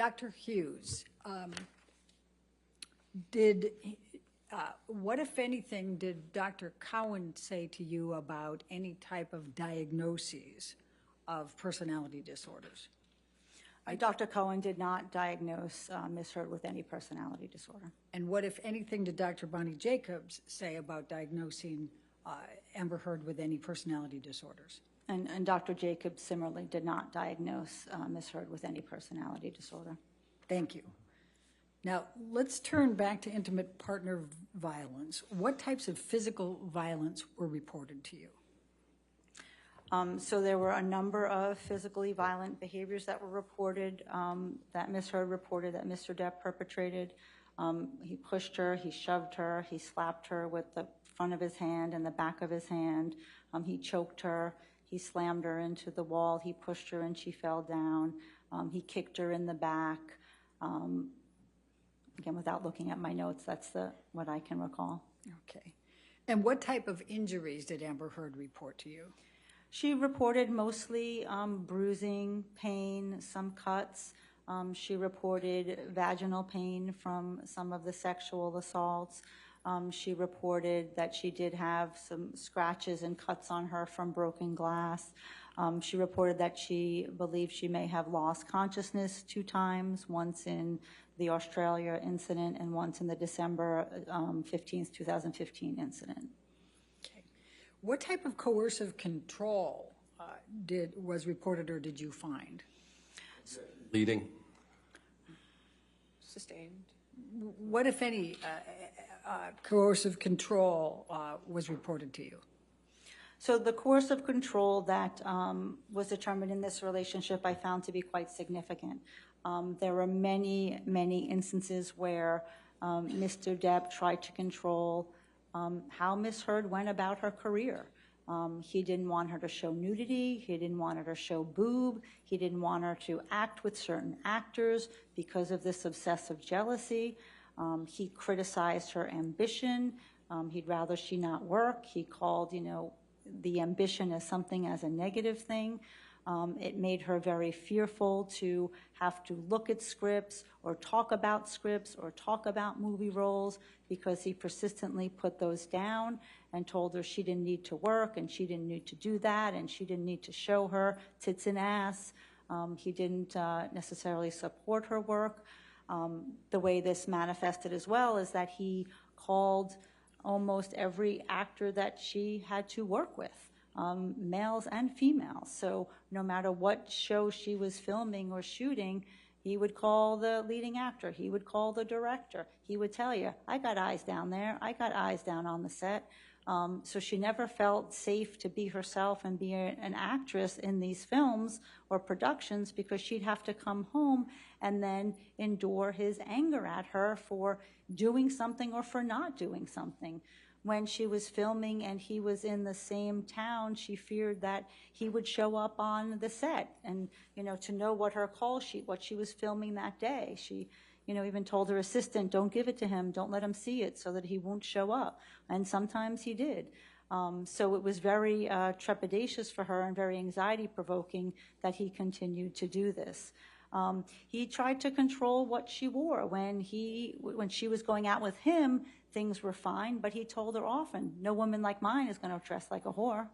Dr. Hughes, what, if anything, did Dr. Cowan say to you about any type of diagnoses of personality disorders? Dr. Cohen did not diagnose Ms. Heard with any personality disorder. And what, if anything, did Dr. Bonnie Jacobs say about diagnosing Amber Heard with any personality disorders? And Dr. Jacobs similarly did not diagnose Ms. Heard with any personality disorder. Thank you. Now, let's turn back to intimate partner violence. What types of physical violence were reported to you? So there were a number of physically violent behaviors that were reported, that Ms. Heard reported that Mr. Depp perpetrated. He pushed her, he shoved her, he slapped her with the front of his hand and the back of his hand. He choked her, he slammed her into the wall, he pushed her and she fell down. He kicked her in the back. Again, without looking at my notes, that's what I can recall. Okay. And what type of injuries did Amber Heard report to you? She reported mostly bruising, pain, some cuts. She reported vaginal pain from some of the sexual assaults. She reported that she did have some scratches and cuts on her from broken glass. She reported that she believed she may have lost consciousness 2 times, once in the Australia incident and once in the December 15th, 2015 incident. What type of coercive control was reported or did you find? Leading. Sustained. What, if any, coercive control was reported to you? So the coercive control that was determined in this relationship I found to be quite significant. There were many, many instances where Mr. Depp tried to control how Ms. Heard went about her career. He didn't want her to show nudity. He didn't want her to show boob. He didn't want her to act with certain actors because of this obsessive jealousy. He criticized her ambition. He'd rather she not work. He called, the ambition as something as a negative thing. It made her very fearful to have to look at scripts or talk about scripts or talk about movie roles because he persistently put those down and told her she didn't need to work and she didn't need to do that and she didn't need to show her tits and ass. He didn't necessarily support her work. The way this manifested as well is that he called almost every actor that she had to work with. Males and females. So no matter what show she was filming or shooting, he would call the leading actor. He would call the director. He would tell you, I got eyes down there. I got eyes down on the set. So she never felt safe to be herself and be an actress in these films or productions because she'd have to come home and then endure his anger at her for doing something or for not doing something. When she was filming and he was in the same town, she feared that he would show up on the set and, to know what her call sheet, what she was filming that day. She, even told her assistant, don't give it to him, don't let him see it so that he won't show up. And sometimes he did. So it was very trepidatious for her and very anxiety provoking that he continued to do this. He tried to control what she wore. When she was going out with him, things were fine, but he told her often, no woman like mine is going to dress like a whore,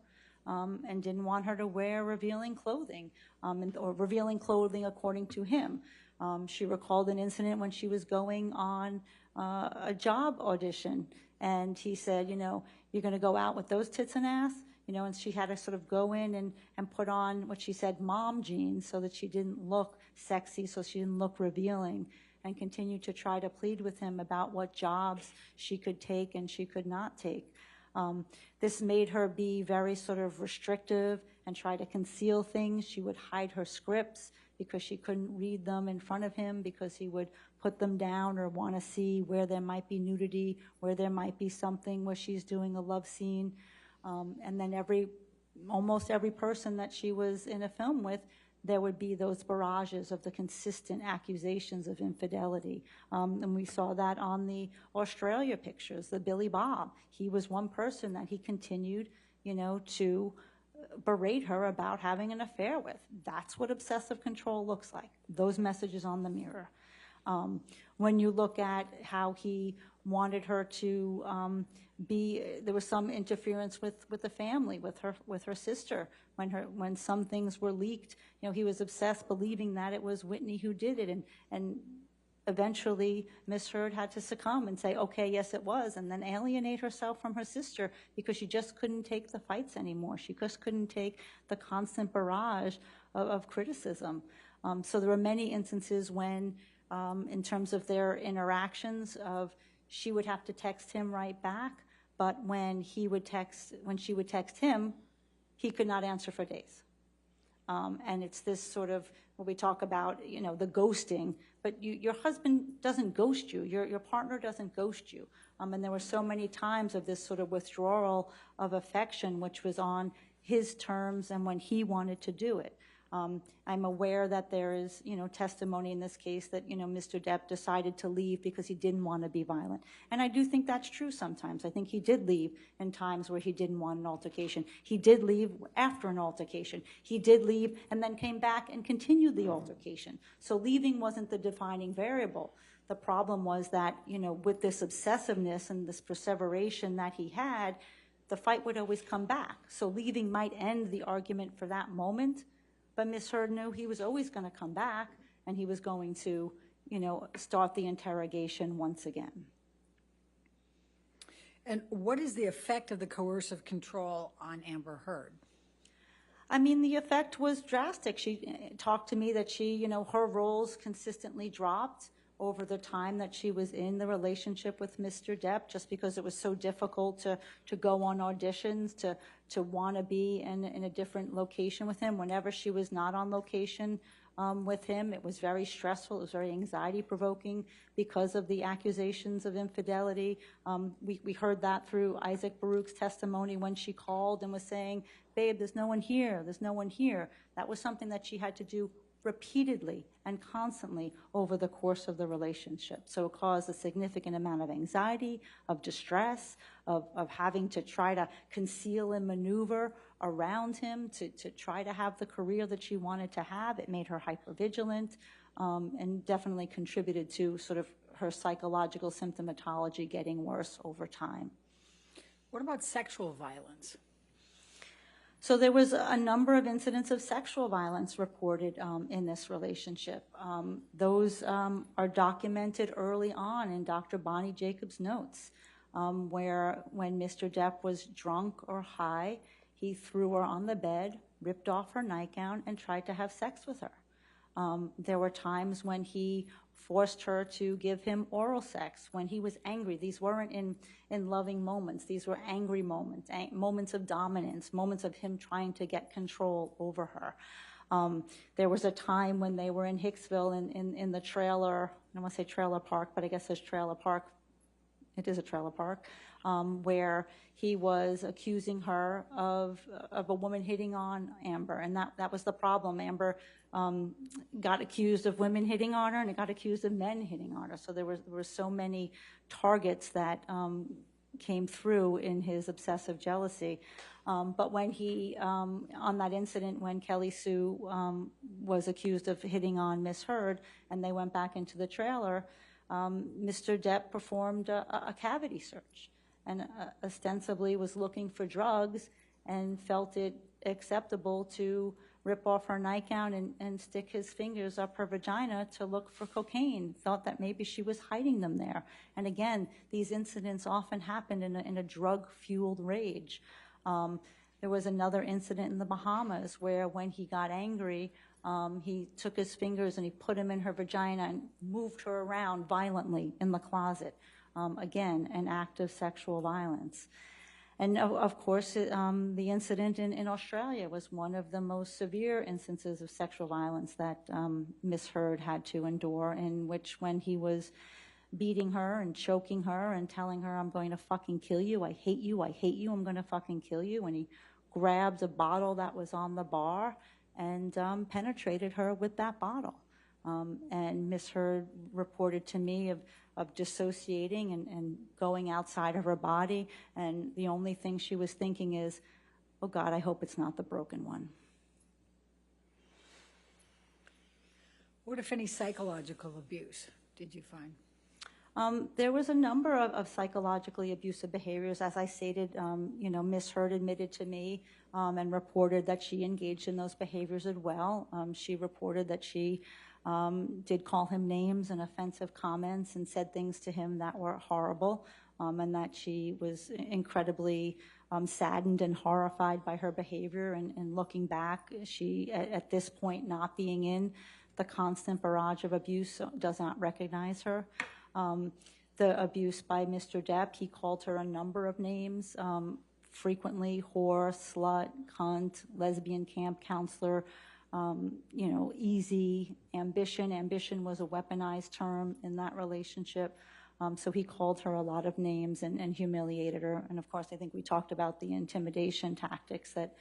and didn't want her to wear revealing clothing, or revealing clothing according to him. She recalled an incident when she was going on a job audition, and he said, you're going to go out with those tits and ass? And she had to sort of go in and put on what she said, mom jeans, so that she didn't look sexy, so she didn't look revealing, and continued to try to plead with him about what jobs she could take and she could not take. This made her be very sort of restrictive and try to conceal things. She would hide her scripts because she couldn't read them in front of him because he would put them down or want to see where there might be nudity, where there might be something where she's doing a love scene. And then almost every person that she was in a film with, there would be those barrages of the consistent accusations of infidelity. And we saw that on the Australia pictures, the Billy Bob. He was one person that he continued, to berate her about having an affair with. That's what obsessive control looks like, those messages on the mirror. When you look at how he wanted her to there was some interference with the family, with her sister. When some things were leaked, he was obsessed, believing that it was Whitney who did it, and eventually Miss Heard had to succumb and say, okay, yes, it was, and then alienate herself from her sister because she just couldn't take the fights anymore. She just couldn't take the constant barrage of criticism. So there were many instances when, in terms of their interactions, she would have to text him right back, but when she would text him, he could not answer for days. And it's this sort of, when we talk about, the ghosting, but your husband doesn't ghost you, your partner doesn't ghost you. And there were so many times of this sort of withdrawal of affection, which was on his terms and when he wanted to do it. I'm aware that there is, testimony in this case that, Mr. Depp decided to leave because he didn't want to be violent. And I do think that's true sometimes. I think he did leave in times where he didn't want an altercation. He did leave after an altercation. He did leave and then came back and continued the altercation. So leaving wasn't the defining variable. The problem was that, with this obsessiveness and this perseveration that he had, the fight would always come back. So leaving might end the argument for that moment, but Ms. Heard knew he was always going to come back, and he was going to, start the interrogation once again. And what is the effect of the coercive control on Amber Heard? I mean, the effect was drastic. She talked to me that her roles consistently dropped over the time that she was in the relationship with Mr. Depp, just because it was so difficult to go on auditions, to want to be in a different location with him. Whenever she was not on location with him, it was very stressful. It was very anxiety-provoking because of the accusations of infidelity. We heard that through Isaac Baruch's testimony when she called and was saying, babe, there's no one here, there's no one here. That was something that she had to do repeatedly and constantly over the course of the relationship. So it caused a significant amount of anxiety, of distress, of having to try to conceal and maneuver around him to try to have the career that she wanted to have. It made her hypervigilant and definitely contributed to sort of her psychological symptomatology getting worse over time. What about sexual violence? So there was a number of incidents of sexual violence reported in this relationship. Those are documented early on in Dr. Bonnie Jacobs' notes, where when Mr. Depp was drunk or high, he threw her on the bed, ripped off her nightgown, and tried to have sex with her. There were times when he forced her to give him oral sex when he was angry. These weren't in loving moments. These were angry moments, moments of dominance, moments of him trying to get control over her. There was a time when they were in Hicksville in the trailer, I don't want to say trailer park, but I guess it's trailer park. It is a trailer park, where he was accusing her of a woman hitting on Amber, and that was the problem. Amber got accused of women hitting on her, and it got accused of men hitting on her. So there were so many targets that came through in his obsessive jealousy. But when he, on that incident when Kelly Sue was accused of hitting on Miss Heard, and they went back into the trailer, Mr. Depp performed a cavity search and ostensibly was looking for drugs and felt it acceptable to rip off her nightgown and stick his fingers up her vagina to look for cocaine, thought that maybe she was hiding them there. And again, these incidents often happened in a drug-fueled rage. There was another incident in the Bahamas where when he got angry, he took his fingers and he put them in her vagina and moved her around violently in the closet. Again, an act of sexual violence. And of course, the incident in Australia was one of the most severe instances of sexual violence that Miss Heard had to endure, in which when he was beating her and choking her and telling her, I'm going to fucking kill you, I hate you, I'm going to fucking kill you, and he grabbed a bottle that was on the bar and penetrated her with that bottle. And Miss Heard reported to me of dissociating and going outside of her body, and the only thing she was thinking is, Oh God, I hope it's not the broken one. What, if any, psychological abuse did you find? There was a number of psychologically abusive behaviors. As I stated, Ms. Hurd admitted to me and reported that she engaged in those behaviors as well. She reported that she did call him names and offensive comments and said things to him that were horrible, and that she was incredibly saddened and horrified by her behavior. And looking back, she, at this point, not being in the constant barrage of abuse, does not recognize her. The abuse by Mr. Depp, he called her a number of names, frequently whore, slut, cunt, lesbian camp counselor, easy, ambition. Ambition was a weaponized term in that relationship. So he called her a lot of names and humiliated her. And of course, I think we talked about the intimidation tactics that,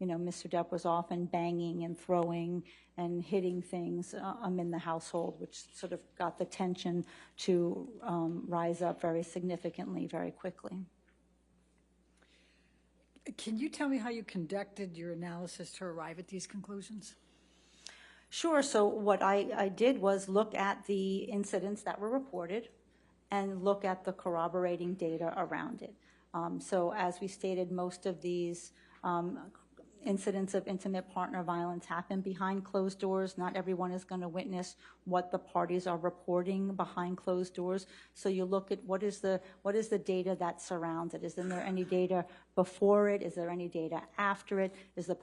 Mr. Depp was often banging and throwing and hitting things in the household, which sort of got the tension to rise up very significantly, very quickly. Can you tell me how you conducted your analysis to arrive at these conclusions? Sure. So what I did was look at the incidents that were reported and look at the corroborating data around it. So as we stated, most of these incidents of intimate partner violence happen behind closed doors. Not everyone is going to witness what the parties are reporting behind closed doors. So you look at what is the data that surrounds it. Is there any data before it? Is there any data after it? Is the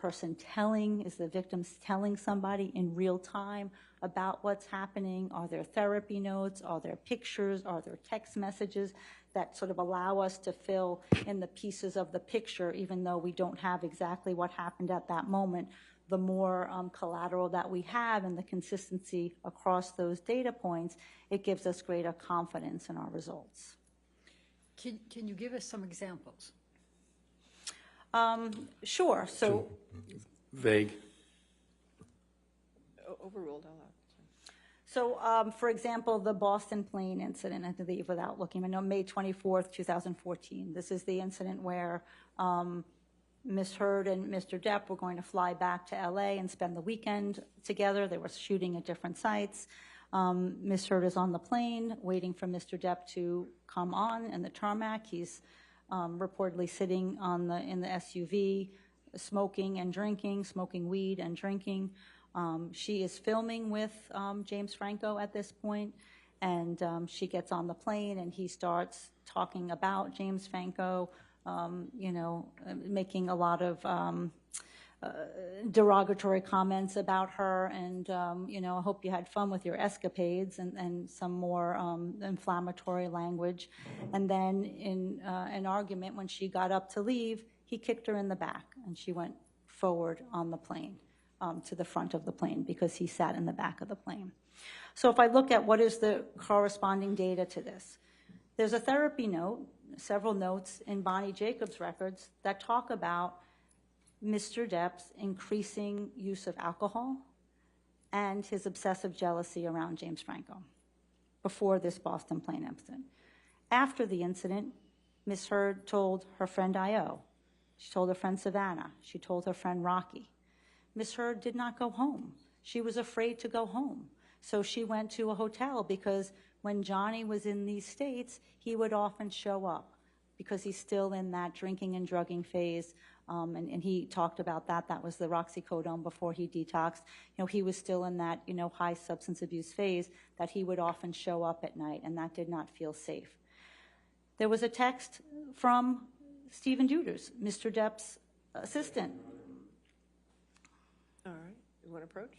victim telling somebody in real time about what's happening? Are there therapy notes? Are there pictures? Are there text messages that sort of allow us to fill in the pieces of the picture, even though we don't have exactly what happened at that moment? The more collateral that we have and the consistency across those data points, it gives us greater confidence in our results. Can you give us some examples? Sure. So Vague. Overruled, I'll allow. So, for example, the Boston plane incident, I believe, without looking, I know May 24th, 2014. This is the incident where Ms. Hurd and Mr. Depp were going to fly back to LA and spend the weekend together. They were shooting at different sites. Ms. Hurd is on the plane waiting for Mr. Depp to come on in the tarmac. He's reportedly sitting in the SUV, smoking and drinking, smoking weed and drinking. She is filming with James Franco at this point, and she gets on the plane and he starts talking about James Franco, making a lot of derogatory comments about her, and I hope you had fun with your escapades, and some more inflammatory language. And then in an argument, when she got up to leave, he kicked her in the back and she went forward on the plane. To the front of the plane because he sat in the back of the plane. So if I look at what is the corresponding data to this, there's a therapy note, several notes in Bonnie Jacobs' records that talk about Mr. Depp's increasing use of alcohol and his obsessive jealousy around James Franco before this Boston plane incident. After the incident, Ms. Hurd told her friend Io, she told her friend Savannah, she told her friend Rocky. Ms. Hurd did not go home. She was afraid to go home. So she went to a hotel because when Johnny was in these states, he would often show up because he's still in that drinking and drugging phase. And he talked about that. That was the roxicodone before he detoxed. He was still in that, high substance abuse phase that he would often show up at night, and that did not feel safe. There was a text from Stephen Duders, Mr. Depp's assistant. All right, you want to approach?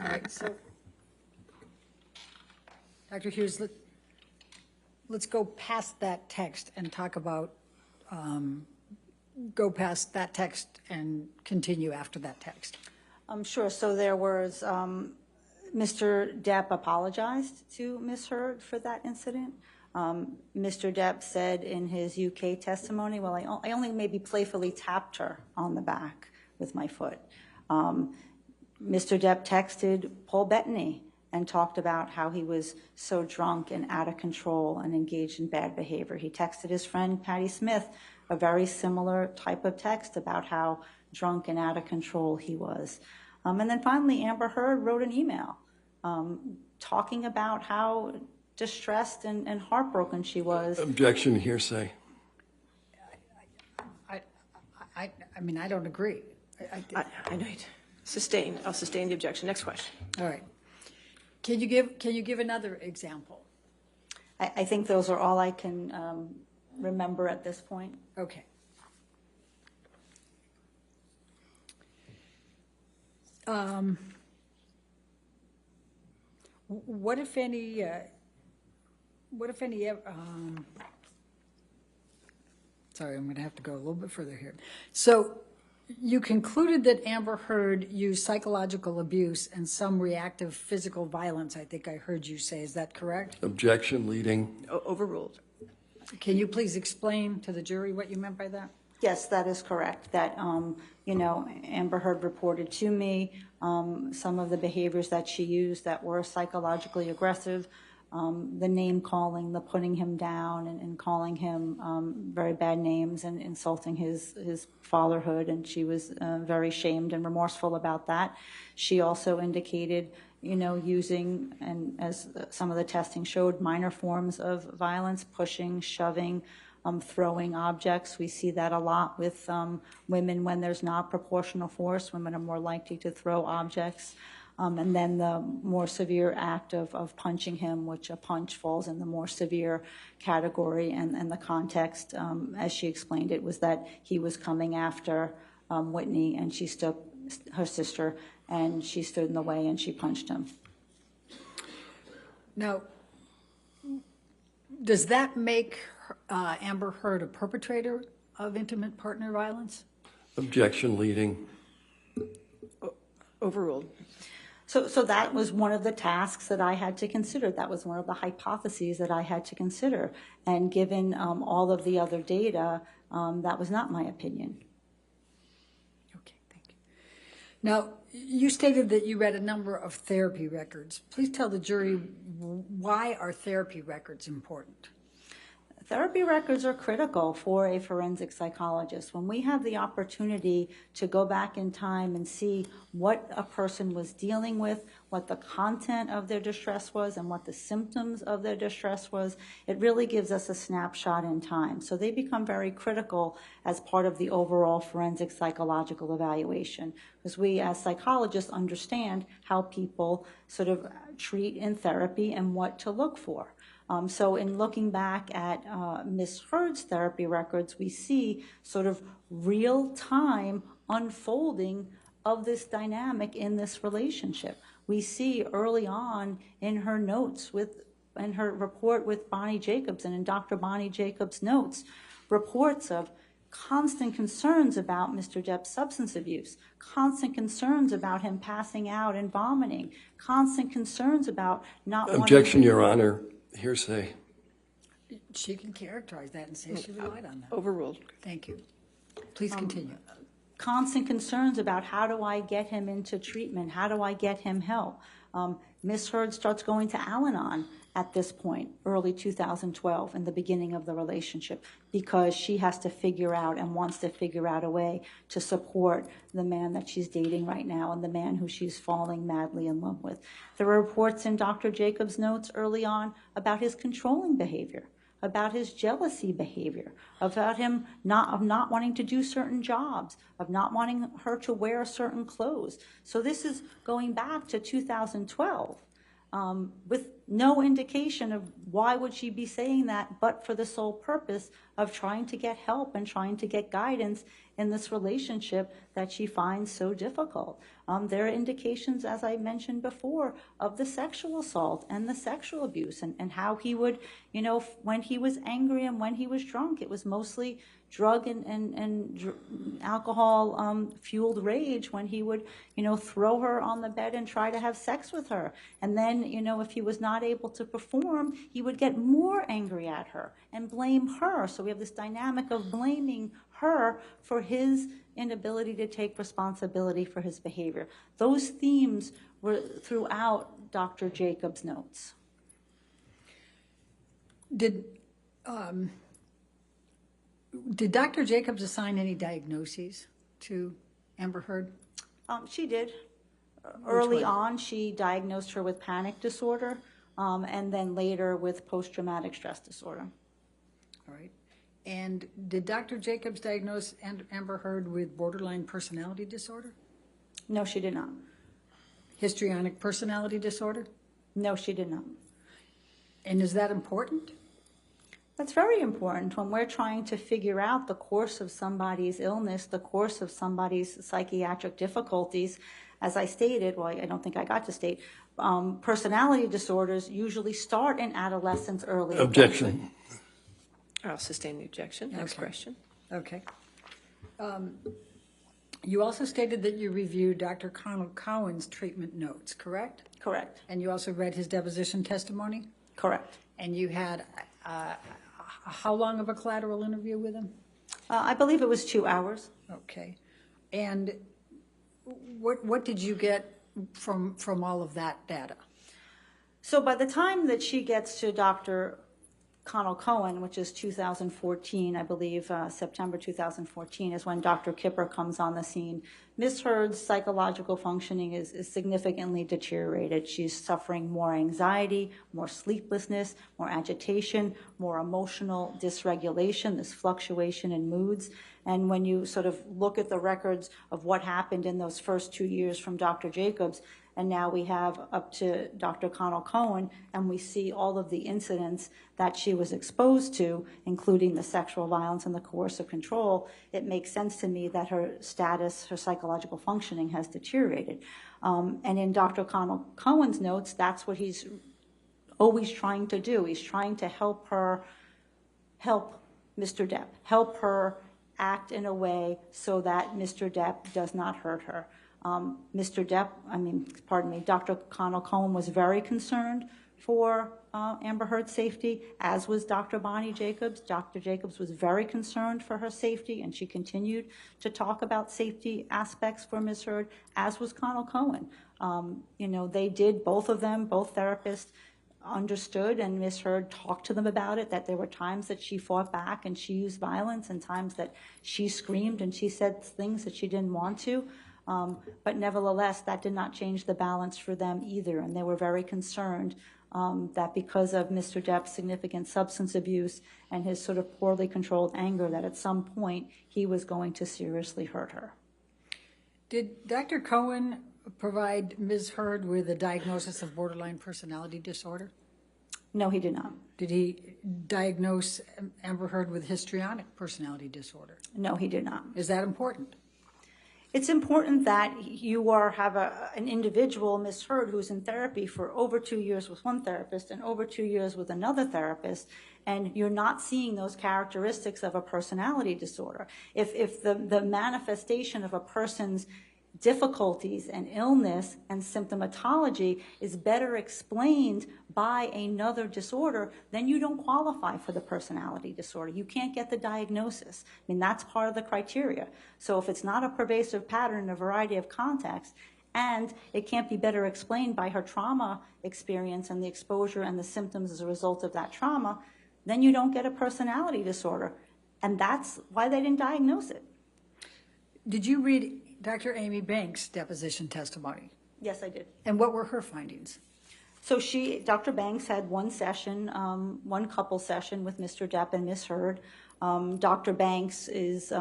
All right, so, Dr. Hughes, let's go past that text and talk about, go past that text and continue after that text. Sure. So there was, Mr. Depp apologized to Ms. Heard for that incident. Mr. Depp said in his UK testimony, well, I only maybe playfully tapped her on the back with my foot. Mr. Depp texted Paul Bettany and talked about how he was so drunk and out of control and engaged in bad behavior. He texted his friend Patty Smith a very similar type of text about how drunk and out of control he was. And then finally, Amber Heard wrote an email talking about how distressed and heartbroken she was. Objection, hearsay. I mean, I don't agree. I know. Sustained. I'll sustain the objection. Next question. All right. Can you give another example? I think those are all I can remember at this point. Okay. What if any, sorry, I'm going to have to go a little bit further here. So you concluded that Amber Heard used psychological abuse and some reactive physical violence, I think I heard you say. Is that correct? Objection, leading. Overruled. Can you please explain to the jury what you meant by that? Yes, that is correct. That, Amber Heard reported to me some of the behaviors that she used that were psychologically aggressive, the name calling, the putting him down and calling him very bad names and insulting his fatherhood, and she was very shamed and remorseful about that. She also indicated, using, and as some of the testing showed, minor forms of violence, pushing, shoving, throwing objects. We see that a lot with women when there's not proportional force. Women are more likely to throw objects. And then the more severe act of punching him, which a punch falls in the more severe category. And the context, as she explained it, was that he was coming after Whitney, and she stood, her sister, and she stood in the way and she punched him. Now, does that make Amber Heard a perpetrator of intimate partner violence? Objection, leading. Overruled. So that was one of the tasks that I had to consider. That was one of the hypotheses that I had to consider. And given all of the other data, that was not my opinion. Okay, thank you. Now, you stated that you read a number of therapy records. Please tell the jury, why are therapy records important? Therapy records are critical for a forensic psychologist. When we have the opportunity to go back in time and see what a person was dealing with, what the content of their distress was, and what the symptoms of their distress was, it really gives us a snapshot in time. So they become very critical as part of the overall forensic psychological evaluation, because we as psychologists understand how people sort of treat in therapy and what to look for. So in looking back at Ms. Heard's therapy records, we see sort of real-time unfolding of this dynamic in this relationship. We see early on in her notes in her report with Bonnie Jacobs and in Dr. Bonnie Jacobs' notes, reports of constant concerns about Mr. Depp's substance abuse, constant concerns about him passing out and vomiting, constant concerns about not Objection, Your Honor. Hearsay. She can characterize that and say she relied on that. Overruled. Thank you. Please continue. Constant concerns about how do I get him into treatment? How do I get him help? Ms. Heard starts going to Al-Anon at this point, early 2012, in the beginning of the relationship, because she has to figure out and wants to figure out a way to support the man that she's dating right now and the man who she's falling madly in love with. There were reports in Dr. Jacobs' notes early on about his controlling behavior, about his jealousy behavior, about him not wanting to do certain jobs, of not wanting her to wear certain clothes. So this is going back to 2012. With no indication of why would she be saying that but for the sole purpose of trying to get help and trying to get guidance in this relationship that she finds so difficult. There are indications, as I mentioned before, of the sexual assault and the sexual abuse and how he would, you know, when he was angry and when he was drunk, it was mostly drug and alcohol fueled rage when he would, you know, throw her on the bed and try to have sex with her. And then, you know, if he was not able to perform, he would get more angry at her and blame her. So we have this dynamic of blaming her for his inability to take responsibility for his behavior. Those themes were throughout Dr. Jacobs' notes. Did Dr. Jacobs assign any diagnoses to Amber Heard? She did. Early on, she diagnosed her with panic disorder, and then later with post-traumatic stress disorder. All right. And did Dr. Jacobs diagnose Amber Heard with borderline personality disorder? No, she did not. Histrionic personality disorder? No, she did not. And is that important? That's very important when we're trying to figure out the course of somebody's illness, the course of somebody's psychiatric difficulties. As I stated, well, I don't think I got to state, personality disorders usually start in adolescence early. Objection. I'll sustain the objection. Next question. Okay. You also stated that you reviewed Dr. Connell Cowan's treatment notes, correct? Correct. And you also read his deposition testimony? Correct. And you had how long of a collateral interview with him? I believe it was 2 hours. Okay. And what did you get from all of that data? So by the time that she gets to Dr. Connell Cowan, which is 2014, I believe, September 2014 is when Dr. Kipper comes on the scene. Ms. Heard's psychological functioning is significantly deteriorated. She's suffering more anxiety, more sleeplessness, more agitation, more emotional dysregulation, this fluctuation in moods. And when you sort of look at the records of what happened in those first 2 years from Dr. Jacobs, and now we have up to Dr. Connell Cowan, and we see all of the incidents that she was exposed to, including the sexual violence and the coercive control, it makes sense to me that her status, her psychological functioning has deteriorated. And in Dr. Connell Cowan's notes, that's what he's always trying to do. He's trying to help her, help Mr. Depp, help her act in a way so that Mr. Depp does not hurt her. Mr. Depp, Dr. Connell Cowan was very concerned for Amber Heard's safety, as was Dr. Bonnie Jacobs. Dr. Jacobs was very concerned for her safety, and she continued to talk about safety aspects for Ms. Heard, as was Connell Cowan. They did, both of them, both therapists, understood, and Ms. Heard talked to them about it, that there were times that she fought back and she used violence and times that she screamed and she said things that she didn't want to. But nevertheless, that did not change the balance for them either. And they were very concerned that because of Mr. Depp's significant substance abuse and his sort of poorly controlled anger, that at some point he was going to seriously hurt her. Did Dr. Cowan provide Ms. Heard with a diagnosis of borderline personality disorder? No, he did not. Did he diagnose Amber Heard with histrionic personality disorder? No, he did not. Is that important? It's important that you have an individual, Ms. Heard, who's in therapy for over 2 years with one therapist and over 2 years with another therapist, and you're not seeing those characteristics of a personality disorder. If the manifestation of a person's difficulties and illness and symptomatology is better explained by another disorder, then you don't qualify for the personality disorder. You can't get the diagnosis. That's part of the criteria. So if it's not a pervasive pattern in a variety of contexts, and it can't be better explained by her trauma experience and the exposure and the symptoms as a result of that trauma, then you don't get a personality disorder. And that's why they didn't diagnose it. Did you read Dr. Amy Banks' deposition testimony? Yes, I did. And what were her findings? So Dr. Banks had one session, one couple session with Mr. Depp and Ms. Heard. Dr. Banks is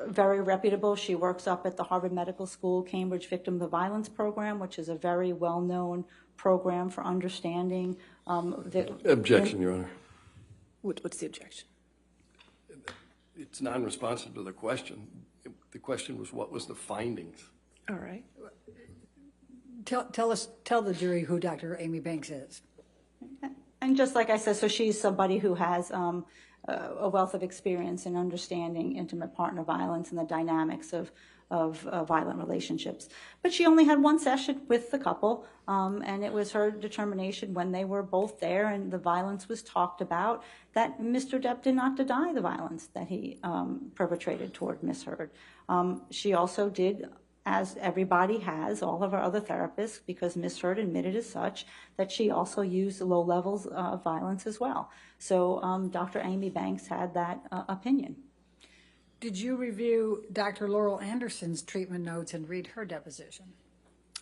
very reputable. She works up at the Harvard Medical School Cambridge Victim of Violence Program, which is a very well-known program for understanding. Objection, Your Honor. What's the objection? It's non-responsive to the question. The question was, what was the findings? All right. Tell the jury who Dr. Amy Banks is. And just like I said, so she's somebody who has a wealth of experience in understanding intimate partner violence and the dynamics of violent relationships. But she only had one session with the couple, and it was her determination when they were both there and the violence was talked about that Mr. Depp did not deny the violence that he perpetrated toward Ms. Heard. She also did, as everybody has, all of our other therapists, because Ms. Heard admitted as such, that she also used low levels of violence as well. So Dr. Amy Banks had that opinion. Did you review Dr. Laurel Anderson's treatment notes and read her deposition?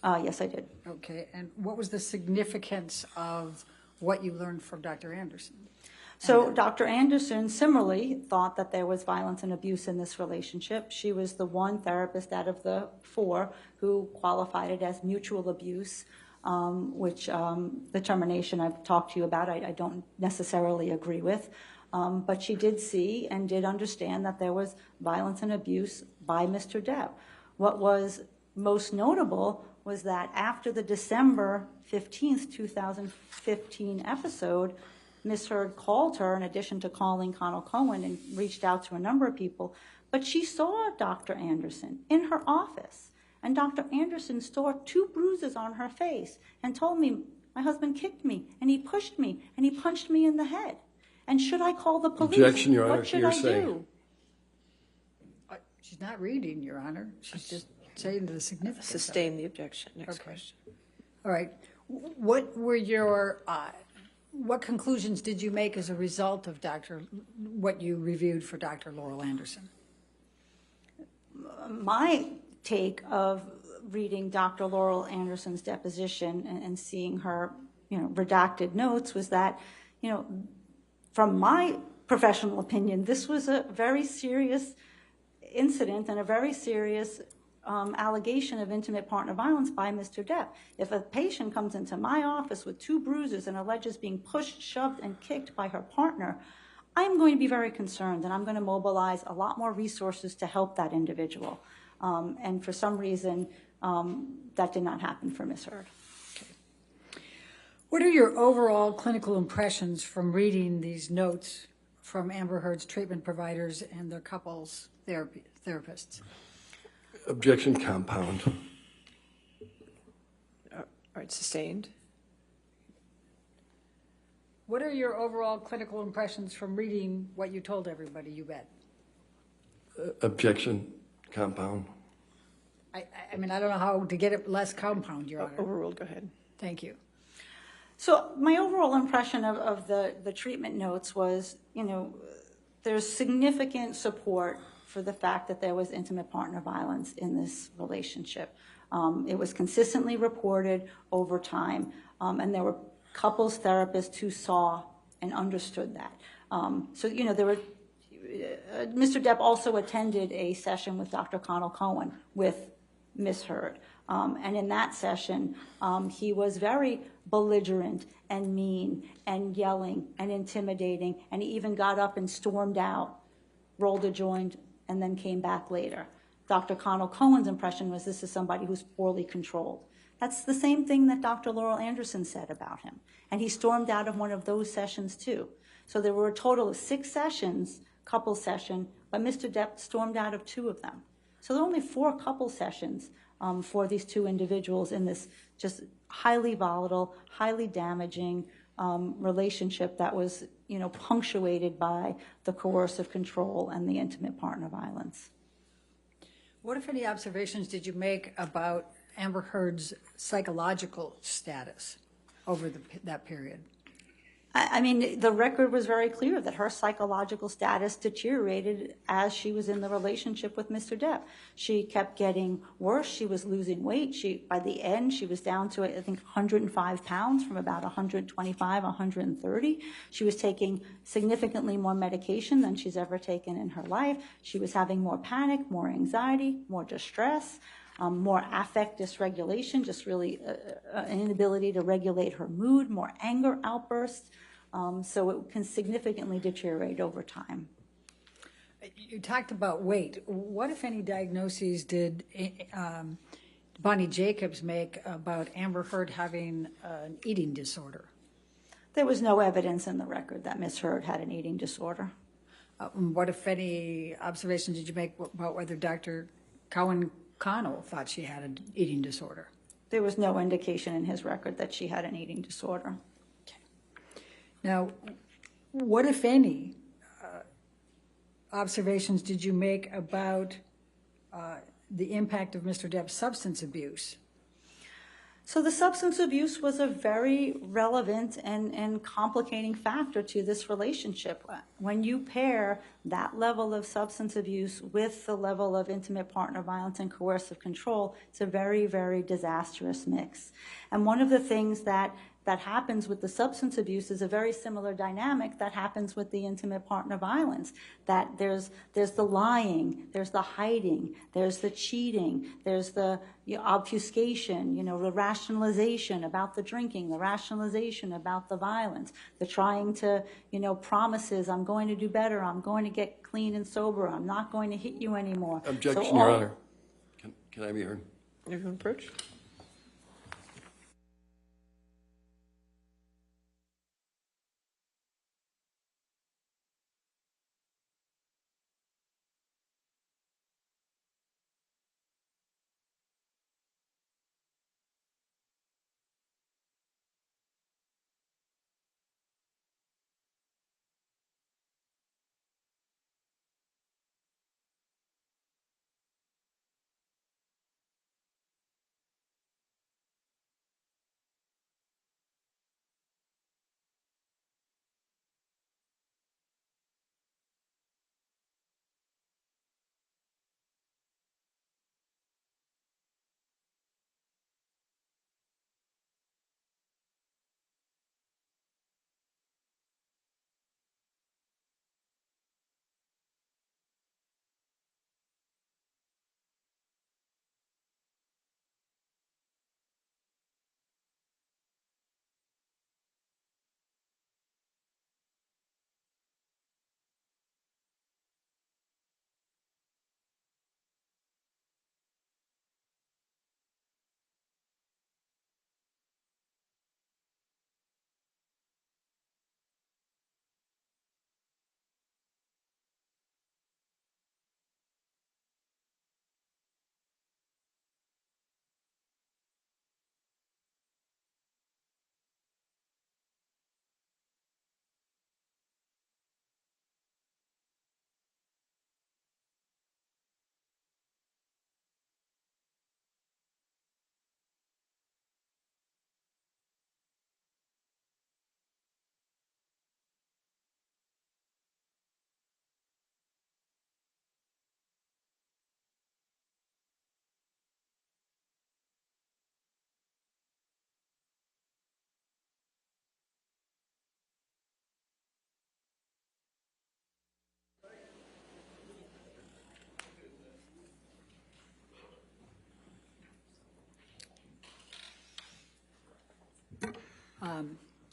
Yes, I did. Okay, and what was the significance of what you learned from Dr. Anderson? So Dr. Anderson similarly thought that there was violence and abuse in this relationship. She was the one therapist out of the 4 who qualified it as mutual abuse, which the termination I've talked to you about, I don't necessarily agree with. But she did see and did understand that there was violence and abuse by Mr. Depp. What was most notable was that after the December 15th, 2015 episode, Ms. Heard called her, in addition to calling Connell Cohen, and reached out to a number of people, but she saw Dr. Anderson in her office, and Dr. Anderson saw 2 bruises on her face and told me, my husband kicked me, and he pushed me, and he punched me in the head. And should I call the police? Objection, Your Honor. What should I do? She's not reading, Your Honor. She's just saying the significance. Sustain the objection. Next question. All right. What were your what conclusions did you make as a result of what you reviewed for Dr. Laurel Anderson? My take of reading Dr. Laurel Anderson's deposition and seeing her, redacted notes was that, from my professional opinion, this was a very serious incident and a very serious allegation of intimate partner violence by Mr. Depp. If a patient comes into my office with 2 bruises and alleges being pushed, shoved, and kicked by her partner, I'm going to be very concerned, and I'm going to mobilize a lot more resources to help that individual. And for some reason, that did not happen for Ms. Heard. What are your overall clinical impressions from reading these notes from Amber Heard's treatment providers and their couples therapists? Objection, compound. All right, sustained. What are your overall clinical impressions from reading what you told everybody you read? Objection, compound. I mean, I don't know how to get it less compound, Your Honor. Overruled, go ahead. Thank you. So my overall impression of the treatment notes was, there's significant support for the fact that there was intimate partner violence in this relationship. It was consistently reported over time, and there were couples therapists who saw and understood that. So, there were, Mr. Depp also attended a session with Dr. Connell Cohen with Ms. Heard. And in that session, he was very belligerent and mean and yelling and intimidating, and he even got up and stormed out, rolled a joint, and then came back later. Dr. Connell Cohen's impression was this is somebody who's poorly controlled. That's the same thing that Dr. Laurel Anderson said about him. And he stormed out of one of those sessions too. So there were a total of 6 sessions, couple session, but Mr. Depp stormed out of 2 of them. So there were only 4 couple sessions for these 2 individuals in this just highly volatile, highly damaging relationship that was, punctuated by the coercive control and the intimate partner violence. What, if any, observations did you make about Amber Heard's psychological status over that period? I mean, the record was very clear that her psychological status deteriorated as she was in the relationship with Mr. Depp. She kept getting worse. She was losing weight. By the end, she was down to, I think, 105 pounds from about 125, 130. She was taking significantly more medication than she's ever taken in her life. She was having more panic, more anxiety, more distress. More affect dysregulation, just really an inability to regulate her mood, more anger outbursts. So it can significantly deteriorate over time. You talked about weight. What, if any, diagnoses did Bonnie Jacobs make about Amber Heard having an eating disorder? There was no evidence in the record that Ms. Heard had an eating disorder. What, if any, observations did you make about whether Dr. Connell thought she had an eating disorder? There was no indication in his record that she had an eating disorder. Okay. Now, what, if any, observations did you make about the impact of Mr. Depp's substance abuse? So the substance abuse was a very relevant and complicating factor to this relationship. When you pair that level of substance abuse with the level of intimate partner violence and coercive control, it's a very, very disastrous mix. And one of the things that happens with the substance abuse is a very similar dynamic that happens with the intimate partner violence. That there's the lying, there's the hiding, there's the cheating, there's the obfuscation, the rationalization about the drinking, the rationalization about the violence, the trying to, promises, I'm going to do better, I'm going to get clean and sober, I'm not going to hit you anymore. Objection, Your Honor. Can I be heard? You can approach.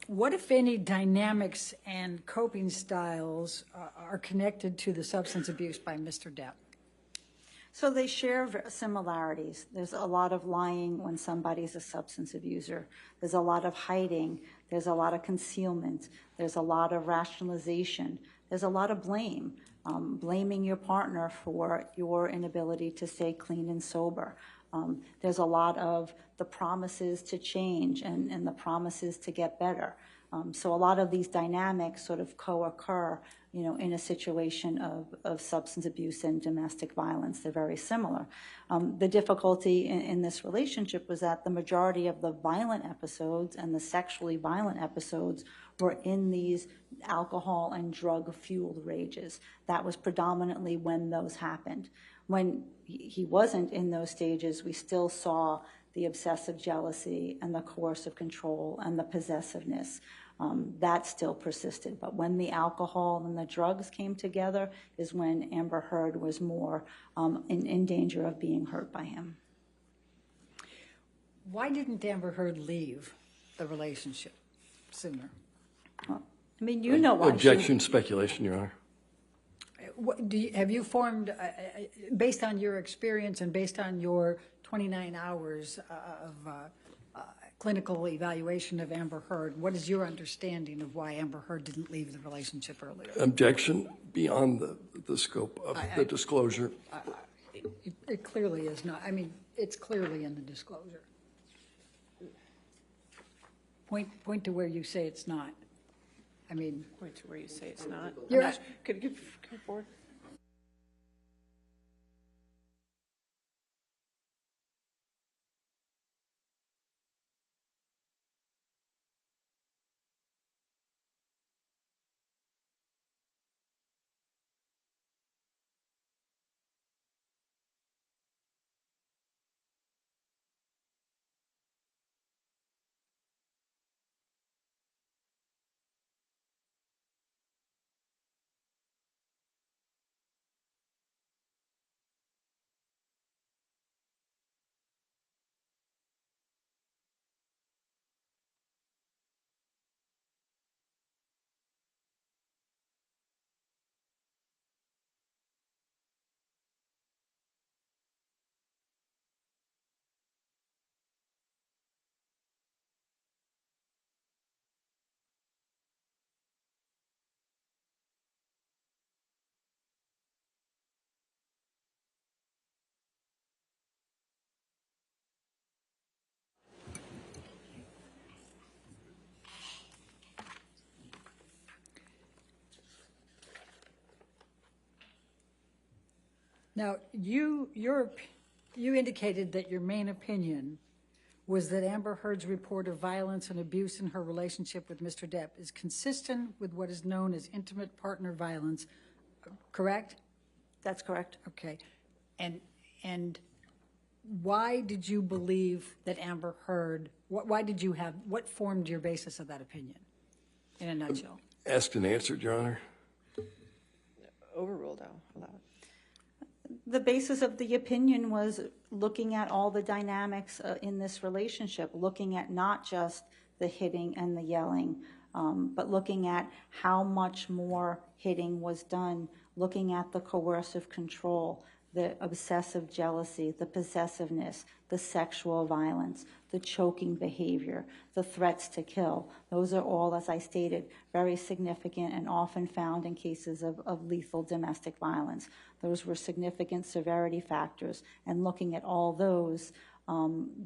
What, if any, dynamics and coping styles are connected to the substance abuse by Mr. Depp? So they share similarities. There's a lot of lying when somebody's a substance abuser. There's a lot of hiding. There's a lot of concealment. There's a lot of rationalization. There's a lot of blame, blaming your partner for your inability to stay clean and sober. There's a lot of the promises to change and the promises to get better. So a lot of these dynamics sort of co-occur, in a situation of substance abuse and domestic violence. They're very similar. The difficulty in this relationship was that the majority of the violent episodes and the sexually violent episodes were in these alcohol and drug-fueled rages. That was predominantly when those happened. When he wasn't in those stages, we still saw the obsessive jealousy and the coercive control and the possessiveness. That still persisted. But when the alcohol and the drugs came together is when Amber Heard was more in danger of being hurt by him. Why didn't Amber Heard leave the relationship sooner? Well, I mean, you know why. Objection, speculation, Your Honor. Have you formed, based on your experience and based on your 29 hours of clinical evaluation of Amber Heard, what is your understanding of why Amber Heard didn't leave the relationship earlier? Objection beyond the scope of the disclosure. It clearly is not. I mean, it's clearly in the disclosure. Point to where you say it's not. I mean, Point to where you say it's not. You're- Could you come forward? now you indicated that your main opinion was that Amber Heard's report of violence and abuse in her relationship with Mr. Depp is consistent with what is known as intimate partner violence, correct? That's correct. Okay. And why did you believe that Amber Heard, what formed your basis of that opinion, in a nutshell? Asked and answered, Your Honor. Overruled, I'll allow it. The basis of the opinion was looking at all the dynamics in this relationship, looking at not just the hitting and the yelling, but looking at how much more hitting was done, looking at the coercive control, the obsessive jealousy, the possessiveness, the sexual violence, the choking behavior, the threats to kill. Those are all, as I stated, very significant and often found in cases of lethal domestic violence. Those were significant severity factors. And looking at all those,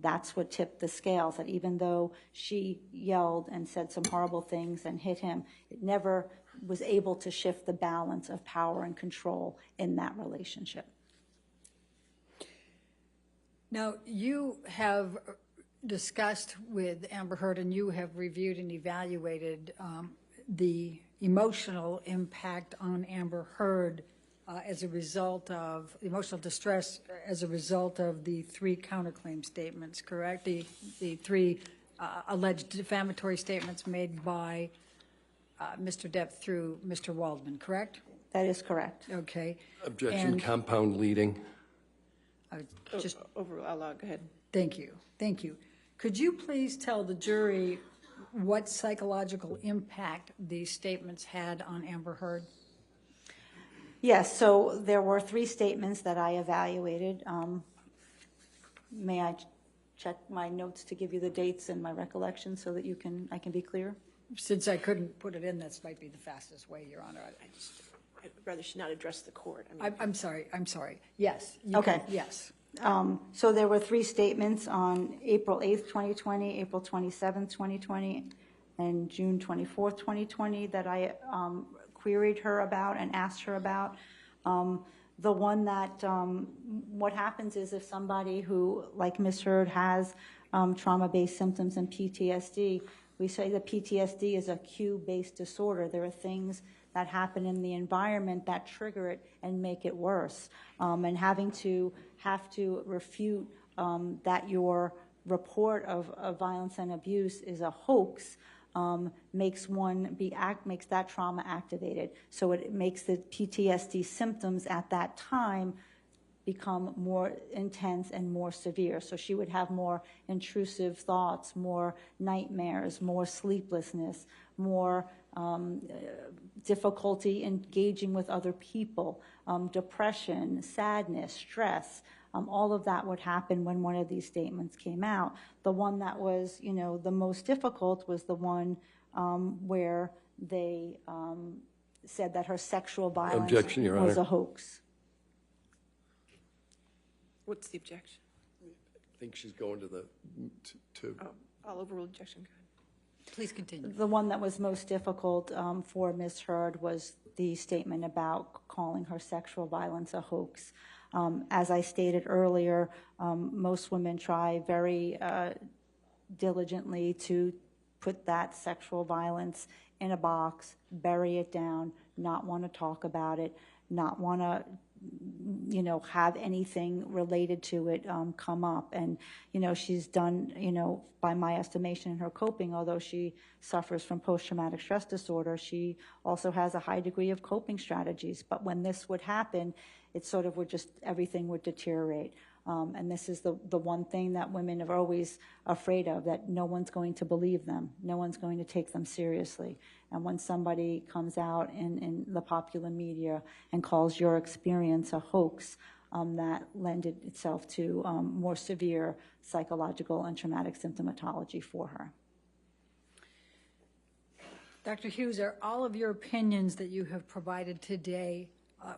that's what tipped the scales, that even though she yelled and said some horrible things and hit him, it never was able to shift the balance of power and control in that relationship. Now, you have discussed with Amber Heard and you have reviewed and evaluated the emotional impact on Amber Heard as a result of emotional distress as a result of the 3 counterclaim statements, correct? The 3 alleged defamatory statements made by Mr. Depp through Mr. Waldman, correct? That is correct. Okay. Objection, And- compound leading. Just Overruled, I'll allow it. Go ahead. Thank you. Thank you. Could you please tell the jury what psychological impact these statements had on Amber Heard? Yes, so there were 3 statements that I evaluated. May I check my notes to give you the dates and my recollection so that I can be clear? Since I couldn't put it in, that might be the fastest way, Your Honor. I'd rather she not address the court. I mean, I'm sorry. Yes. Okay. Yes. So there were 3 statements on April 8th, 2020, April 27th, 2020, and June 24th, 2020 that I queried her about and asked her about. The one that, what happens is if somebody who, like Ms. Heard, has trauma-based symptoms and PTSD, We say that PTSD is a cue-based disorder. There are things that happen in the environment that trigger it and make it worse. And have to refute that your report of violence and abuse is a hoax makes that trauma activated. So it makes the PTSD symptoms at that time become more intense and more severe. So she would have more intrusive thoughts, more nightmares, more sleeplessness, more difficulty engaging with other people, depression, sadness, stress. All of that would happen when one of these statements came out. The one that was, the most difficult was the one where they said that her sexual violence Objection, Your was Honor. a hoax. What's the objection? I think she's going to the, to. Oh, I'll overrule objection. Go ahead. Please continue. The one that was most difficult for Ms. Heard was the statement about calling her sexual violence a hoax. As I stated earlier, most women try very diligently to put that sexual violence in a box, bury it down, not want to talk about it, not want to have anything related to it come up. And, she's done, by my estimation in her coping, although she suffers from post-traumatic stress disorder, she also has a high degree of coping strategies. But when this would happen, it sort of would everything would deteriorate. And this is the one thing that women are always afraid of, that no one's going to believe them. No one's going to take them seriously. And when somebody comes out in the popular media and calls your experience a hoax, that lended itself to more severe psychological and traumatic symptomatology for her. Dr. Hughes, are all of your opinions that you have provided today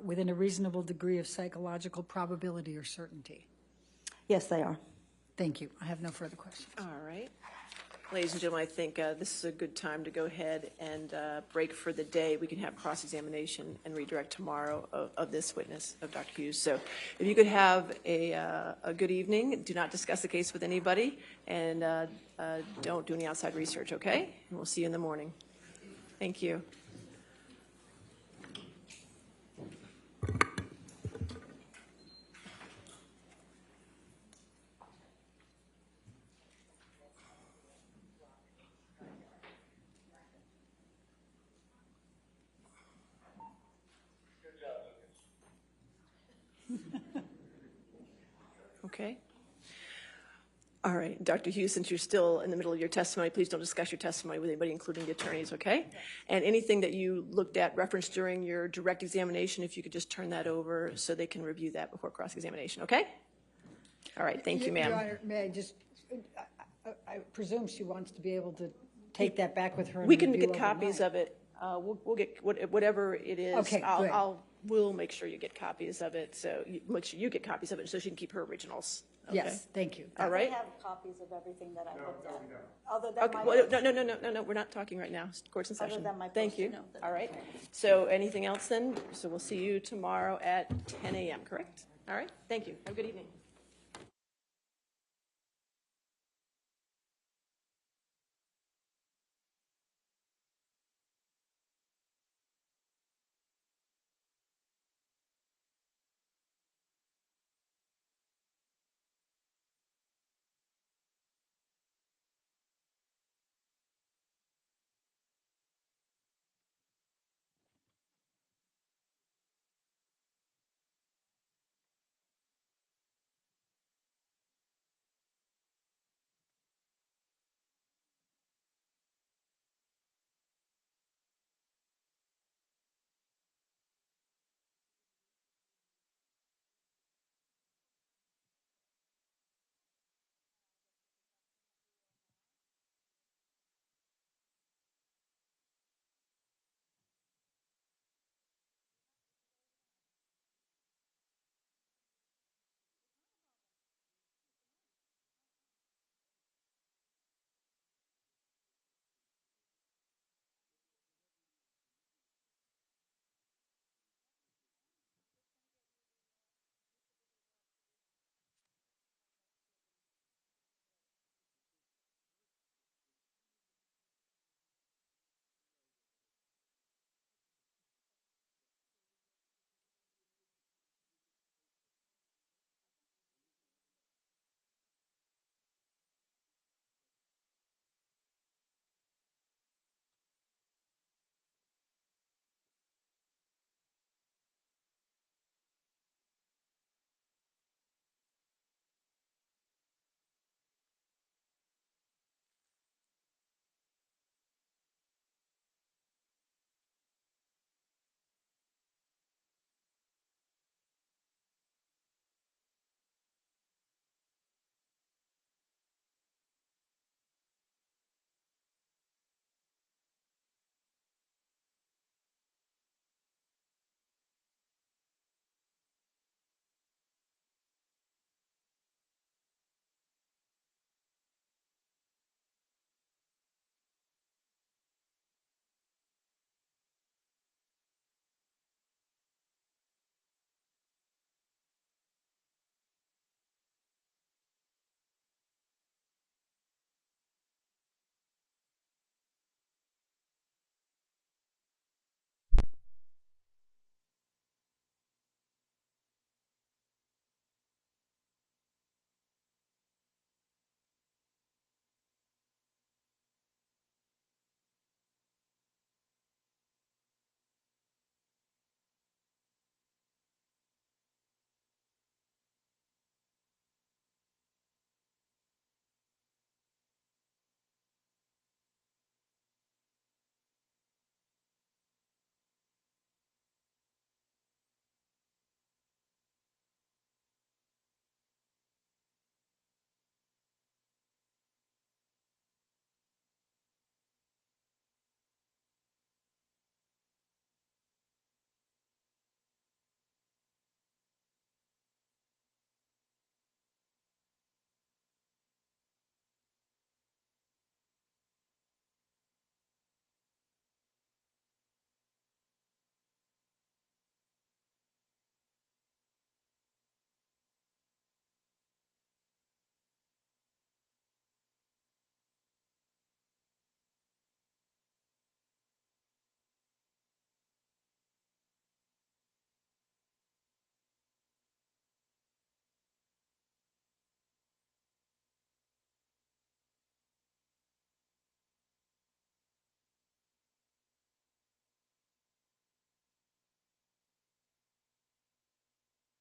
within a reasonable degree of psychological probability or certainty? Yes, they are. Thank you. I have no further questions. All right. Ladies and gentlemen, I think this is a good time to go ahead and break for the day. We can have cross-examination and redirect tomorrow of this witness, of Dr. Hughes. So if you could have a good evening, do not discuss the case with anybody, and don't do any outside research, okay? And we'll see you in the morning. Thank you. Okay. All right, Dr. Hughes, since you're still in the middle of your testimony, please don't discuss your testimony with anybody, including the attorneys, okay? And anything that you looked at, referenced during your direct examination, if you could just turn that over so they can review that before cross-examination, okay? All right, thank you, ma'am. Your Honor, may I just, I presume she wants to be able to take that back with her. We can get copies of it. We'll get whatever it is. Okay, good. We'll make sure you get copies of it, so make sure you get copies of it so she can keep her originals. Okay? Yes, thank you. All right. I have copies of everything that I looked at. Other than Okay, well, no, we're not talking right now. Court's in Other session. than my Thank you. post-it note that All I right. have. So anything else then? So we'll see you tomorrow at 10 a.m., correct? All right. Thank you. Have a good evening.